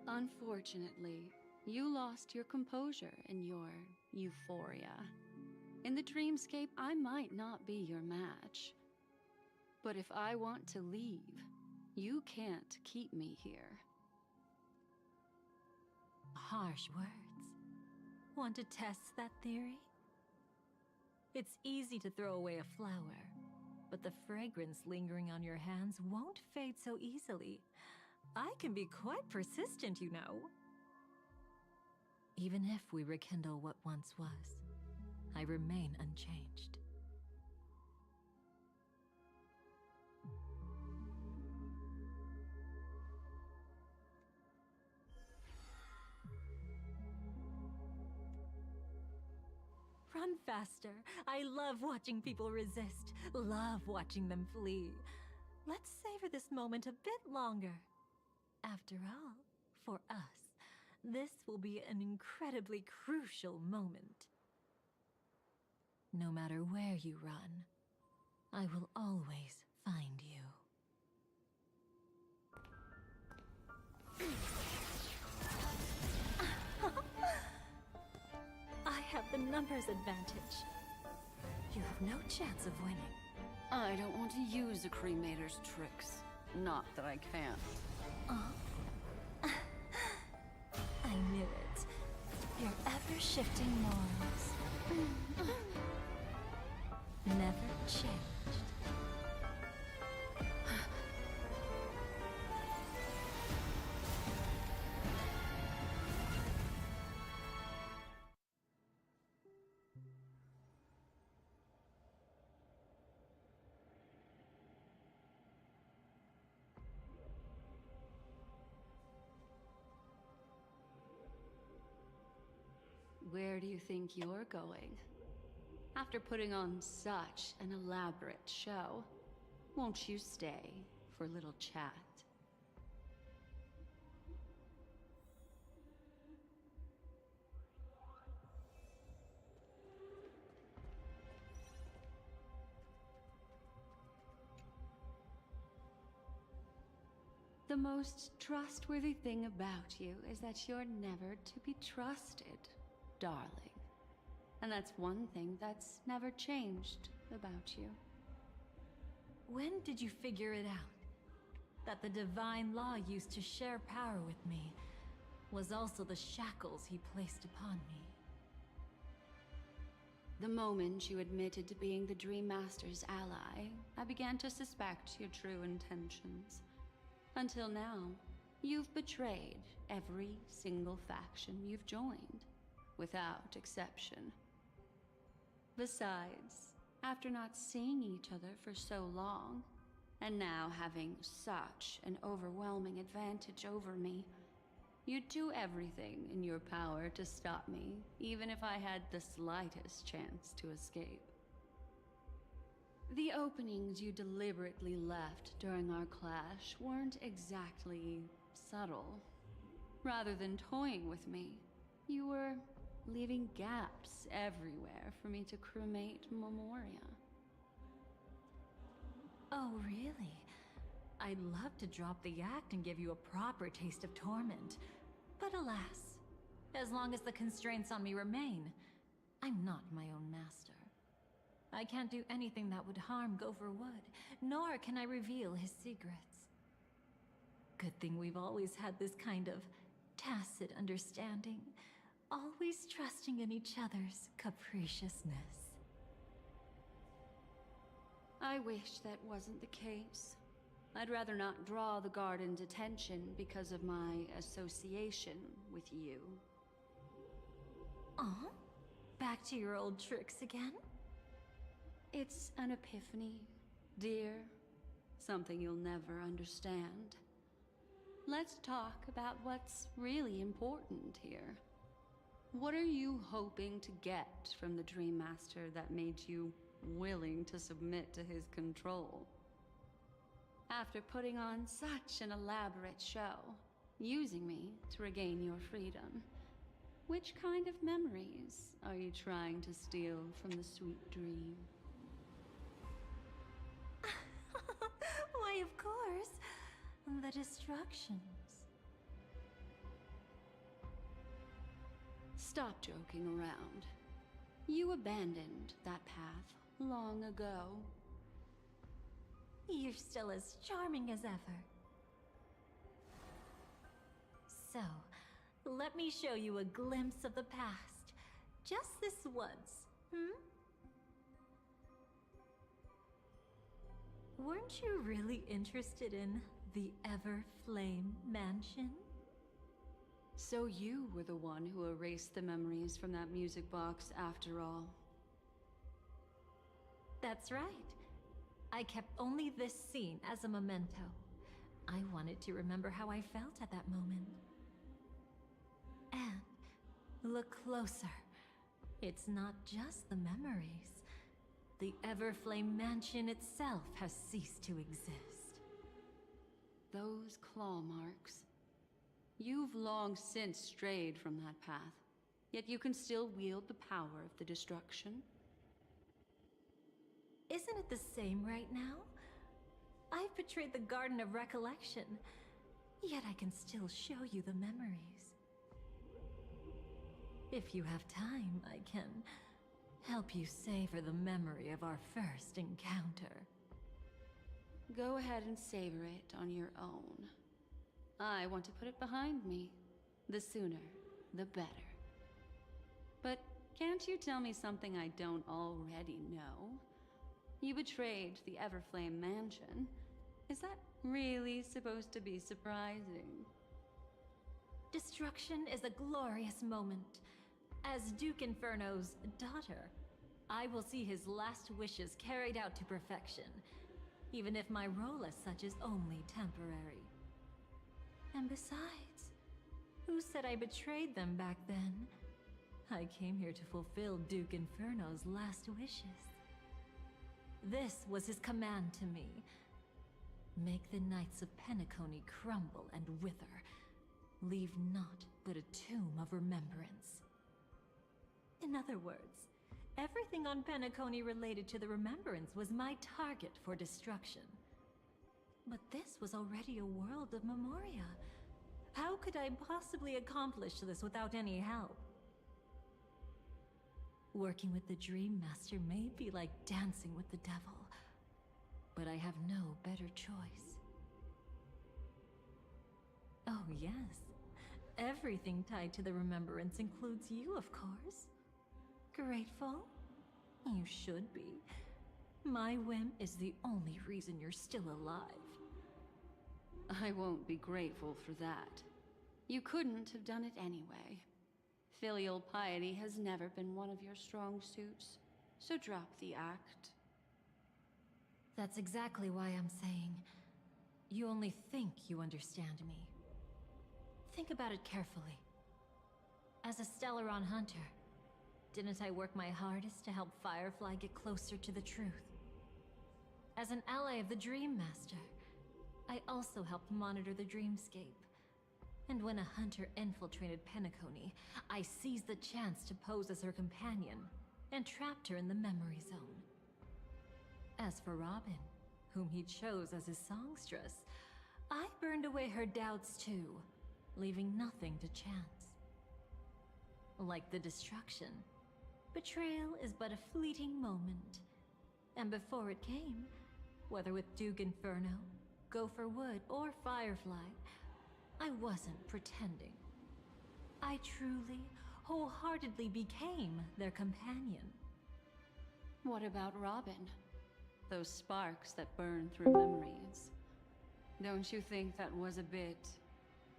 Unfortunately, you lost your composure in your euphoria. In the dreamscape, I might not be your match. But if I want to leave, you can't keep me here. Harsh words. Want to test that theory? It's easy to throw away a flower, but the fragrance lingering on your hands won't fade so easily. I can be quite persistent, you know. Even if we rekindle what once was, I remain unchanged. Run faster. I love watching people resist, love watching them flee. Let's savor this moment a bit longer. After all, for us, this will be an incredibly crucial moment. No matter where you run, I will always find you. I have the numbers advantage. You have no chance of winning. I don't want to use a cremator's tricks. Not that I can't. I knew it. Your ever-shifting morals. Never changed. Where do you think you're going? After putting on such an elaborate show, won't you stay for a little chat? The most trustworthy thing about you is that you're never to be trusted, darling. And that's one thing that's never changed about you. When did you figure it out? That the divine law used to share power with me was also the shackles he placed upon me. The moment you admitted to being the Dream Master's ally, I began to suspect your true intentions. Until now, you've betrayed every single faction you've joined, without exception. Besides, after not seeing each other for so long, and now having such an overwhelming advantage over me, you'd do everything in your power to stop me, even if I had the slightest chance to escape. The openings you deliberately left during our clash weren't exactly subtle. Rather than toying with me, you were leaving gaps everywhere for me to cremate Memoria. Oh, really? I'd love to drop the act and give you a proper taste of torment. But alas, as long as the constraints on me remain, I'm not my own master. I can't do anything that would harm Gopher Wood, nor can I reveal his secrets. Good thing we've always had this kind of tacit understanding, always trusting in each other's capriciousness. I wish that wasn't the case. I'd rather not draw the garden's attention because of my association with you. Aw? Back to your old tricks again? It's an epiphany, dear. Something you'll never understand. Let's talk about what's really important here. What are you hoping to get from the Dream Master that made you willing to submit to his control? After putting on such an elaborate show, using me to regain your freedom, which kind of memories are you trying to steal from the sweet dream? Why, of course. The destructions. Stop joking around. You abandoned that path long ago. You're still as charming as ever. So, let me show you a glimpse of the past. Just this once, Weren't you really interested in the Everflame Mansion? So you were the one who erased the memories from that music box after all. That's right. I kept only this scene as a memento. I wanted to remember how I felt at that moment. And look closer. It's not just the memories. The Everflame Mansion itself has ceased to exist. Those claw marks. You've long since strayed from that path, yet you can still wield the power of the destruction. Isn't it the same right now? I've betrayed the Garden of Recollection, yet I can still show you the memories. If you have time, I can help you savor the memory of our first encounter. Go ahead and savor it on your own. I want to put it behind me. The sooner, the better. But can't you tell me something I don't already know? You betrayed the Everflame Mansion. Is that really supposed to be surprising? Destruction is a glorious moment. As Duke Inferno's daughter, I will see his last wishes carried out to perfection, even if my role as such is only temporary. And besides, who said I betrayed them back then? I came here to fulfill Duke Inferno's last wishes. This was his command to me. Make the Knights of Penacony crumble and wither. Leave naught but a tomb of remembrance. In other words, everything on Penacony related to the Remembrance was my target for destruction. But this was already a world of Memoria. How could I possibly accomplish this without any help? Working with the Dream Master may be like dancing with the devil, but I have no better choice. Oh yes, everything tied to the Remembrance includes you, of course. Grateful? You should be. My whim is the only reason you're still alive. I won't be grateful for that. You couldn't have done it anyway. Filial piety has never been one of your strong suits, so drop the act. That's exactly why I'm saying, you only think you understand me. Think about it carefully. As a Stellaron hunter, didn't I work my hardest to help Firefly get closer to the truth? As an ally of the Dream Master, I also helped monitor the dreamscape. And when a hunter infiltrated Penacony, I seized the chance to pose as her companion and trapped her in the memory zone. As for Robin, whom he chose as his songstress, I burned away her doubts too, leaving nothing to chance. Like the destruction, betrayal is but a fleeting moment. And before it came, whether with Duke Inferno, Gopher Wood, or Firefly, I wasn't pretending. I truly, wholeheartedly became their companion. What about Robin? Those sparks that burn through memories. Don't you think that was a bit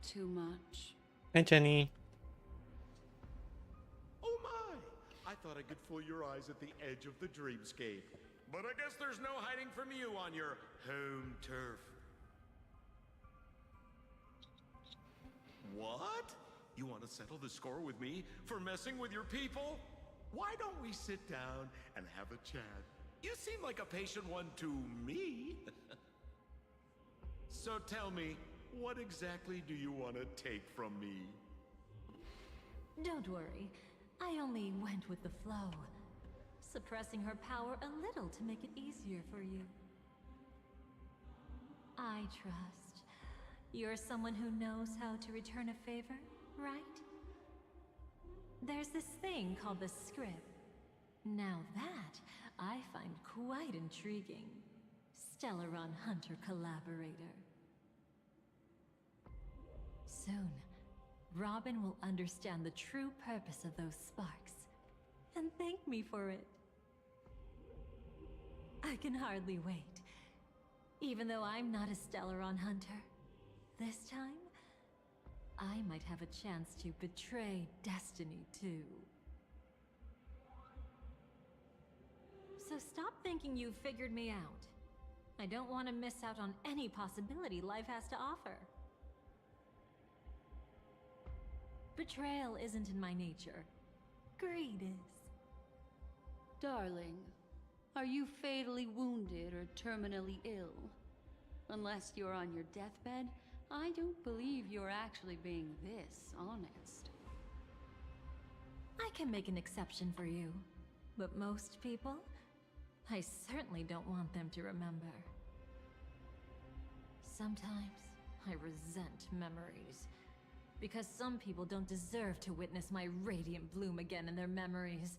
too much? Hi, Jenny. Oh my! I thought I could fool your eyes at the edge of the dreamscape. But I guess there's no hiding from you on your home turf. What? You want to settle the score with me for messing with your people? Why don't we sit down and have a chat? You seem like a patient one to me. So tell me, what exactly do you want to take from me? Don't worry, I only went with the flow, suppressing her power a little to make it easier for you. I trust. You're someone who knows how to return a favor, right? There's this thing called the script. Now that I find quite intriguing. Stellaron Hunter collaborator. Soon, Robin will understand the true purpose of those sparks and thank me for it. I can hardly wait. Even though I'm not a Stellaron Hunter, this time, I might have a chance to betray destiny too. So stop thinking you've figured me out. I don't want to miss out on any possibility life has to offer. Betrayal isn't in my nature. Greed is. Darling, are you fatally wounded or terminally ill? Unless you're on your deathbed, I don't believe you're actually being this honest. I can make an exception for you, but most people, I certainly don't want them to remember. Sometimes I resent memories, because some people don't deserve to witness my radiant bloom again in their memories.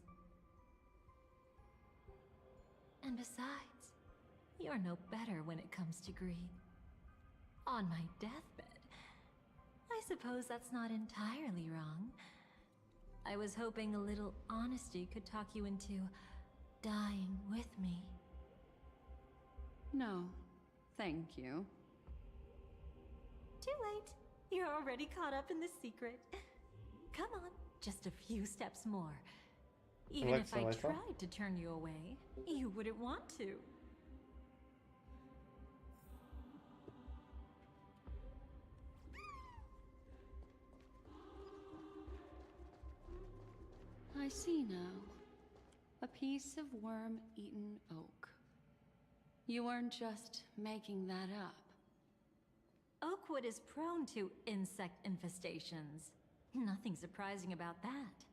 And besides, you're no better when it comes to greed. On my deathbed, I suppose that's not entirely wrong. I was hoping a little honesty could talk you into dying with me. No, thank you. Too late. You're already caught up in the secret. Come on, just a few steps more. Even if I tried to turn you away, you wouldn't want to. I see now. A piece of worm-eaten oak. You weren't just making that up. Oakwood is prone to insect infestations. Nothing surprising about that.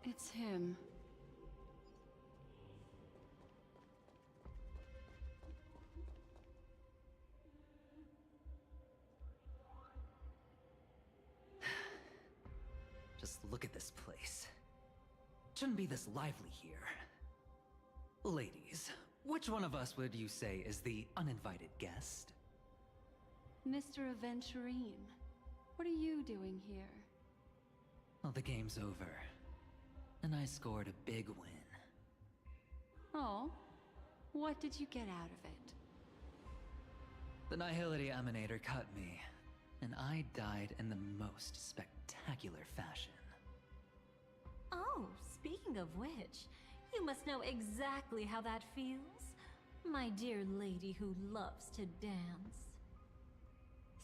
It's him. Just look at this place. Shouldn't be this lively here. Ladies, which one of us would you say is the uninvited guest? Mr. Aventurine, what are you doing here? Well, the game's over. And I scored a big win. Oh, what did you get out of it? The Nihility Emanator cut me, and I died in the most spectacular fashion. Oh, speaking of which, you must know exactly how that feels. My dear lady who loves to dance.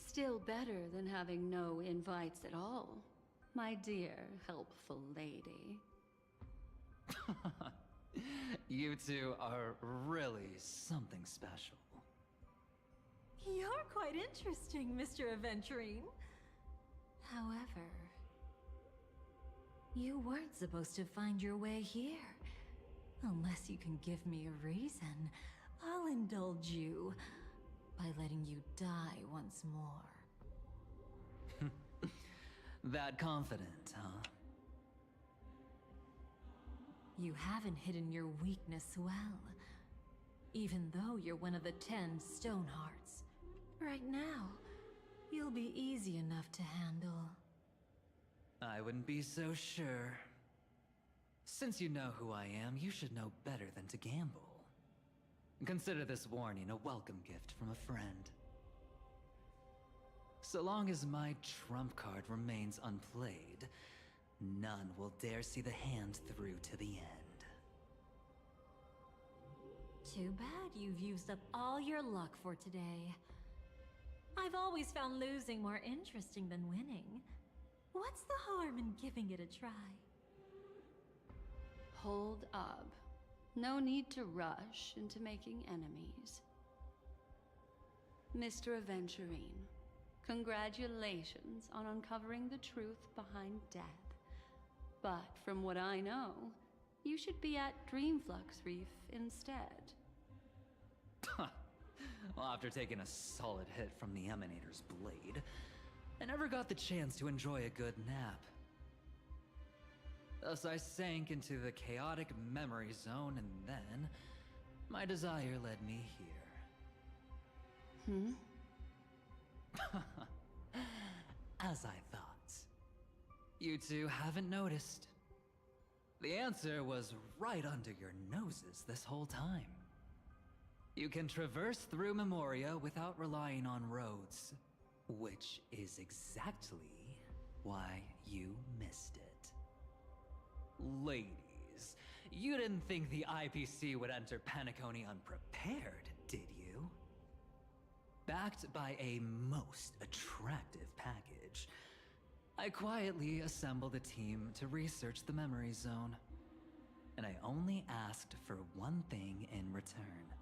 Still better than having no invites at all, my dear helpful lady. You two are really something special. quite interesting, Mr. Aventurine. However, you weren't supposed to find your way here. Unless you can give me a reason, I'll indulge you by letting you die once more. That confident, huh? You haven't hidden your weakness well, even though you're one of the 10 Stonehearts. Right now, you'll be easy enough to handle. I wouldn't be so sure. Since you know who I am, you should know better than to gamble. Consider this warning a welcome gift from a friend. So long as my trump card remains unplayed, none will dare see the hand through to the end. Too bad you've used up all your luck for today. I've always found losing more interesting than winning. What's the harm in giving it a try? Hold up. No need to rush into making enemies. Mr. Aventurine, congratulations on uncovering the truth behind death. But from what I know, you should be at Dreamflux Reef instead. Well, after taking a solid hit from the Emanator's blade, I never got the chance to enjoy a good nap. Thus I sank into the chaotic memory zone, and then my desire led me here. As I thought. You two haven't noticed. The answer was right under your noses this whole time. You can traverse through Memoria without relying on roads, which is exactly why you missed it. Ladies, you didn't think the IPC would enter Penacony unprepared, did you? Backed by a most attractive package, I quietly assembled a team to research the memory zone. And I only asked for one thing in return.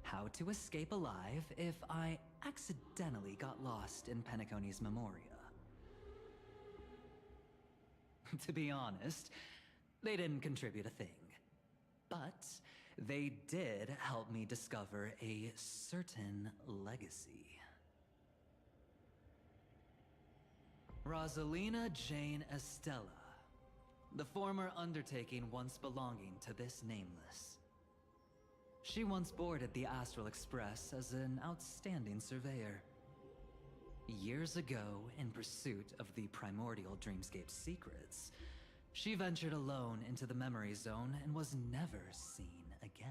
How to escape alive if I accidentally got lost in Penacony's Memoria. To be honest, they didn't contribute a thing. But they did help me discover a certain legacy. Rosalina Jane Estella, the former undertaking once belonging to this Nameless. She once boarded the Astral Express as an outstanding surveyor. Years ago, in pursuit of the primordial dreamscape secrets, she ventured alone into the memory zone and was never seen again.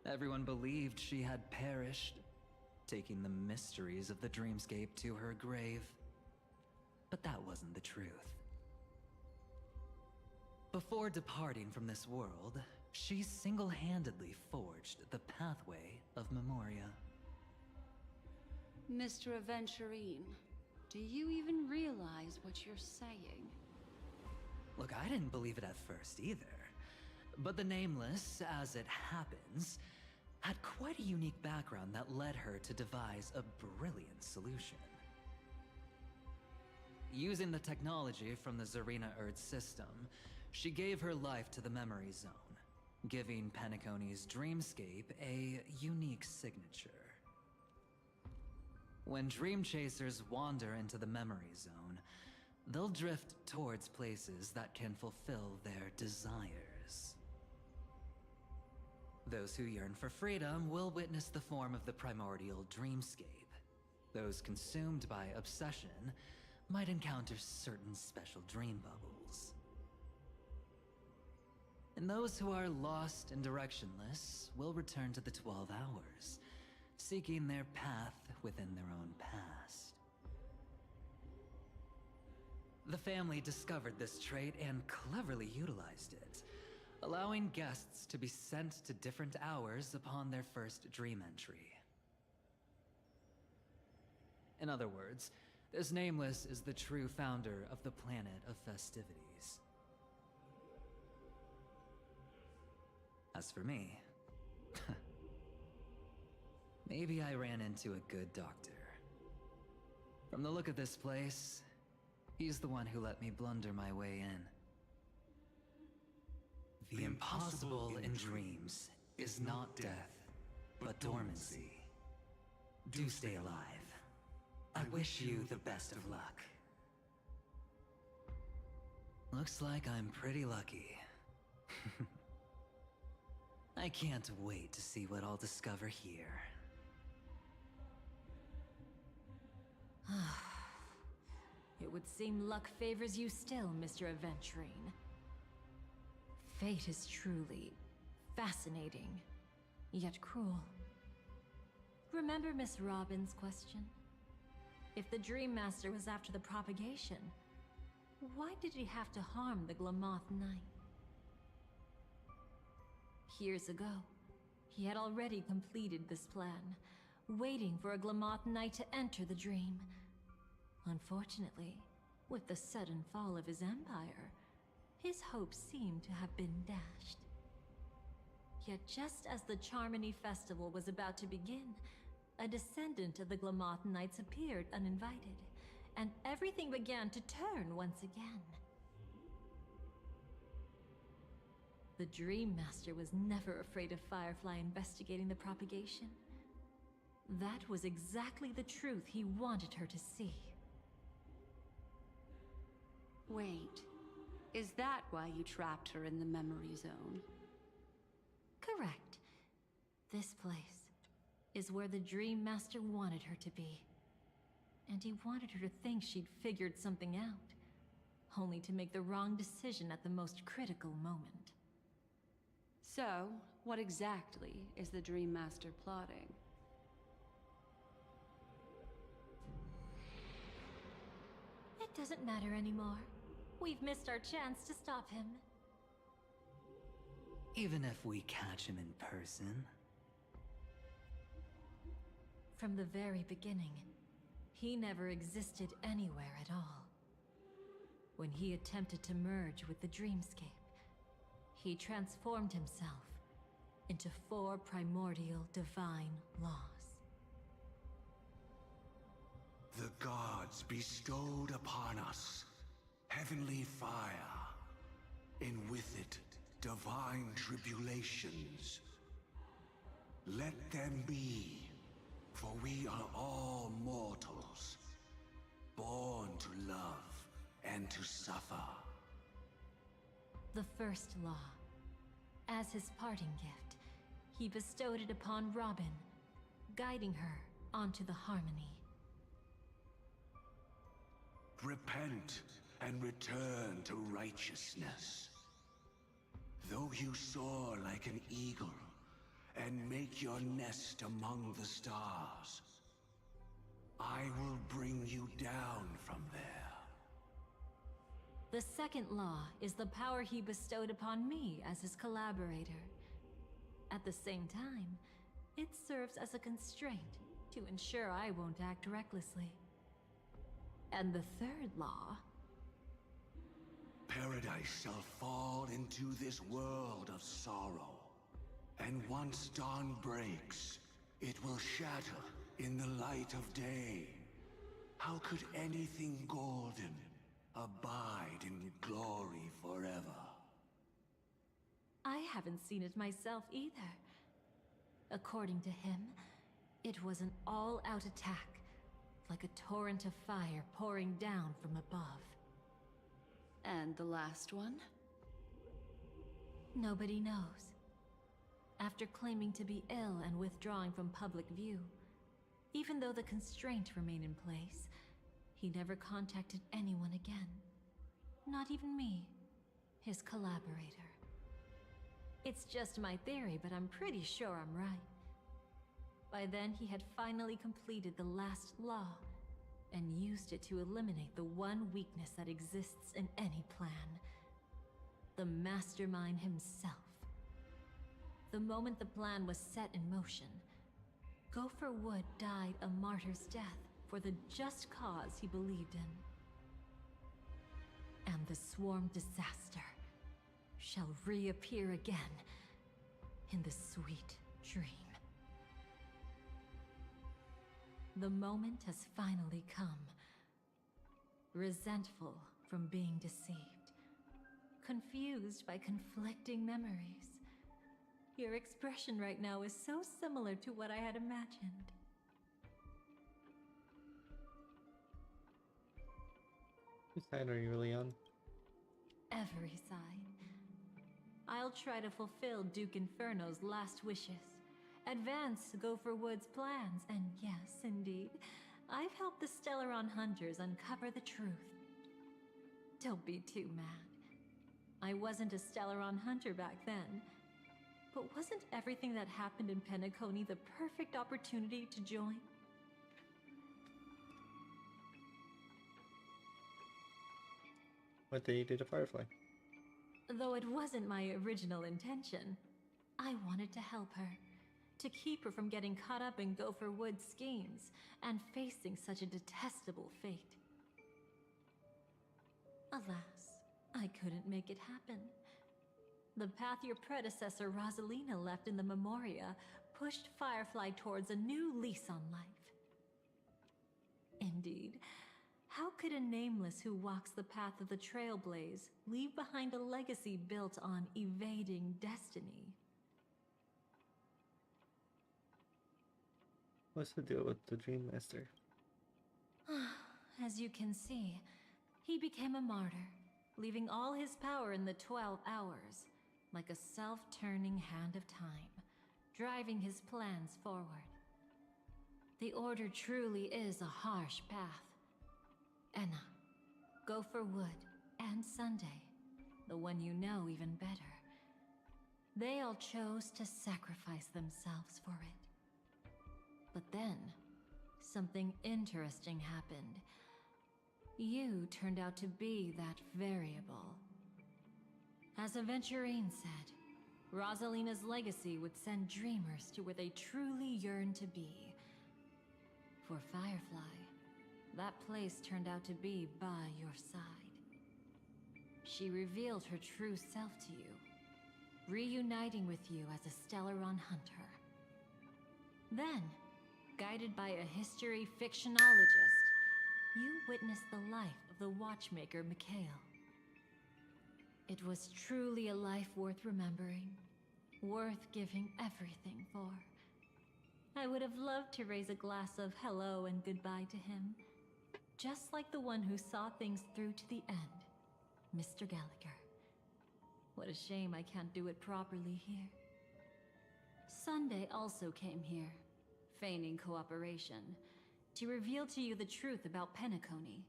Everyone believed she had perished, taking the mysteries of the dreamscape to her grave. But that wasn't the truth. Before departing from this world, she single-handedly forged the pathway of Memoria. Mr. Aventurine, do you even realize what you're saying? Look, I didn't believe it at first either. But the Nameless, as it happens, had quite a unique background that led her to devise a brilliant solution. Using the technology from the Zarina Erd system, she gave her life to the memory zone, giving Penacony's dreamscape a unique signature. When dream chasers wander into the memory zone, they'll drift towards places that can fulfill their desires. Those who yearn for freedom will witness the form of the primordial dreamscape. Those consumed by obsession might encounter certain special dream bubbles. And those who are lost and directionless will return to the 12 hours, seeking their path within their own past. The family discovered this trait and cleverly utilized it, allowing guests to be sent to different hours upon their first dream entry. In other words, this Nameless is the true founder of the planet of festivities. As for me, Maybe I ran into a good doctor. From the look of this place, he's the one who let me blunder my way in. The impossible in dreams is not death, but dormancy. Do stay alive. I wish you the best of luck. Looks like I'm pretty lucky. I can't wait to see what I'll discover here. It would seem luck favors you still, Mr. Aventurine. Fate is truly fascinating, yet cruel. Remember Miss Robin's question? If the Dream Master was after the propagation, why did he have to harm the Glamoth Knight? Years ago, he had already completed this plan, waiting for a Glamoth Knight to enter the dream. Unfortunately, with the sudden fall of his empire, his hopes seemed to have been dashed. Yet just as the Charmony Festival was about to begin, a descendant of the Glamoth Knights appeared uninvited, and everything began to turn once again. The Dream Master was never afraid of Firefly investigating the propagation. That was exactly the truth he wanted her to see. Wait, is that why you trapped her in the memory zone? Correct. This place is where the Dream Master wanted her to be. And he wanted her to think she'd figured something out, only to make the wrong decision at the most critical moment. So, what exactly is the Dream Master plotting? It doesn't matter anymore. We've missed our chance to stop him. Even if we catch him in person? From the very beginning, he never existed anywhere at all. When he attempted to merge with the dreamscape, he transformed himself into 4 primordial divine laws. The gods bestowed upon us heavenly fire, and with it, divine tribulations. Let them be, for we are all mortals, born to love and to suffer. The first law. As his parting gift, he bestowed it upon Robin, guiding her onto the harmony. Repent and return to righteousness. Though you soar like an eagle and make your nest among the stars, I will bring you down from there. The second law is the power he bestowed upon me as his collaborator. At the same time, it serves as a constraint to ensure I won't act recklessly. And the third law... Paradise shall fall into this world of sorrow. And once dawn breaks, it will shatter in the light of day. How could anything golden abide in glory forever? I haven't seen it myself either. According to him, it was an all-out attack, like a torrent of fire pouring down from above. And the last one? Nobody knows. After claiming to be ill and withdrawing from public view, even though the constraint remained in place, he never contacted anyone again. Not even me, his collaborator. It's just my theory, but I'm pretty sure I'm right. By then, he had finally completed the last law, and used it to eliminate the one weakness that exists in any plan. The mastermind himself. The moment the plan was set in motion, Gopher Wood died a martyr's death for the just cause he believed in. And the swarm disaster shall reappear again in the sweet dream. The moment has finally come. Resentful from being deceived. Confused by conflicting memories. Your expression right now is so similar to what I had imagined. Whose side are you really on? Every side. I'll try to fulfill Duke Inferno's last wishes. Advance Gopher Wood's plans, and yes, indeed, I've helped the Stellaron hunters uncover the truth. Don't be too mad. I wasn't a Stellaron hunter back then, but wasn't everything that happened in Penacony the perfect opportunity to join? What did you do to Firefly? Though it wasn't my original intention, I wanted to help her. To keep her from getting caught up in Gopher Wood's schemes and facing such a detestable fate. Alas, I couldn't make it happen. The path your predecessor Rosalina left in the Memoria pushed Firefly towards a new lease on life. Indeed, how could a nameless who walks the path of the Trailblaze leave behind a legacy built on evading destiny? What's the deal with the Dream Master? As you can see, he became a martyr, leaving all his power in the 12 hours, like a self-turning hand of time, driving his plans forward. The Order truly is a harsh path. Enna, Gopher Wood, and Sunday, the one you know even better. They all chose to sacrifice themselves for it. But then, something interesting happened. You turned out to be that variable. As Aventurine said, Rosalina's legacy would send dreamers to where they truly yearn to be. For Firefly, that place turned out to be by your side. She revealed her true self to you, reuniting with you as a Stellaron hunter. Then, guided by a history fictionologist, you witnessed the life of the watchmaker Mikhail. It was truly a life worth remembering, worth giving everything for. I would have loved to raise a glass of hello and goodbye to him, just like the one who saw things through to the end, Mr. Gallagher. What a shame I can't do it properly here. Sunday also came here, feigning cooperation, to reveal to you the truth about Penacony.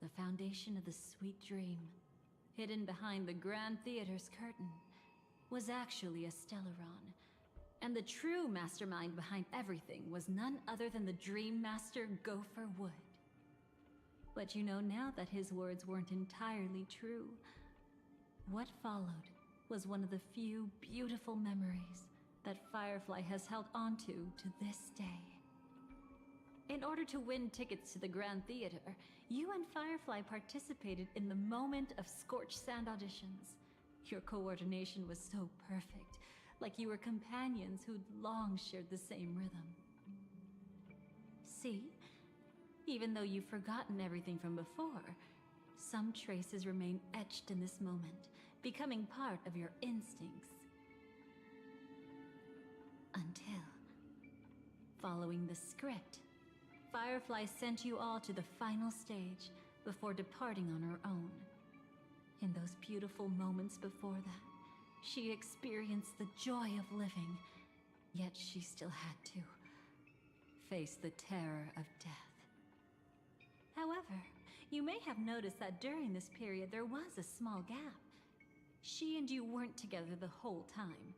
The foundation of the sweet dream, hidden behind the Grand Theater's curtain, was actually a Stellaron. And the true mastermind behind everything was none other than the Dream Master Gopher Wood. But you know now that his words weren't entirely true. What followed was one of the few beautiful memories that Firefly has held onto to this day. In order to win tickets to the Grand Theater, you and Firefly participated in the moment of scorched sand auditions. Your coordination was so perfect, like you were companions who'd long shared the same rhythm. See? Even though you've forgotten everything from before, some traces remain etched in this moment, becoming part of your instincts. Until, following the script, Firefly sent you all to the final stage before departing on her own. In those beautiful moments before that, she experienced the joy of living, yet she still had to face the terror of death. However, you may have noticed that during this period there was a small gap. She and you weren't together the whole time.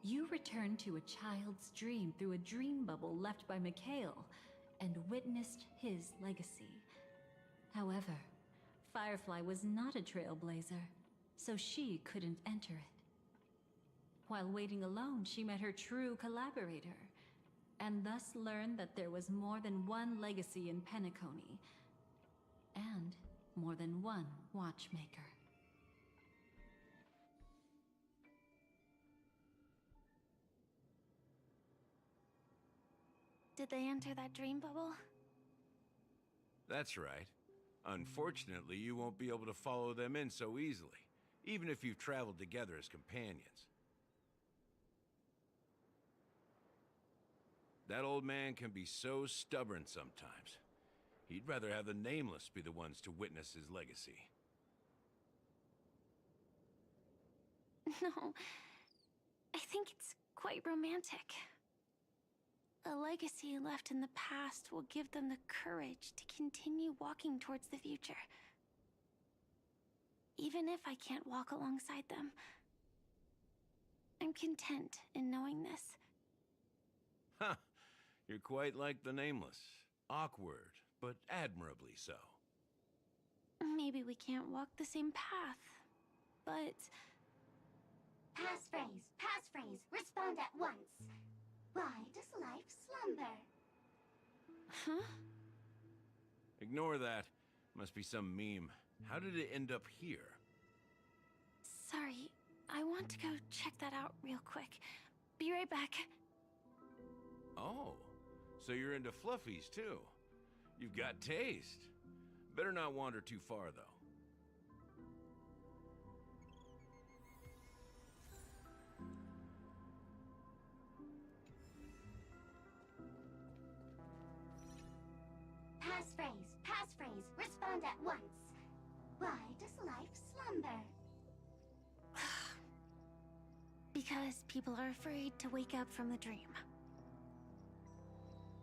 You returned to a child's dream through a dream bubble left by Mikhail and witnessed his legacy. However, Firefly was not a trailblazer, so she couldn't enter it. While waiting alone, she met her true collaborator, and thus learned that there was more than one legacy in Penacony, and more than one watchmaker. Did they enter that dream bubble? That's right. Unfortunately, you won't be able to follow them in so easily, even if you've traveled together as companions. That old man can be so stubborn sometimes. He'd rather have the Nameless be the ones to witness his legacy. No, I think it's quite romantic. A legacy left in the past will give them the courage to continue walking towards the future. Even if I can't walk alongside them, I'm content in knowing this. Huh. You're quite like the Nameless. Awkward, but admirably so. Maybe we can't walk the same path, but... Passphrase, respond at once. Why does life slumber? Huh? Ignore that. Must be some meme. How did it end up here? Sorry, I want to go check that out real quick. Be right back. Oh, so you're into fluffies too. You've got taste. Better not wander too far though. Passphrase, respond at once. Why does life slumber? Because people are afraid to wake up from the dream.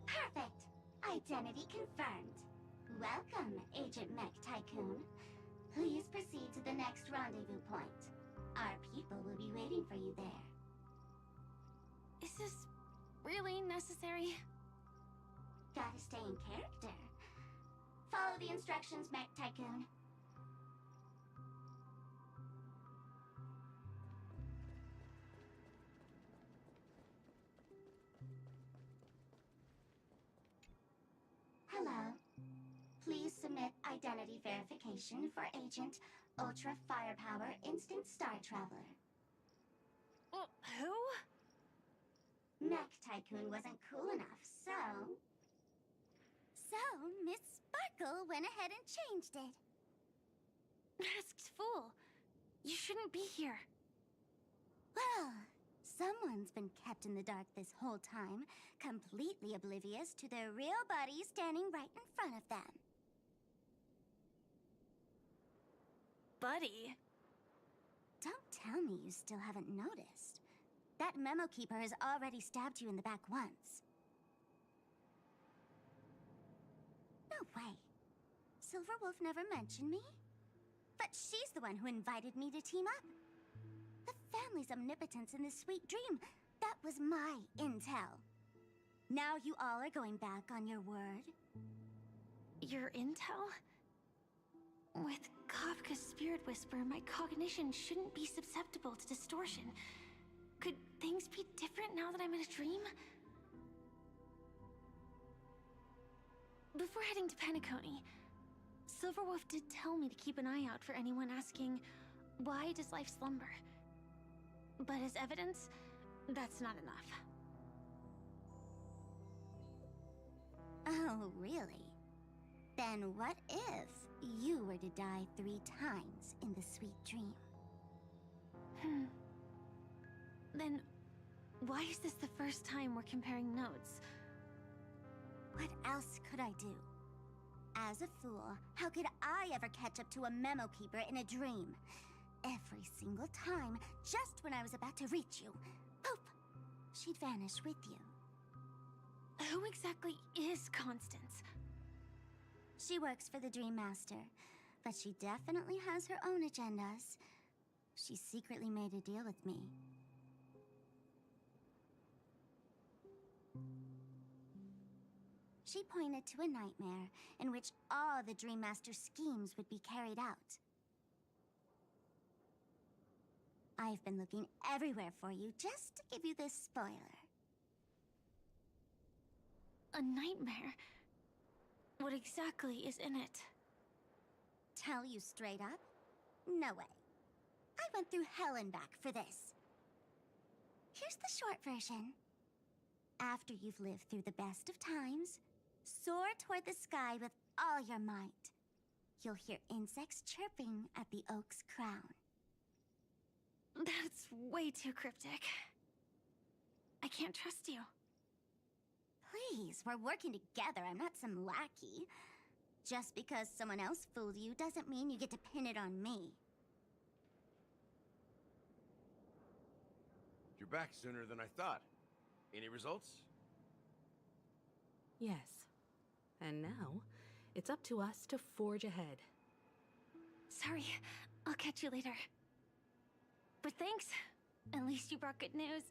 Perfect. Identity confirmed. Welcome, Agent Mech Tycoon. Please proceed to the next rendezvous point. Our people will be waiting for you there. Is this really necessary? Gotta stay in character. Follow the instructions, Mech Tycoon. Hello. Please submit identity verification for Agent Ultra Firepower Instant Star Traveler. Who? Mech Tycoon wasn't cool enough, so... So, Miss Sparkle went ahead and changed it. Masked fool. You shouldn't be here. Well, someone's been kept in the dark this whole time, completely oblivious to their real bodies standing right in front of them. Buddy. Don't tell me you still haven't noticed. That memo keeper has already stabbed you in the back once. No way. Silverwolf never mentioned me? But she's the one who invited me to team up. The family's omnipotence in this sweet dream, that was my intel. Now you all are going back on your word? Your intel? With Kafka's Spirit Whisper, my cognition shouldn't be susceptible to distortion. Could things be different now that I'm in a dream? Before heading to Penacony, Silverwolf did tell me to keep an eye out for anyone asking, why does life slumber? But as evidence, that's not enough. Oh, really? Then what if you were to die 3 times in the sweet dream? Then, why is this the first time we're comparing notes? What else could I do? As a fool, how could I ever catch up to a memo keeper in a dream? Every single time, just when I was about to reach you, poof! She'd vanish with you. Who exactly is Constance? She works for the Dream Master, but she definitely has her own agendas. She secretly made a deal with me. She pointed to a nightmare in which all the Dream Master's schemes would be carried out. I've been looking everywhere for you just to give you this spoiler. A nightmare? What exactly is in it? Tell you straight up? No way. I went through hell and back for this. Here's the short version. After you've lived through the best of times, soar toward the sky with all your might. You'll hear insects chirping at the oak's crown. That's way too cryptic. I can't trust you. Please, we're working together. I'm not some lackey. Just because someone else fooled you doesn't mean you get to pin it on me. You're back sooner than I thought. Any results? Yes. And now, it's up to us to forge ahead. Sorry, I'll catch you later. But thanks. At least you brought good news.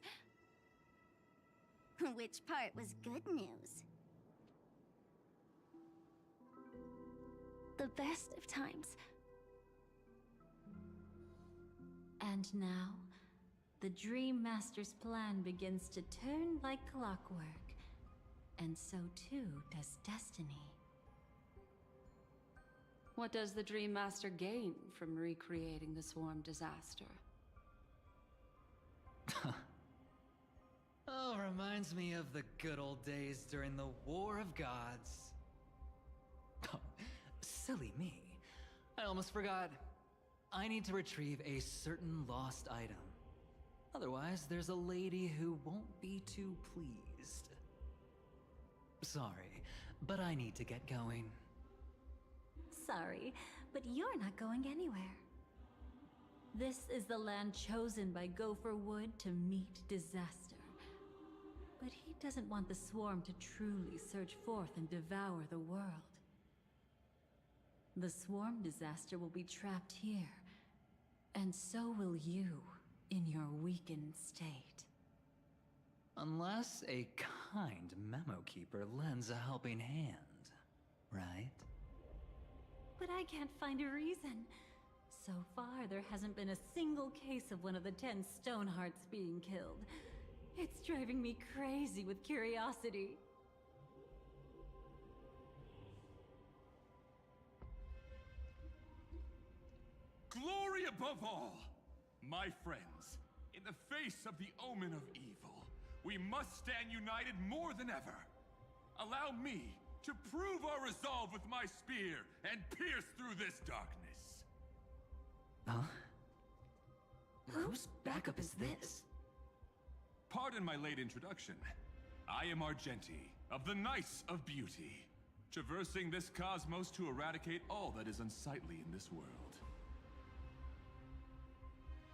Which part was good news? The best of times. And now, the Dream Master's plan begins to turn like clockwork. And so too does destiny. What does the Dream Master gain from recreating the swarm disaster? Oh, reminds me of the good old days during the War of Gods. Oh, silly me. I almost forgot. I need to retrieve a certain lost item. Otherwise, there's a lady who won't be too pleased. Sorry, but I need to get going. Sorry, but you're not going anywhere. This is the land chosen by Gopher Wood to meet disaster. But he doesn't want the swarm to truly surge forth and devour the world. The swarm disaster will be trapped here, and so will you in your weakened state. Unless a kind memo keeper lends a helping hand, right? But I can't find a reason. So far, there hasn't been a single case of one of the 10 Stonehearts being killed. It's driving me crazy with curiosity. Glory above all! My friends, in the face of the omen of evil, we must stand united more than ever. Allow me to prove our resolve with my spear and pierce through this darkness. Huh? Whose backup is this? Pardon my late introduction. I am Argenti, of the Knights of Beauty, traversing this cosmos to eradicate all that is unsightly in this world.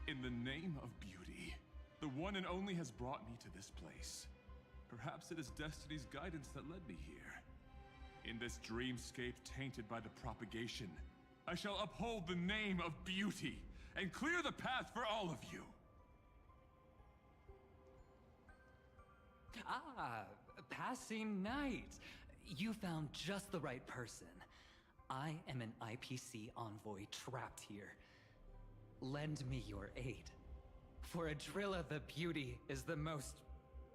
In the name of beauty, the one and only has brought me to this place. Perhaps it is destiny's guidance that led me here. In this dreamscape tainted by the propagation, I shall uphold the name of beauty and clear the path for all of you. Ah, passing knight. You found just the right person. I am an IPC envoy trapped here. Lend me your aid. For Adrilla the Beauty is the most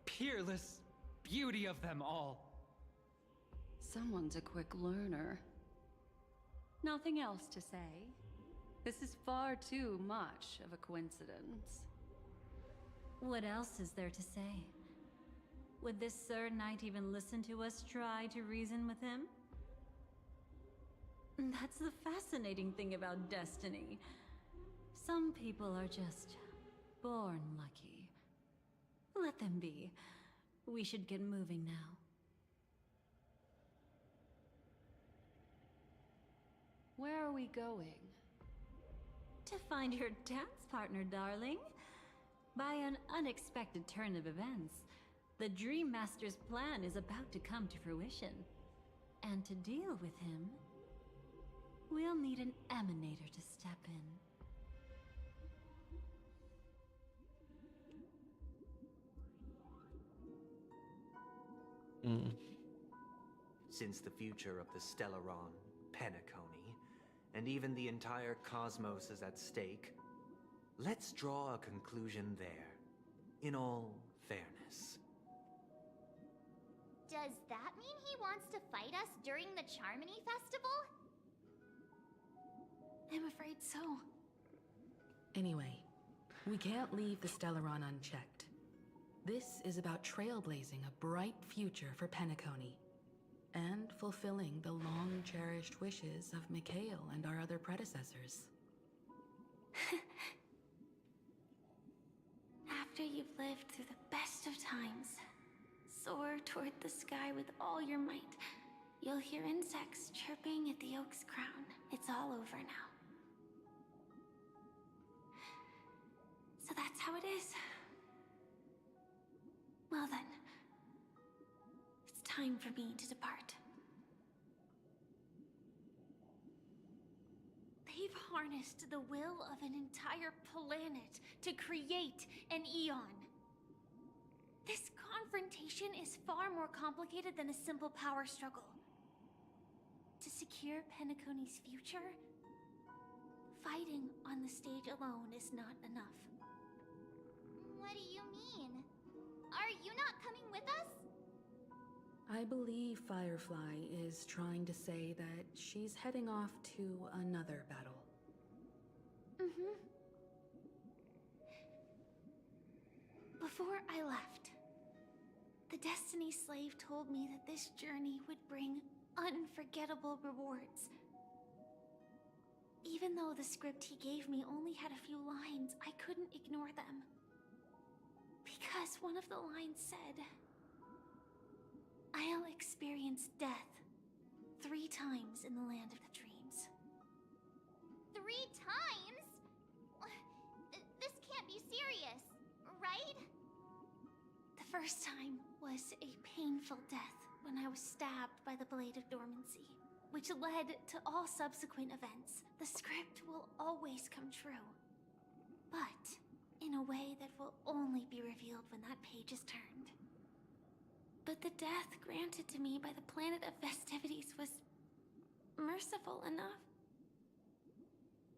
peerless beauty of them all. Someone's a quick learner. Nothing else to say. This is far too much of a coincidence. What else is there to say? Would this Sir Knight even listen to us try to reason with him? That's the fascinating thing about destiny. Some people are just born lucky. Let them be. We should get moving now. Where are we going? To find your dance partner, darling. By an unexpected turn of events, the Dream Master's plan is about to come to fruition. And to deal with him, we'll need an emanator to step in. Since the future of the Stellaron, Penacony, and even the entire cosmos is at stake, let's draw a conclusion there, in all fairness. Does that mean he wants to fight us during the Charmony Festival? I'm afraid so. Anyway, we can't leave the Stellaron unchecked. This is about trailblazing a bright future for Penacony and fulfilling the long-cherished wishes of Mikhail and our other predecessors. After you've lived through the best of times, soar toward the sky with all your might. You'll hear insects chirping at the oak's crown. It's all over now. So that's how it is. Well then, it's time for me to depart. They've harnessed the will of an entire planet to create an eon. This confrontation is far more complicated than a simple power struggle. To secure Penacony's future, fighting on the stage alone is not enough. What do you mean? Are you not coming with us? I believe Firefly is trying to say that she's heading off to another battle. Mm-hmm. Before I left, the Destiny Slave told me that this journey would bring unforgettable rewards. Even though the script he gave me only had a few lines, I couldn't ignore them. Because one of the lines said, "I'll experience death 3 times in the land of the dreams." 3 times? This can't be serious, right? The first time was a painful death when I was stabbed by the Blade of Dormancy, which led to all subsequent events. The script will always come true, but in a way that will only be revealed when that page is turned. But the death granted to me by the planet of festivities was merciful enough.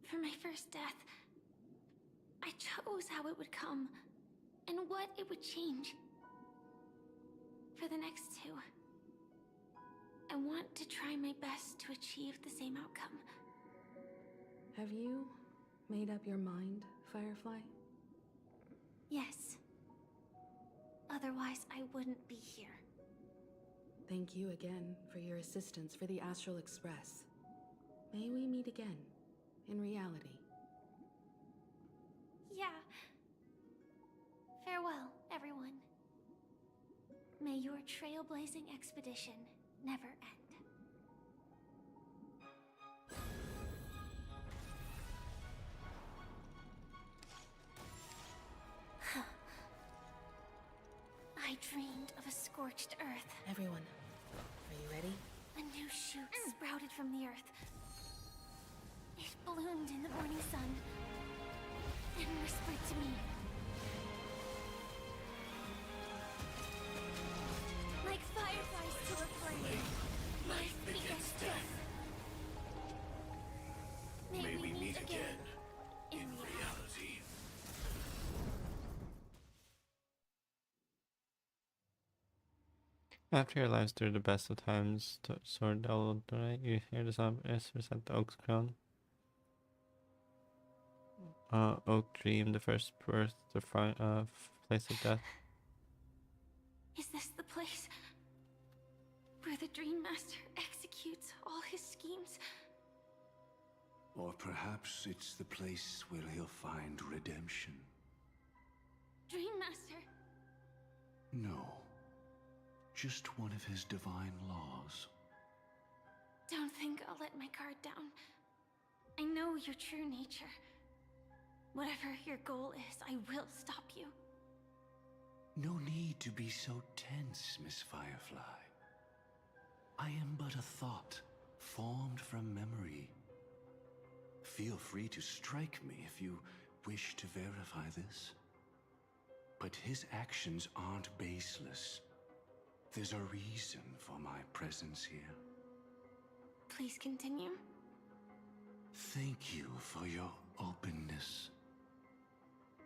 For my first death, I chose how it would come and what it would change. For the next 2, I want to try my best to achieve the same outcome. Have you made up your mind, Firefly? Yes. Otherwise, I wouldn't be here. Thank you again for your assistance for the Astral Express. May we meet again, in reality. Yeah. Farewell, everyone. May your trailblazing expedition never end. I dreamed of a scorched earth. Everyone, are you ready? A new shoot sprouted from the earth. It bloomed in the morning sun and whispered to me. Like fireflies to a flame, life begets death. May we meet again in reality. After your lives through the best of times, sword devil, you hear the sound reset the oak's crown. Oak dream, the first birth, the place of death. Is this the place where the Dream Master executes all his schemes? Or perhaps it's the place where he'll find redemption. Dream Master? No. Just one of his divine laws. Don't think I'll let my guard down. I know your true nature. Whatever your goal is, I will stop you. No need to be so tense, Miss Firefly. I am but a thought, formed from memory. Feel free to strike me if you wish to verify this. But his actions aren't baseless. There's a reason for my presence here. Please continue. Thank you for your openness.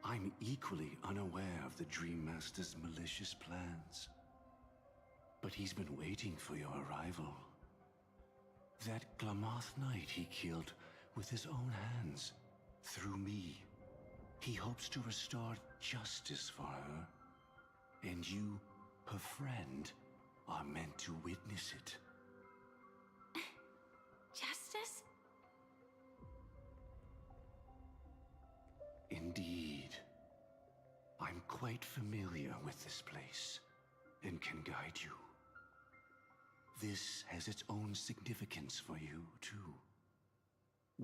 I'm equally unaware of the Dream Master's malicious plans. But he's been waiting for your arrival. That Glamoth Knight he killed with his own hands, through me. He hopes to restore justice for her. And you, her friend, are meant to witness it. Justice? Indeed. I'm quite familiar with this place, and can guide you. This has its own significance for you, too.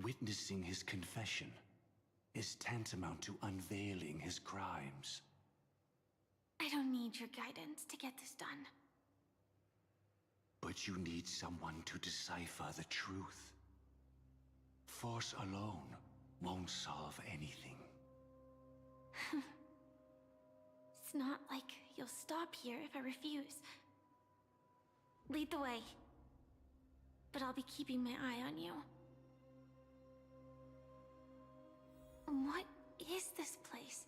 Witnessing his confession is tantamount to unveiling his crimes. I don't need your guidance to get this done. But you need someone to decipher the truth. Force alone won't solve anything. It's not like you'll stop here if I refuse. Lead the way. But I'll be keeping my eye on you. What is this place?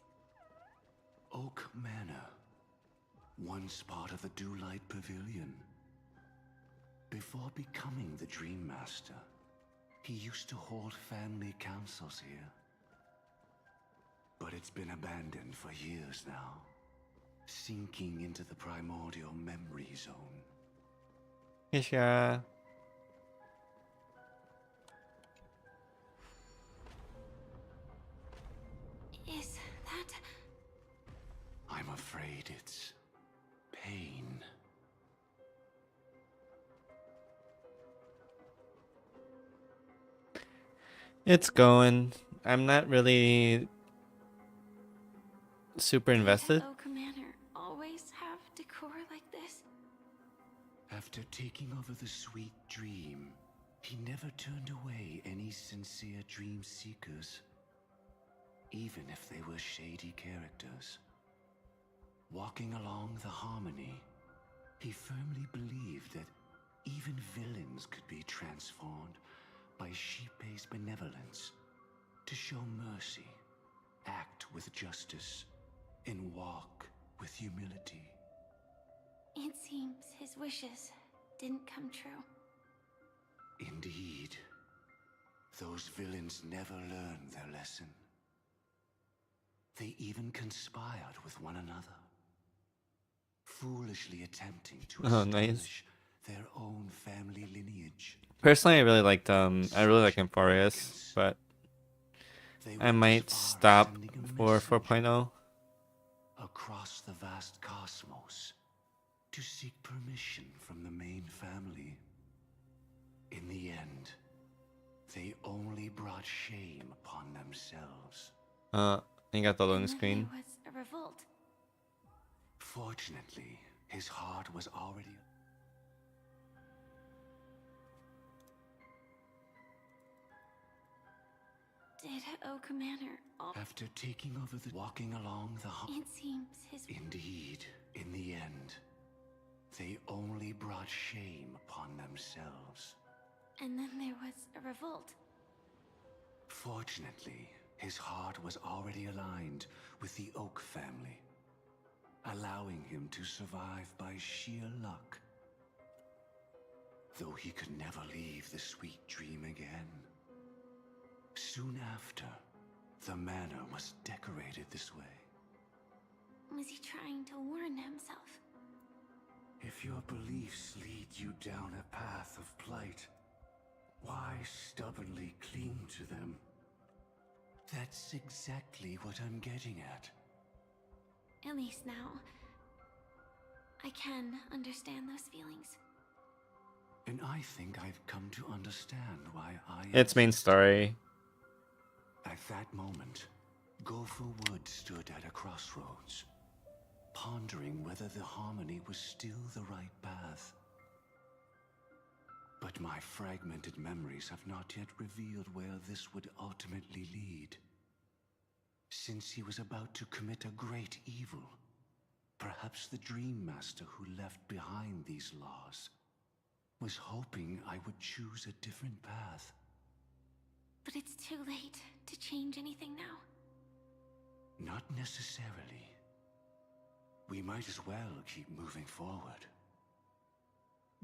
Oak Manor. Once part of the Dewlight Pavilion. Before becoming the Dream Master, he used to hold family councils here. But it's been abandoned for years now, sinking into the primordial memory zone. Ishara. Is that... I'm afraid it's pain. It's going. I'm not really super invested. Did Oak Manor always have decor like this? After taking over the sweet dream, he never turned away any sincere dream seekers, even if they were shady characters. Walking along the harmony, he firmly believed that even villains could be transformed by sheep-based benevolence to show mercy, act with justice, and walk with humility. It seems his wishes didn't come true. Indeed, those villains never learned their lesson. They even conspired with one another, foolishly attempting to establish their own family lineage. Personally, I really like Amphorius, but I might stop for 4.0. Across the vast cosmos to seek permission from the main family. In the end, they only brought shame upon themselves. You got the loading screen. There was a revolt. Fortunately, his heart was already... Did Oak Manor After taking over the... Walking along the... It seems his... Indeed, in the end, they only brought shame upon themselves. And then there was a revolt. Fortunately, his heart was already aligned with the Oak family, allowing him to survive by sheer luck. Though he could never leave the sweet dream again. Soon after, the manor was decorated this way. Was he trying to warn himself? If your beliefs lead you down a path of plight, why stubbornly cling to them? That's exactly what I'm getting at. At least now, I can understand those feelings. And I think I've come to understand why I... Its main story. At that moment, Gopher Wood stood at a crossroads, pondering whether the harmony was still the right path. But my fragmented memories have not yet revealed where this would ultimately lead. Since he was about to commit a great evil, perhaps the Dream Master who left behind these laws was hoping I would choose a different path. But it's too late to change anything now. Not necessarily. We might as well keep moving forward.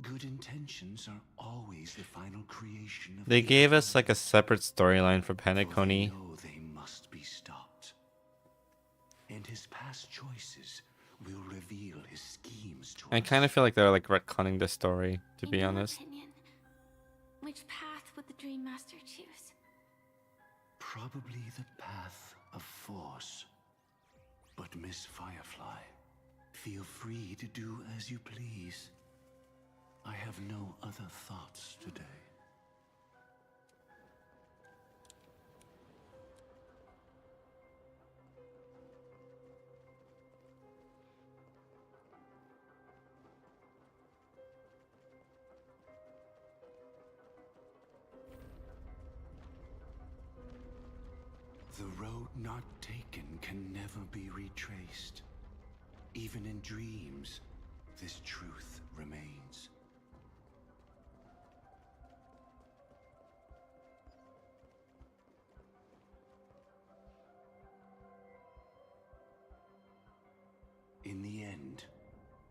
Good intentions are always the final creation of... They gave us like a separate storyline for Penacony. They must be stopped. And his past choices will reveal his schemes to I us. kind of feel like they're like retconning the story, to be In your honest. opinion, which path would the Dream Master choose? Probably the path of force. But Miss Firefly, feel free to do as you please. I have no other thoughts today. The road not taken can never be retraced. Even in dreams, this truth remains. In the end,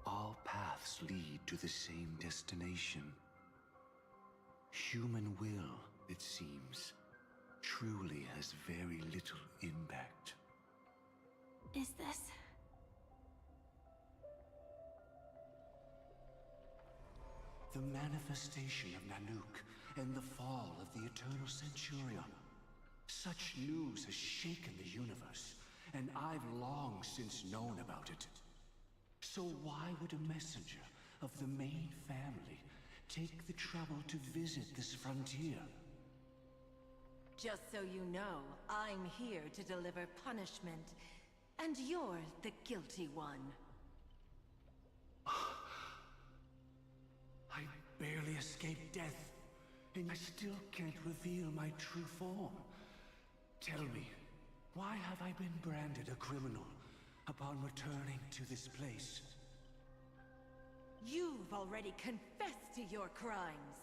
all paths lead to the same destination. Human will, it seems, truly has very little impact. Is this... The manifestation of Nanook and the fall of the Eternal Centurion. Such news has shaken the universe, and I've long since known about it. So why would a messenger of the main family take the trouble to visit this frontier? Just so you know, I'm here to deliver punishment, and you're the guilty one. I barely escaped death, and I still can't reveal my true form. Tell me, why have I been branded a criminal upon returning to this place? You've already confessed to your crimes.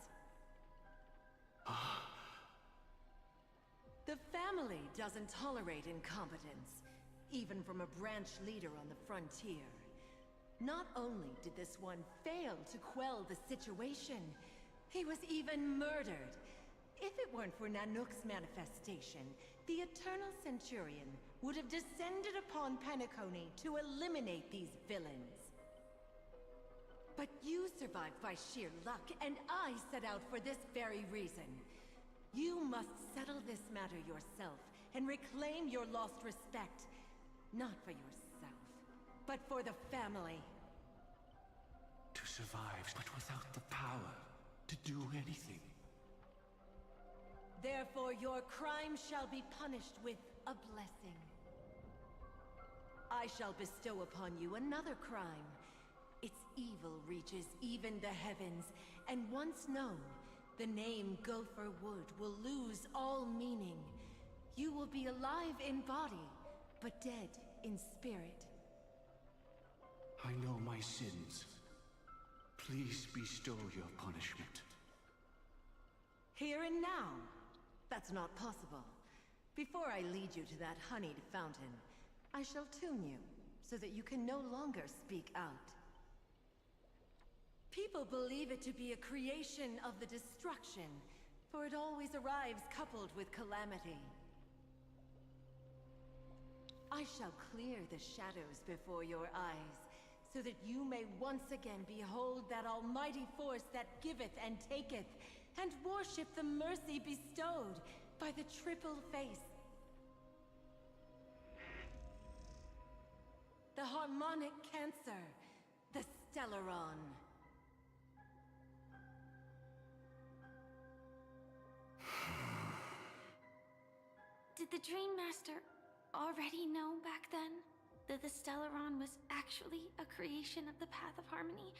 The family doesn't tolerate incompetence, even from a branch leader on the frontier. Not only did this one fail to quell the situation, he was even murdered. If it weren't for Nanook's manifestation, the Eternal Centurion would have descended upon Penacony to eliminate these villains. But you survived by sheer luck, and I set out for this very reason. You must settle this matter yourself and reclaim your lost respect. Not for yourself, but for the family. To survive, but without the power to do anything. Therefore, your crime shall be punished with a blessing. I shall bestow upon you another crime. Its evil reaches even the heavens, and once known, the name Gopher Wood will lose all meaning. You will be alive in body, but dead in spirit. I know my sins. Please bestow your punishment. Here and now? That's not possible. Before I lead you to that honeyed fountain, I shall tune you, so that you can no longer speak out. People believe it to be a creation of the destruction, for it always arrives coupled with calamity. I shall clear the shadows before your eyes, so that you may once again behold that almighty force that giveth and taketh, and worship the mercy bestowed by the triple face. The harmonic cancer, the Stellaron. Did the Dream Master already know back then that the Stellaron was actually a creation of the Path of Harmony?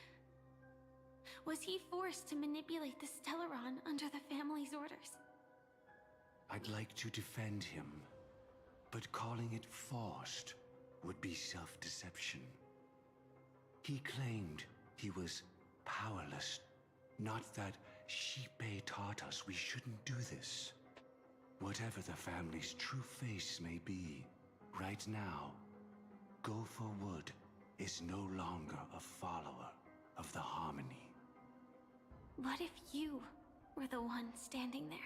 Was he forced to manipulate the Stellaron under the family's orders? I'd like to defend him, but calling it forced would be self-deception. He claimed he was powerless, not that Xipe taught us we shouldn't do this. Whatever the family's true face may be, right now, Gopher Wood is no longer a follower of the Harmony. What if you were the one standing there?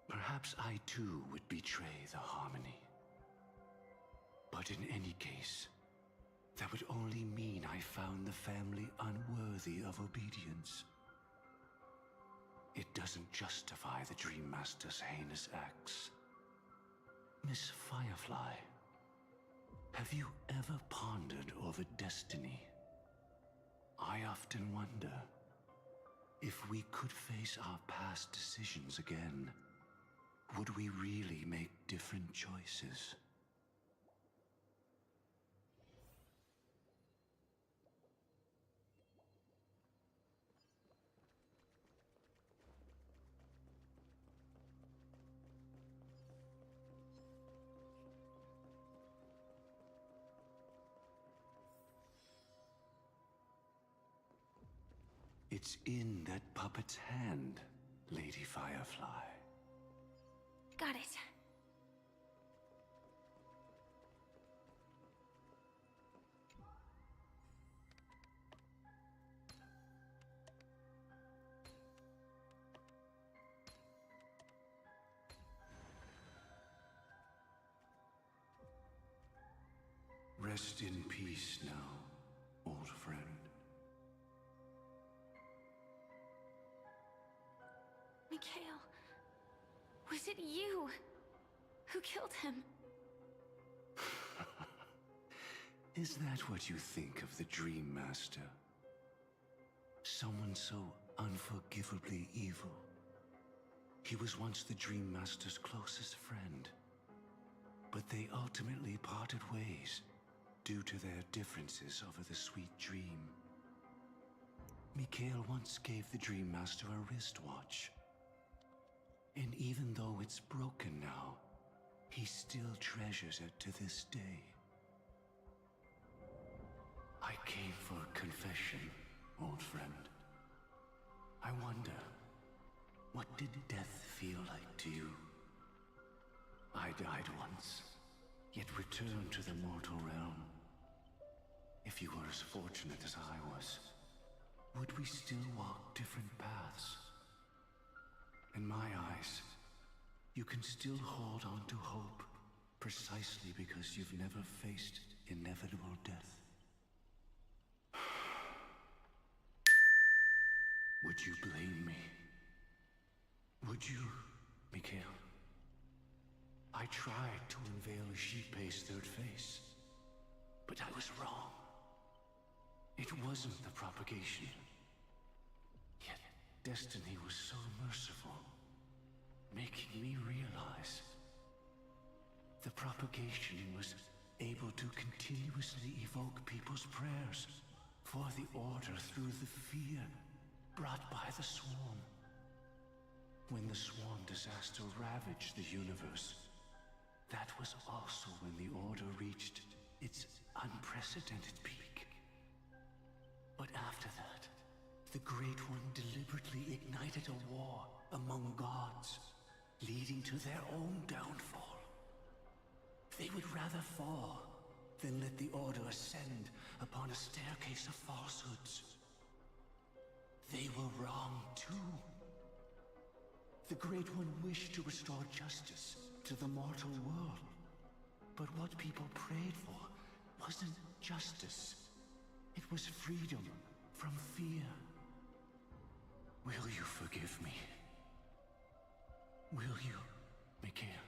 Perhaps I too would betray the Harmony. But in any case, That would only mean I found the family unworthy of obedience. It doesn't justify the Dream Master's heinous acts. Miss Firefly, have you ever pondered over destiny? I often wonder if we could face our past decisions again, would we really make different choices? It's in that puppet's hand, Lady Firefly. Got it. Rest in peace now, old friend. Mikhail, was it you who killed him? Is that what you think of the Dream Master? Someone so unforgivably evil. He was once the Dream Master's closest friend, but they ultimately parted ways due to their differences over the sweet dream. Mikhail once gave the Dream Master a wristwatch. And even though it's broken now, he still treasures it to this day. I came for a confession, old friend. I wonder, what did death feel like to you? I died once, yet returned to the mortal realm. If you were as fortunate as I was, would we still walk different paths? In my eyes, you can still hold on to hope precisely because you've never faced inevitable death. Would you blame me? Would you, Mikhail? I tried to unveil Xipe's third face, but I was wrong. It wasn't the propagation. Yet destiny was so merciful, making me realize the propagation was able to continuously evoke people's prayers for the Order through the fear brought by the Swarm. When the Swarm disaster ravaged the universe, that was also when the Order reached its unprecedented peak. But after that, the Great One deliberately ignited a war among gods, leading to their own downfall. They would rather fall than let the Order ascend upon a staircase of falsehoods. They were wrong too. The Great One wished to restore justice to the mortal world. But what people prayed for wasn't justice. It was freedom from fear. Will you forgive me? Will you, Mikhail?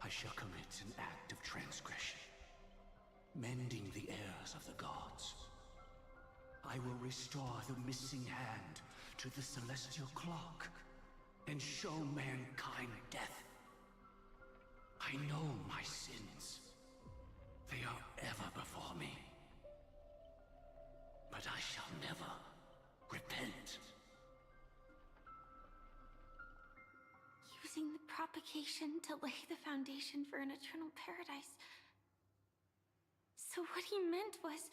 I shall commit an act of transgression, mending the errors of the gods. I will restore the missing hand to the celestial clock and show mankind death. I know my sins. They are ever before me. But I shall never repent. Using the propagation to lay the foundation for an eternal paradise. So what he meant was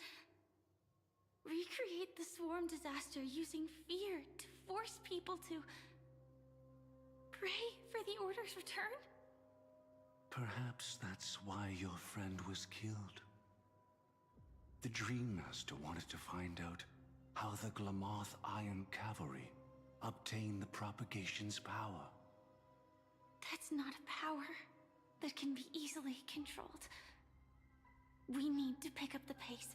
recreate the Swarm disaster using fear to force people to pray for the Order's return? Perhaps that's why your friend was killed. The Dream Master wanted to find out how the Glamoth Iron Cavalry obtained the propagation's power. That's not a power that can be easily controlled. We need to pick up the pace.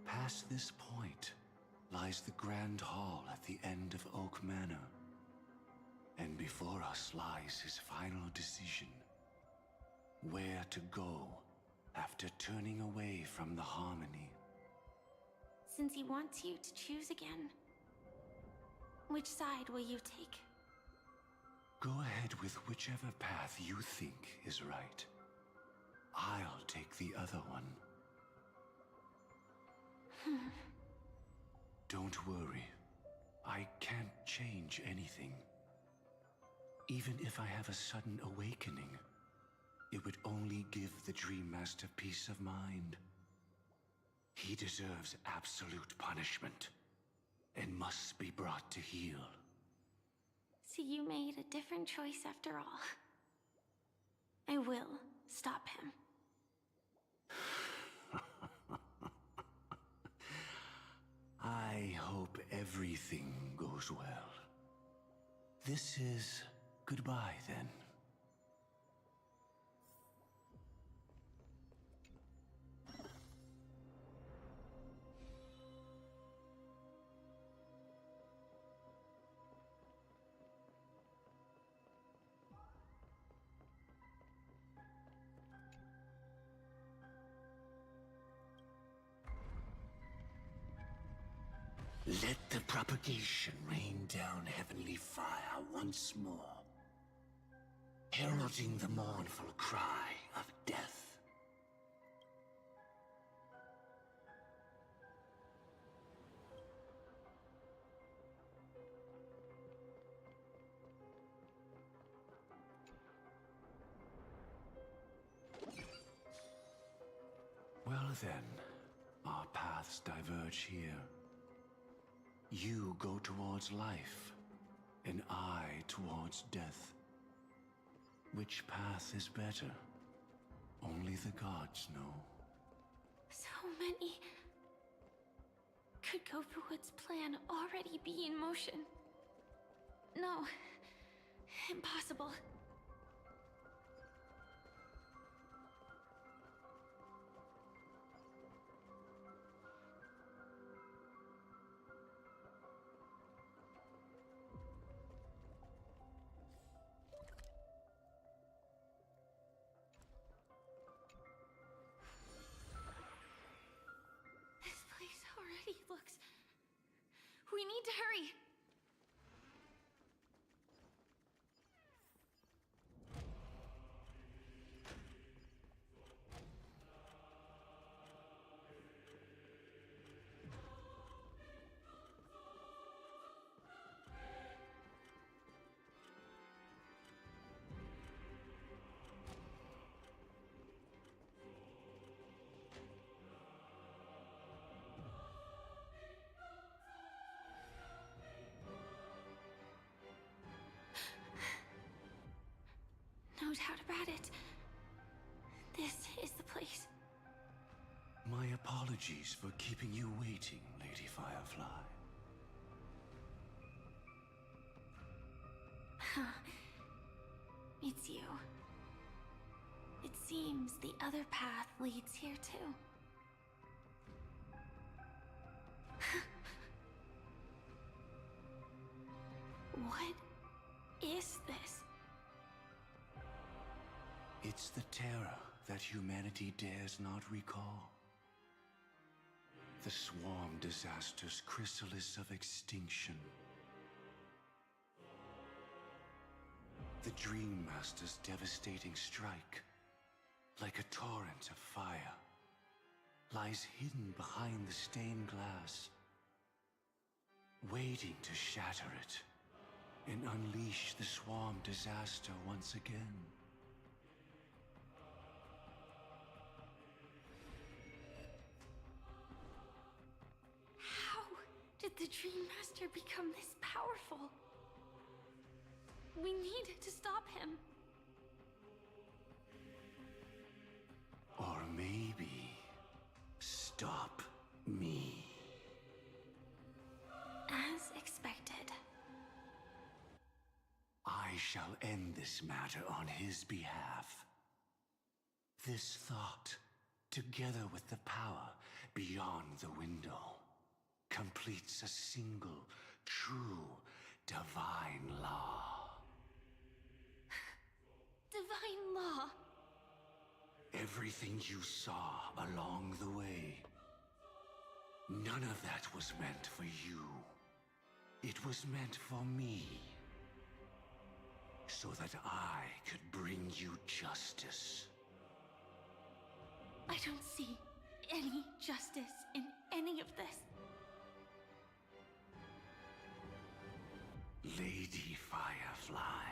Past this point lies the Grand Hall at the end of Oak Manor. And before us lies his final decision. Where to go after turning away from the Harmony. Since he wants you to choose again, which side will you take? Go ahead with whichever path you think is right. I'll take the other one. Don't worry. I can't change anything. Even if I have a sudden awakening, it would only give the Dream Master peace of mind. He deserves absolute punishment and must be brought to heel. So you made a different choice after all. I will stop him. I hope everything goes well. This is goodbye, then. Let the propagation rain down heavenly fire once more, heralding the mournful cry of death. Well then, our paths diverge here. You go towards life, and I towards death. Which path is better? Only the gods know. So many. Could Gofuwood's plan already be in motion? No. Impossible. Already looks... We need to hurry! No doubt about it. This is the place. My apologies for keeping you waiting, Lady Firefly. It's you. It seems the other path leads here too. What is this? It's the terror that humanity dares not recall. The Swarm Disaster's chrysalis of extinction. The Dream Master's devastating strike, like a torrent of fire, lies hidden behind the stained glass, waiting to shatter it. and unleash the swarm disaster once again. How did the Dream Master become this powerful? We need to stop him. Or maybe stop me. As expected. I shall end this matter on his behalf. This thought, together with the power beyond the window, completes a single, true, divine law. Divine law. Everything you saw along the way, none of that was meant for you. It was meant for me. So that I could bring you justice. I don't see any justice in any of this. Lady Firefly,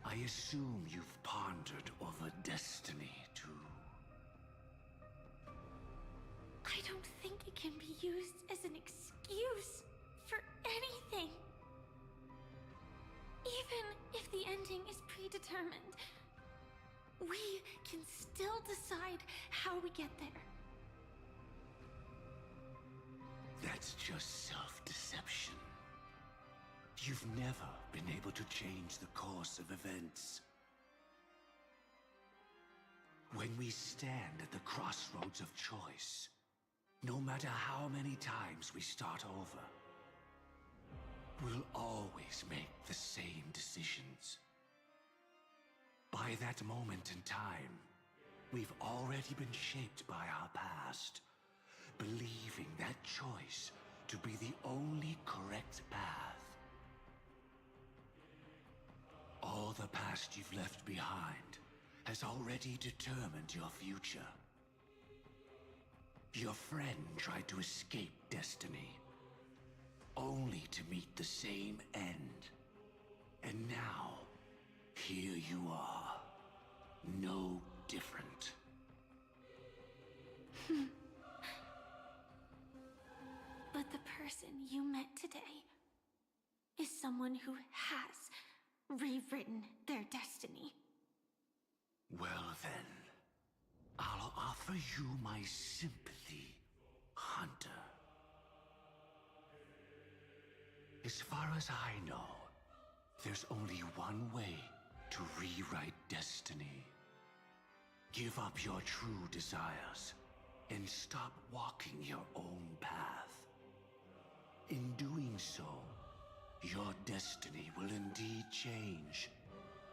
I assume you've pondered over destiny too. I don't think it can be used as an excuse for anything. Even if the ending is predetermined, we can still decide how we get there. That's just self-deception. You've never been able to change the course of events. When we stand at the crossroads of choice, no matter how many times we start over, we'll always make the same decisions. By that moment in time, we've already been shaped by our past, believing that choice to be the only correct path. All the past you've left behind has already determined your future. Your friend tried to escape destiny, only to meet the same end. And now, here you are, no different. But the person you met today is someone who has rewritten their destiny. Well then, I'll offer you my sympathy, Hunter. As far as I know, there's only one way to rewrite destiny. Give up your true desires and stop walking your own path. In doing so, your destiny will indeed change,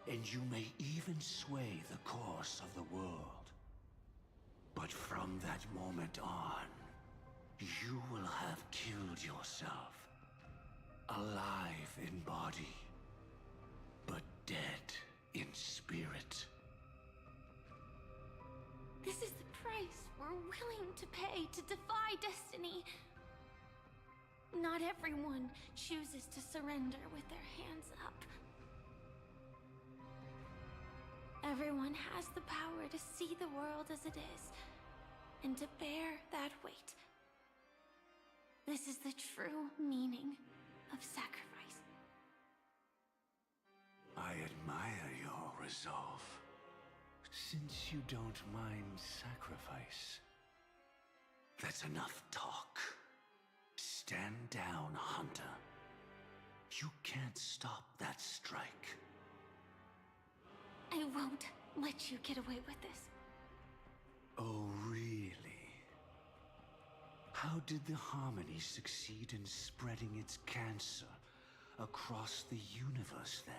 and you may even sway the course of the world. But from that moment on, you will have killed yourself, alive in body, but dead in spirit. This is the price we're willing to pay to defy destiny. Not everyone chooses to surrender with their hands up. Everyone has the power to see the world as it is, and to bear that weight. This is the true meaning of sacrifice. I admire your resolve. Since you don't mind sacrifice, that's enough talk. Stand down, Hunter. You can't stop that strike. I won't let you get away with this. Oh, really? How did the Harmony succeed in spreading its cancer across the universe, then?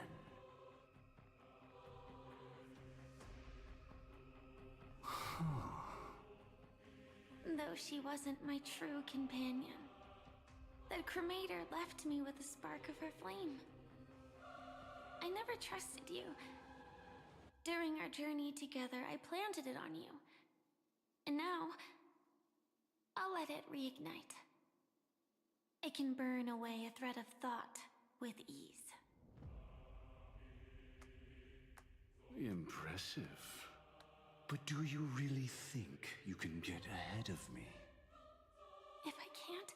Though she wasn't my true companion, the cremator left me with a spark of her flame. I never trusted you. During our journey together, I planted it on you. And now, I'll let it reignite. It can burn away a thread of thought with ease. Impressive. But do you really think you can get ahead of me? If I can't,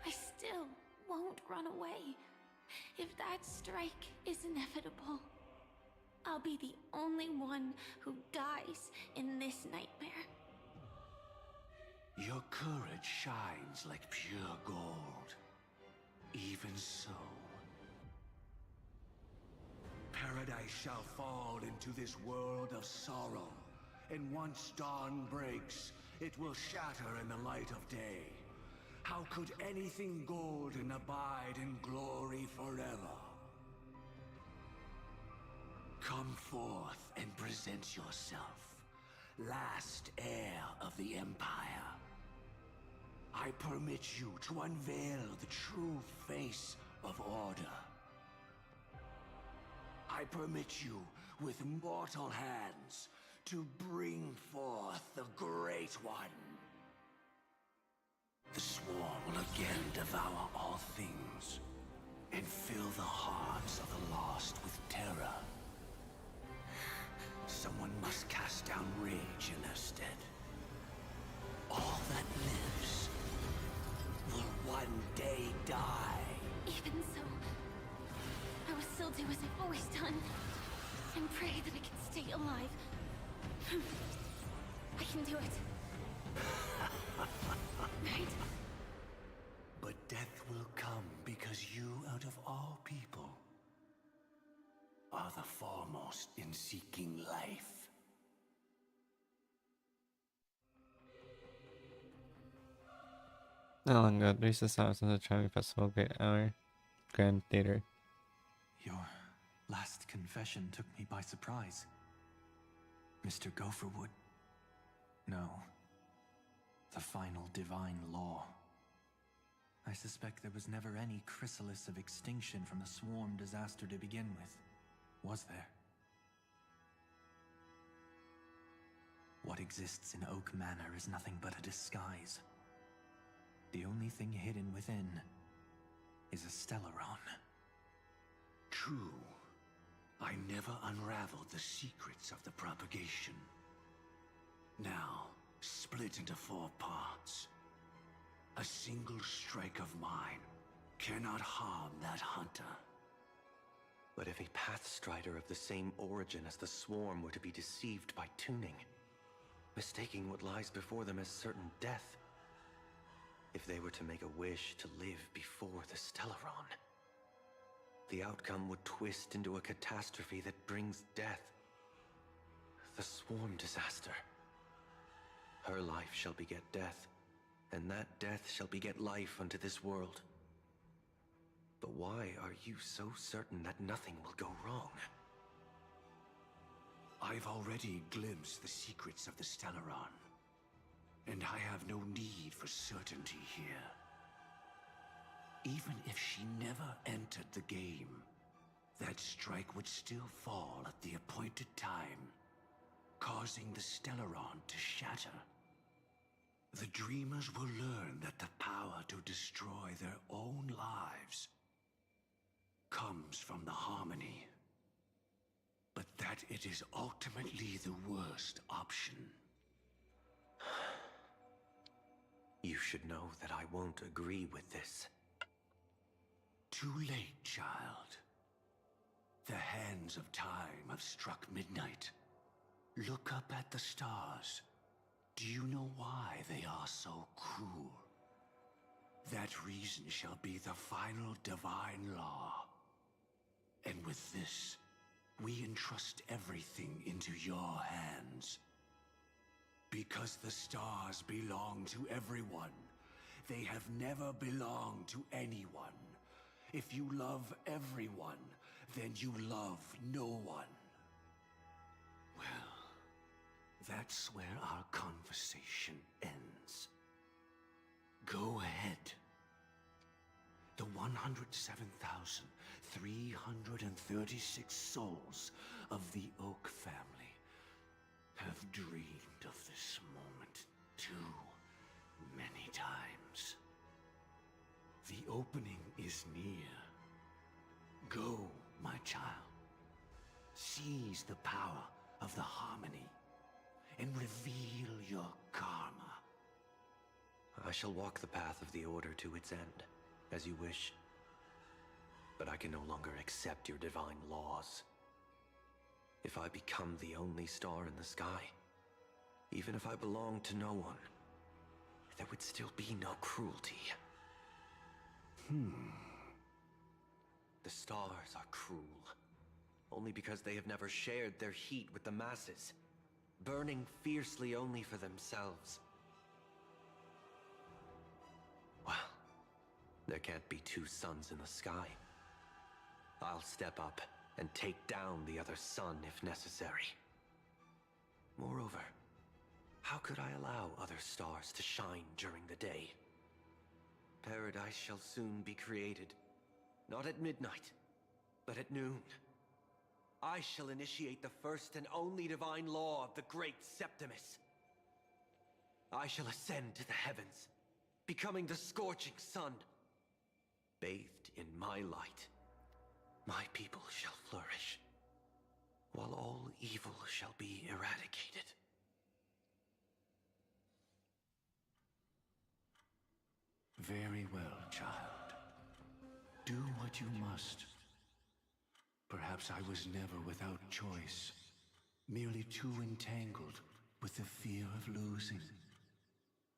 I still won't run away. If that strike is inevitable, I'll be the only one who dies in this nightmare. Your courage shines like pure gold. Even so, paradise shall fall into this world of sorrow, and once dawn breaks, it will shatter in the light of day. How could anything golden abide in glory forever? Come forth and present yourself, last heir of the Empire. I permit you to unveil the true face of order. I permit you, with mortal hands, to bring forth the Great One. The Swarm will again devour all things, and fill the hearts of the lost with terror. Someone must cast down rage in their stead. All that lives will one day die. Even so, I will still do as I've always done, and pray that I can stay alive. I can do it. Right? But death will come because you, out of all people, are the foremost in seeking life. Not long ago, Lisa saw us in the Charming Festival Great Hour Grand Theater. Your last confession took me by surprise. Mr. Gopherwood. No. The final divine law. I suspect there was never any chrysalis of extinction from the swarm disaster to begin with. Was there? What exists in Oak Manor is nothing but a disguise. The only thing hidden within is a Stellaron. True. I never unraveled the secrets of the propagation. Now, split into 4 parts. A single strike of mine cannot harm that hunter. But if a Pathstrider of the same origin as the Swarm were to be deceived by tuning, mistaking what lies before them as certain death, if they were to make a wish to live before the Stellaron, the outcome would twist into a catastrophe that brings death. The Swarm disaster. Her life shall beget death, and that death shall beget life unto this world. But why are you so certain that nothing will go wrong? I've already glimpsed the secrets of the Stellaron, and I have no need for certainty here. Even if she never entered the game, that strike would still fall at the appointed time, causing the Stellaron to shatter. The Dreamers will learn that the power to destroy their own lives comes from the harmony, but that it is ultimately the worst option. You should know that I won't agree with this. Too late, child. The hands of time have struck midnight. Look up at the stars. Do you know why they are so cruel? That reason shall be the final divine law. And with this, we entrust everything into your hands. Because the stars belong to everyone, they have never belonged to anyone. If you love everyone, then you love no one. Well, that's where our conversation ends. Go ahead. The 107,336 souls of the Oak family have dreamed of this moment too many times. The opening is near. Go, my child. Seize the power of the harmony and reveal your karma. I shall walk the path of the Order to its end, as you wish. But I can no longer accept your divine laws. If I become the only star in the sky, even if I belong to no one, there would still be no cruelty. The stars are cruel, only because they have never shared their heat with the masses, burning fiercely only for themselves. Well, there can't be two suns in the sky. I'll step up and take down the other sun if necessary. Moreover, how could I allow other stars to shine during the day? Paradise shall soon be created, not at midnight, but at noon. I shall initiate the first and only divine law of the great Septimus. I shall ascend to the heavens, becoming the scorching sun. Bathed in my light, my people shall flourish, while all evil shall be eradicated. Very well, child. Do what you must. Perhaps I was never without choice, merely too entangled with the fear of losing,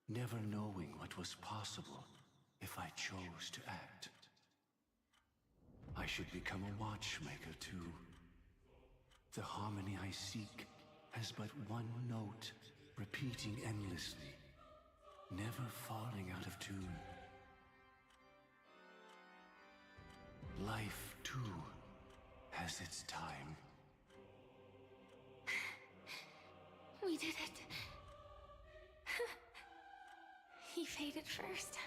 never knowing what was possible if I chose to act. I should become a watchmaker too. The harmony I seek has but one note, repeating endlessly, never falling out of tune. Life, too, has its time. We did it. He faded first,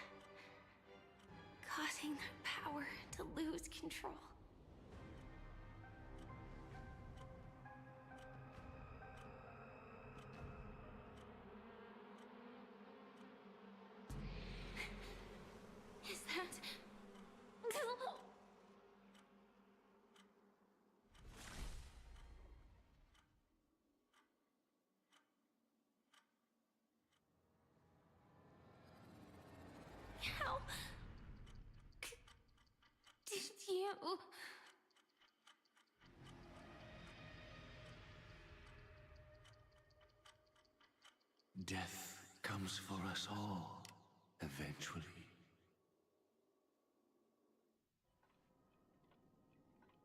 causing that power to lose control. Is that... How... did you... Death comes for us all, eventually.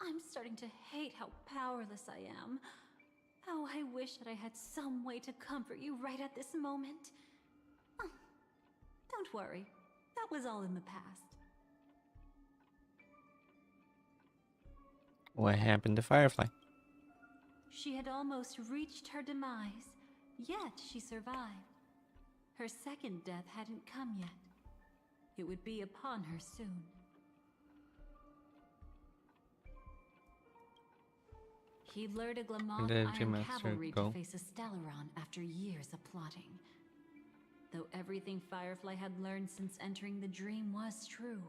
I'm starting to hate how powerless I am. Oh, I wish that I had some way to comfort you right at this moment. Oh, don't worry. That was all in the past. What happened to Firefly? She had almost reached her demise, yet she survived. Her second death hadn't come yet. It would be upon her soon. He lured a Glamont Where did Iron Dreammaster Cavalry go? to face a Stellaron after years of plotting. Though everything Firefly had learned since entering the dream was true,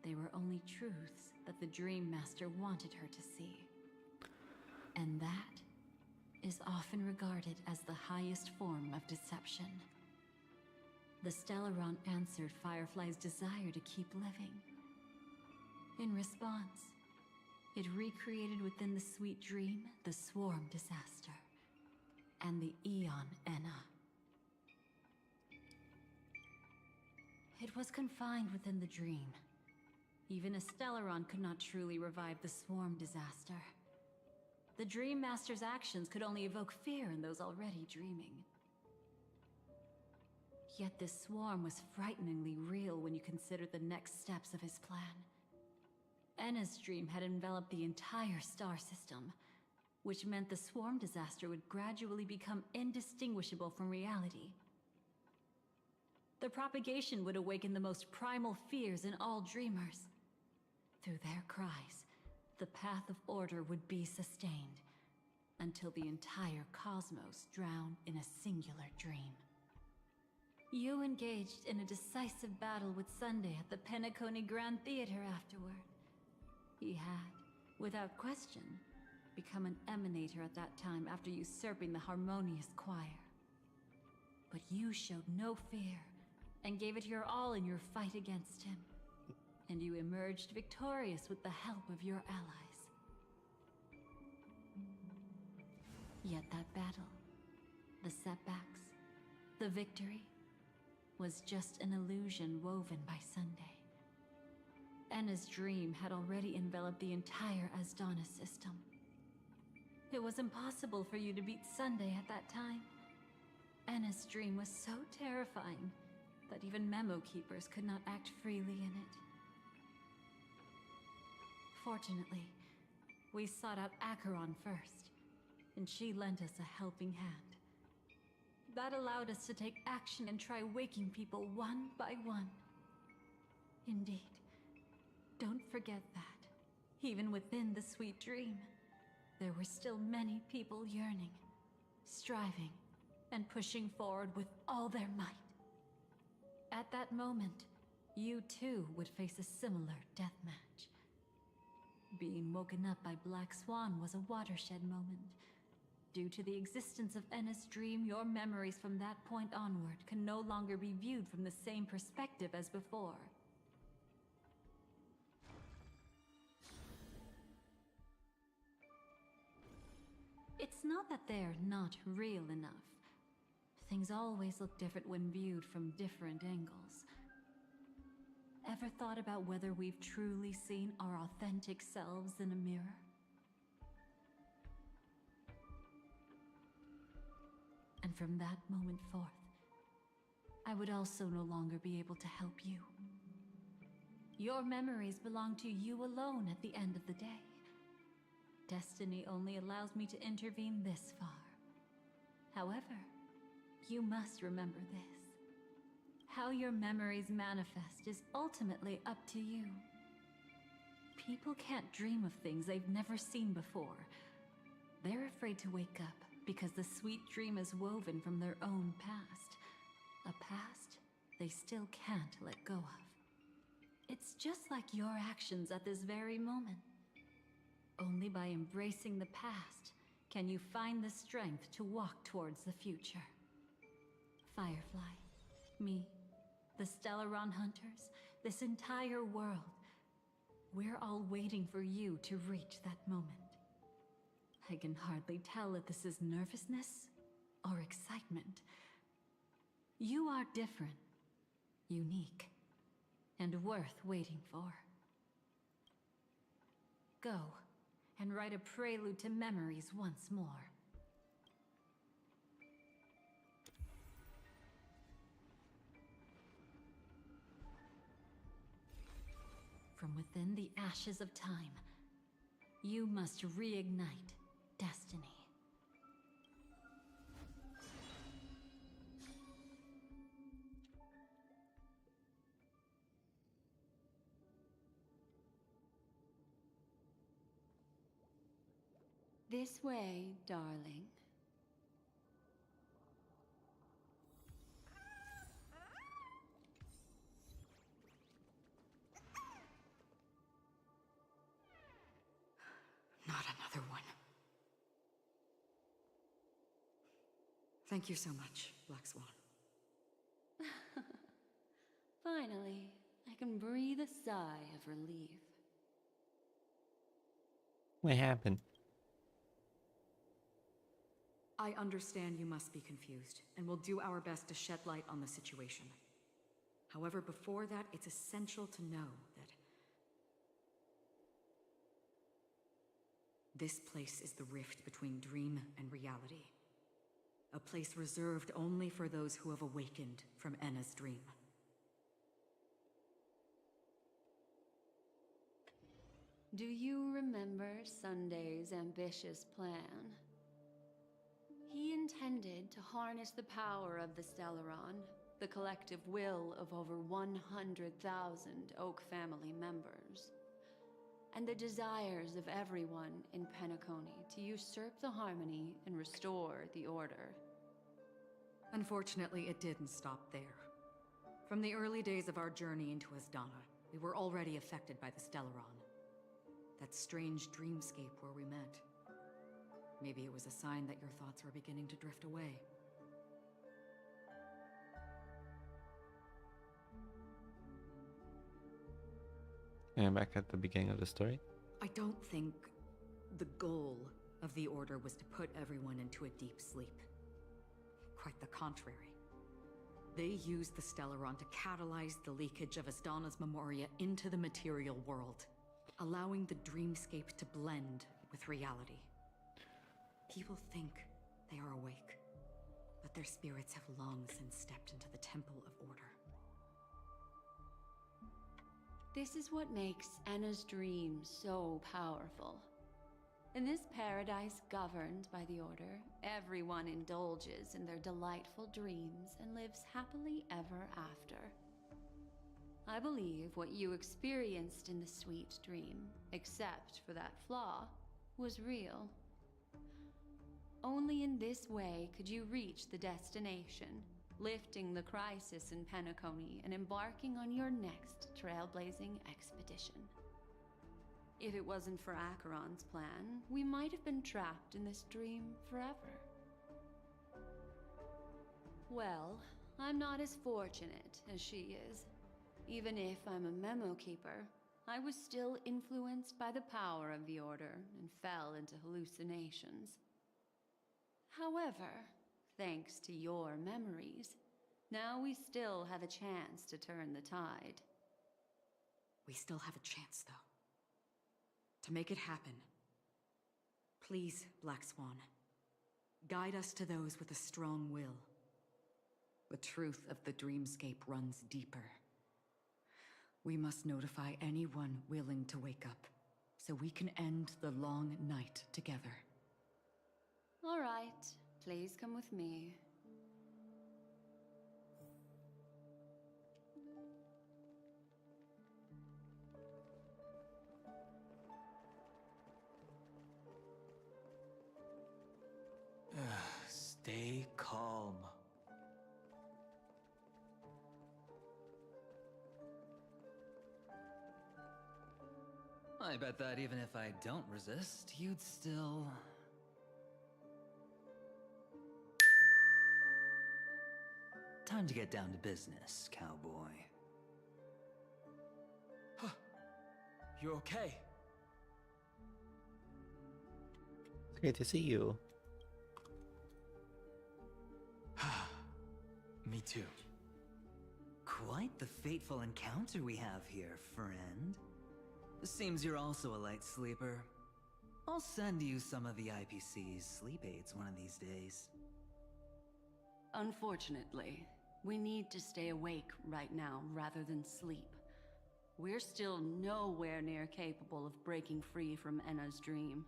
they were only truths that the Dream Master wanted her to see. And that is often regarded as the highest form of deception. The Stellaron answered Firefly's desire to keep living. In response, it recreated within the sweet dream the Swarm Disaster and the Eon Enna. It was confined within the dream. Even a Stellaron could not truly revive the Swarm Disaster. The Dream Master's actions could only evoke fear in those already dreaming. Yet this swarm was frighteningly real when you consider the next steps of his plan. Enna's dream had enveloped the entire star system, which meant the Swarm Disaster would gradually become indistinguishable from reality. The propagation would awaken the most primal fears in all dreamers. Through their cries, the path of order would be sustained, until the entire cosmos drowned in a singular dream. You engaged in a decisive battle with Sunday at the Penacony Grand Theater afterward. He had, without question, become an emanator at that time after usurping the harmonious choir. But you showed no fear, and gave it your all in your fight against him. And you emerged victorious with the help of your allies. Yet that battle, the setbacks, the victory, was just an illusion woven by Sunday. Enna's dream had already enveloped the entire Asdana system. It was impossible for you to beat Sunday at that time. Enna's dream was so terrifying that even memo keepers could not act freely in it. Fortunately, we sought out Acheron first, and she lent us a helping hand. That allowed us to take action and try waking people one by one. Indeed, don't forget that, even within the sweet dream, there were still many people yearning, striving, and pushing forward with all their might. At that moment, you too would face a similar deathmatch. Being woken up by Black Swan was a watershed moment. Due to the existence of Enna's dream, your memories from that point onward can no longer be viewed from the same perspective as before. It's not that they're not real enough. Things always look different when viewed from different angles. Ever thought about whether we've truly seen our authentic selves in a mirror? And from that moment forth, I would also no longer be able to help you. Your memories belong to you alone at the end of the day. Destiny only allows me to intervene this far. However, you must remember this. How your memories manifest is ultimately up to you. People can't dream of things they've never seen before. They're afraid to wake up because the sweet dream is woven from their own past. A past they still can't let go of. It's just like your actions at this very moment. Only by embracing the past can you find the strength to walk towards the future. Firefly, me, the Stellaron Hunters, this entire world, we're all waiting for you to reach that moment. I can hardly tell if this is nervousness or excitement. You are different, unique, and worth waiting for. Go and write a prelude to memories once more. From within the ashes of time, you must reignite destiny. This way, darling. Not another one. Thank you so much, Black Swan. Finally, I can breathe a sigh of relief. What happened? I understand you must be confused, and will do our best to shed light on the situation. However, before that, it's essential to know that this place is the rift between dream and reality. A place reserved only for those who have awakened from Enna's dream. Do you remember Sunday's ambitious plan? He intended to harness the power of the Stellaron, the collective will of over 100,000 Oak family members, and the desires of everyone in Penacony to usurp the harmony and restore the order. Unfortunately, it didn't stop there. From the early days of our journey into Asdana, we were already affected by the Stellaron. That strange dreamscape where we met. Maybe it was a sign that your thoughts were beginning to drift away. And back at the beginning of the story. I don't think the goal of the Order was to put everyone into a deep sleep. Quite the contrary. They used the Stellaron to catalyze the leakage of Asdana's Memoria into the material world, allowing the dreamscape to blend with reality. People think they are awake, but their spirits have long since stepped into the Temple of Order. This is what makes Anna's dream so powerful. In this paradise governed by the Order, everyone indulges in their delightful dreams and lives happily ever after. I believe what you experienced in the sweet dream, except for that flaw, was real. Only in this way could you reach the destination, lifting the crisis in Penacony and embarking on your next trailblazing expedition. If it wasn't for Acheron's plan, we might have been trapped in this dream forever. Well, I'm not as fortunate as she is. Even if I'm a memo keeper, I was still influenced by the power of the Order and fell into hallucinations. However, thanks to your memories, now we still have a chance to turn the tide. We still have a chance, though. To make it happen. Please, Black Swan, guide us to those with a strong will. The truth of the dreamscape runs deeper. We must notify anyone willing to wake up, so we can end the long night together. All right, please come with me. Stay calm. I bet that even if I don't resist, you'd still... Time to get down to business, cowboy. You okay? It's great to see you. Me too. Quite the fateful encounter we have here, friend. Seems you're also a light sleeper. I'll send you some of the IPC's sleep aids one of these days. Unfortunately, we need to stay awake right now rather than sleep. We're still nowhere near capable of breaking free from Enna's dream.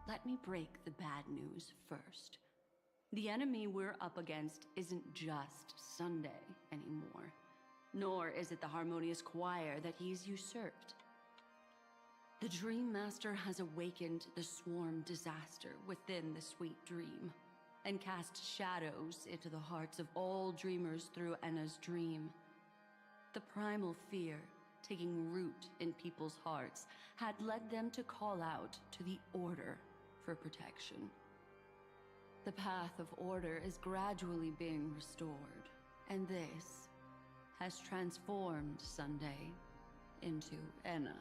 Let me break the bad news first. The enemy we're up against isn't just Sunday anymore, nor is it the harmonious choir that he's usurped. The Dream Master has awakened the swarm disaster within the sweet dream, and cast shadows into the hearts of all dreamers through Enna's dream. The primal fear taking root in people's hearts had led them to call out to the Order for protection. The path of order is gradually being restored, and this has transformed Sunday into Enna.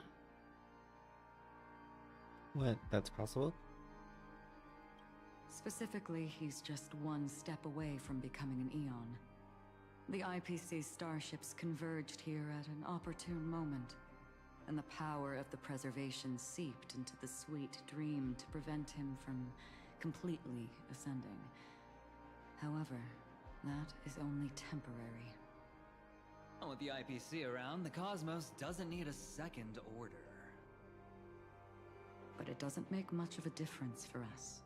What? That's possible? Specifically, he's just one step away from becoming an Eon. The IPC's starships converged here at an opportune moment, and the power of the preservation seeped into the sweet dream to prevent him from completely ascending. However, that is only temporary. With the IPC around, the cosmos doesn't need a second order. But it doesn't make much of a difference for us.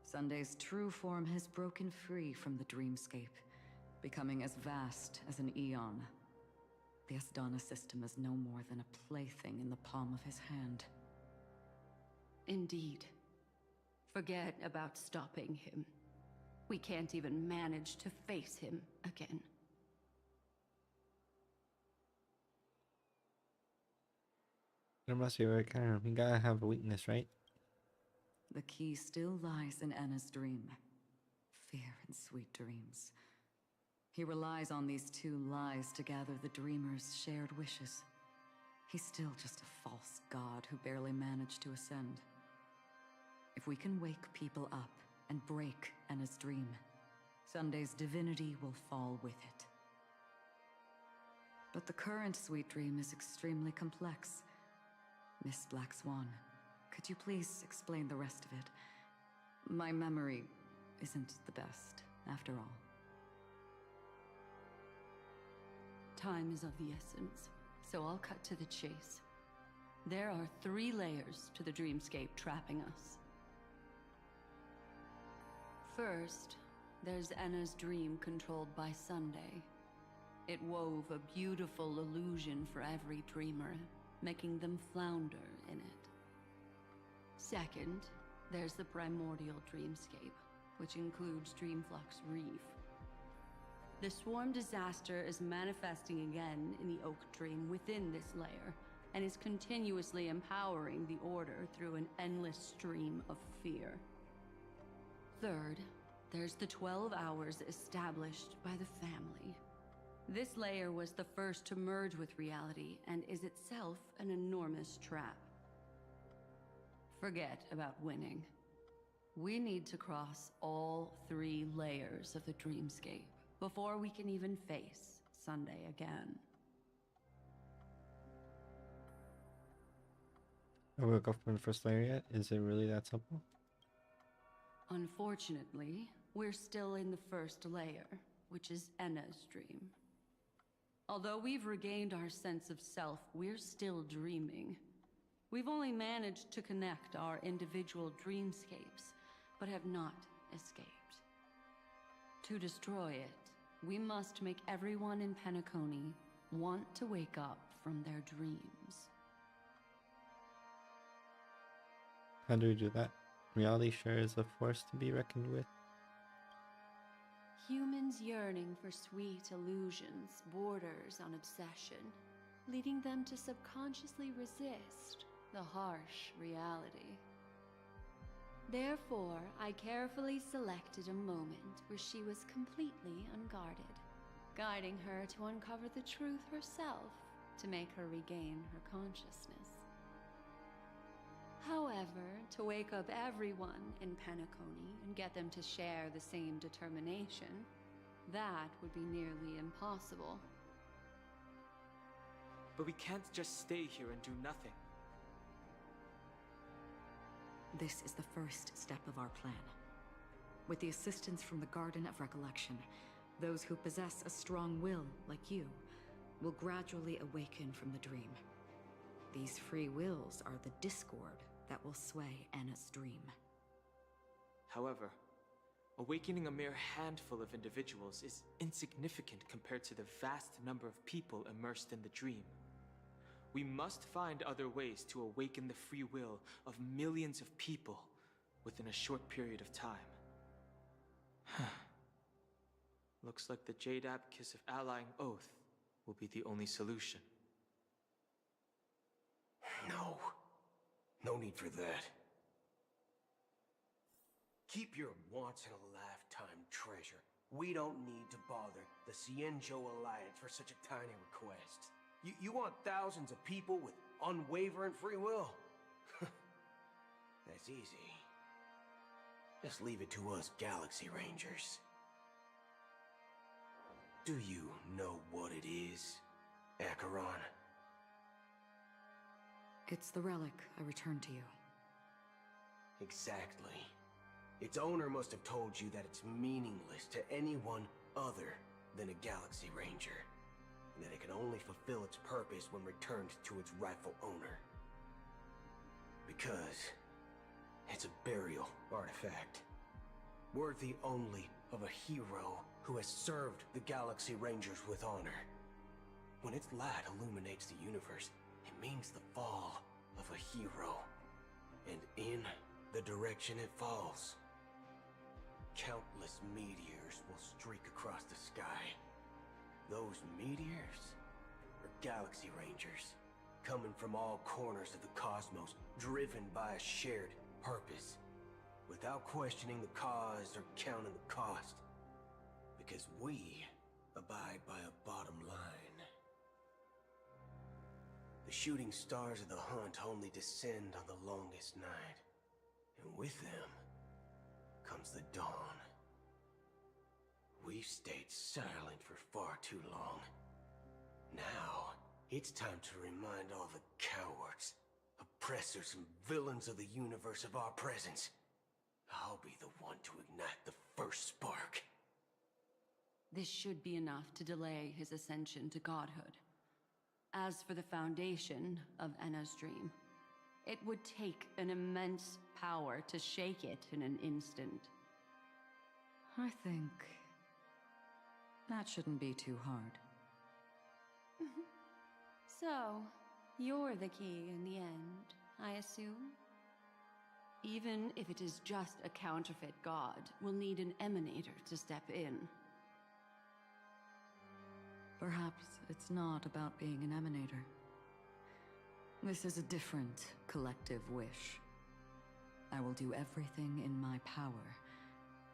Sunday's true form has broken free from the dreamscape, becoming as vast as an Eon. The Asdana system is no more than a plaything in the palm of his hand. Indeed. Forget about stopping him. We can't even manage to face him again. There must be a way, kind of. You gotta have a weakness, right? The key still lies in Anna's dream. Fear and sweet dreams. He relies on these two lies to gather the dreamer's shared wishes. He's still just a false god who barely managed to ascend. If we can wake people up and break Anna's dream, Sunday's divinity will fall with it. But the current sweet dream is extremely complex. Miss Black Swan, could you please explain the rest of it? My memory isn't the best, after all. Time is of the essence, so I'll cut to the chase. There are 3 layers to the dreamscape trapping us. First, there's Anna's dream controlled by Sunday. It wove a beautiful illusion for every dreamer, making them flounder in it. Second, there's the primordial dreamscape, which includes Dreamflux Reef. The swarm disaster is manifesting again in the Oak Dream within this layer, and is continuously empowering the Order through an endless stream of fear. Third, there's the 12 hours established by the family. This layer was the first to merge with reality and is itself an enormous trap. Forget about winning. We need to cross all 3 layers of the dreamscape before we can even face Sunday again. I woke up from the first layer yet? Is it really that simple? Unfortunately, we're still in the first layer, which is Enna's dream. Although we've regained our sense of self, we're still dreaming. We've only managed to connect our individual dreamscapes, but have not escaped. To destroy it, we must make everyone in Penacony want to wake up from their dreams. How do we do that? Reality sure is a force to be reckoned with. Humans yearning for sweet illusions borders on obsession, leading them to subconsciously resist the harsh reality. Therefore, I carefully selected a moment where she was completely unguarded, guiding her to uncover the truth herself to make her regain her consciousness. However, to wake up everyone in Penacony and get them to share the same determination, that would be nearly impossible. But we can't just stay here and do nothing. This is the first step of our plan. With the assistance from the Garden of Recollection, those who possess a strong will, like you, will gradually awaken from the dream. These free wills are the discord that will sway Anna's dream. However, awakening a mere handful of individuals is insignificant compared to the vast number of people immersed in the dream. We must find other ways to awaken the free will of millions of people within a short period of time. Looks like the Jadab Kiss of Allying Oath will be the only solution. No. No need for that. Keep your once-in-a-lifetime treasure. We don't need to bother the Cienjo Alliance for such a tiny request. You want thousands of people with unwavering free will? That's easy. Just leave it to us Galaxy Rangers. Do you know what it is, Acheron? It's the relic I returned to you. Exactly. Its owner must have told you that it's meaningless to anyone other than a Galaxy Ranger, and that it can only fulfill its purpose when returned to its rightful owner. Because it's a burial artifact, worthy only of a hero who has served the Galaxy Rangers with honor. When its light illuminates the universe, it means the fall of a hero, and in the direction it falls, countless meteors will streak across the sky. Those meteors are Galaxy Rangers, coming from all corners of the cosmos, driven by a shared purpose, without questioning the cause or counting the cost. Because we abide by a bottom line. The shooting stars of the hunt only descend on the longest night, and with them comes the dawn. We've stayed silent for far too long. Now, it's time to remind all the cowards, oppressors, and villains of the universe of our presence. I'll be the one to ignite the first spark. This should be enough to delay his ascension to godhood. As for the foundation of Enna's dream, it would take an immense power to shake it in an instant. I think that shouldn't be too hard. So, you're the key in the end, I assume? Even if it is just a counterfeit god, we'll need an emanator to step in. Perhaps it's not about being an emanator. This is a different collective wish. I will do everything in my power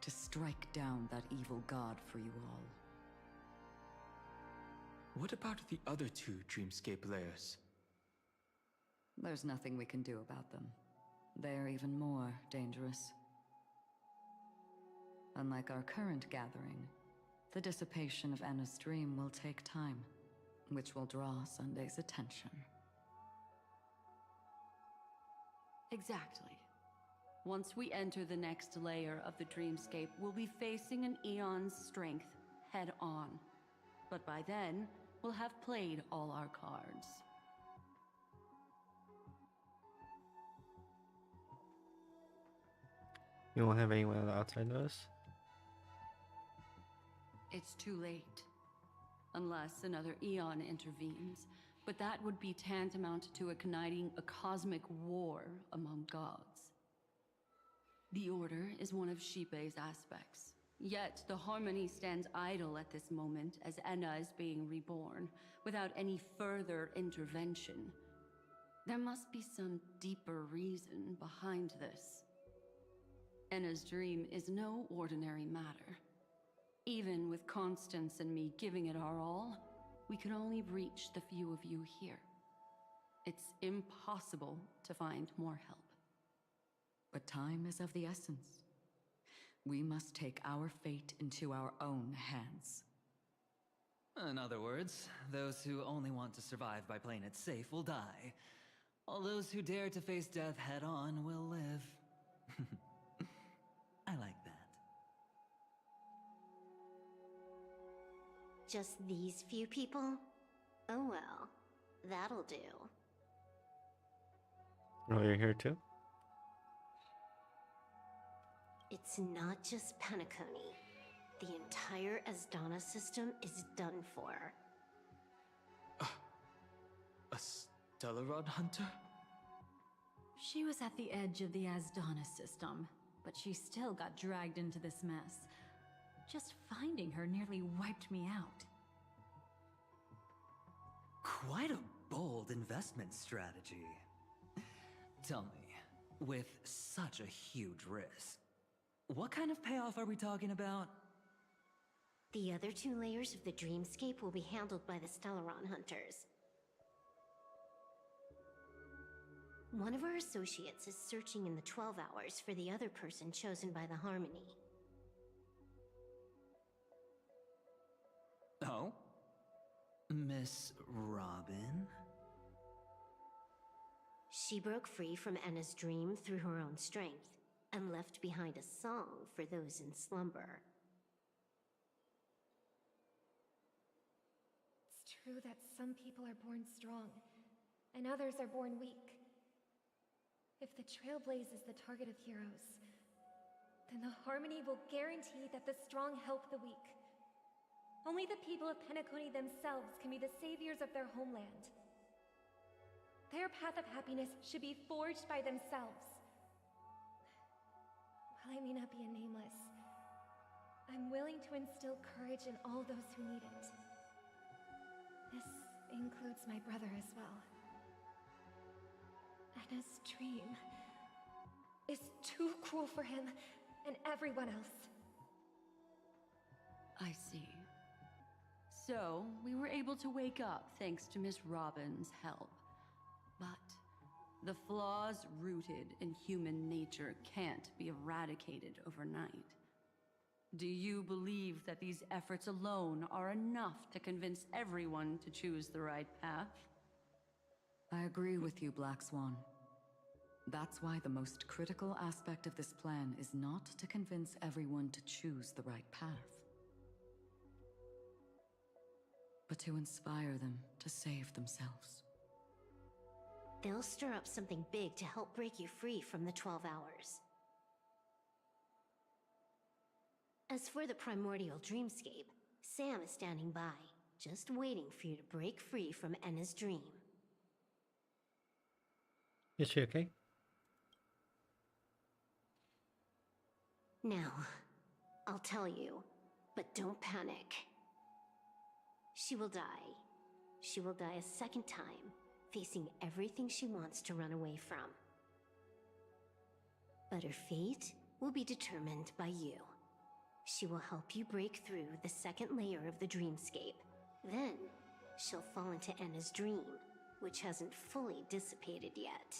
to strike down that evil god for you all. What about the other two dreamscape layers? There's nothing we can do about them. They're even more dangerous. Unlike our current gathering, the dissipation of Enna's dream will take time, which will draw Sunday's attention. Exactly. Once we enter the next layer of the dreamscape, we'll be facing an eon's strength head on. But by then, we'll have played all our cards. You won't have anyone on the outside notice? It's too late. Unless another eon intervenes. But that would be tantamount to igniting a cosmic war among gods. The Order is one of Xipe's aspects. Yet the Harmony stands idle at this moment as Enna is being reborn, without any further intervention. There must be some deeper reason behind this. Enna's dream is no ordinary matter. Even with Constance and me giving it our all, we can only reach the few of you here. It's impossible to find more help. But time is of the essence. We must take our fate into our own hands. In other words, those who only want to survive by playing it safe will die, while those who dare to face death head-on will live. I like that. Just these few people? Oh well, that'll do. Oh, you're here too? It's not just Penacony. The entire Asdana system is done for. A Stellaron hunter? She was at the edge of the Asdana system, but she still got dragged into this mess. Just finding her nearly wiped me out. Quite a bold investment strategy. Tell me, with such a huge risk, what kind of payoff are we talking about? The other two layers of the dreamscape will be handled by the Stellaron hunters. One of our associates is searching in the 12 hours for the other person chosen by the Harmony. Oh? Miss Robin? She broke free from Enna's dream through her own strength, and left behind a song for those in slumber. It's true that some people are born strong, and others are born weak. If the Trailblaze is the target of heroes, then the Harmony will guarantee that the strong help the weak. Only the people of Penacony themselves can be the saviors of their homeland. Their path of happiness should be forged by themselves. While I may not be a nameless, I'm willing to instill courage in all those who need it. This includes my brother as well. Anna's dream is too cruel for him and everyone else. I see. So, we were able to wake up thanks to Miss Robin's help. But the flaws rooted in human nature can't be eradicated overnight. Do you believe that these efforts alone are enough to convince everyone to choose the right path? I agree with you, Black Swan. That's why the most critical aspect of this plan is not to convince everyone to choose the right path, but to inspire them to save themselves. They'll stir up something big to help break you free from the 12 hours. As for the primordial dreamscape, Sam is standing by, just waiting for you to break free from Enna's dream. Is she okay? Now, I'll tell you, but don't panic. She will die. She will die a second time, facing everything she wants to run away from. But her fate will be determined by you. She will help you break through the second layer of the dreamscape. Then, she'll fall into Enna's dream, which hasn't fully dissipated yet.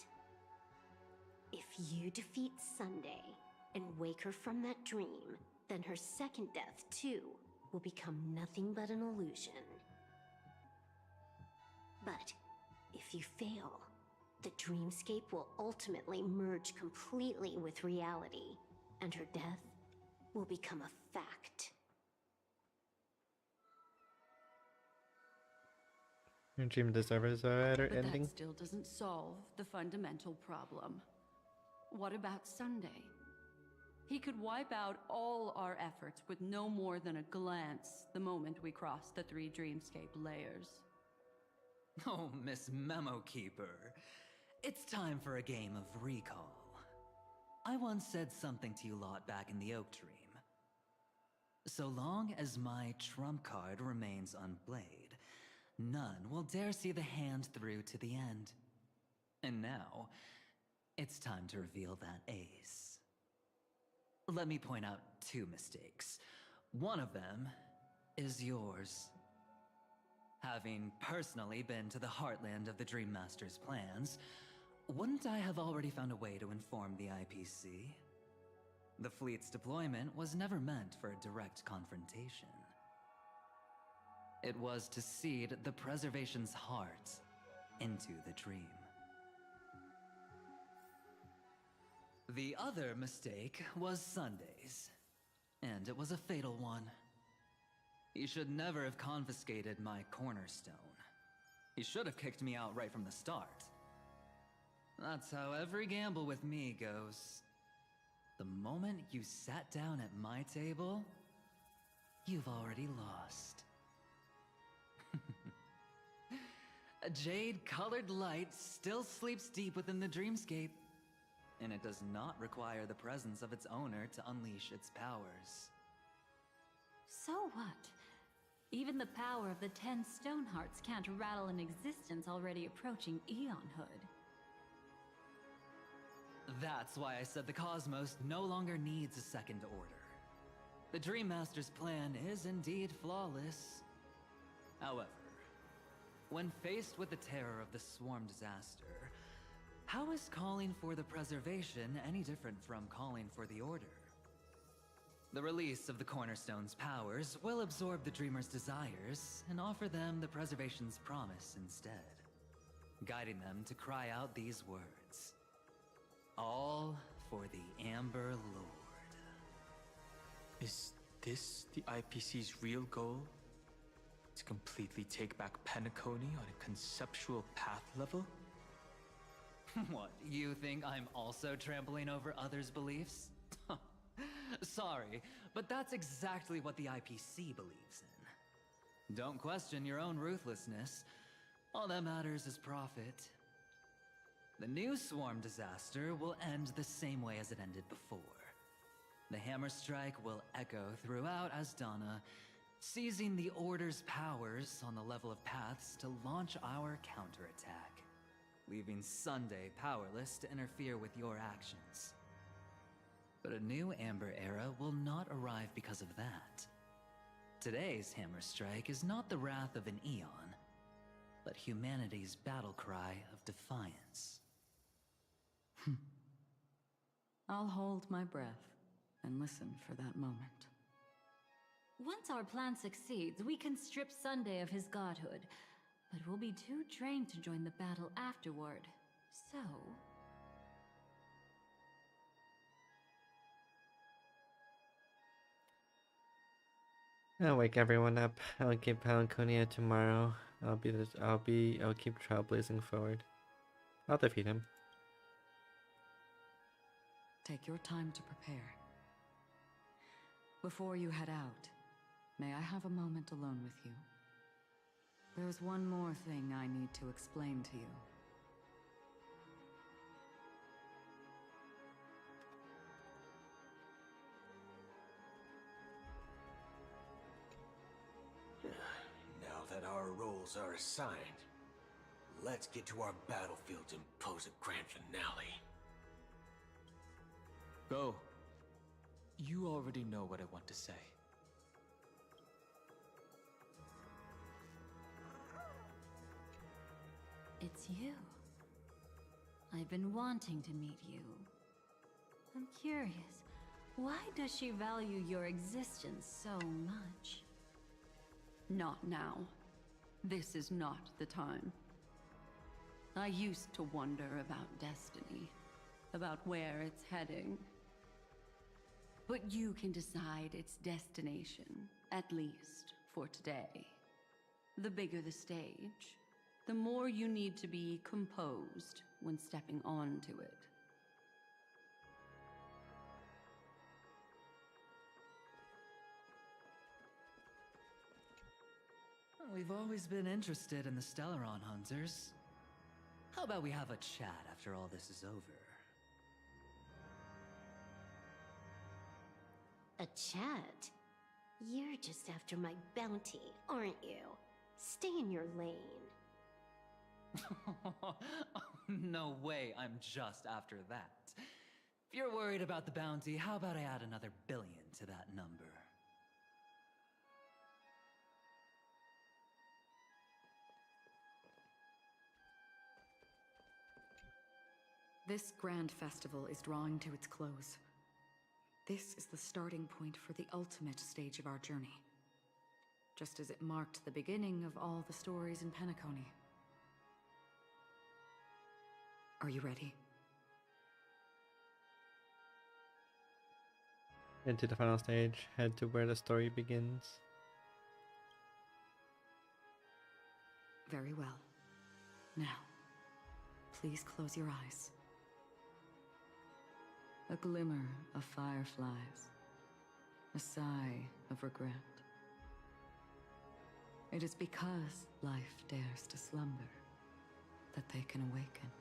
If you defeat Sunday and wake her from that dream, then her second death, too, will become nothing but an illusion. But if you fail, the dreamscape will ultimately merge completely with reality, and her death will become a fact. Your dream deserves a better But ending. that still doesn't solve the fundamental problem. What about Sunday? He could wipe out all our efforts with no more than a glance the moment we cross the 3 dreamscape layers. Oh, Miss Memo Keeper. It's time for a game of recall. I once said something to you lot back in the Oak Dream. So long as my trump card remains unplayed, none will dare see the hand through to the end. And now, it's time to reveal that ace. Let me point out 2 mistakes. One of them is yours. Having personally been to the heartland of the Dream Master's plans, wouldn't I have already found a way to inform the IPC? The fleet's deployment was never meant for a direct confrontation. It was to seed the Preservation's heart into the dream. The other mistake was Sundays, and it was a fatal one. He should never have confiscated my cornerstone. He should have kicked me out right from the start. That's how every gamble with me goes. The moment you sat down at my table, you've already lost. A jade-colored light still sleeps deep within the dreamscape, and it does not require the presence of its owner to unleash its powers. So what? Even the power of the 10 Stonehearts can't rattle an existence already approaching eonhood. That's why I said the cosmos no longer needs a second order. The Dream Master's plan is indeed flawless. However, when faced with the terror of the swarm disaster, how is calling for the preservation any different from calling for the order? The release of the Cornerstone's powers will absorb the Dreamer's desires and offer them the preservation's promise instead, guiding them to cry out these words. All for the Amber Lord. Is this the IPC's real goal? To completely take back Penacony on a conceptual path level? What, you think I'm also trampling over others' beliefs? Sorry, but that's exactly what the IPC believes in. Don't question your own ruthlessness. All that matters is profit. The new swarm disaster will end the same way as it ended before. The hammer strike will echo throughout Asdana, seizing the Order's powers on the level of paths to launch our counterattack. leaving Sunday powerless to interfere with your actions. But a new Amber Era will not arrive because of that. Today's Hammer Strike is not the wrath of an eon, but humanity's battle cry of defiance. I'll hold my breath and listen for that moment. Once our plan succeeds, we can strip Sunday of his godhood, but we'll be too drained to join the battle afterward. So... I'll wake everyone up. I'll get Palinconia tomorrow. I'll keep trailblazing forward. I'll defeat him. Take your time to prepare. Before you head out, may I have a moment alone with you? There's one more thing I need to explain to you. Now that our roles are assigned, let's get to our battlefields and pose a grand finale. Go. You already know what I want to say. It's you. I've been wanting to meet you. I'm curious, why does she value your existence so much? Not now. This is not the time. I used to wonder about destiny, about where it's heading. But you can decide its destination, at least for today. The bigger the stage, the more you need to be composed when stepping onto it. We've always been interested in the Stellaron Hunters. How about we have a chat after all this is over? A chat? You're just after my bounty, aren't you? Stay in your lane. No way, I'm just after that. If you're worried about the bounty, how about I add another billion to that number? This grand festival is drawing to its close. This is the starting point for the ultimate stage of our journey. Just as it marked the beginning of all the stories in Penacony. Are you ready? Head to the final stage. Head to where the story begins. Very well. Now, please close your eyes. A glimmer of fireflies. A sigh of regret. It is because life dares to slumber that they can awaken.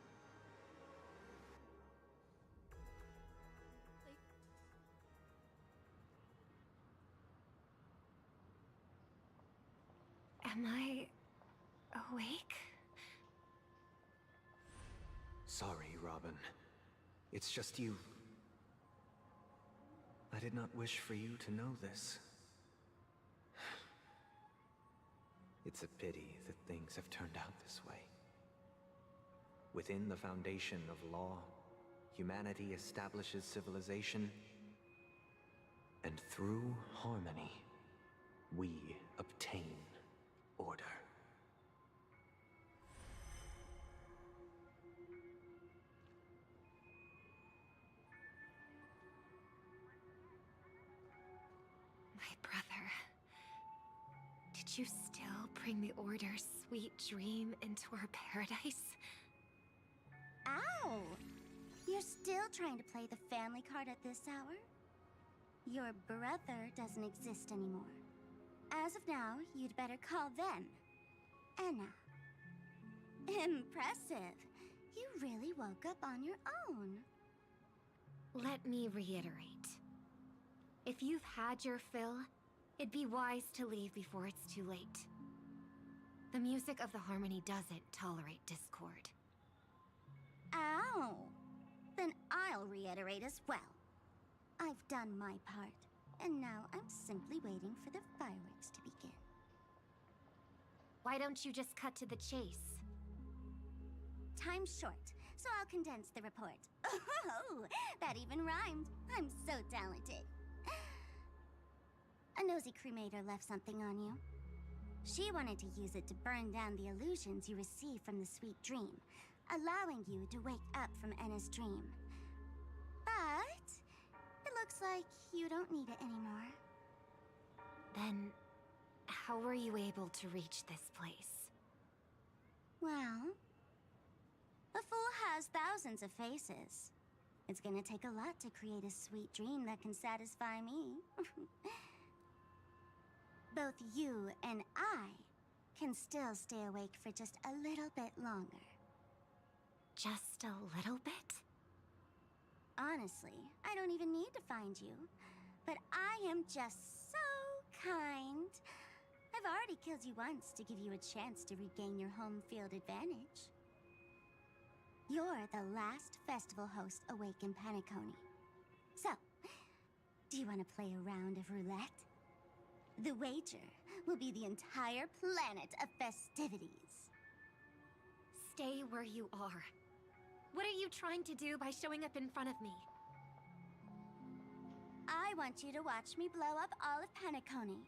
Am I awake? Sorry, Robin. It's just you. I did not wish for you to know this. It's a pity that things have turned out this way. Within the foundation of law, humanity establishes civilization, and through harmony, we obtain order. My brother. Did you still bring the Order's sweet dream into our paradise? Ow! You're still trying to play the family card at this hour? Your brother doesn't exist anymore. As of now, you'd better call them Anna. Impressive. You really woke up on your own. Let me reiterate. If you've had your fill, it'd be wise to leave before it's too late. The music of the Harmony doesn't tolerate discord. Oh, then I'll reiterate as well. I've done my part, and now I'm simply waiting for the fireworks to begin. Why don't you just cut to the chase? Time's short, so I'll condense the report. Oh, that even rhymed. I'm so talented. A nosy cremator left something on you. She wanted to use it to burn down the illusions you received from the sweet dream, allowing you to wake up from Enna's dream. But it looks like you don't need it anymore. Then, how were you able to reach this place? Well, a fool has thousands of faces. It's gonna take a lot to create a sweet dream that can satisfy me. Both you and I can still stay awake for just a little bit longer. Just a little bit? Honestly, I don't even need to find you. But I am just so kind. I've already killed you once to give you a chance to regain your home field advantage. You're the last festival host awake in Penacony. So, do you want to play a round of roulette? The wager will be the entire planet of festivities. Stay where you are. What are you trying to do by showing up in front of me? I want you to watch me blow up all of Penacony.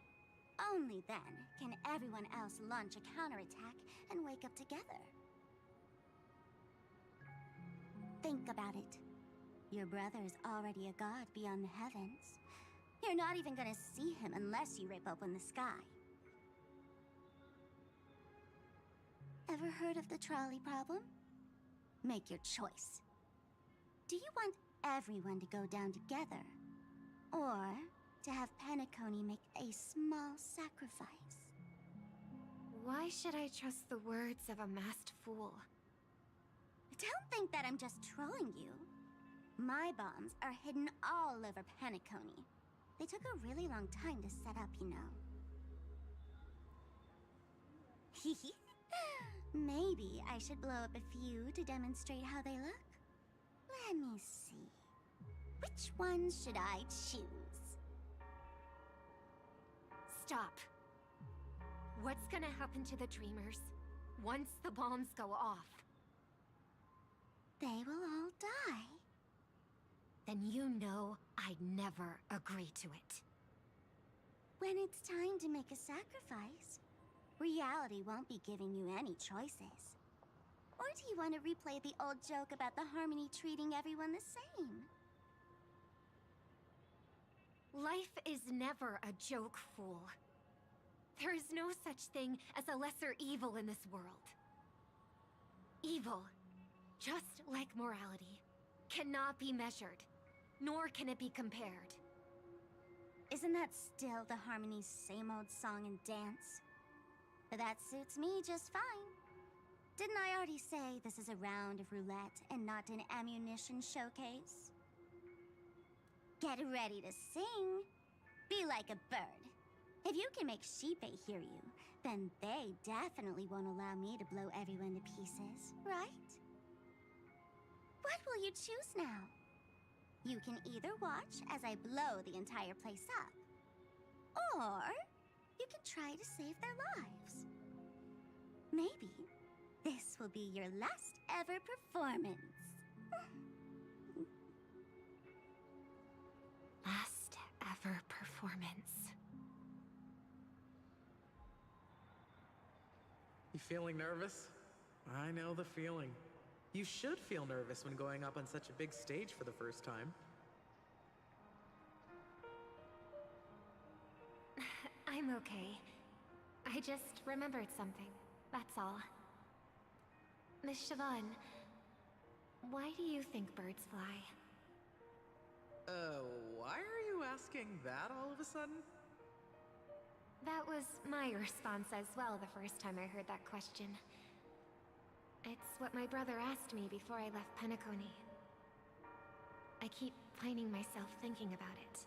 Only then can everyone else launch a counterattack and wake up together. Think about it. Your brother is already a god beyond the heavens. You're not even gonna see him unless you rip open the sky. Ever heard of the trolley problem? Make your choice. Do you want everyone to go down together? Or to have Penacony make a small sacrifice? Why should I trust the words of a masked fool? Don't think that I'm just trolling you. My bombs are hidden all over Penacony. They took a really long time to set up, you know. Maybe I should blow up a few to demonstrate how they look. Let me see. Which ones should I choose? Stop. What's gonna happen to the Dreamers once the bombs go off? They will all die. Then you know I'd never agree to it. When it's time to make a sacrifice, reality won't be giving you any choices. Or do you want to replay the old joke about the Harmony treating everyone the same? Life is never a joke, fool. There is no such thing as a lesser evil in this world. Evil, just like morality, cannot be measured, nor can it be compared. Isn't that still the Harmony's same old song and dance? That suits me just fine. Didn't I already say this is a round of roulette and not an ammunition showcase? Get ready to sing. Be like a bird. If you can make Sheepei hear you, then they definitely won't allow me to blow everyone to pieces, right? What will you choose now? You can either watch as I blow the entire place up, or you can try to save their lives. Maybe this will be your last ever performance. Last ever performance. You feeling nervous? I know the feeling. You should feel nervous when going up on such a big stage for the first time. I'm okay. I just remembered something, that's all. Miss Siobhan, why do you think birds fly? Why are you asking that all of a sudden? That was my response as well the first time I heard that question. It's what my brother asked me before I left Penacony. I keep finding myself thinking about it.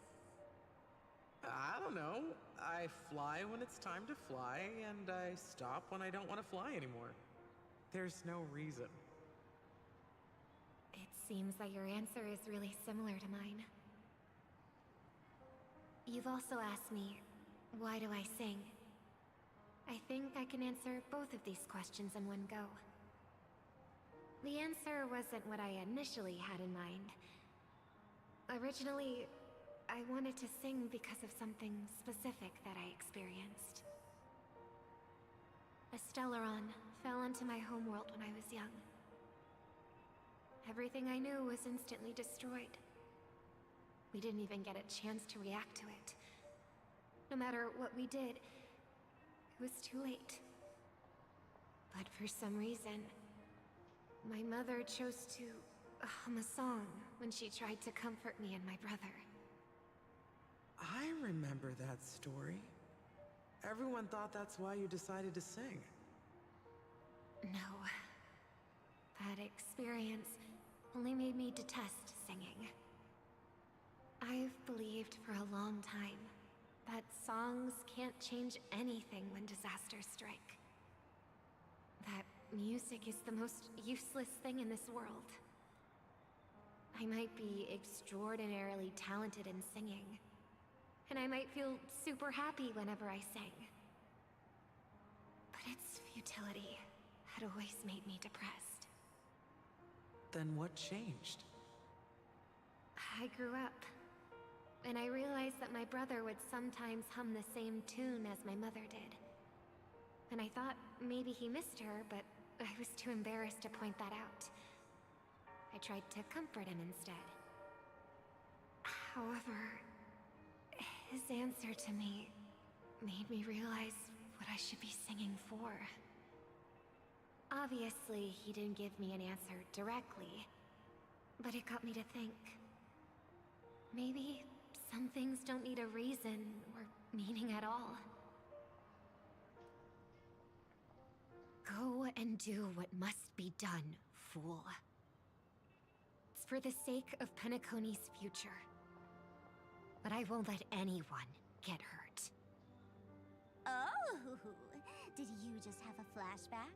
I don't know. I fly when it's time to fly, and I stop when I don't want to fly anymore. There's no reason. seems that your answer is really similar to mine. You've also asked me, why do I sing? I think I can answer both of these questions in one go. The answer wasn't what I initially had in mind. Originally, I wanted to sing because of something specific that I experienced. A Stellaron fell into my homeworld when I was young. Everything I knew was instantly destroyed. We didn't even get a chance to react to it. No matter what we did, it was too late. But for some reason, my mother chose to hum a song when she tried to comfort me and my brother. I remember that story. Everyone thought that's why you decided to sing. No. That experience only made me detest singing. I've believed for a long time that songs can't change anything when disasters strike. That music is the most useless thing in this world. I might be extraordinarily talented in singing, and I might feel super happy whenever I sing. But its futility had always made me depressed. Then what changed? I grew up, and I realized that my brother would sometimes hum the same tune as my mother did. And I thought maybe he missed her, but I was too embarrassed to point that out. I tried to comfort him instead. However, his answer to me made me realize what I should be singing for. Obviously, he didn't give me an answer directly, but it got me to think. Maybe some things don't need a reason or meaning at all. Go and do what must be done, fool. It's for the sake of Penacony's future. But I won't let anyone get hurt. Oh, did you just have a flashback?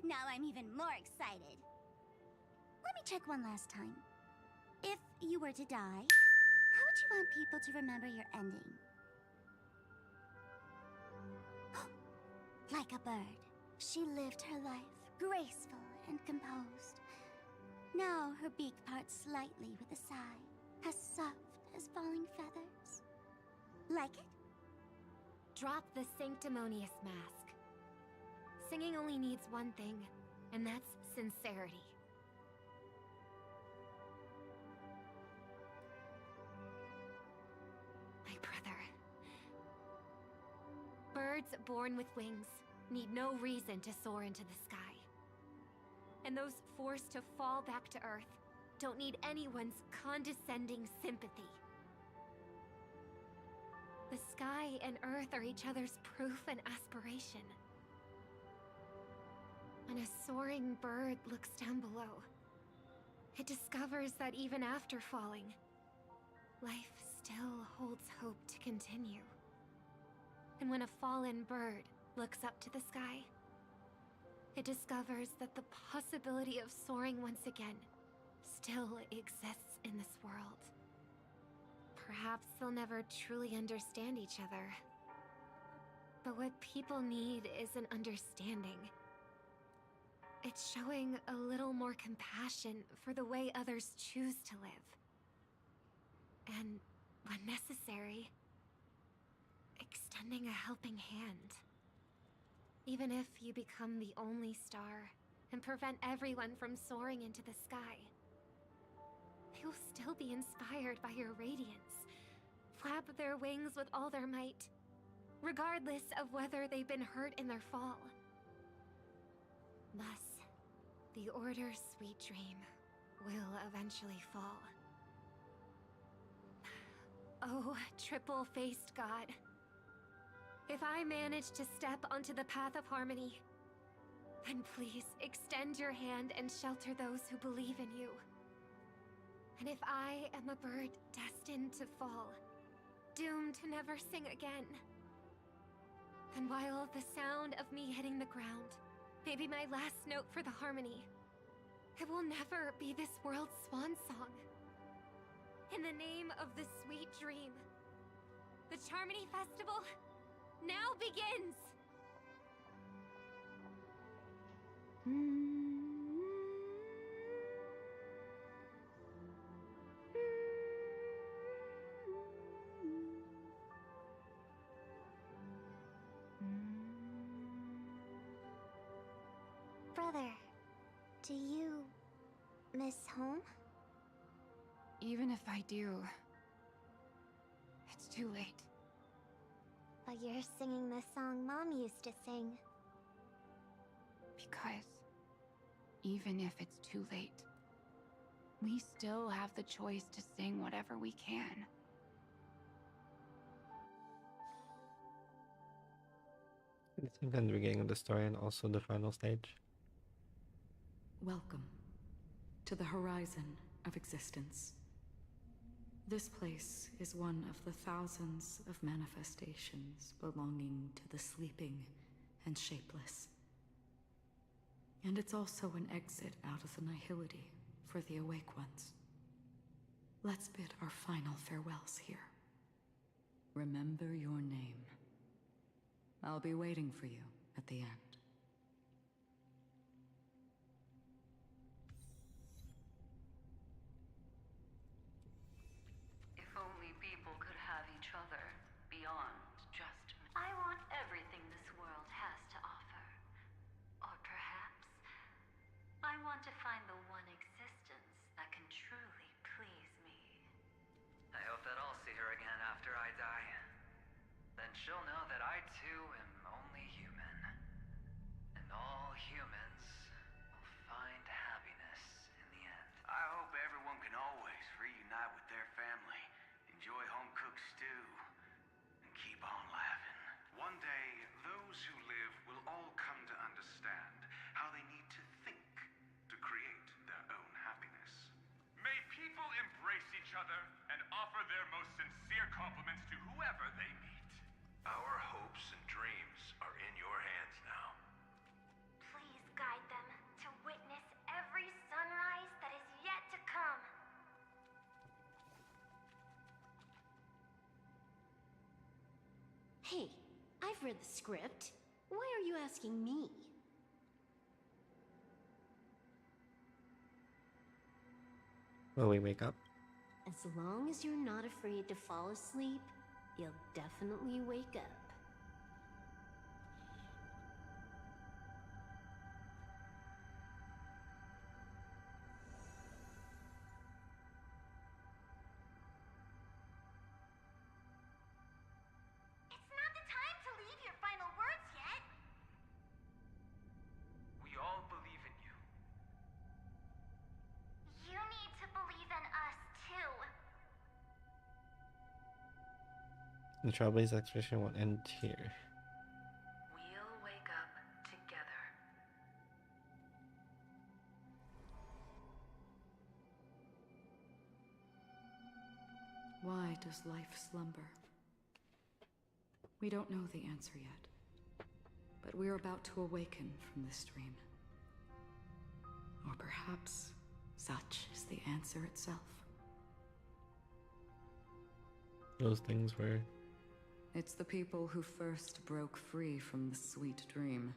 Now I'm even more excited. Let me check one last time. If you were to die, how would you want people to remember your ending? Like a bird, she lived her life, graceful and composed. Now her beak parts slightly with a sigh, as soft as falling feathers. Like it? Drop the sanctimonious mask. Singing only needs one thing, and that's sincerity. My brother. Birds born with wings need no reason to soar into the sky. And those forced to fall back to Earth don't need anyone's condescending sympathy. The sky and Earth are each other's proof and aspiration. When a soaring bird looks down below, it discovers that even after falling, life still holds hope to continue. And when a fallen bird looks up to the sky, it discovers that the possibility of soaring once again still exists in this world. Perhaps they'll never truly understand each other. But what people need isn't understanding. It's showing a little more compassion for the way others choose to live. And, when necessary, extending a helping hand. Even if you become the only star and prevent everyone from soaring into the sky, they will still be inspired by your radiance, flap their wings with all their might, regardless of whether they've been hurt in their fall. Thus, the Order's sweet dream will eventually fall. Oh, triple-faced God. If I manage to step onto the path of harmony, then please extend your hand and shelter those who believe in you. And if I am a bird destined to fall, doomed to never sing again, then while the sound of me hitting the ground may be my last note for the harmony, It will never be this world's swan song. In the name of the sweet dream, the Charmony Festival now begins! Brother, do you miss home? Even if I do, it's too late. But you're singing the song Mom used to sing. Because even if it's too late, we still have the choice to sing whatever we can. It's kind of the beginning of the story and also the final stage. Welcome to the horizon of existence. This place is one of the thousands of manifestations belonging to the sleeping and shapeless. And it's also an exit out of the nihility for the awake ones. Let's bid our final farewells here. Remember your name. I'll be waiting for you at the end. If only people could have each other beyond just... I want everything this world has to offer. Or perhaps, I want to find the one existence that can truly please me. I hope that I'll see her again after I die. Then she'll know that I too am only human. And all humans will find happiness in the end. I hope everyone can always reunite with their family, enjoy home-cooked stew, and keep on laughing. One day, those who live will all come to understand how they need to think to create their own happiness. May people embrace each other and offer their most sincere compliments to whoever they meet. Our hopes and dreams are in your hands now. Please guide them to witness every sunrise that is yet to come. Hey, I've read the script. Why are you asking me? Will we wake up? As long as you're not afraid to fall asleep, you'll definitely wake up. It's not the time to leave your final words yet. We all believe in you. You need to believe in us too. The Trailblaze expedition won't end here. We'll wake up together. Why does life slumber? We don't know the answer yet, but we're about to awaken from this dream. Or perhaps such is the answer itself. Those things were... It's the people who first broke free from the sweet dream.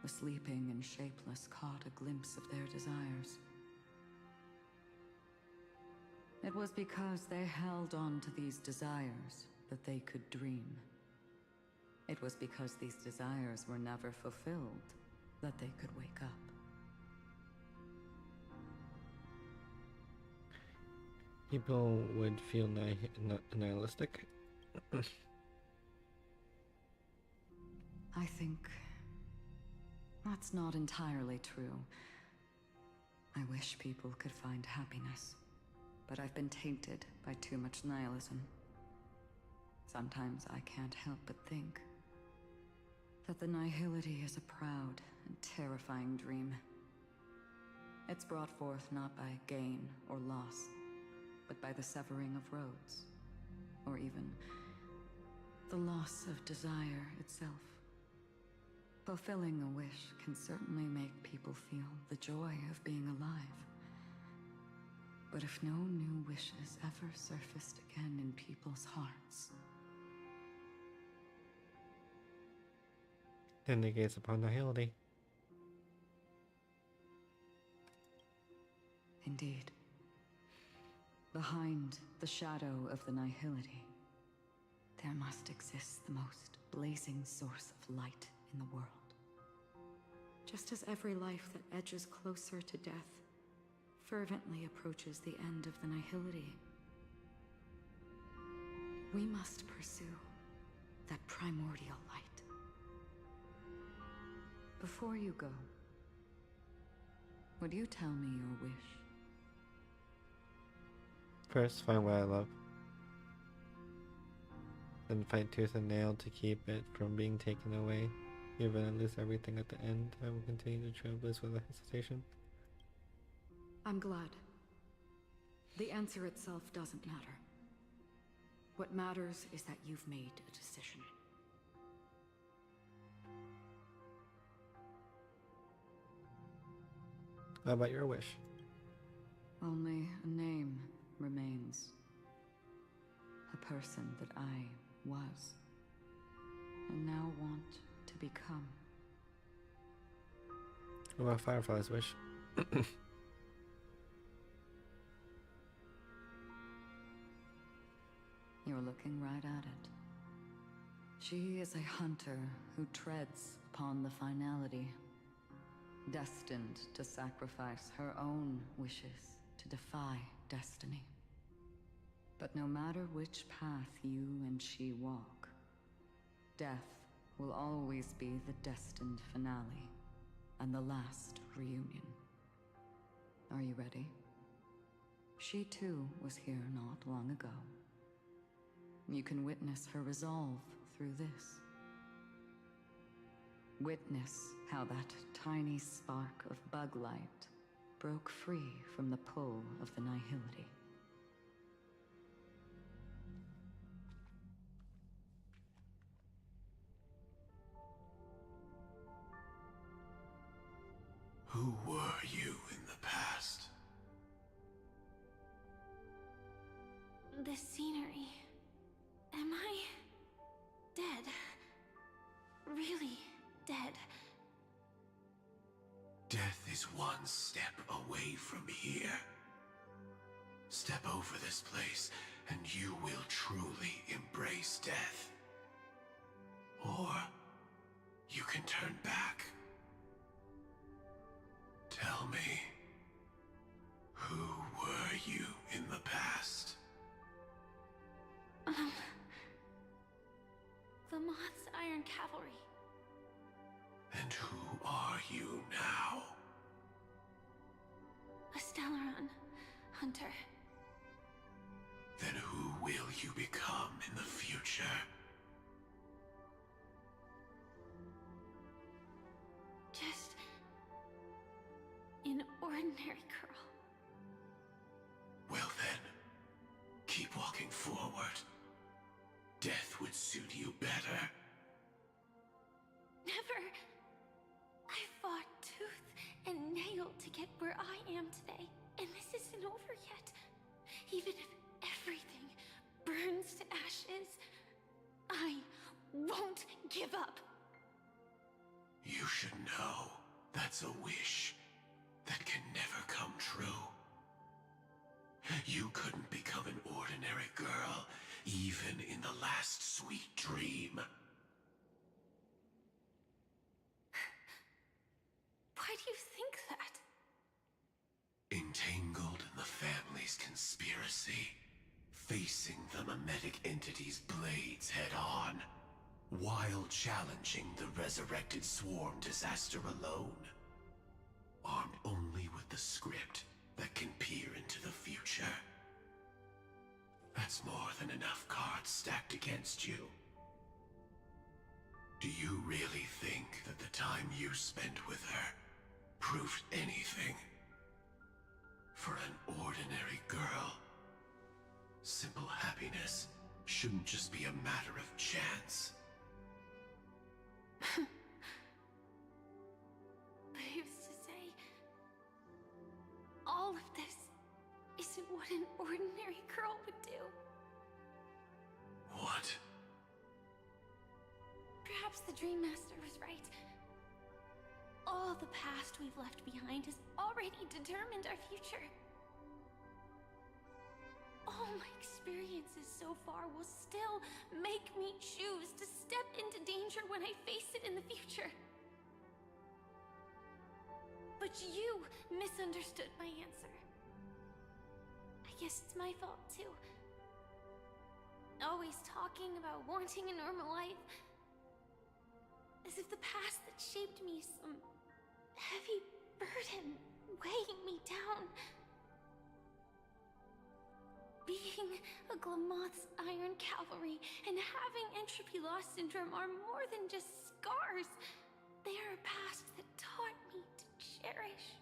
The sleeping and shapeless caught a glimpse of their desires. It was because they held on to these desires that they could dream. It was because these desires were never fulfilled that they could wake up. People would feel nihilistic. I think that's not entirely true. I wish people could find happiness, but I've been tainted by too much nihilism. Sometimes I can't help but think that the nihility is a proud and terrifying dream. It's brought forth not by gain or loss, but by the severing of roads, or even the loss of desire itself. Fulfilling a wish can certainly make people feel the joy of being alive. But if no new wishes ever surfaced again in people's hearts, then they gaze upon nihility. indeed, behind the shadow of the nihility, there must exist the most blazing source of light in the world. Just as every life that edges closer to death fervently approaches the end of the nihility, we must pursue that primordial light. Before you go, would you tell me your wish? First, find what I love. Then fight tooth and nail to keep it from being taken away. Even I lose everything at the end, I will continue to trailblaze without hesitation. I'm glad. The answer itself doesn't matter. What matters is that you've made a decision. How about your wish? Only a name remains. A person that I was, and now want to become. What about Firefly's wish? You're looking right at it. She is a hunter who treads upon the finality, destined to sacrifice her own wishes to defy destiny. But no matter which path you and she walk, death will always be the destined finale and the last reunion. Are you ready? She too was here not long ago. You can witness her resolve through this. Witness how that tiny spark of bug light broke free from the pull of the nihility. Who were you in the past? The scenery. Am I dead? Really dead? Death is one step away from here. Step over this place, and you will truly embrace death. Or you can turn back. Tell me, who were you in the past? The Moth's Iron Cavalry. And who are you now? A Stellaron hunter. Then who will you become in the future? Just an ordinary girl. Well then, keep walking forward. Death would suit you better. Never. I fought tooth and nail to get where I am today, and this isn't over yet. Even if everything burns to ashes, I won't give up. You should know that's a wish that can never come true. You couldn't become an ordinary girl, even in the last sweet dream. Why do you think that? Entangled in the family's conspiracy, facing the mimetic entity's blades head-on, while challenging the resurrected swarm disaster alone. Armed only with the script that can peer into the future. That's more than enough cards stacked against you. Do you really think that the time you spent with her proved anything? For an ordinary girl, simple happiness shouldn't just be a matter of chance. ordinary girl would do. What? Perhaps the Dream Master was right. All the past we've left behind has already determined our future. All my experiences so far will still make me choose to step into danger when I face it in the future. But you misunderstood my answer. I guess it's my fault too. Always talking about wanting a normal life. As if the past that shaped me is some heavy burden weighing me down. Being a Glamoth's Iron Cavalry and having entropy loss syndrome are more than just scars. They are a past that taught me to cherish,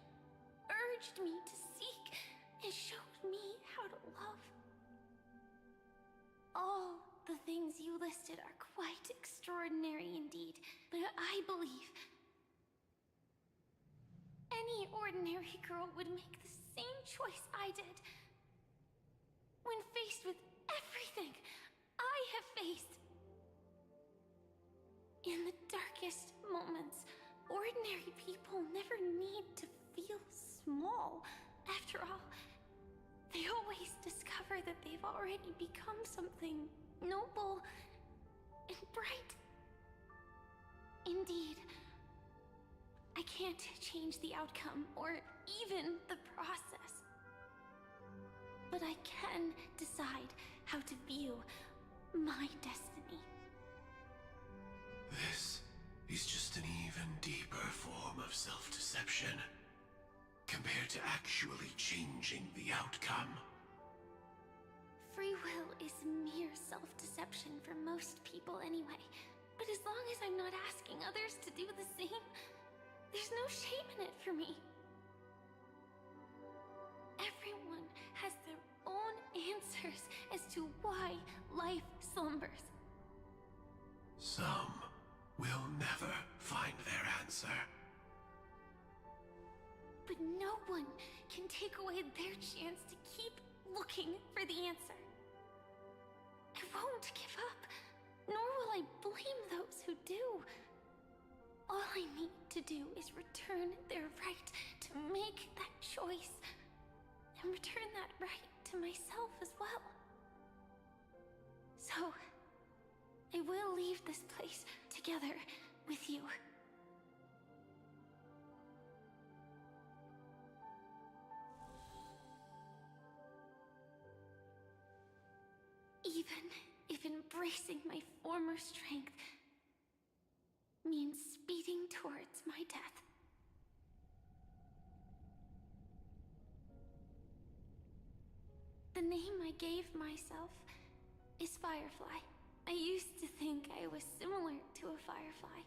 urged me to seek, and showed me how to love. All the things you listed are quite extraordinary indeed, but I believe any ordinary girl would make the same choice I did. When faced with everything I have faced. In the darkest moments, ordinary people never need to feel small. After all, they always discover that they've already become something noble and bright. Indeed, I can't change the outcome or even the process. But I can decide how to view my destiny. This is just an even deeper form of self-deception, compared to actually changing the outcome. Free will is mere self-deception for most people anyway. But as long as I'm not asking others to do the same, there's no shame in it for me. Everyone has their own answers as to why life slumbers. Some will never find their answer. But no one can take away their chance to keep looking for the answer. I won't give up, nor will I blame those who do. All I need to do is return their right to make that choice, and return that right to myself as well. So, I will leave this place together with you. Even if embracing my former strength means speeding towards my death. The name I gave myself is Firefly. I used to think I was similar to a firefly,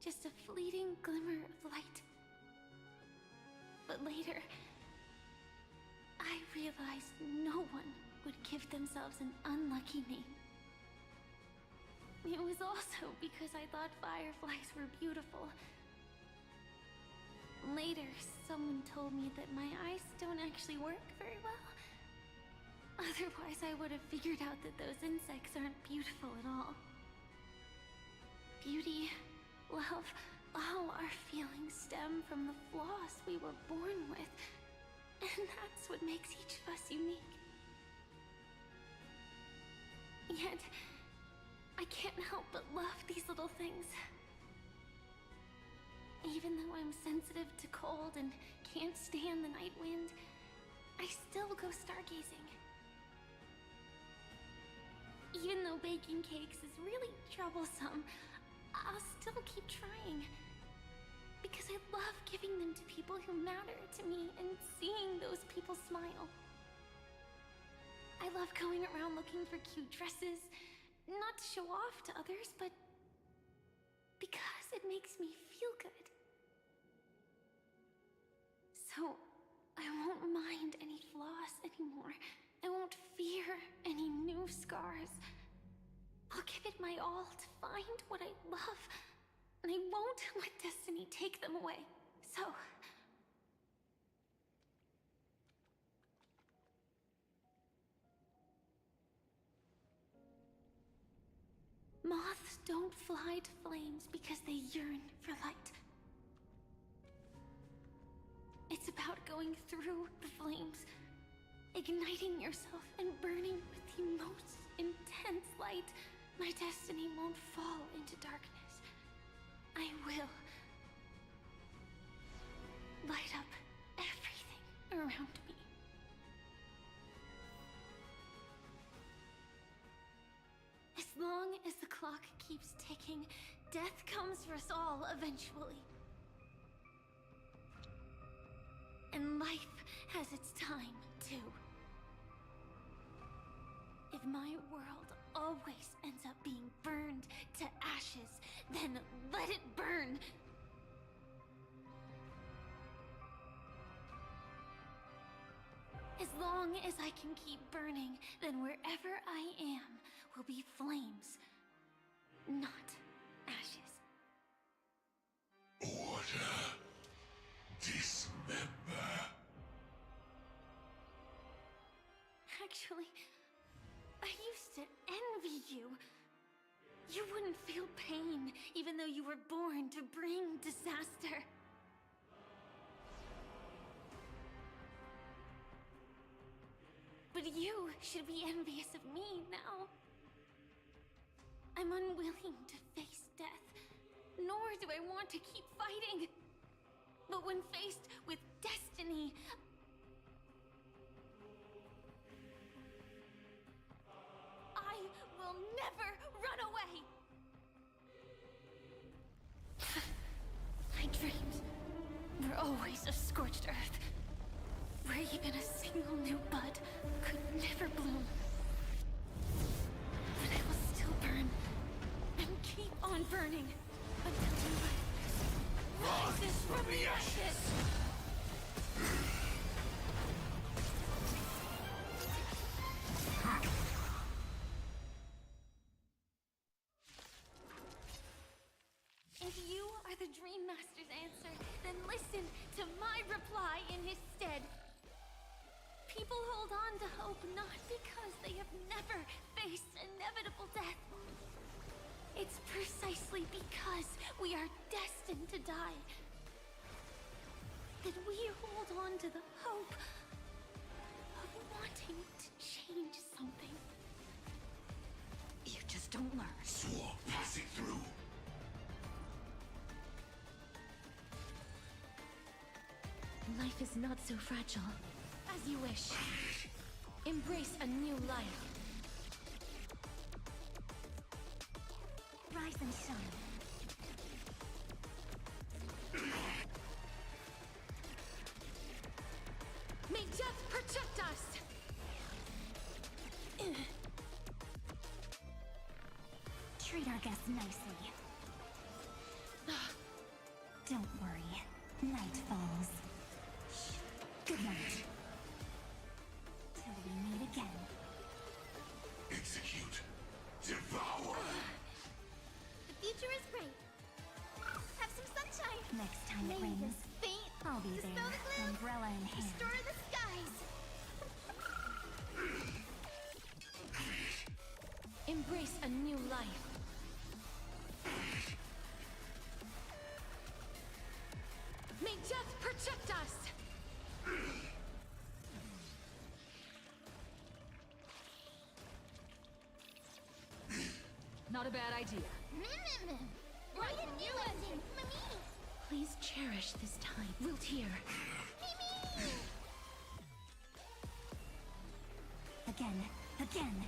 just a fleeting glimmer of light. But later, I realized no one would give themselves an unlucky name. It was also because I thought fireflies were beautiful. Later, someone told me that my eyes don't actually work very well. Otherwise, I would have figured out that those insects aren't beautiful at all. Beauty, love, all our feelings stem from the flaws we were born with. And that's what makes each of us unique. Yet, I can't help but love these little things. Even though I'm sensitive to cold and can't stand the night wind, I still go stargazing. Even though baking cakes is really troublesome, I'll still keep trying. Because I love giving them to people who matter to me and seeing those people smile. I love going around looking for cute dresses, not to show off to others, but because it makes me feel good. So, I won't mind any flaws anymore. I won't fear any new scars. I'll give it my all to find what I love, and I won't let destiny take them away. So, don't fly to flames because they yearn for light. It's about going through the flames, igniting yourself and burning with the most intense light. My destiny won't fall into darkness. I will light up everything around me. As long as the clock keeps ticking, death comes for us all eventually. And life has its time, too. If my world always ends up being burned to ashes, then let it burn! As long as I can keep burning, then wherever I am will be flames, not ashes. Order. Dismember. Actually, I used to envy you. You wouldn't feel pain, even though you were born to bring disaster. But you should be envious of me now. I'm unwilling to face death, nor do I want to keep fighting. But when faced with destiny, I will never run away! My dreams were always a scorched earth, where even a single new bud could never bloom. But I will still burn, and keep on burning, until new life rises from the ashes! If you are the Dream Master's answer, then listen to my reply in his stead. People hold on to hope not because they have never faced inevitable death. It's precisely because we are destined to die that we hold on to the hope of wanting to change something. You just don't learn. Swamp passing through. Life is not so fragile. As you wish. Embrace a new life. Rise and shine. May death protect us! Treat our guests nicely. Don't worry. Night falls. Shh. Good night. Till we meet again. Execute. Devour. The future is great. Have some sunshine. Next time it rains, I'll be Dispel there, the gloom. umbrella in hand. Restore the skies. Embrace a new life. May death protect us! Not a bad idea. Why didn't you ending? Mimi! Please cherish this time. Wilt hear. Mimi! Again. Again.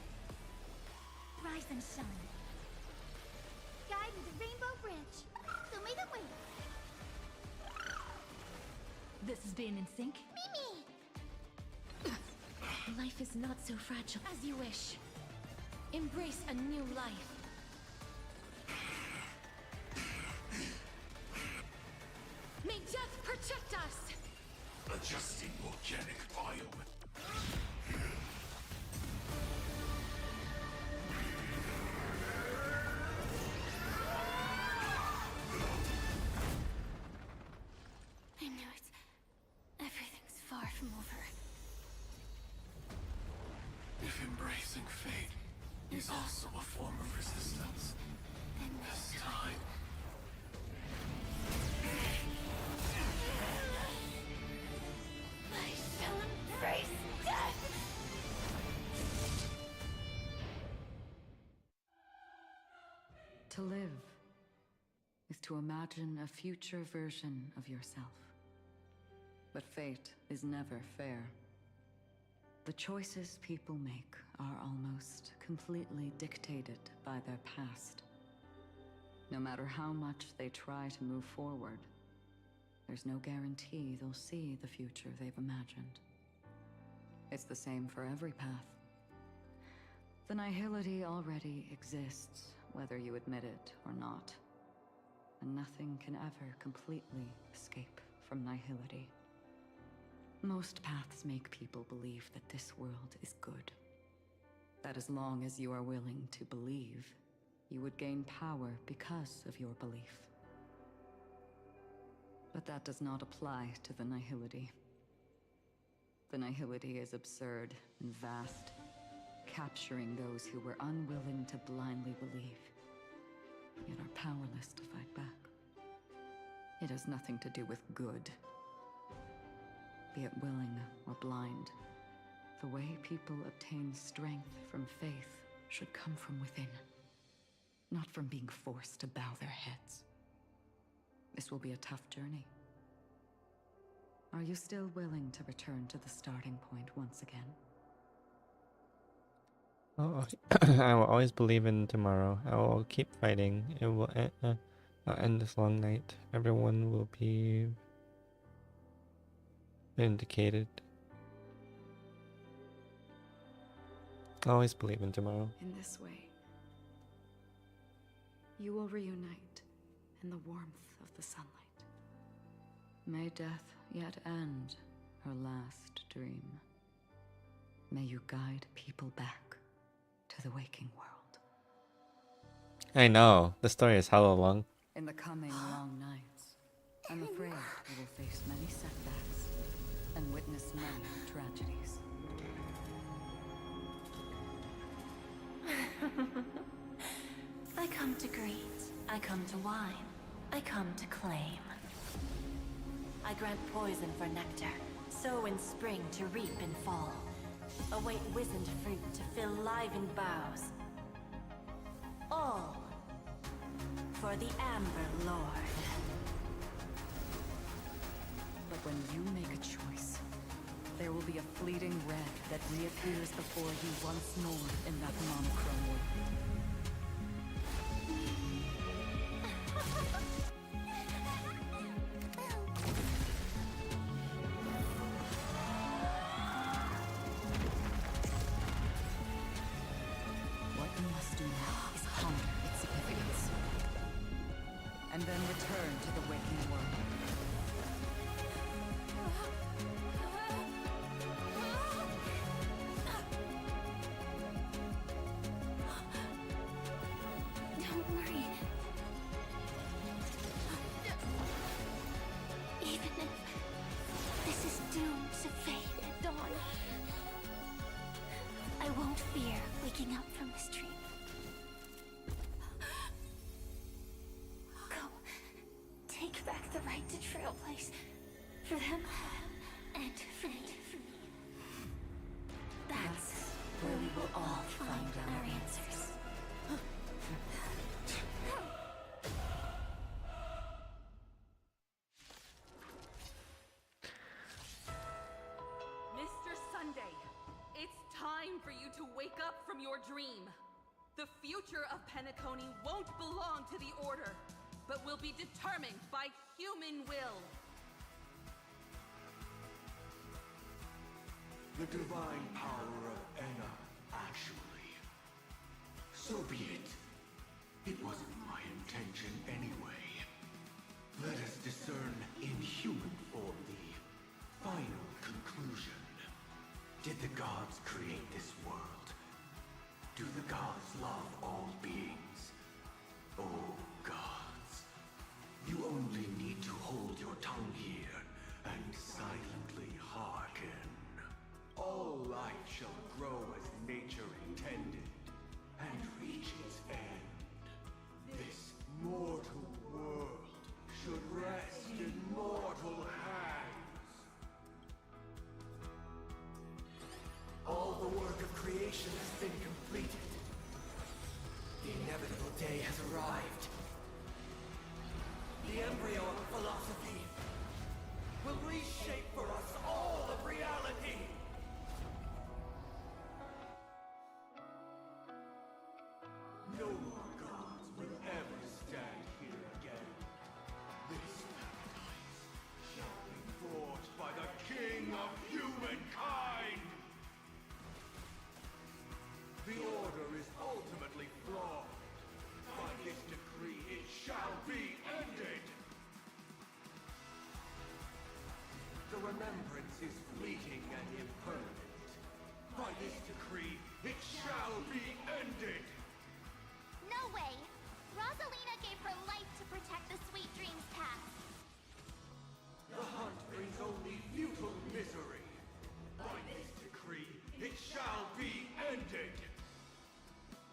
Rise and shine. Guide me to Rainbow Bridge. Show me the way. This has been in sync. Mimi! Life is not so fragile. As you wish. Embrace a new life. May death protect us! Adjusting organic biome. I knew it. Everything's far from over. If embracing fate is also a form of resistance, This time. I shall embrace death! To live is to imagine a future version of yourself. But fate is never fair. The choices people make are almost completely dictated by their past. No matter how much they try to move forward, there's no guarantee they'll see the future they've imagined. It's the same for every path. The nihility already exists, whether you admit it or not. And nothing can ever completely escape from nihility. Most paths make people believe that this world is good. That as long as you are willing to believe, you would gain power because of your belief. But that does not apply to the nihility. The nihility is absurd and vast, capturing those who were unwilling to blindly believe, yet are powerless to fight back. It has nothing to do with good. Be it willing or blind, the way people obtain strength from faith should come from within, not from being forced to bow their heads. This will be a tough journey. Are you still willing to return to the starting point once again? Oh, I will always believe in tomorrow. I will keep fighting. It will I'll end this long night. Everyone will be vindicated. I always believe in tomorrow. In this way, you will reunite in the warmth of the sunlight. May death yet end her last dream. May you guide people back to the waking world. I know, the story is hella long. In the coming long nights, I'm afraid we will face many setbacks and witness many tragedies. I come to greet, I come to wine, I come to claim. I grant poison for nectar, sow in spring to reap in fall. Await wizened fruit to fill livened boughs. All for the Amber Lord. But when you make a choice, there will be a fleeting red that reappears before you once more in that monochrome world. What you must do now is ponder its significance, and then return to the waking world. Don't worry. Even if this is doomed to fade at dawn, I won't fear waking up from this dream. Go. Take back the right to trailblaze. For them and for me. That's where we will all find our answers. Mr. Sunday, it's time for you to wake up from your dream. The future of Penacony won't belong to the Order, but will be determined by human will. The divine power of Enna, actually. So be it. It wasn't my intention anyway. Let us discern in human form the final conclusion. Did the gods create this world? Do the gods love all beings? Oh, gods. You only need to hold your tongue here and silently hearken. All life shall grow as nature intended and reach its end. This No more gods will ever stand here again. This paradise shall be forged by the king of humankind! The order is ultimately flawed. By this decree, it shall be ended! The remembrance is fleeting and impermanent. By this decree, it shall be ended! No way! Rosalina gave her life to protect the Sweet Dreams Path. The hunt brings only futile misery. By this decree, it shall be ended!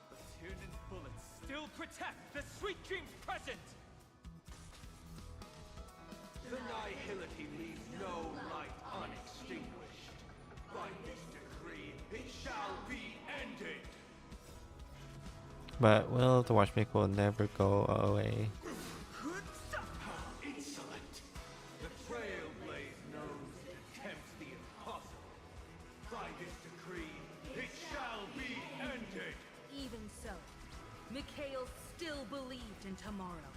But Tiernan's bullets still protect the Sweet Dreams present! The nihility leaves no light unextinguished. By this decree, it shall be ended! But will the watchmaker will never go away. How insolent! The Trailblaze knows and attempts the impossible. By this decree, it shall be ended! Even so, Mikhail still believed in tomorrow.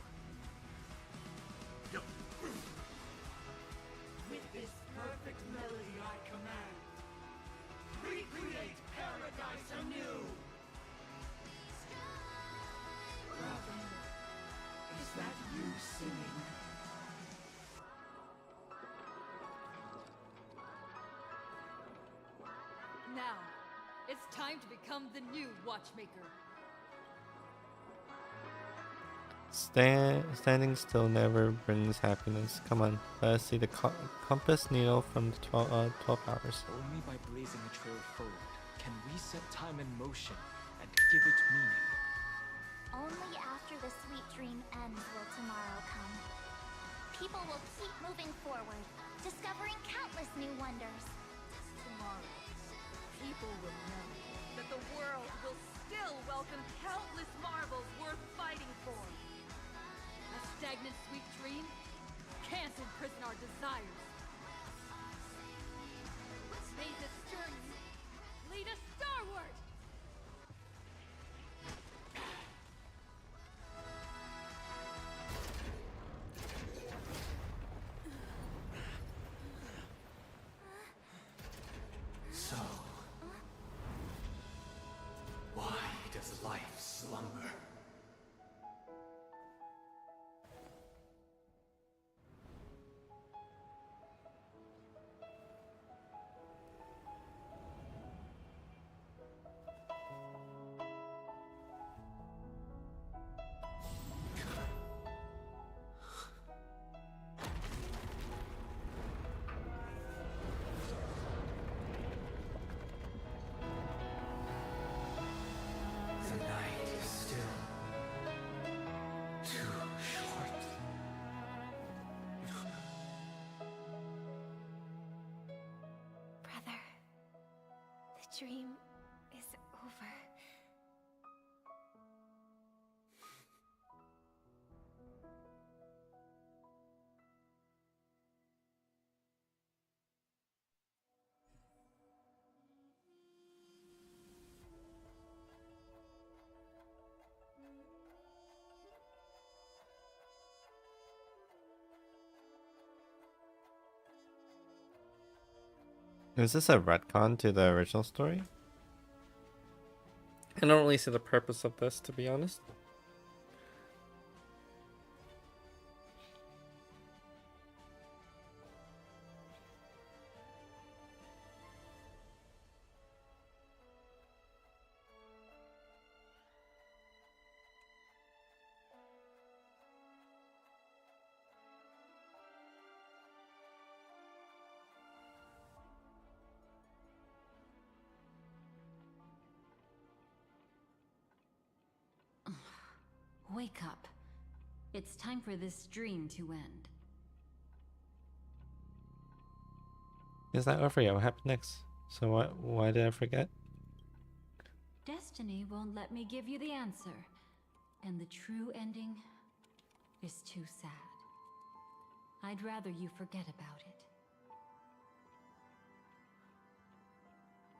With this perfect melody I command, recreate paradise anew! Robin, is that you singing? Now, it's time to become the new watchmaker. Standing still never brings happiness. Come on, let us see the compass needle from the 12 hours. Only by blazing a trail forward can we set time in motion and give it meaning. Only after the sweet dream ends will tomorrow come. People will keep moving forward, discovering countless new wonders. Tomorrow, people will know that the world will still welcome countless marvels worth fighting for. A stagnant sweet dream can't imprison our desires. May this journey lead us starward! So, why does life slumber? The night is still too short. Brother, the dream is over. Is this a retcon to the original story? I don't really see the purpose of this, to be honest. Wake up. It's time for this dream to end. Is that over yet? What happened next? So what? Why did I forget? Destiny won't let me give you the answer. And the true ending is too sad. I'd rather you forget about it.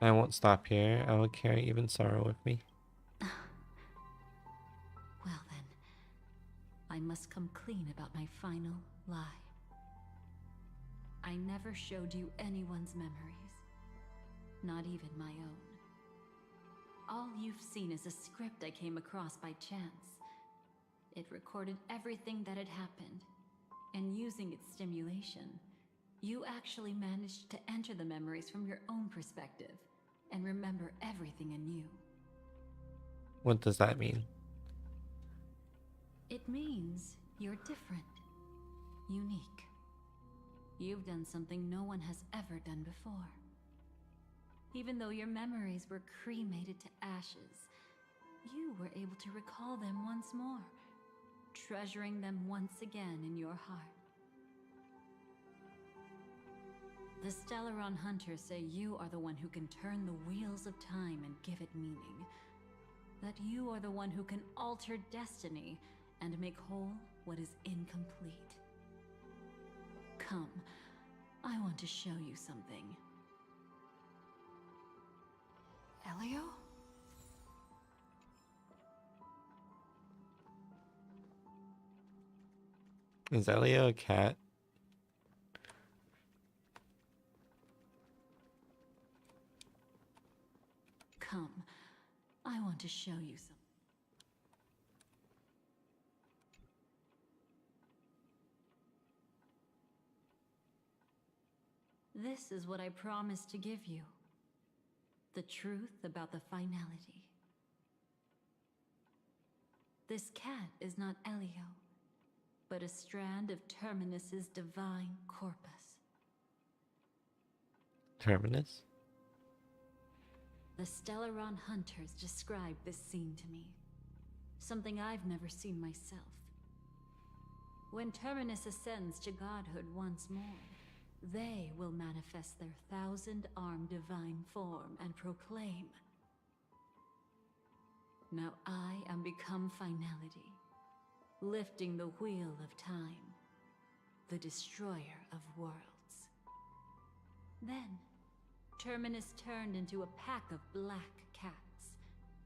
I won't stop here. I will carry even sorrow with me. I must come clean about my final lie. I never showed you anyone's memories, not even my own. All you've seen is a script I came across by chance. It recorded everything that had happened, and using its stimulation, you actually managed to enter the memories from your own perspective and remember everything anew. What does that mean? It means you're different, unique. You've done something no one has ever done before. Even though your memories were cremated to ashes, you were able to recall them once more, treasuring them once again in your heart. The Stellaron Hunters say you are the one who can turn the wheels of time and give it meaning. That you are the one who can alter destiny and make whole what is incomplete. Come, I want to show you something. Elio? Is Elio a cat? Come, I want to show you something. This is what I promised to give you. The truth about the finality. This cat is not Elio, but a strand of Terminus's divine corpus. Terminus? The Stellaron Hunters described this scene to me. Something I've never seen myself. When Terminus ascends to godhood once more, they will manifest their 1,000-armed divine form and proclaim, "Now I am become finality, lifting the wheel of time, the destroyer of worlds." Then, Terminus turned into a pack of black cats,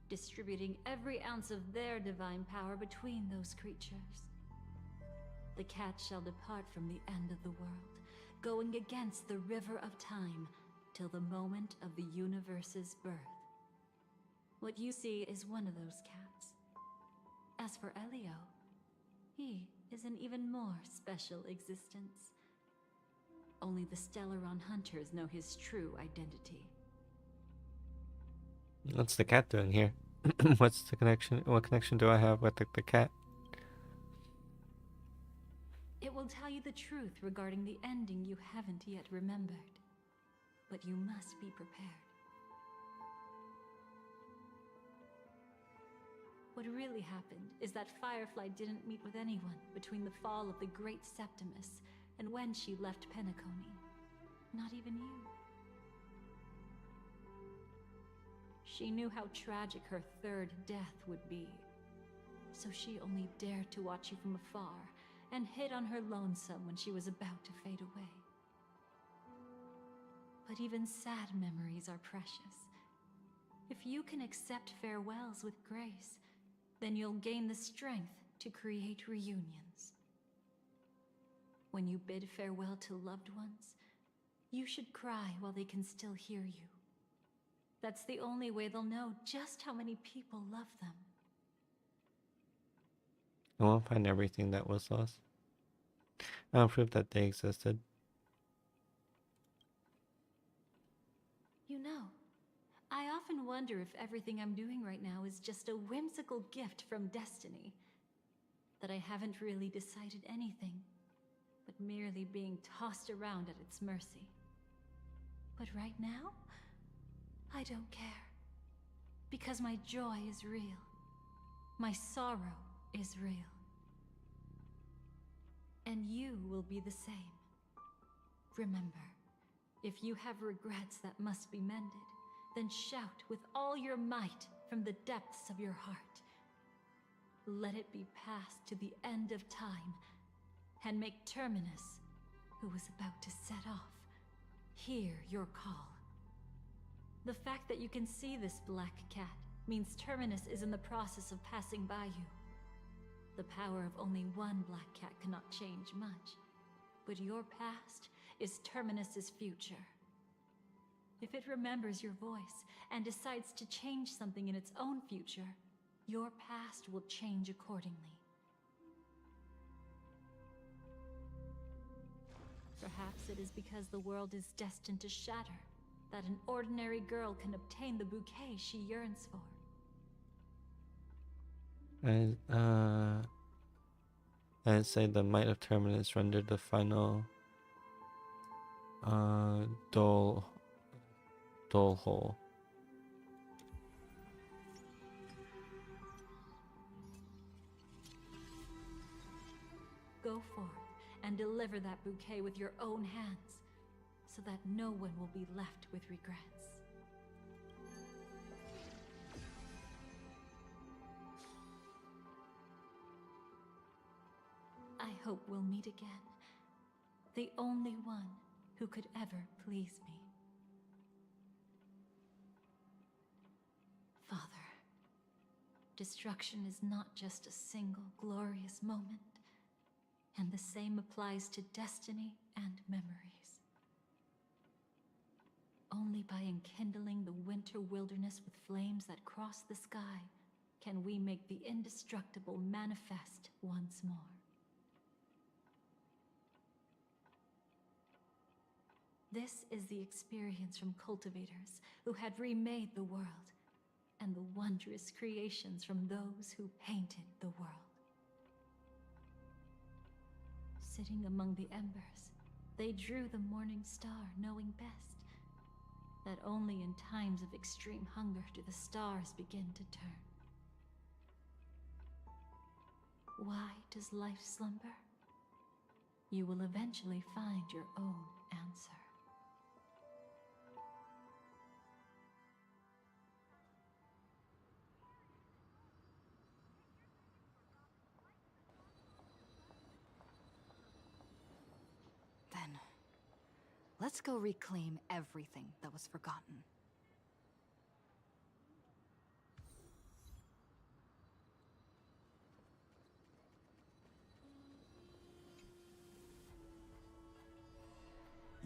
distributing every ounce of their divine power between those creatures. The cats shall depart from the end of the world, going against the river of time till the moment of the universe's birth. What you see is one of those cats. As for Elio, he is an even more special existence. Only the Stellaron Hunters know his true identity. What's the cat doing here? What's the connection? What connection do I have with the cat? It will tell you the truth regarding the ending you haven't yet remembered. But you must be prepared. What really happened is that Firefly didn't meet with anyone between the fall of the Great Septimus and when she left Penacony. Not even you. She knew how tragic her third death would be. So she only dared to watch you from afar and hid on her lonesome when she was about to fade away. But even sad memories are precious. If you can accept farewells with grace, then you'll gain the strength to create reunions. When you bid farewell to loved ones, you should cry while they can still hear you. That's the only way they'll know just how many people love them. I won't find everything that was lost. I'll prove that they existed. You know, I often wonder if everything I'm doing right now is just a whimsical gift from destiny. That I haven't really decided anything, but merely being tossed around at its mercy. But right now, I don't care. Because my joy is real. My sorrow is real. And you will be the same. Remember, if you have regrets that must be mended, then shout with all your might from the depths of your heart. Let it be passed to the end of time, and make Terminus, who is about to set off, hear your call. The fact that you can see this black cat means Terminus is in the process of passing by you. The power of only one black cat cannot change much. But your past is Terminus's future. If it remembers your voice and decides to change something in its own future, your past will change accordingly. Perhaps it is because the world is destined to shatter that an ordinary girl can obtain the bouquet she yearns for. I'd say the might of Terminus rendered the final dull hole. Go forth and deliver that bouquet with your own hands, so that no one will be left with regrets. I hope we'll meet again. The only one who could ever please me. Father, destruction is not just a single glorious moment, and the same applies to destiny and memories. Only by enkindling the winter wilderness with flames that cross the sky can we make the indestructible manifest once more. This is the experience from cultivators who had remade the world, and the wondrous creations from those who painted the world. Sitting among the embers, they drew the morning star, knowing best that only in times of extreme hunger do the stars begin to turn. Why does life slumber? You will eventually find your own answer. Then, let's go reclaim everything that was forgotten.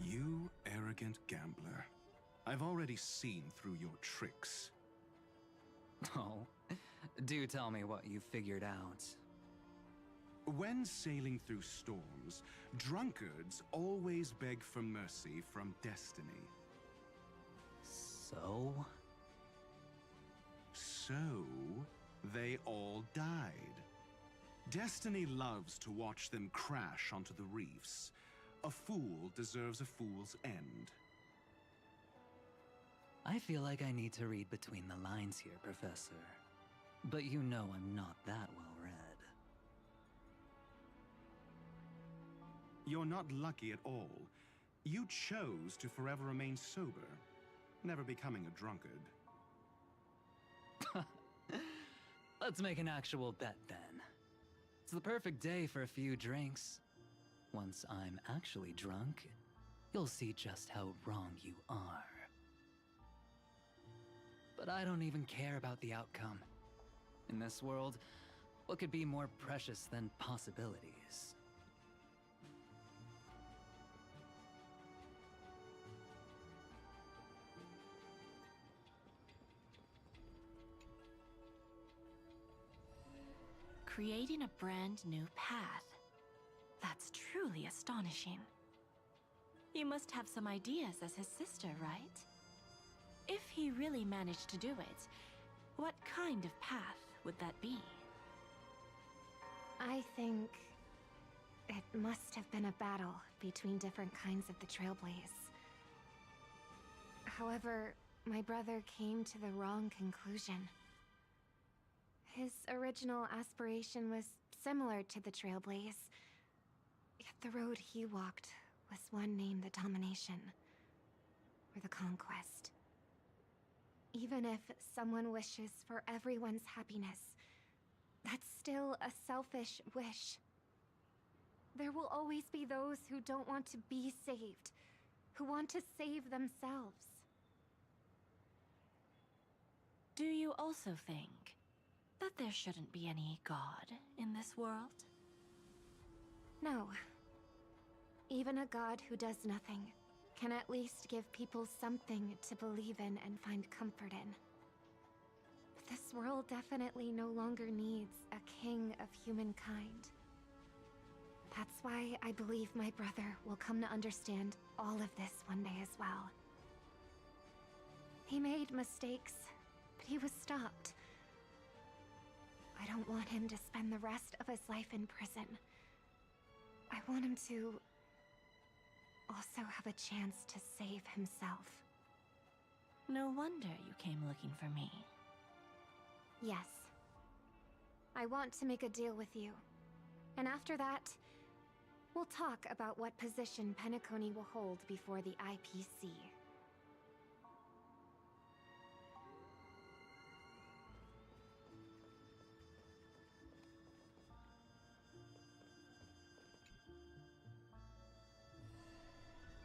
You arrogant gambler. I've already seen through your tricks. Oh, do tell me what you figured out. When sailing through storms, drunkards always beg for mercy from destiny. So? So, they all died. Destiny loves to watch them crash onto the reefs. A fool deserves a fool's end. I feel like I need to read between the lines here, Professor. But you know I'm not that well read. You're not lucky at all. You chose to forever remain sober, never becoming a drunkard. Let's make an actual bet then. It's the perfect day for a few drinks. Once I'm actually drunk, you'll see just how wrong you are. But I don't even care about the outcome. In this world, what could be more precious than possibilities? Creating a brand new path. That's truly astonishing. You must have some ideas as his sister, right? If he really managed to do it, what kind of path would that be? I think it must have been a battle between different kinds of the Trailblaze. However, my brother came to the wrong conclusion. His original aspiration was similar to the Trailblaze, yet the road he walked was one named the Domination, or the Conquest. Even if someone wishes for everyone's happiness, that's still a selfish wish. There will always be those who don't want to be saved, who want to save themselves. Do you also think that there shouldn't be any god in this world? No. Even a god who does nothing can at least give people something to believe in and find comfort in. But this world definitely no longer needs a king of humankind. That's why I believe my brother will come to understand all of this one day as well. He made mistakes, but he was stopped. I don't want him to spend the rest of his life in prison. I want him to also have a chance to save himself. No wonder you came looking for me. Yes. I want to make a deal with you. And after that, we'll talk about what position Penacony will hold before the IPC.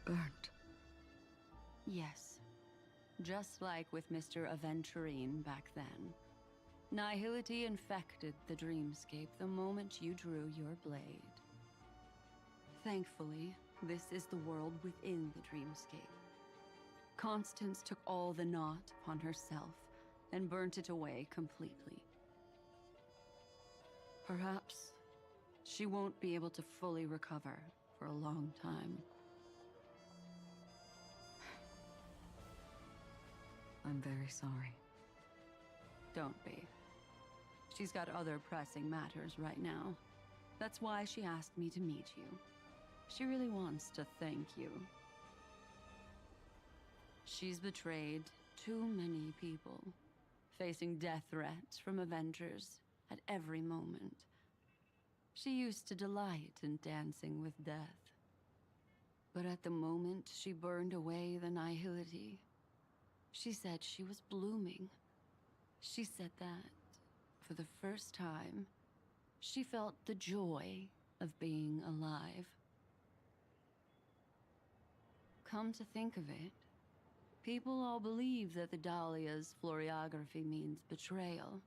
Burnt. Yes. Just like with Mr. Aventurine back then. Nihility infected the dreamscape the moment you drew your blade. Thankfully, this is the world within the dreamscape. Constance took all the knot upon herself and burnt it away completely. Perhaps she won't be able to fully recover for a long time. I'm very sorry. Don't be. She's got other pressing matters right now. That's why she asked me to meet you. She really wants to thank you. She's betrayed too many people, facing death threats from Avengers at every moment. She used to delight in dancing with death. But at the moment she burned away the nihility, she said she was blooming. She said that, for the first time, she felt the joy of being alive. Come to think of it, people all believe that the Dahlia's floriography means betrayal.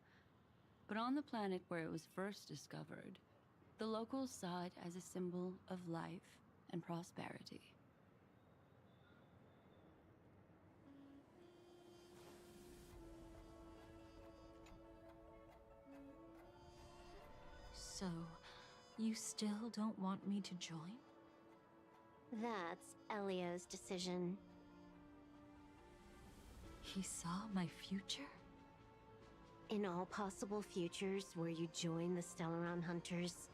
But on the planet where it was first discovered, the locals saw it as a symbol of life and prosperity. So, you still don't want me to join? That's Elio's decision. He saw my future? In all possible futures where you join the Stellaron Hunters,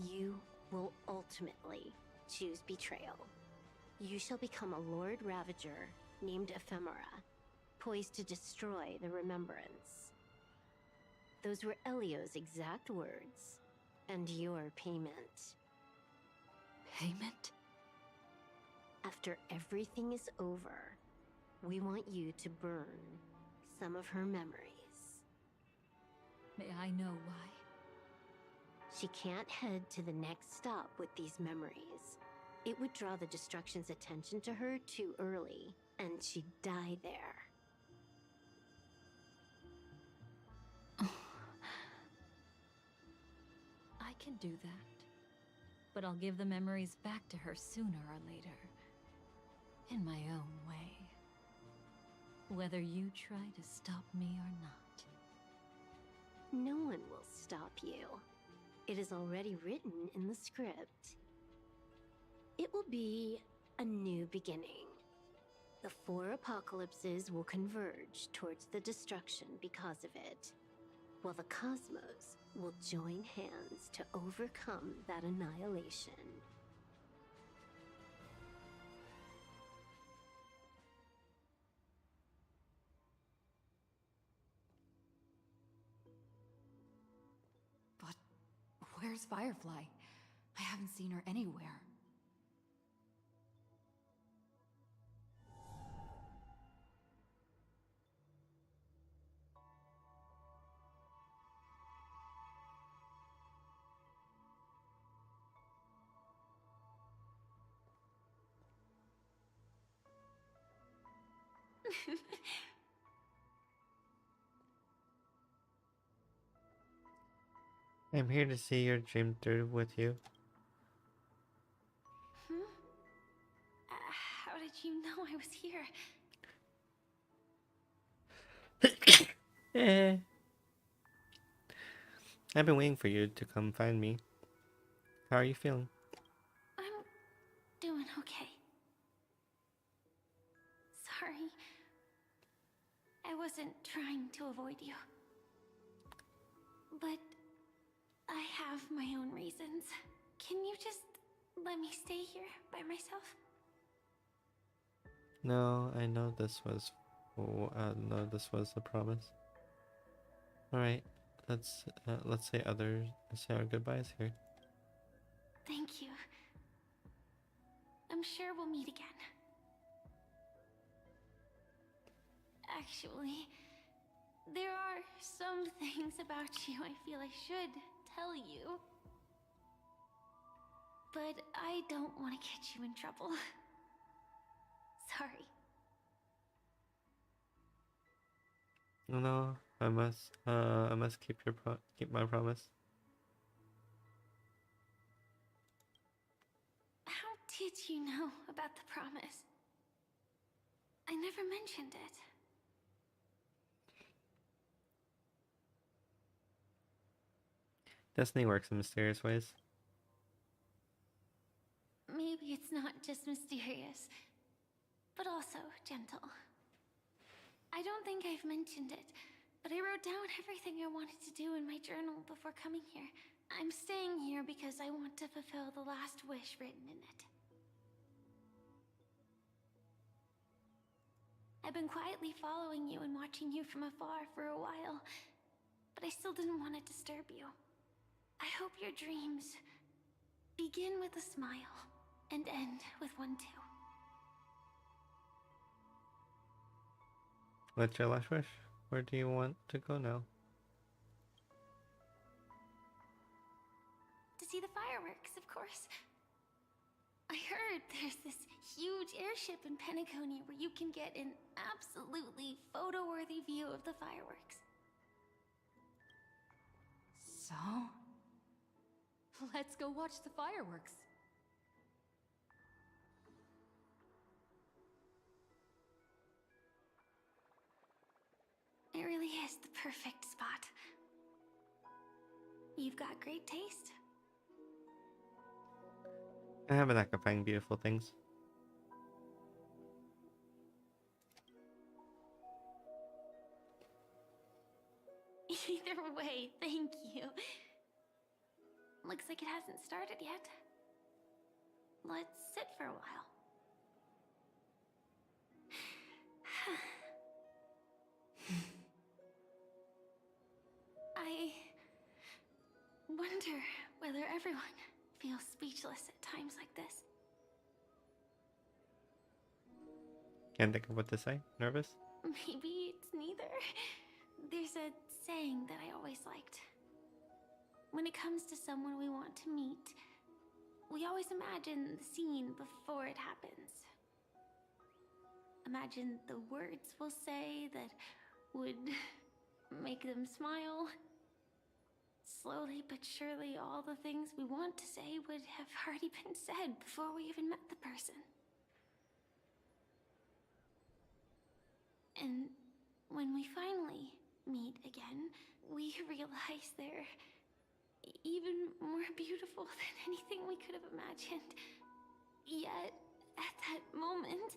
you will ultimately choose betrayal. You shall become a Lord Ravager named Ephemera, poised to destroy the Remembrance. Those were Elio's exact words, and your payment. Payment? After everything is over, we want you to burn some of her memories. May I know why? She can't head to the next stop with these memories. It would draw the Destruction's attention to her too early, and she'd die there. I can do that. But I'll give the memories back to her sooner or later. In my own way. Whether you try to stop me or not. No one will stop you. It is already written in the script. It will be a new beginning. The 4 apocalypses will converge towards the destruction because of it, while the cosmos will join hands to overcome that annihilation. But where's Firefly? I haven't seen her anywhere. I'm here to see your dream through with you. Hmm? How did you know I was here? Eh. I've been waiting for you to come find me. How are you feeling? I'm doing okay. Sorry. I wasn't trying to avoid you. But I have my own reasons. Can you just let me stay here by myself? No, I know this was... no, this was a promise. Alright, let's say our goodbyes here. Thank you. I'm sure we'll meet again. Actually, there are some things about you I feel I should tell you. But I don't want to get you in trouble. Sorry. No, I must keep my promise. How did you know about the promise? I never mentioned it. Destiny works in mysterious ways. Maybe it's not just mysterious, but also gentle. I don't think I've mentioned it, but I wrote down everything I wanted to do in my journal before coming here. I'm staying here because I want to fulfill the last wish written in it. I've been quietly following you and watching you from afar for a while, but I still didn't want to disturb you. I hope your dreams begin with a smile and end with one too. What's your last wish? Where do you want to go now? To see the fireworks, of course. I heard there's this huge airship in Penacony where you can get an absolutely photo-worthy view of the fireworks. So? Let's go watch the fireworks. It really is the perfect spot. You've got great taste. I have a knack of finding beautiful things. Either way, thank you. Looks like it hasn't started yet. Let's sit for a while. I wonder whether everyone feels speechless at times like this. Can't think of what to say. Nervous? Maybe it's neither. There's a saying that I always liked. When it comes to someone we want to meet, we always imagine the scene before it happens. Imagine the words we'll say that would make them smile. Slowly but surely, all the things we want to say would have already been said before we even met the person. And when we finally meet again, we realize they're even more beautiful than anything we could have imagined. Yet, at that moment,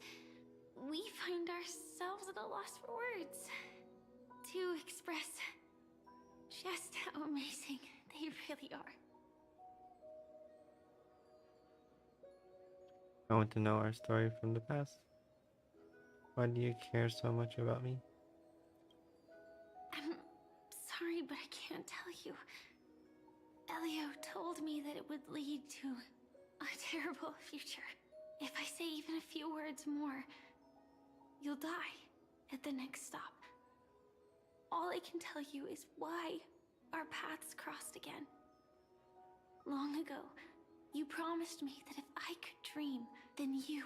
we find ourselves at a loss for words to express just how amazing they really are. I want to know our story from the past. Why do you care so much about me? I'm sorry, but I can't tell you. Elio told me that it would lead to a terrible future. If I say even a few words more, you'll die at the next stop. All I can tell you is why our paths crossed again. Long ago, you promised me that if I could dream, then you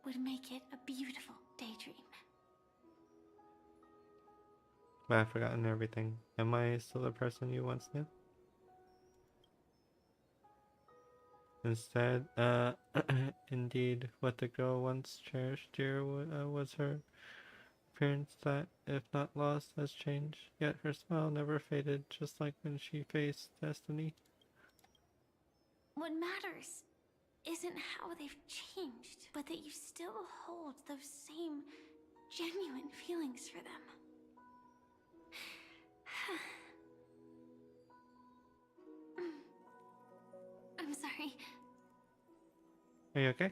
would make it a beautiful daydream. But I've forgotten everything. Am I still the person you once knew? Instead, indeed, what the girl once cherished dear was her appearance that, if not lost, has changed. Yet her smile never faded, just like when she faced destiny. What matters isn't how they've changed, but that you still hold those same genuine feelings for them. I'm sorry. Are you okay?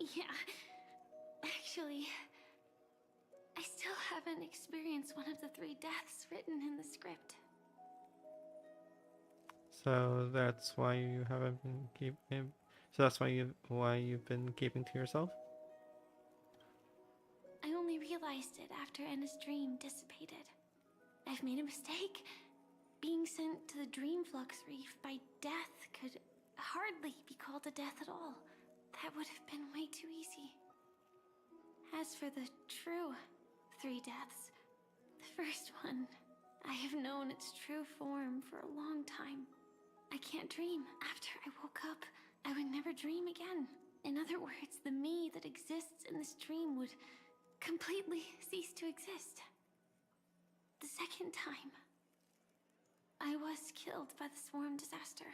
Yeah. Actually, I still haven't experienced one of the 3 deaths written in the script. So that's why you haven't been keeping. So that's why you've been keeping to yourself. I only realized it after Anna's dream dissipated. I've made a mistake. Being sent to the Dream Flux Reef by death could hardly be called a death at all. That would have been way too easy. As for the true 3 deaths, the first one, I have known its true form for a long time. I can't dream. After I woke up, I would never dream again. In other words, the me that exists in this dream would completely cease to exist. The second time, I was killed by the swarm disaster.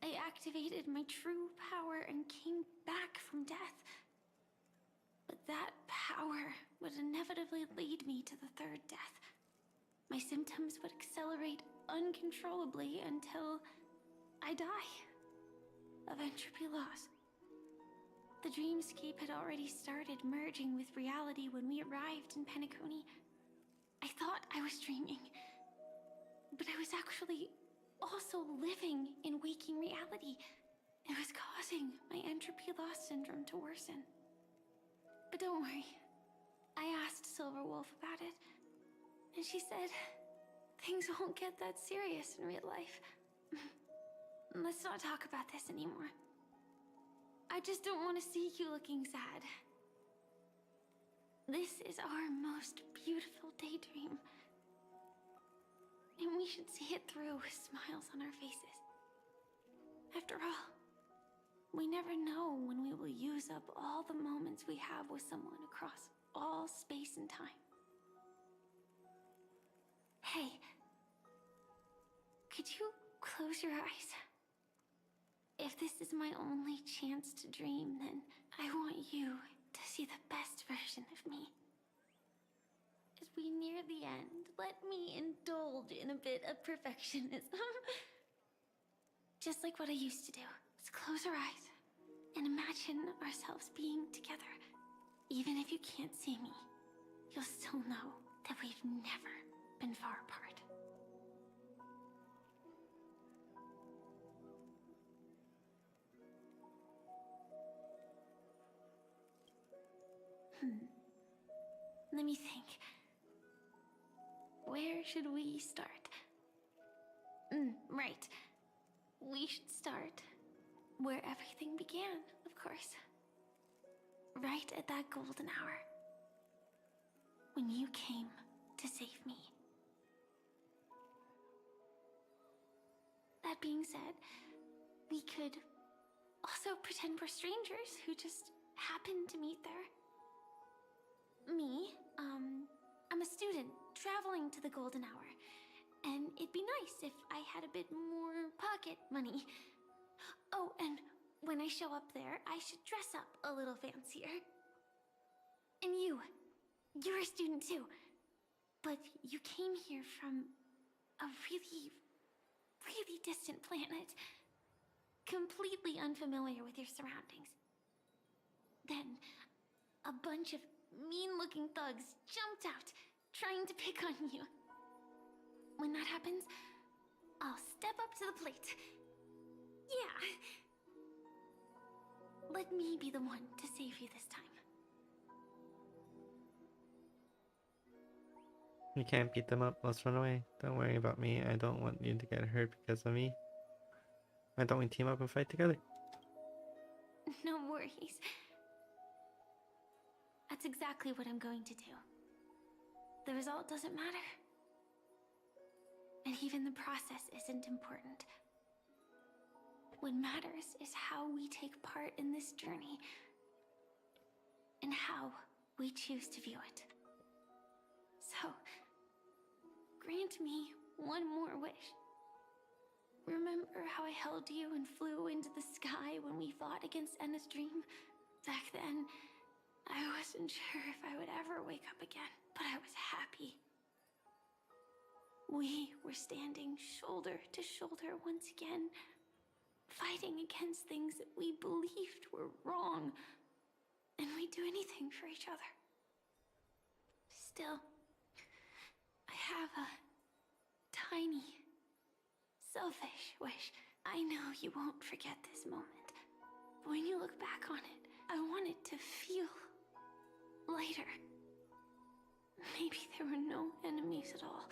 I activated my true power and came back from death. But that power would inevitably lead me to the 3rd death. My symptoms would accelerate uncontrollably until I die of entropy loss. The dreamscape had already started merging with reality when we arrived in Penacony. I thought I was dreaming, but I was actually also living in waking reality. It was causing my entropy loss syndrome to worsen. But don't worry, I asked Silver Wolf about it, and she said things won't get that serious in real life. Let's not talk about this anymore. I just don't want to see you looking sad. This is our most beautiful daydream, and we should see it through with smiles on our faces. After all, we never know when we will use up all the moments we have with someone across all space and time. Hey, could you close your eyes? If this is my only chance to dream, then I want you to see the best version of me. As we near the end, let me indulge in a bit of perfectionism. Just like what I used to do. Let's close our eyes and imagine ourselves being together. Even if you can't see me, you'll still know that we've never been far apart. Let me think. Where should we start? Right. We should start where everything began, of course. Right at that golden hour. When you came to save me. That being said, we could also pretend we're strangers who just happened to meet there. Me, I'm a student traveling to the golden hour, and it'd be nice if I had a bit more pocket money. Oh, and when I show up there, I should dress up a little fancier. And you're a student too, but you came here from a really, really distant planet, completely unfamiliar with your surroundings. Then, a bunch of mean-looking thugs jumped out, trying to pick on you. When that happens, I'll step up to the plate. Yeah. Let me be the one to save you this time. You can't beat them up, let's run away. Don't worry about me, I don't want you to get hurt because of me. Why don't we team up and fight together? No worries. That's exactly what I'm going to do. The result doesn't matter. And even the process isn't important. what matters is how we take part in this journey and how we choose to view it. So, grant me one more wish. Remember how I held you and flew into the sky when we fought against Enna's dream? Back then, I wasn't sure if I would ever wake up again, but I was happy. We were standing shoulder to shoulder once again, fighting against things that we believed were wrong, and we'd do anything for each other. Still, I have a tiny, selfish wish. I know you won't forget this moment, but when you look back on it, I want it to feel lighter. Maybe there were no enemies at all.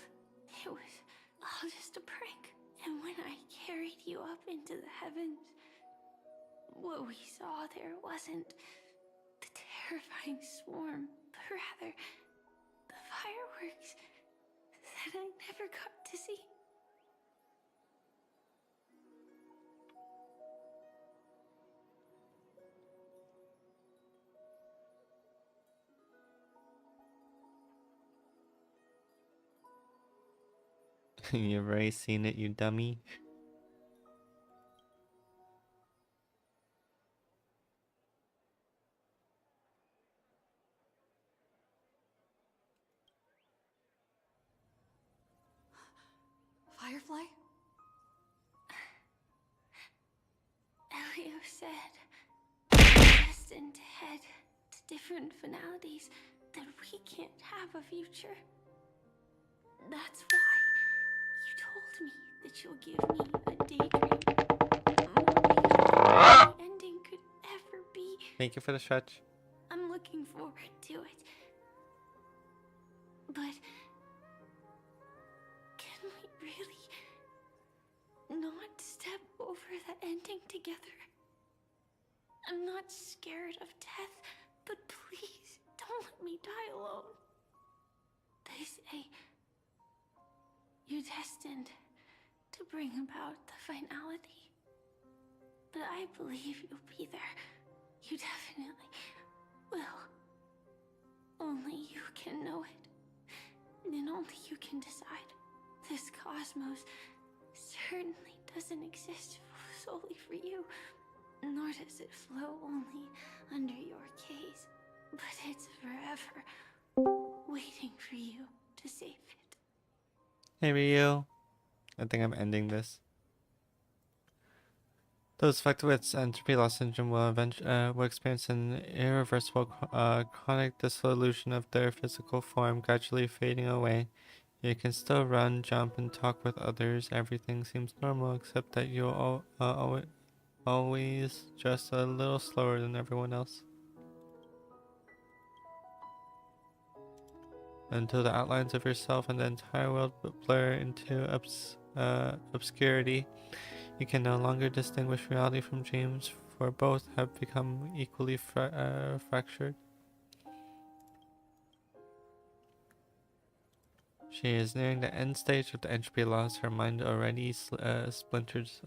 It was all just a prank. And when I carried you up into the heavens, what we saw there wasn't the terrifying swarm, but rather the fireworks that I never got to see. You've already seen it, you dummy. Firefly? Elio said, we're destined to head to different finalities, that we can't have a future. That's why you told me that you'll give me a daydream. More the ending could ever be. Thank you for the stretch. I'm looking forward to it. But can we really not step over the ending together? I'm not scared of death, but please don't let me die alone. They say you're destined to bring about the finality, but I believe you'll be there. You definitely will. Only you can know it, and only you can decide. This cosmos certainly doesn't exist solely for you, nor does it flow only under your gaze, but it's forever waiting for you to save it. Hey Ryu. I think I'm ending this. Those affected with entropy loss syndrome will experience an irreversible chronic dissolution of their physical form, gradually fading away. You can still run, jump, and talk with others. Everything seems normal, except that you'll always just a little slower than everyone else. Until the outlines of yourself and the entire world blur into obscurity, you can no longer distinguish reality from dreams, for both have become equally fractured. She is nearing the end stage of the entropy loss. Her mind already splinters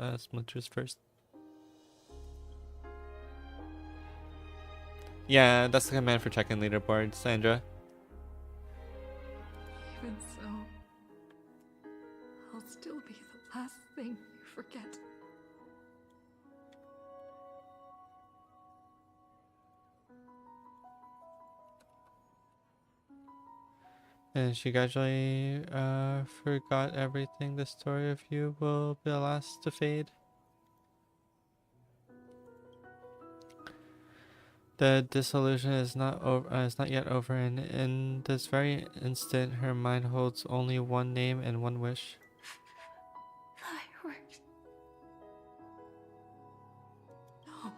first. Yeah, that's the command for checking leaderboard, Sandra. Even so, I'll still be the last thing you forget. And she gradually forgot everything. The story of you will be the last to fade. The disillusion is not yet over, and in this very instant, her mind holds only one name and one wish. Fireworks. No.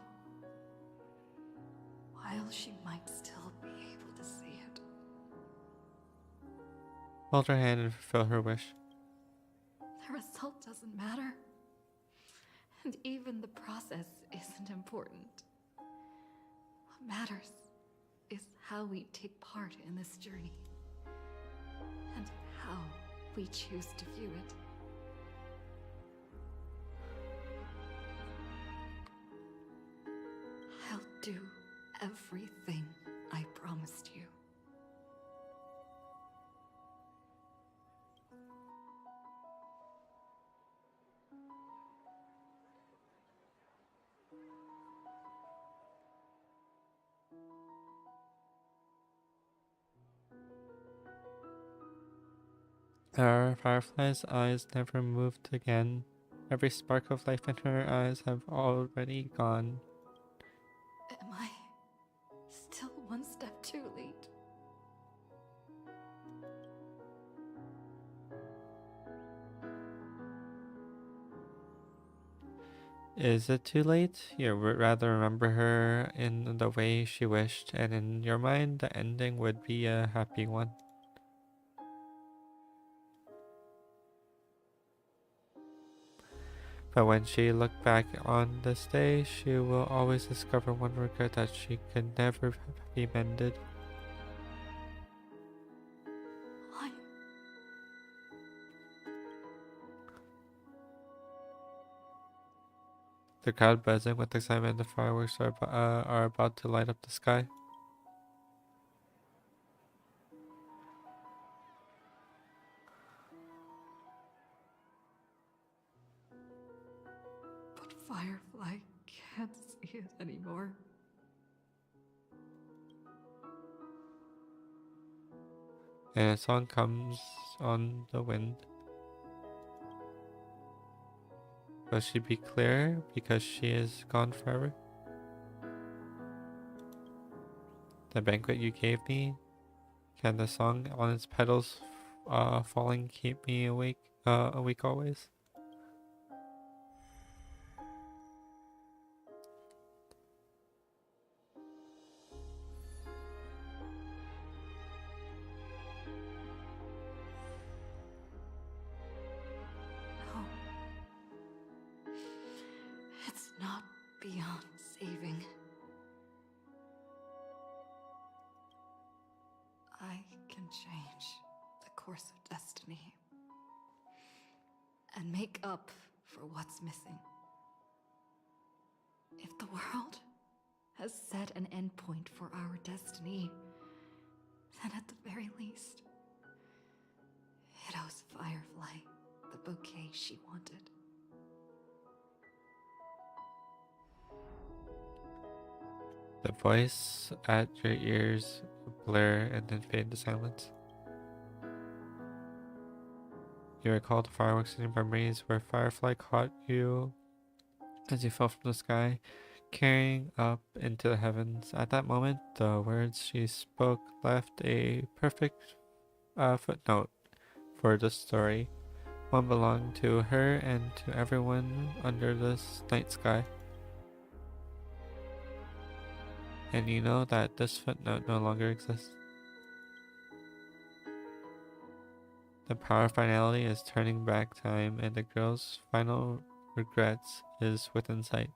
While she might still be able to see it. Hold her hand and fulfill her wish. The result doesn't matter. And even the process isn't important. What matters is how we take part in this journey. And how we choose to view it. do everything I promised you. Our Firefly's eyes never moved again. Every spark of life in her eyes have already gone. Am I still one step too late? Is it too late? You would rather remember her in the way she wished, and in your mind, the ending would be a happy one. But when she looked back on this day, she will always discover one regret that she could never be mended. Why? The crowd buzzing with excitement, the fireworks are about to light up the sky. But Firefly can't see it anymore. And a song comes on the wind. Will she be clear because she is gone forever? The banquet you gave me, can the song on its petals falling keep me awake always? No. It's not beyond saving. I can change the course of destiny and make up for what's missing. If the world has set an endpoint for our destiny, then at the very least, it owes Firefly the bouquet she wanted. The voice at your ears blur and then fade to silence. You recall the fireworks in your memories where Firefly caught you as you fell from the sky, carrying up into the heavens. At that moment, the words she spoke left a perfect footnote for the story. One belonged to her and to everyone under this night sky. And you know that this footnote no longer exists. The power of finality is turning back time, and the girl's final regrets is within sight.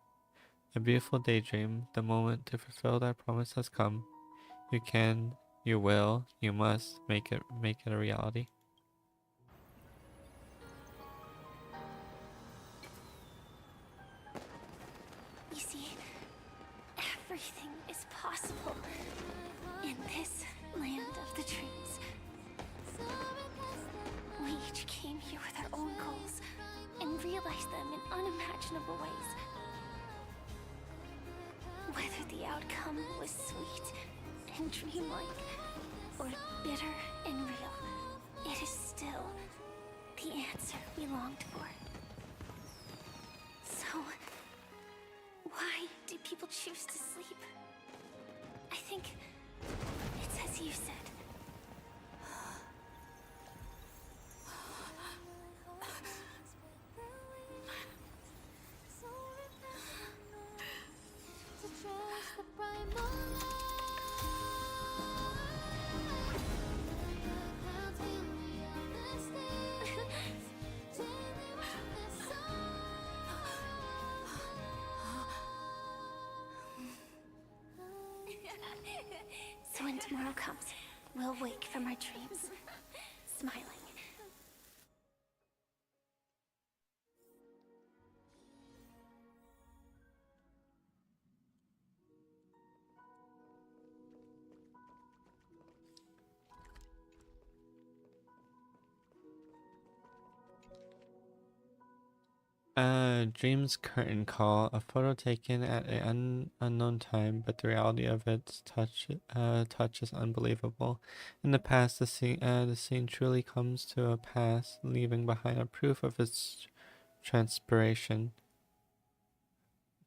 A beautiful daydream, the moment to fulfill that promise has come. You can, you will, you must make it a reality. You see, everything is possible in this land of the dreams. We each came here with our own goals and realized them in unimaginable ways. Whether the outcome was sweet and dreamlike or bitter and real, it is still the answer we longed for. So, why do people choose to sleep? I think it's as you said. So when tomorrow comes, we'll wake from our dreams, smiling. Dream's curtain call, a photo taken at an unknown time, but the reality of its touch is unbelievable. In the past, the scene truly comes to a pass, leaving behind a proof of its transpiration.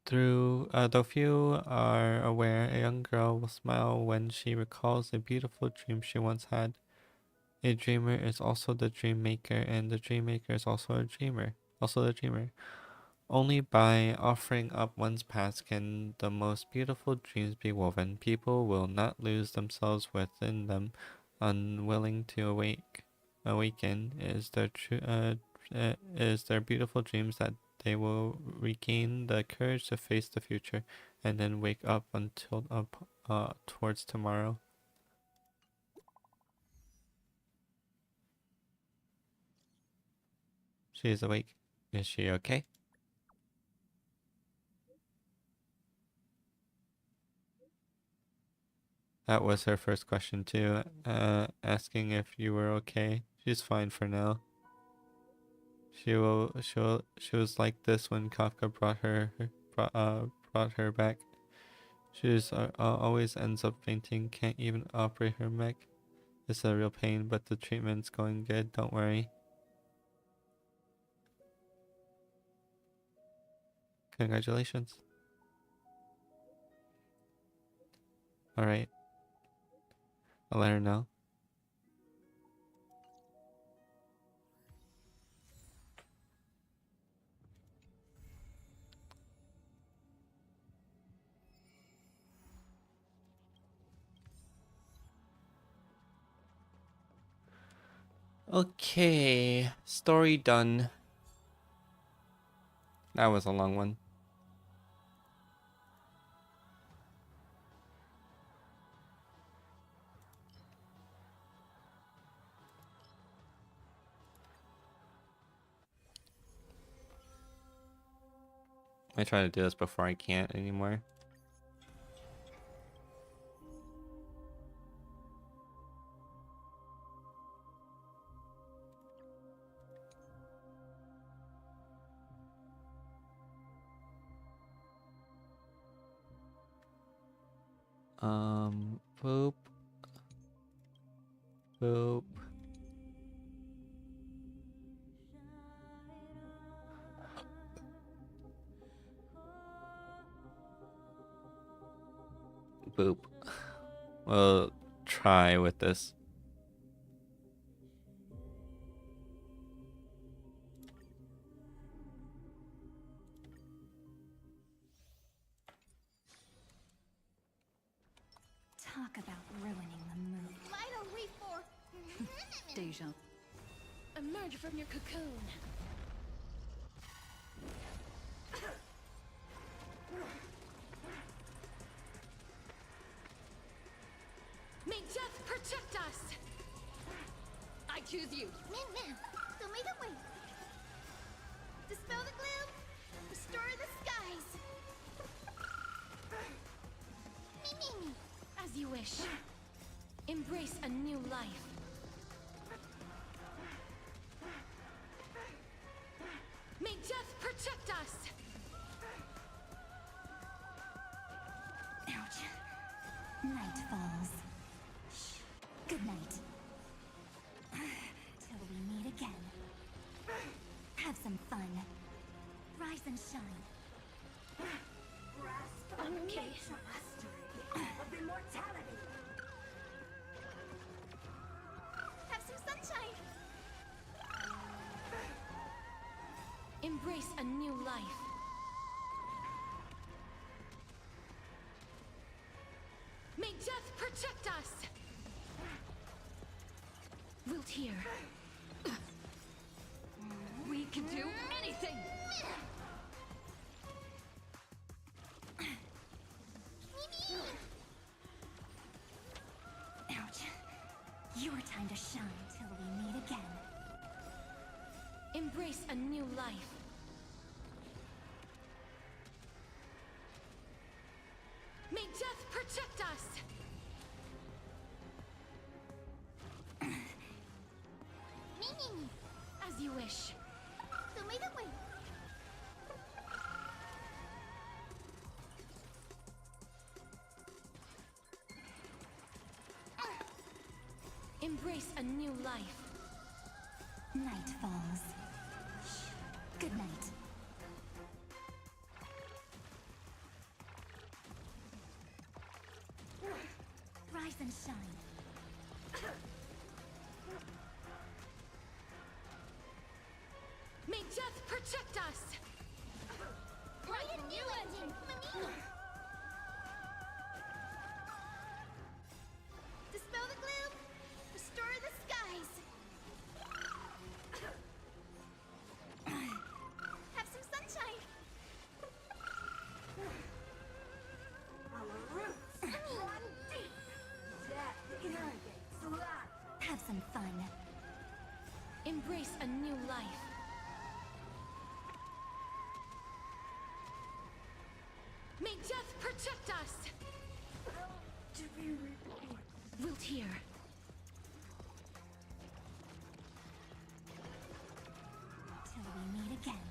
Though few are aware, a young girl will smile when she recalls a beautiful dream she once had. A dreamer is also the dream maker, and the dream maker is also a dreamer. Also the dreamer. Only by offering up one's past can the most beautiful dreams be woven. People will not lose themselves within them, unwilling to awaken. It is their beautiful dreams that they will regain the courage to face the future, and then wake up until towards tomorrow. She is awake. Is she okay? That was her first question too, asking if you were okay. She's fine for now. She was like this when Kafka brought her back. Always ends up fainting, can't even operate her mech. It's a real pain, but the treatment's going good, don't worry. Congratulations. Alright. I'll let her know. Okay, story done. That was a long one. I try to do this before I can't anymore. Boop. Boop. Boop. We'll try with this. Talk about ruining the mood. Vital reform. Deja. Emerge from your cocoon. May death protect us! I choose you. Man, show me the way. Dispel the gloom. Restore the skies. Me. As you wish. Embrace a new life. May death protect us! Ouch. Night falls. Shh. Good night. Till we meet again. Have some fun. Rise and shine. I'm okay. Of immortality. Have some sunshine. Embrace a new life. May death protect us! Wilt hear. We can do anything! Ouch. Your time to shine till we meet again. Embrace a new life. May death protect us! Me. As you wish. Show me the way. Embrace a new life. Night falls. Good night. Rise and shine. May death protect us! Write a new ending for me! Dispel the gloom! Restore the skies! Have some sunshine! Our roots run deep. Death irrigates life. Have some fun. Embrace a new life. May death protect us! To be reborn. Wilt hear. Till we meet again.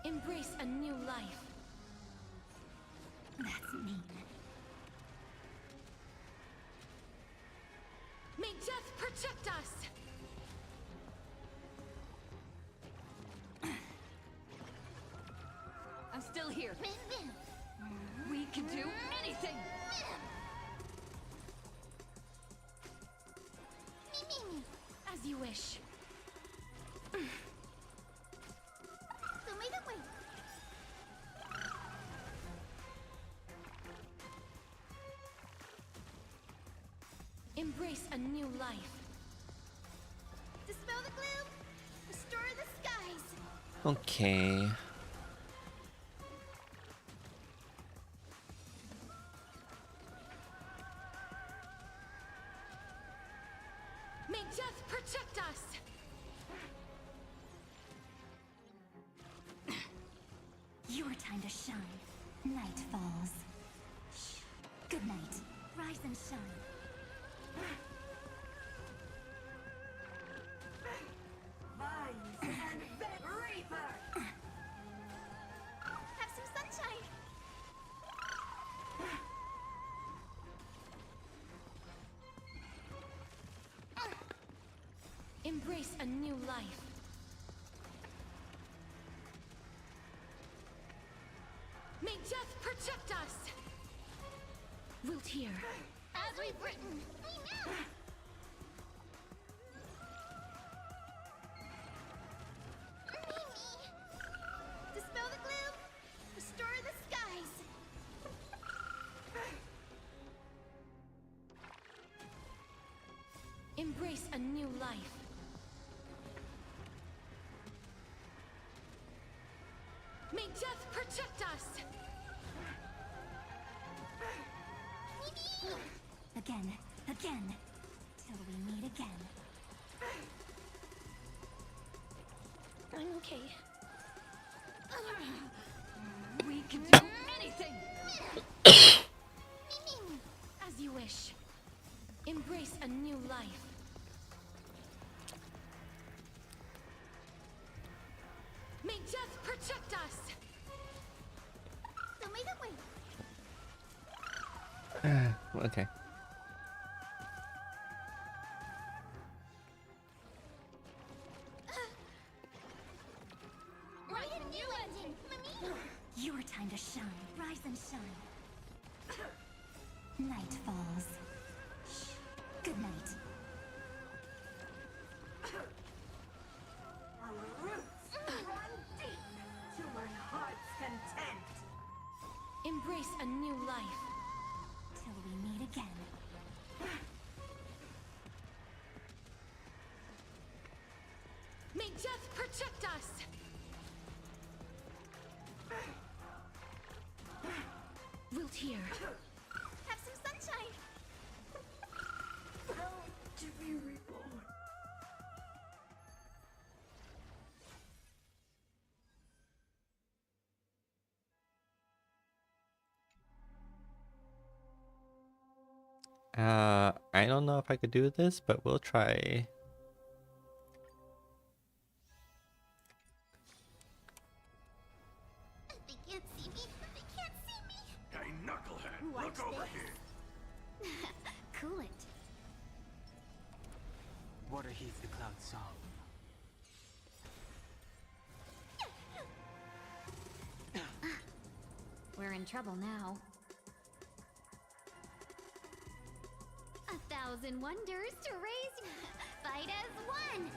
Embrace a new life. That's mean. May death protect us! I'm still here. We can do anything! As you wish. Embrace a new life. Dispel the gloom! Restore the skies! Okay. May death protect us! Your time to shine. Night falls. Good night. Rise and shine. Vines and Reaper! Have some sunshine! Embrace a new life. May death protect us! Wilt hear. As we've written, we know! Dispel the gloom! Restore the skies! Embrace a new life. May death protect us! Again, again. Till we meet again. I'm okay. We can do anything! As you wish. Embrace a new life. May death protect us! Show me the way! Okay. Write a new ending for me! Your time to shine. Rise and shine. Night falls. Good night. Our roots run deep to my heart's content. Embrace a new life. Till we meet again. May death protect us! Wilt hear. Have some sunshine! To be reborn. I don't know if I could do this, but we'll try. Look over this? Cool it. Water heeds the cloud song. We're in trouble now. 1,000 wonders to raise. Fight as one.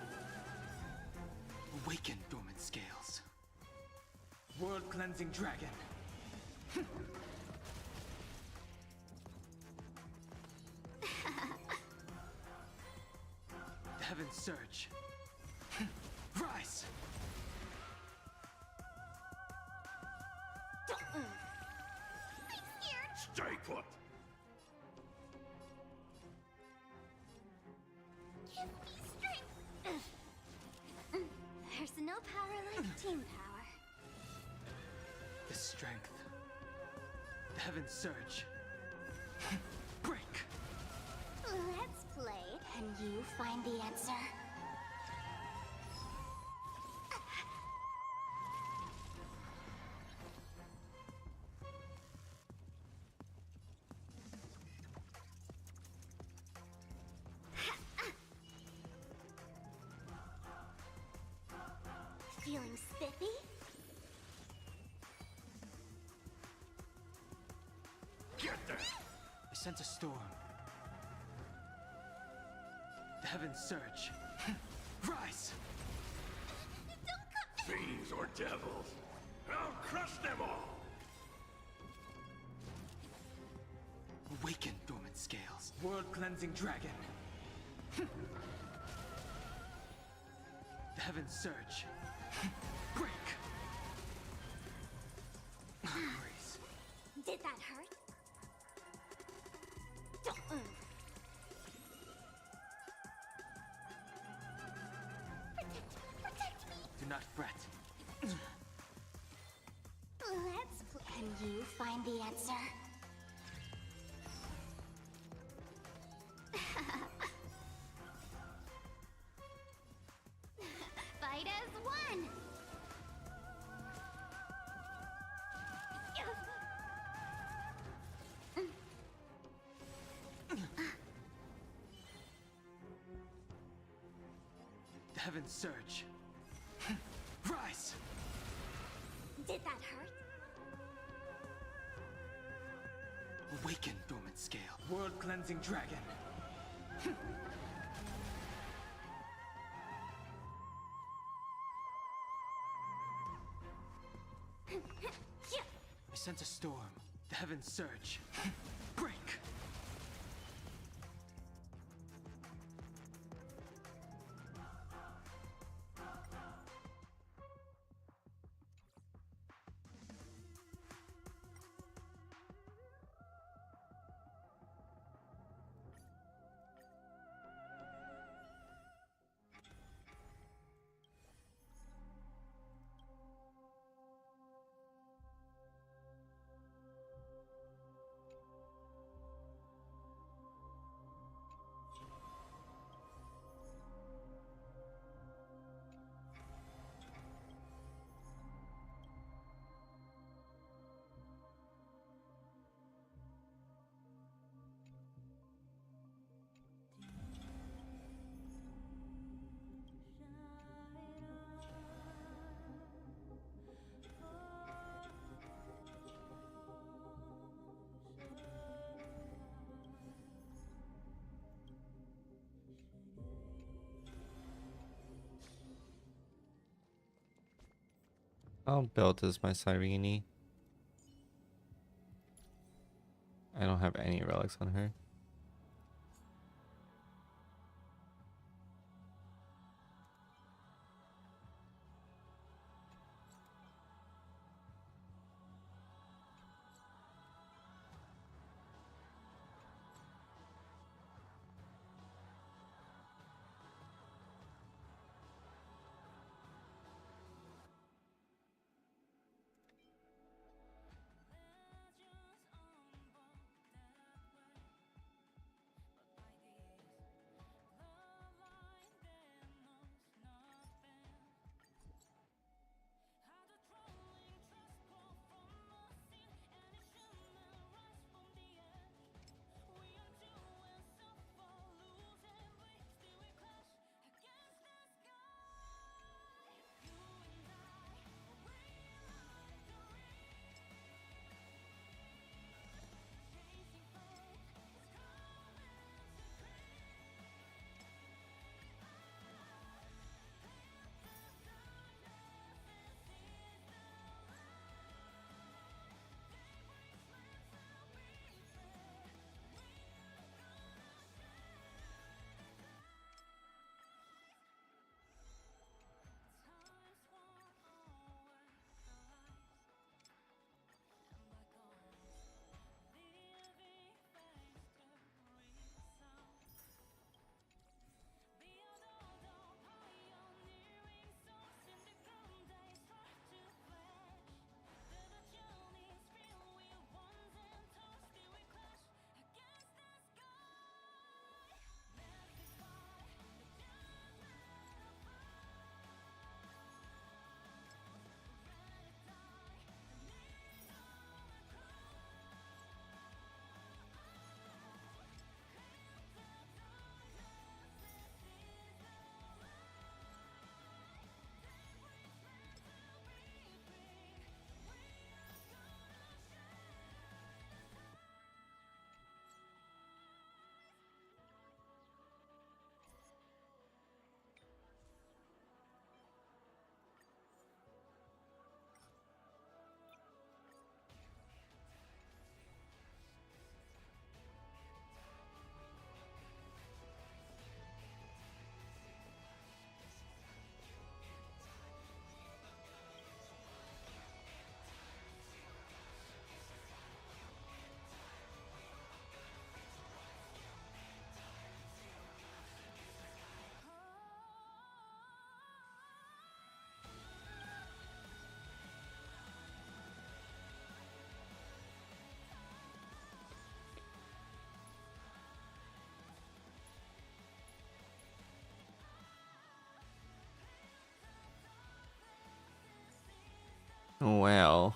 Awaken, dormant scales. World-cleansing dragon. The heavens surge. Rise! Stay put. Give me strength. There's no power like team power. The strength. The heavens surge. Break! Let's play. Can you find the answer? Feeling spiffy? Get there. I sense a storm. The heavens surge. Rise! Fiends or devils. I'll crush them all. Awaken, dormant scales. World-cleansing dragon. The heavens surge. Break! Breeze. Did that hurt? Protect me. Do not fret. Let's play. Can you find the answer? Fight as one. The heavens surge. Rise! Did that hurt? Awaken, dormant scale. World-cleansing dragon. I sense a storm. The heavens surge. Break! How built is my Cyrene? I don't have any relics on her. Well.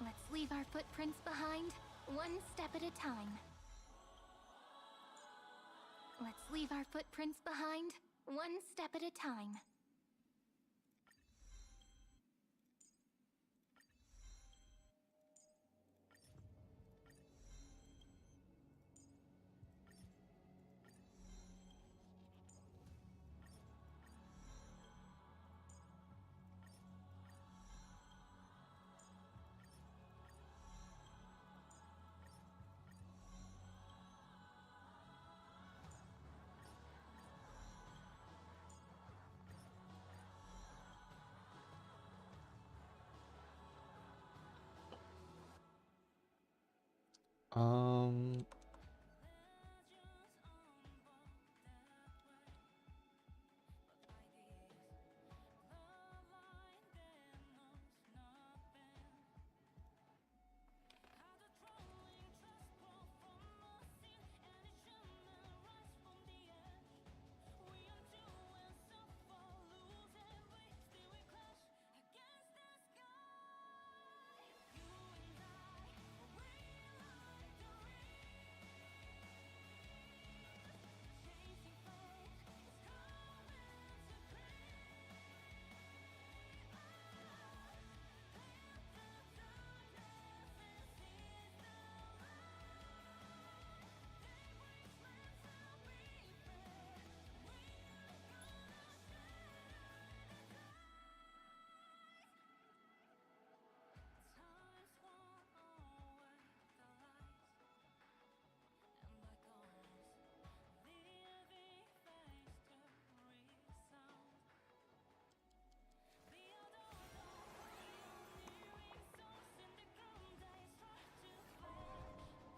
Let's leave our footprints behind, one step at a time. Let's leave our footprints behind, one step at a time. Um.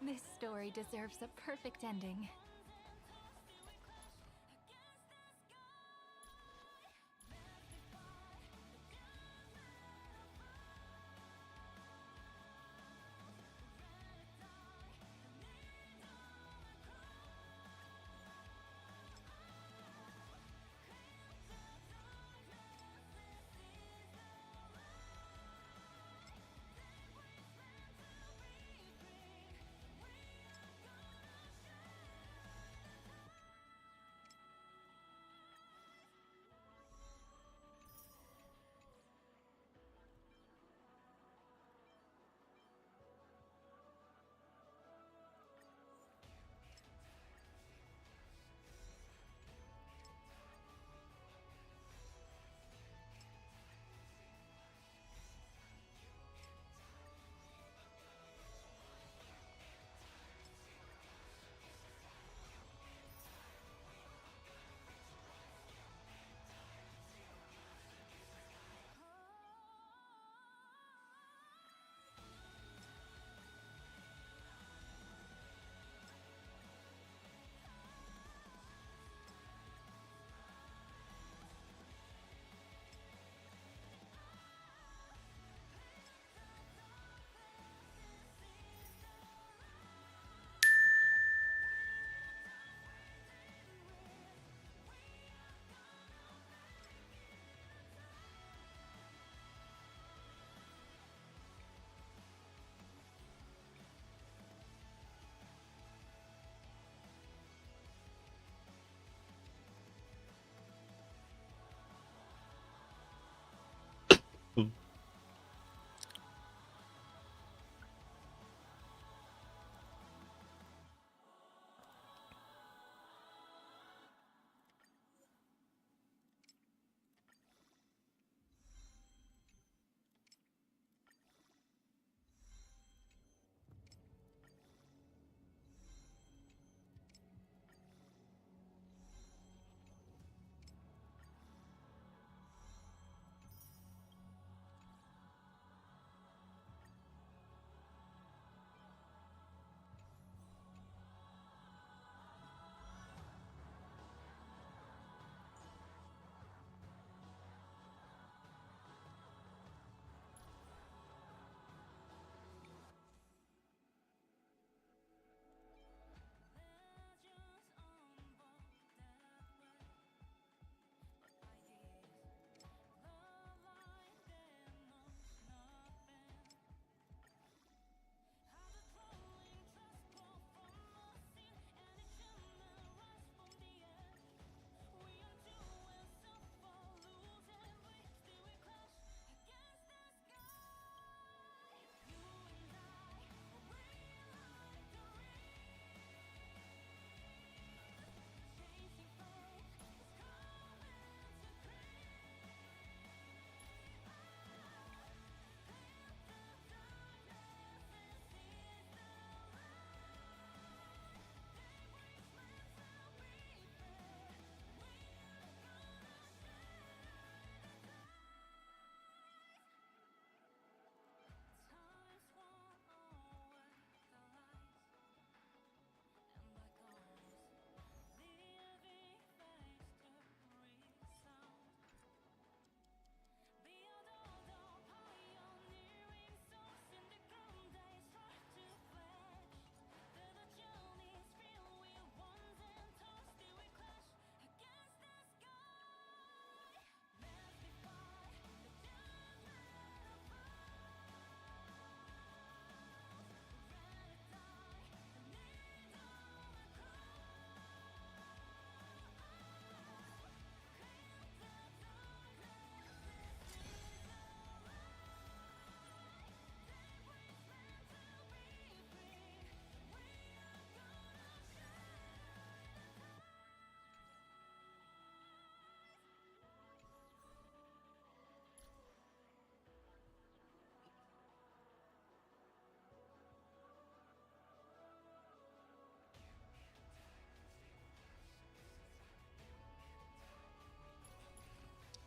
This story deserves a perfect ending.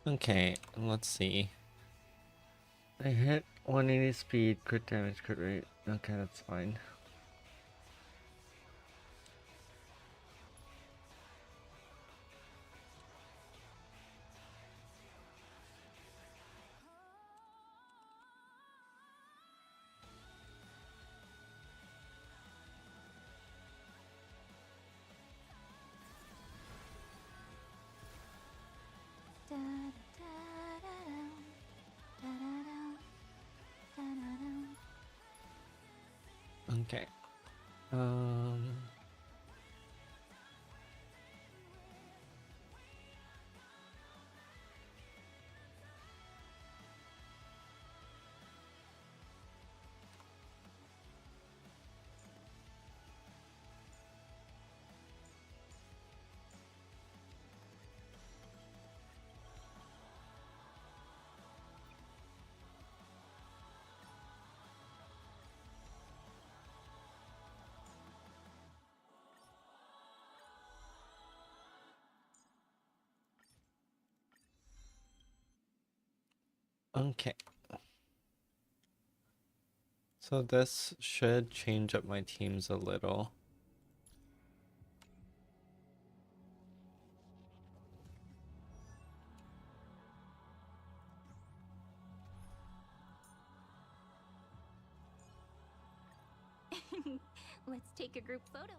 Okay, let's see. I hit 180 speed, crit damage, crit rate. Okay, that's fine. Okay. Okay. So this should change up my teams a little. Let's take a group photo.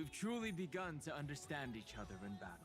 We've truly begun to understand each other in battle.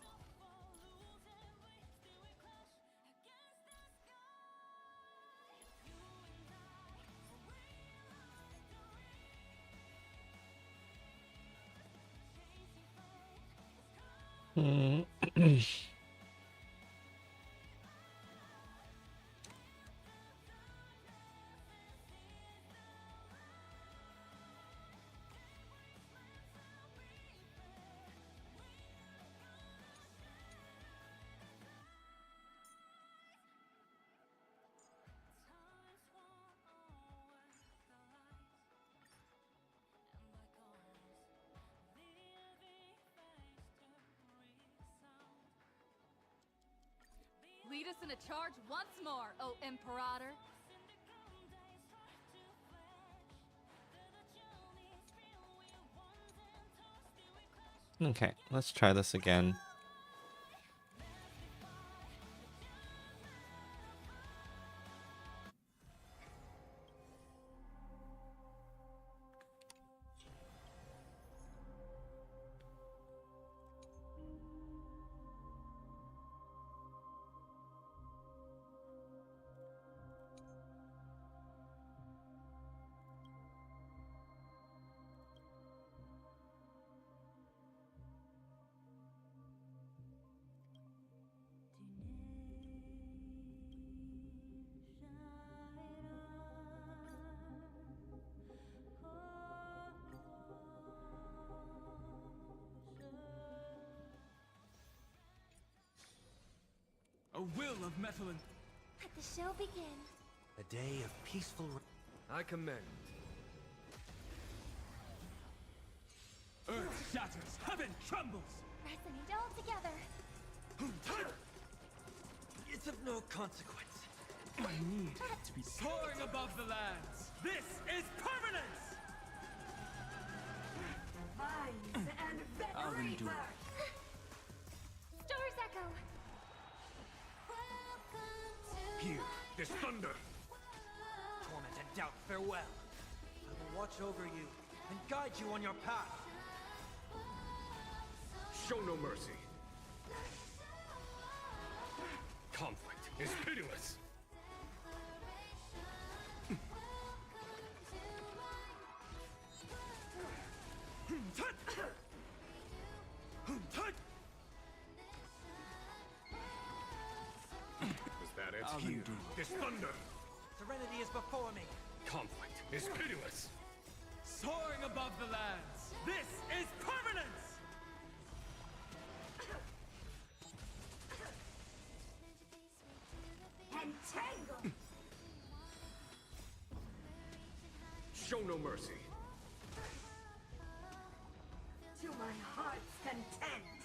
Lead us in a charge once more, O Imperator. Okay, let's try this again. A will of metal and... Let the show begin. A day of peaceful... I commend. Earth shatters, heaven trembles! Resonate all together. It's of no consequence. I need to be soaring above the lands. This is permanence! Vines and I'll endure. Star's Echo. Here, this thunder. Torment and doubt, farewell. I will watch over you and guide you on your path. Show no mercy. Conflict is pitiless. Is that it? I'll endure. This thunder. Serenity is before me. Conflict is pitiless. Soaring above the lands. This is permanence! Entangle. Show no mercy. To my heart's content.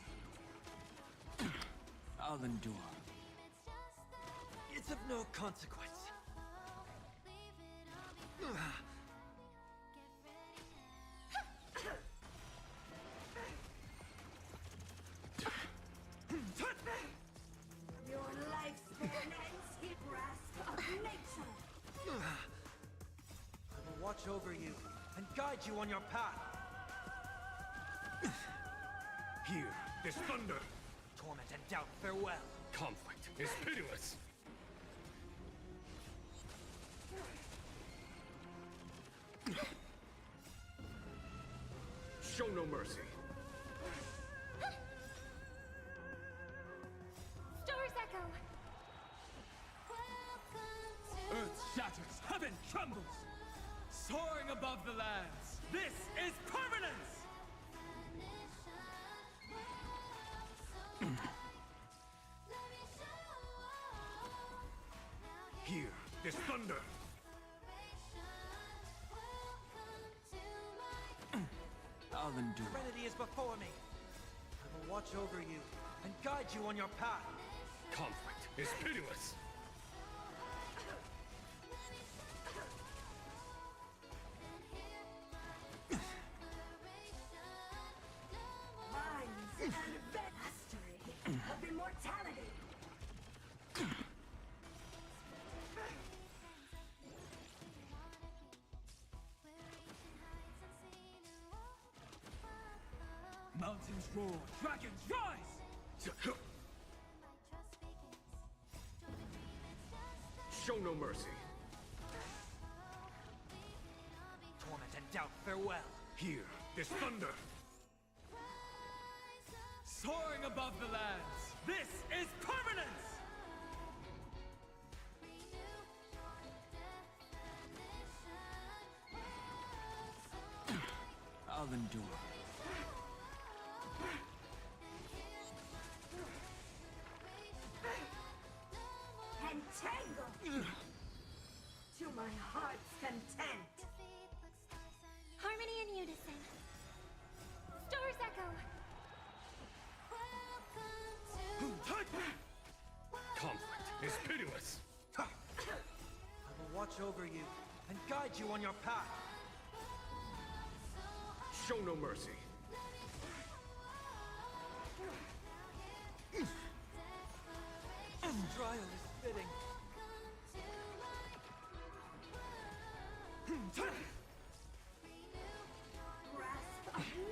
I'll endure. It's of no consequence. Your lifespan ends in grasp of nature. I will watch over you and guide you on your path. Here, this thunder. Torment and doubt, farewell. Conflict is pitiless. Show no mercy. Star's Echo. Earth shatters, heaven trembles. Soaring above the lands. This is permanence! Here, this thunder. I'll endure. Serenity is before me. I will watch over you and guide you on your path. Conflict is pitiless. Minds and mastery of immortality. Mountains roar, dragons rise! Show no mercy. Torment and doubt, farewell! Hear this thunder. Soaring above the lands, this is permanence! I'll endure. Entangle! To my heart's content! Harmony and unison. Stars echo. Conflict is pitiless. I will watch over you and guide you on your path. Show no mercy. This trial is fitting.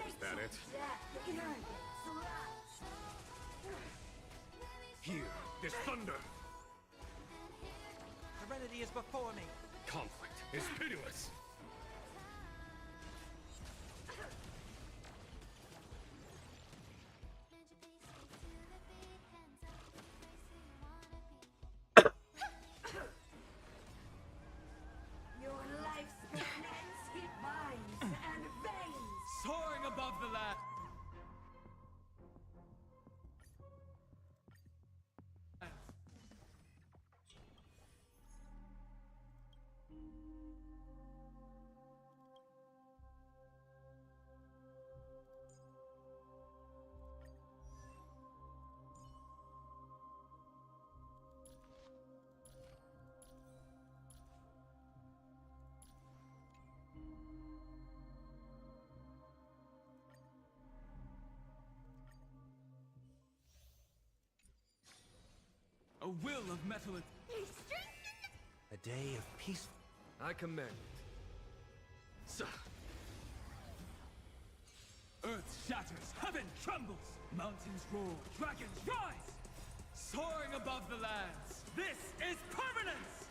Is that it? Hear this thunder. Serenity is before me. Conflict is pitiless. Your lifespan ends in vines and veins! Soaring above the land. A will of metal. A day of peace. I command it. Earth shatters, heaven trembles. Mountains roar, dragons rise. Soaring above the lands, this is permanence.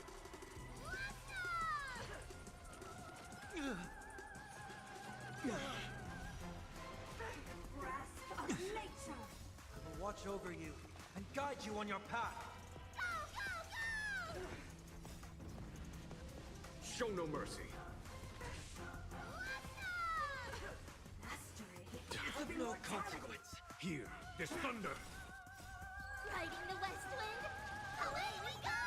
Grasp of nature! I will watch over you and guide you on your path. Show no mercy. Death of no consequence. Hear this thunder. Riding the west wind, away we go!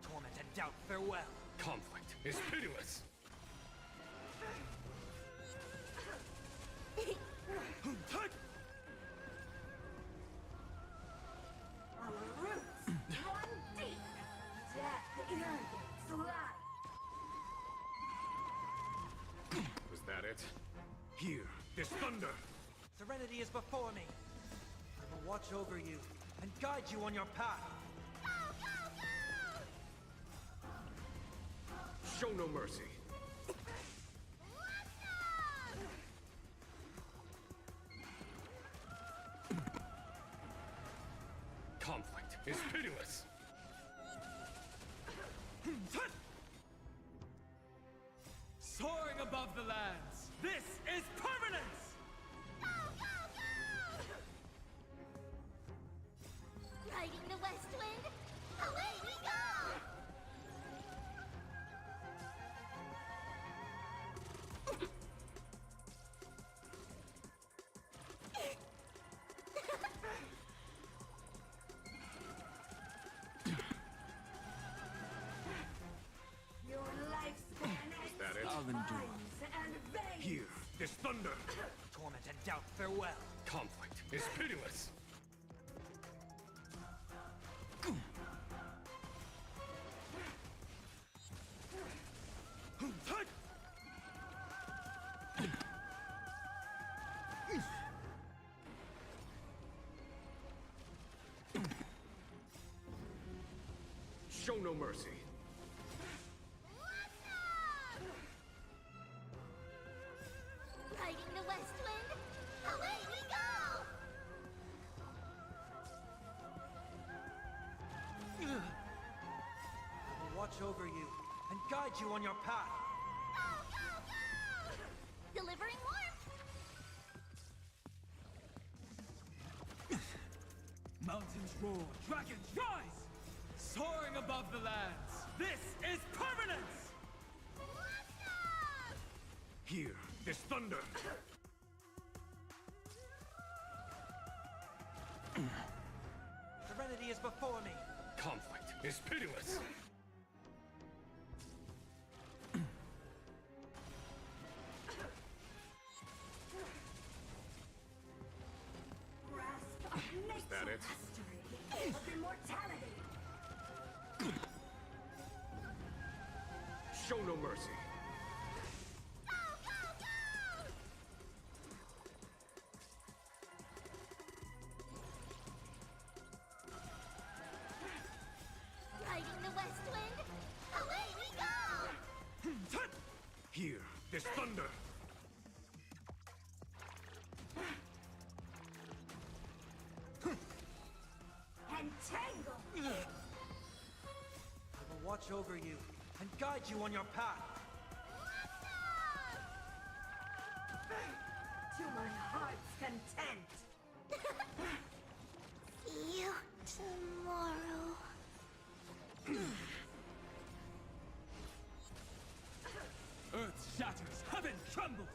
Torment and doubt, farewell. Conflict is pitiless. Our roots run deep! Death irrigates life! Was that it? Hear this thunder. Serenity is before me. I will watch over you and guide you on your path. Show no mercy. Conflict is pitiless. Soaring above the lands, this is permanence! Riding the west wind, away we go! Your lifespan ends that it? I'll in endure. vines and veins! Hear this thunder. Torment and doubt, farewell. Conflict is pitiless. Show no mercy. watch over you and guide you on your path. Delivering warmth! Mountains roar, dragons rise! Soaring above the lands, this is permanence! Hear this thunder! Serenity is before me! Conflict is pitiless! Grasp of Is that it? mastery of immortality. Show no mercy. Riding the west wind, away we go! Hear this thunder! Entangle! I will watch over you and guide you on your path. To my heart's content. See you tomorrow. Earth shatters, heaven trembles!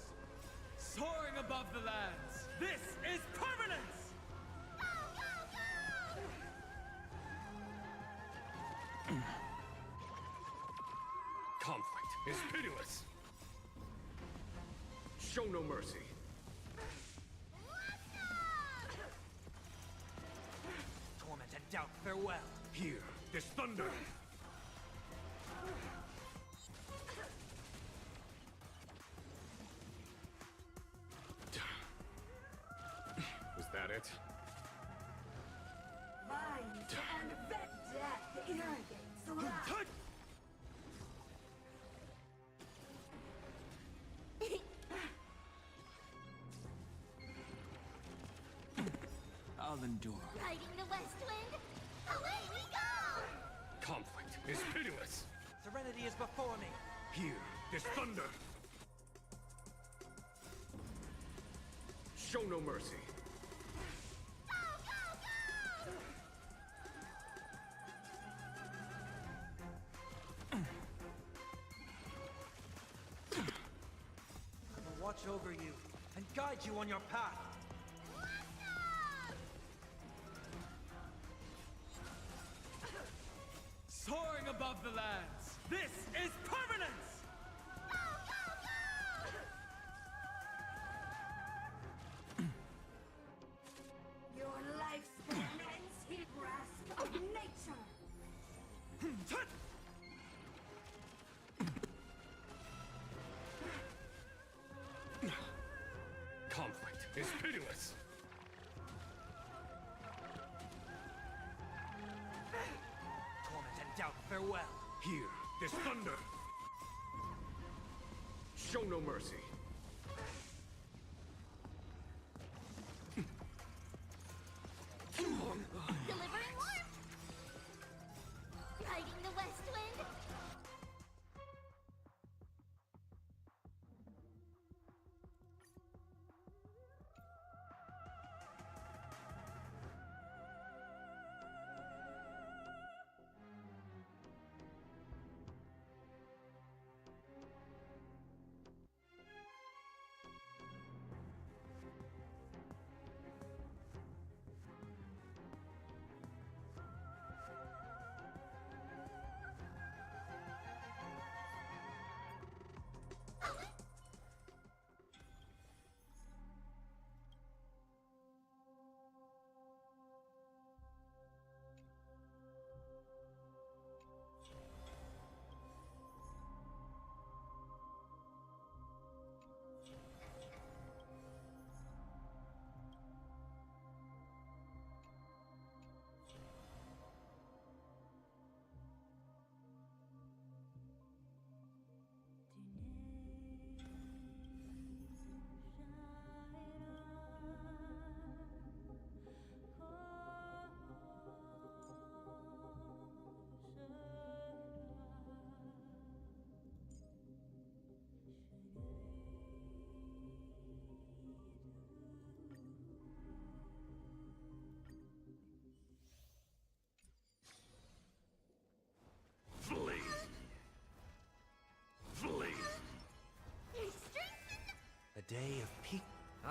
Soaring above the lands, this is permanence! Conflict is pitiless! Show no mercy. Torment and doubt, farewell! Hear this thunder! Was that it? Mind and vet death irrigates life. I'll endure. Riding the west wind, away we go! Conflict is pitiless! Serenity is before me! Hear this thunder! Show no mercy. I will watch over you and guide you on your path. Soaring above the lands, this is permanence! Your lifespan ends here. Grasp of nature. Conflict is pitiless! Torment and doubt, farewell! Hear this thunder! Show no mercy. Delivering warmth! Riding the west wind,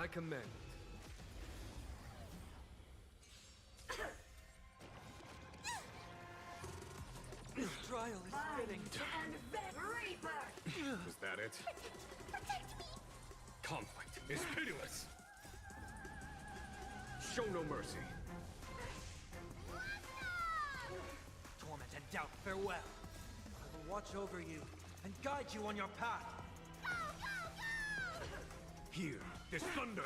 I commend it. This trial is fitting. Was that it? Conflict is pitiless. Show no mercy. Torment and doubt, farewell. I will watch over you and guide you on your path. Hear this thunder.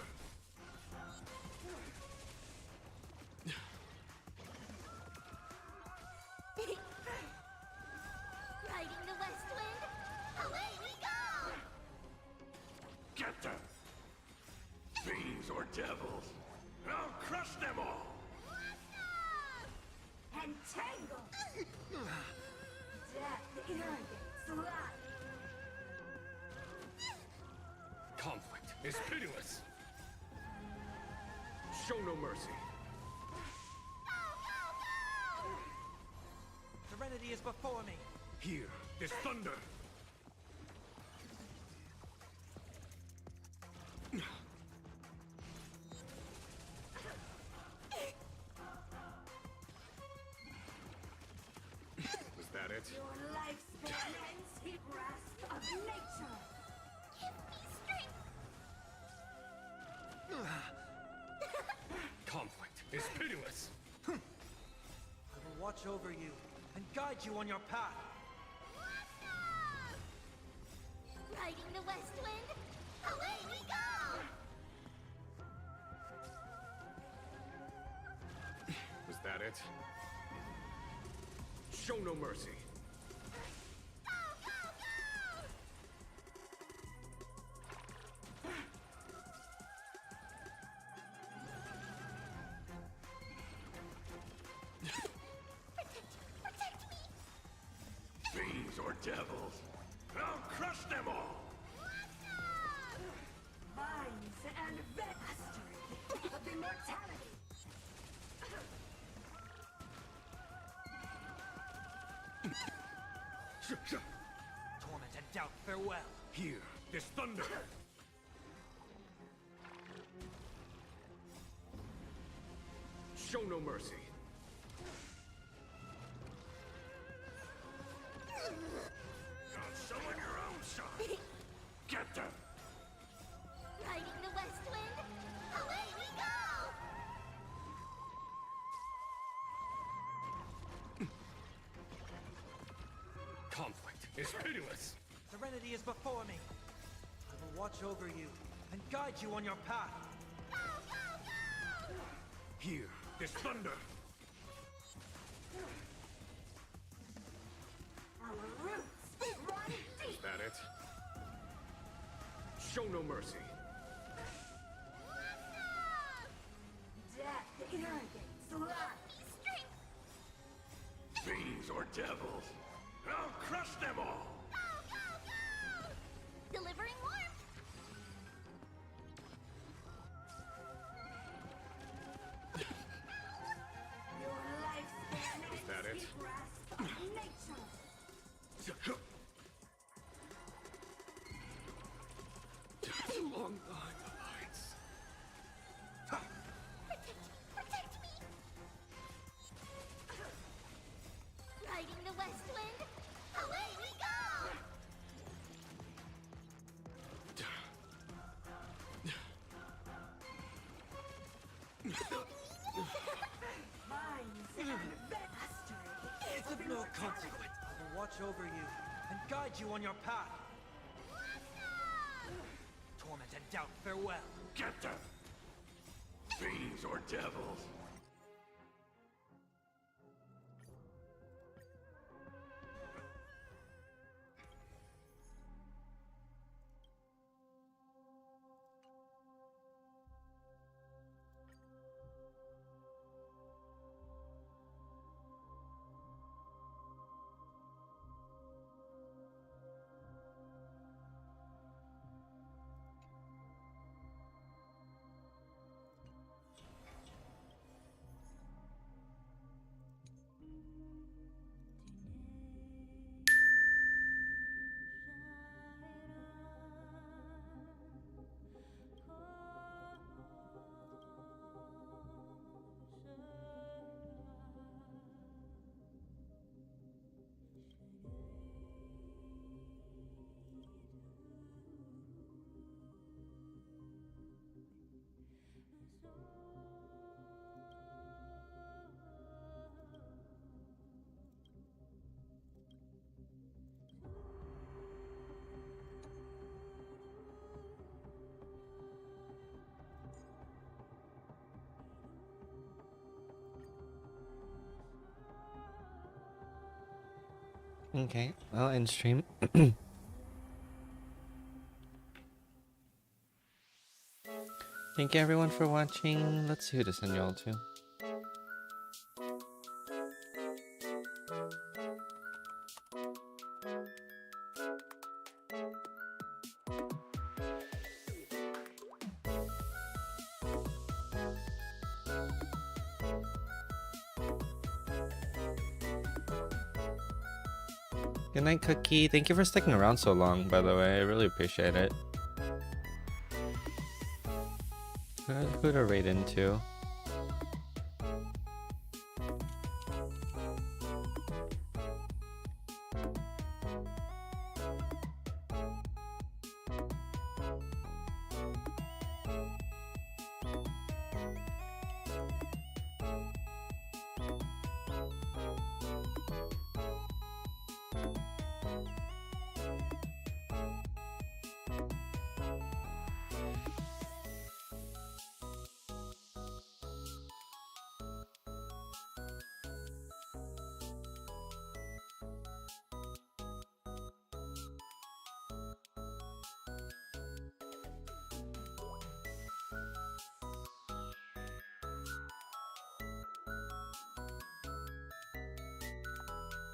Riding the west wind, away we go! Get them! Fiends or devils! I'll crush them all! Entangle! Death irrigates life! Conflict is pitiless! Show no mercy. Serenity is before me. Hear this thunder. Was that it? Your lifespan ends the grasp of nature! Give me strength! Conflict is pitiless. I will watch over you and guide you on your path. Riding the west wind, away we go! Was that it? Show no mercy. Fiends or devils, I'll crush them all! Vines and mastery of immortality! Torment and doubt, farewell. Hear this thunder. Show no mercy. Got some on your own side. Get them. Riding the west wind, away we go! Conflict is pitiless. Serenity is before me. I will watch over you and guide you on your path. Hear this thunder. Our roots run deep! Is that it? Show no mercy. Death irrigates life! Fiends or devils, I'll crush them all. Delivering warmth! Your lifespan Is that ends it? the grasp of nature! Long line of lights. Protect me! Riding the west wind, away we go! Vines and mastery It's of no consequence. I will watch over you and guide you on your path. Torment and doubt, farewell. Get them. Fiends or devils. Okay, well, end stream. Thank you everyone for watching. Let's see who to send y'all to. Good night, Cookie. Thank you for sticking around so long, by the way. I really appreciate it. Who to raid into?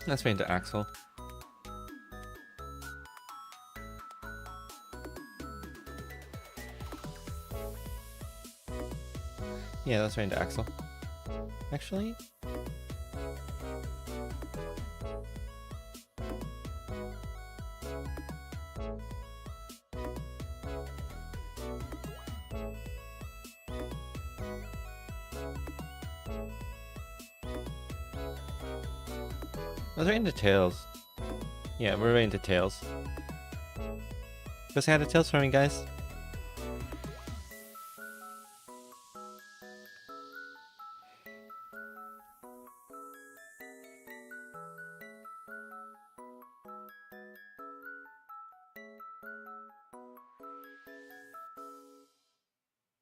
Let's raid into Axel. Yeah, let's raid into Axel. Actually, let's raid into Tails. Yeah, we're raiding into Tails. Go say hi to Tails for me, guys.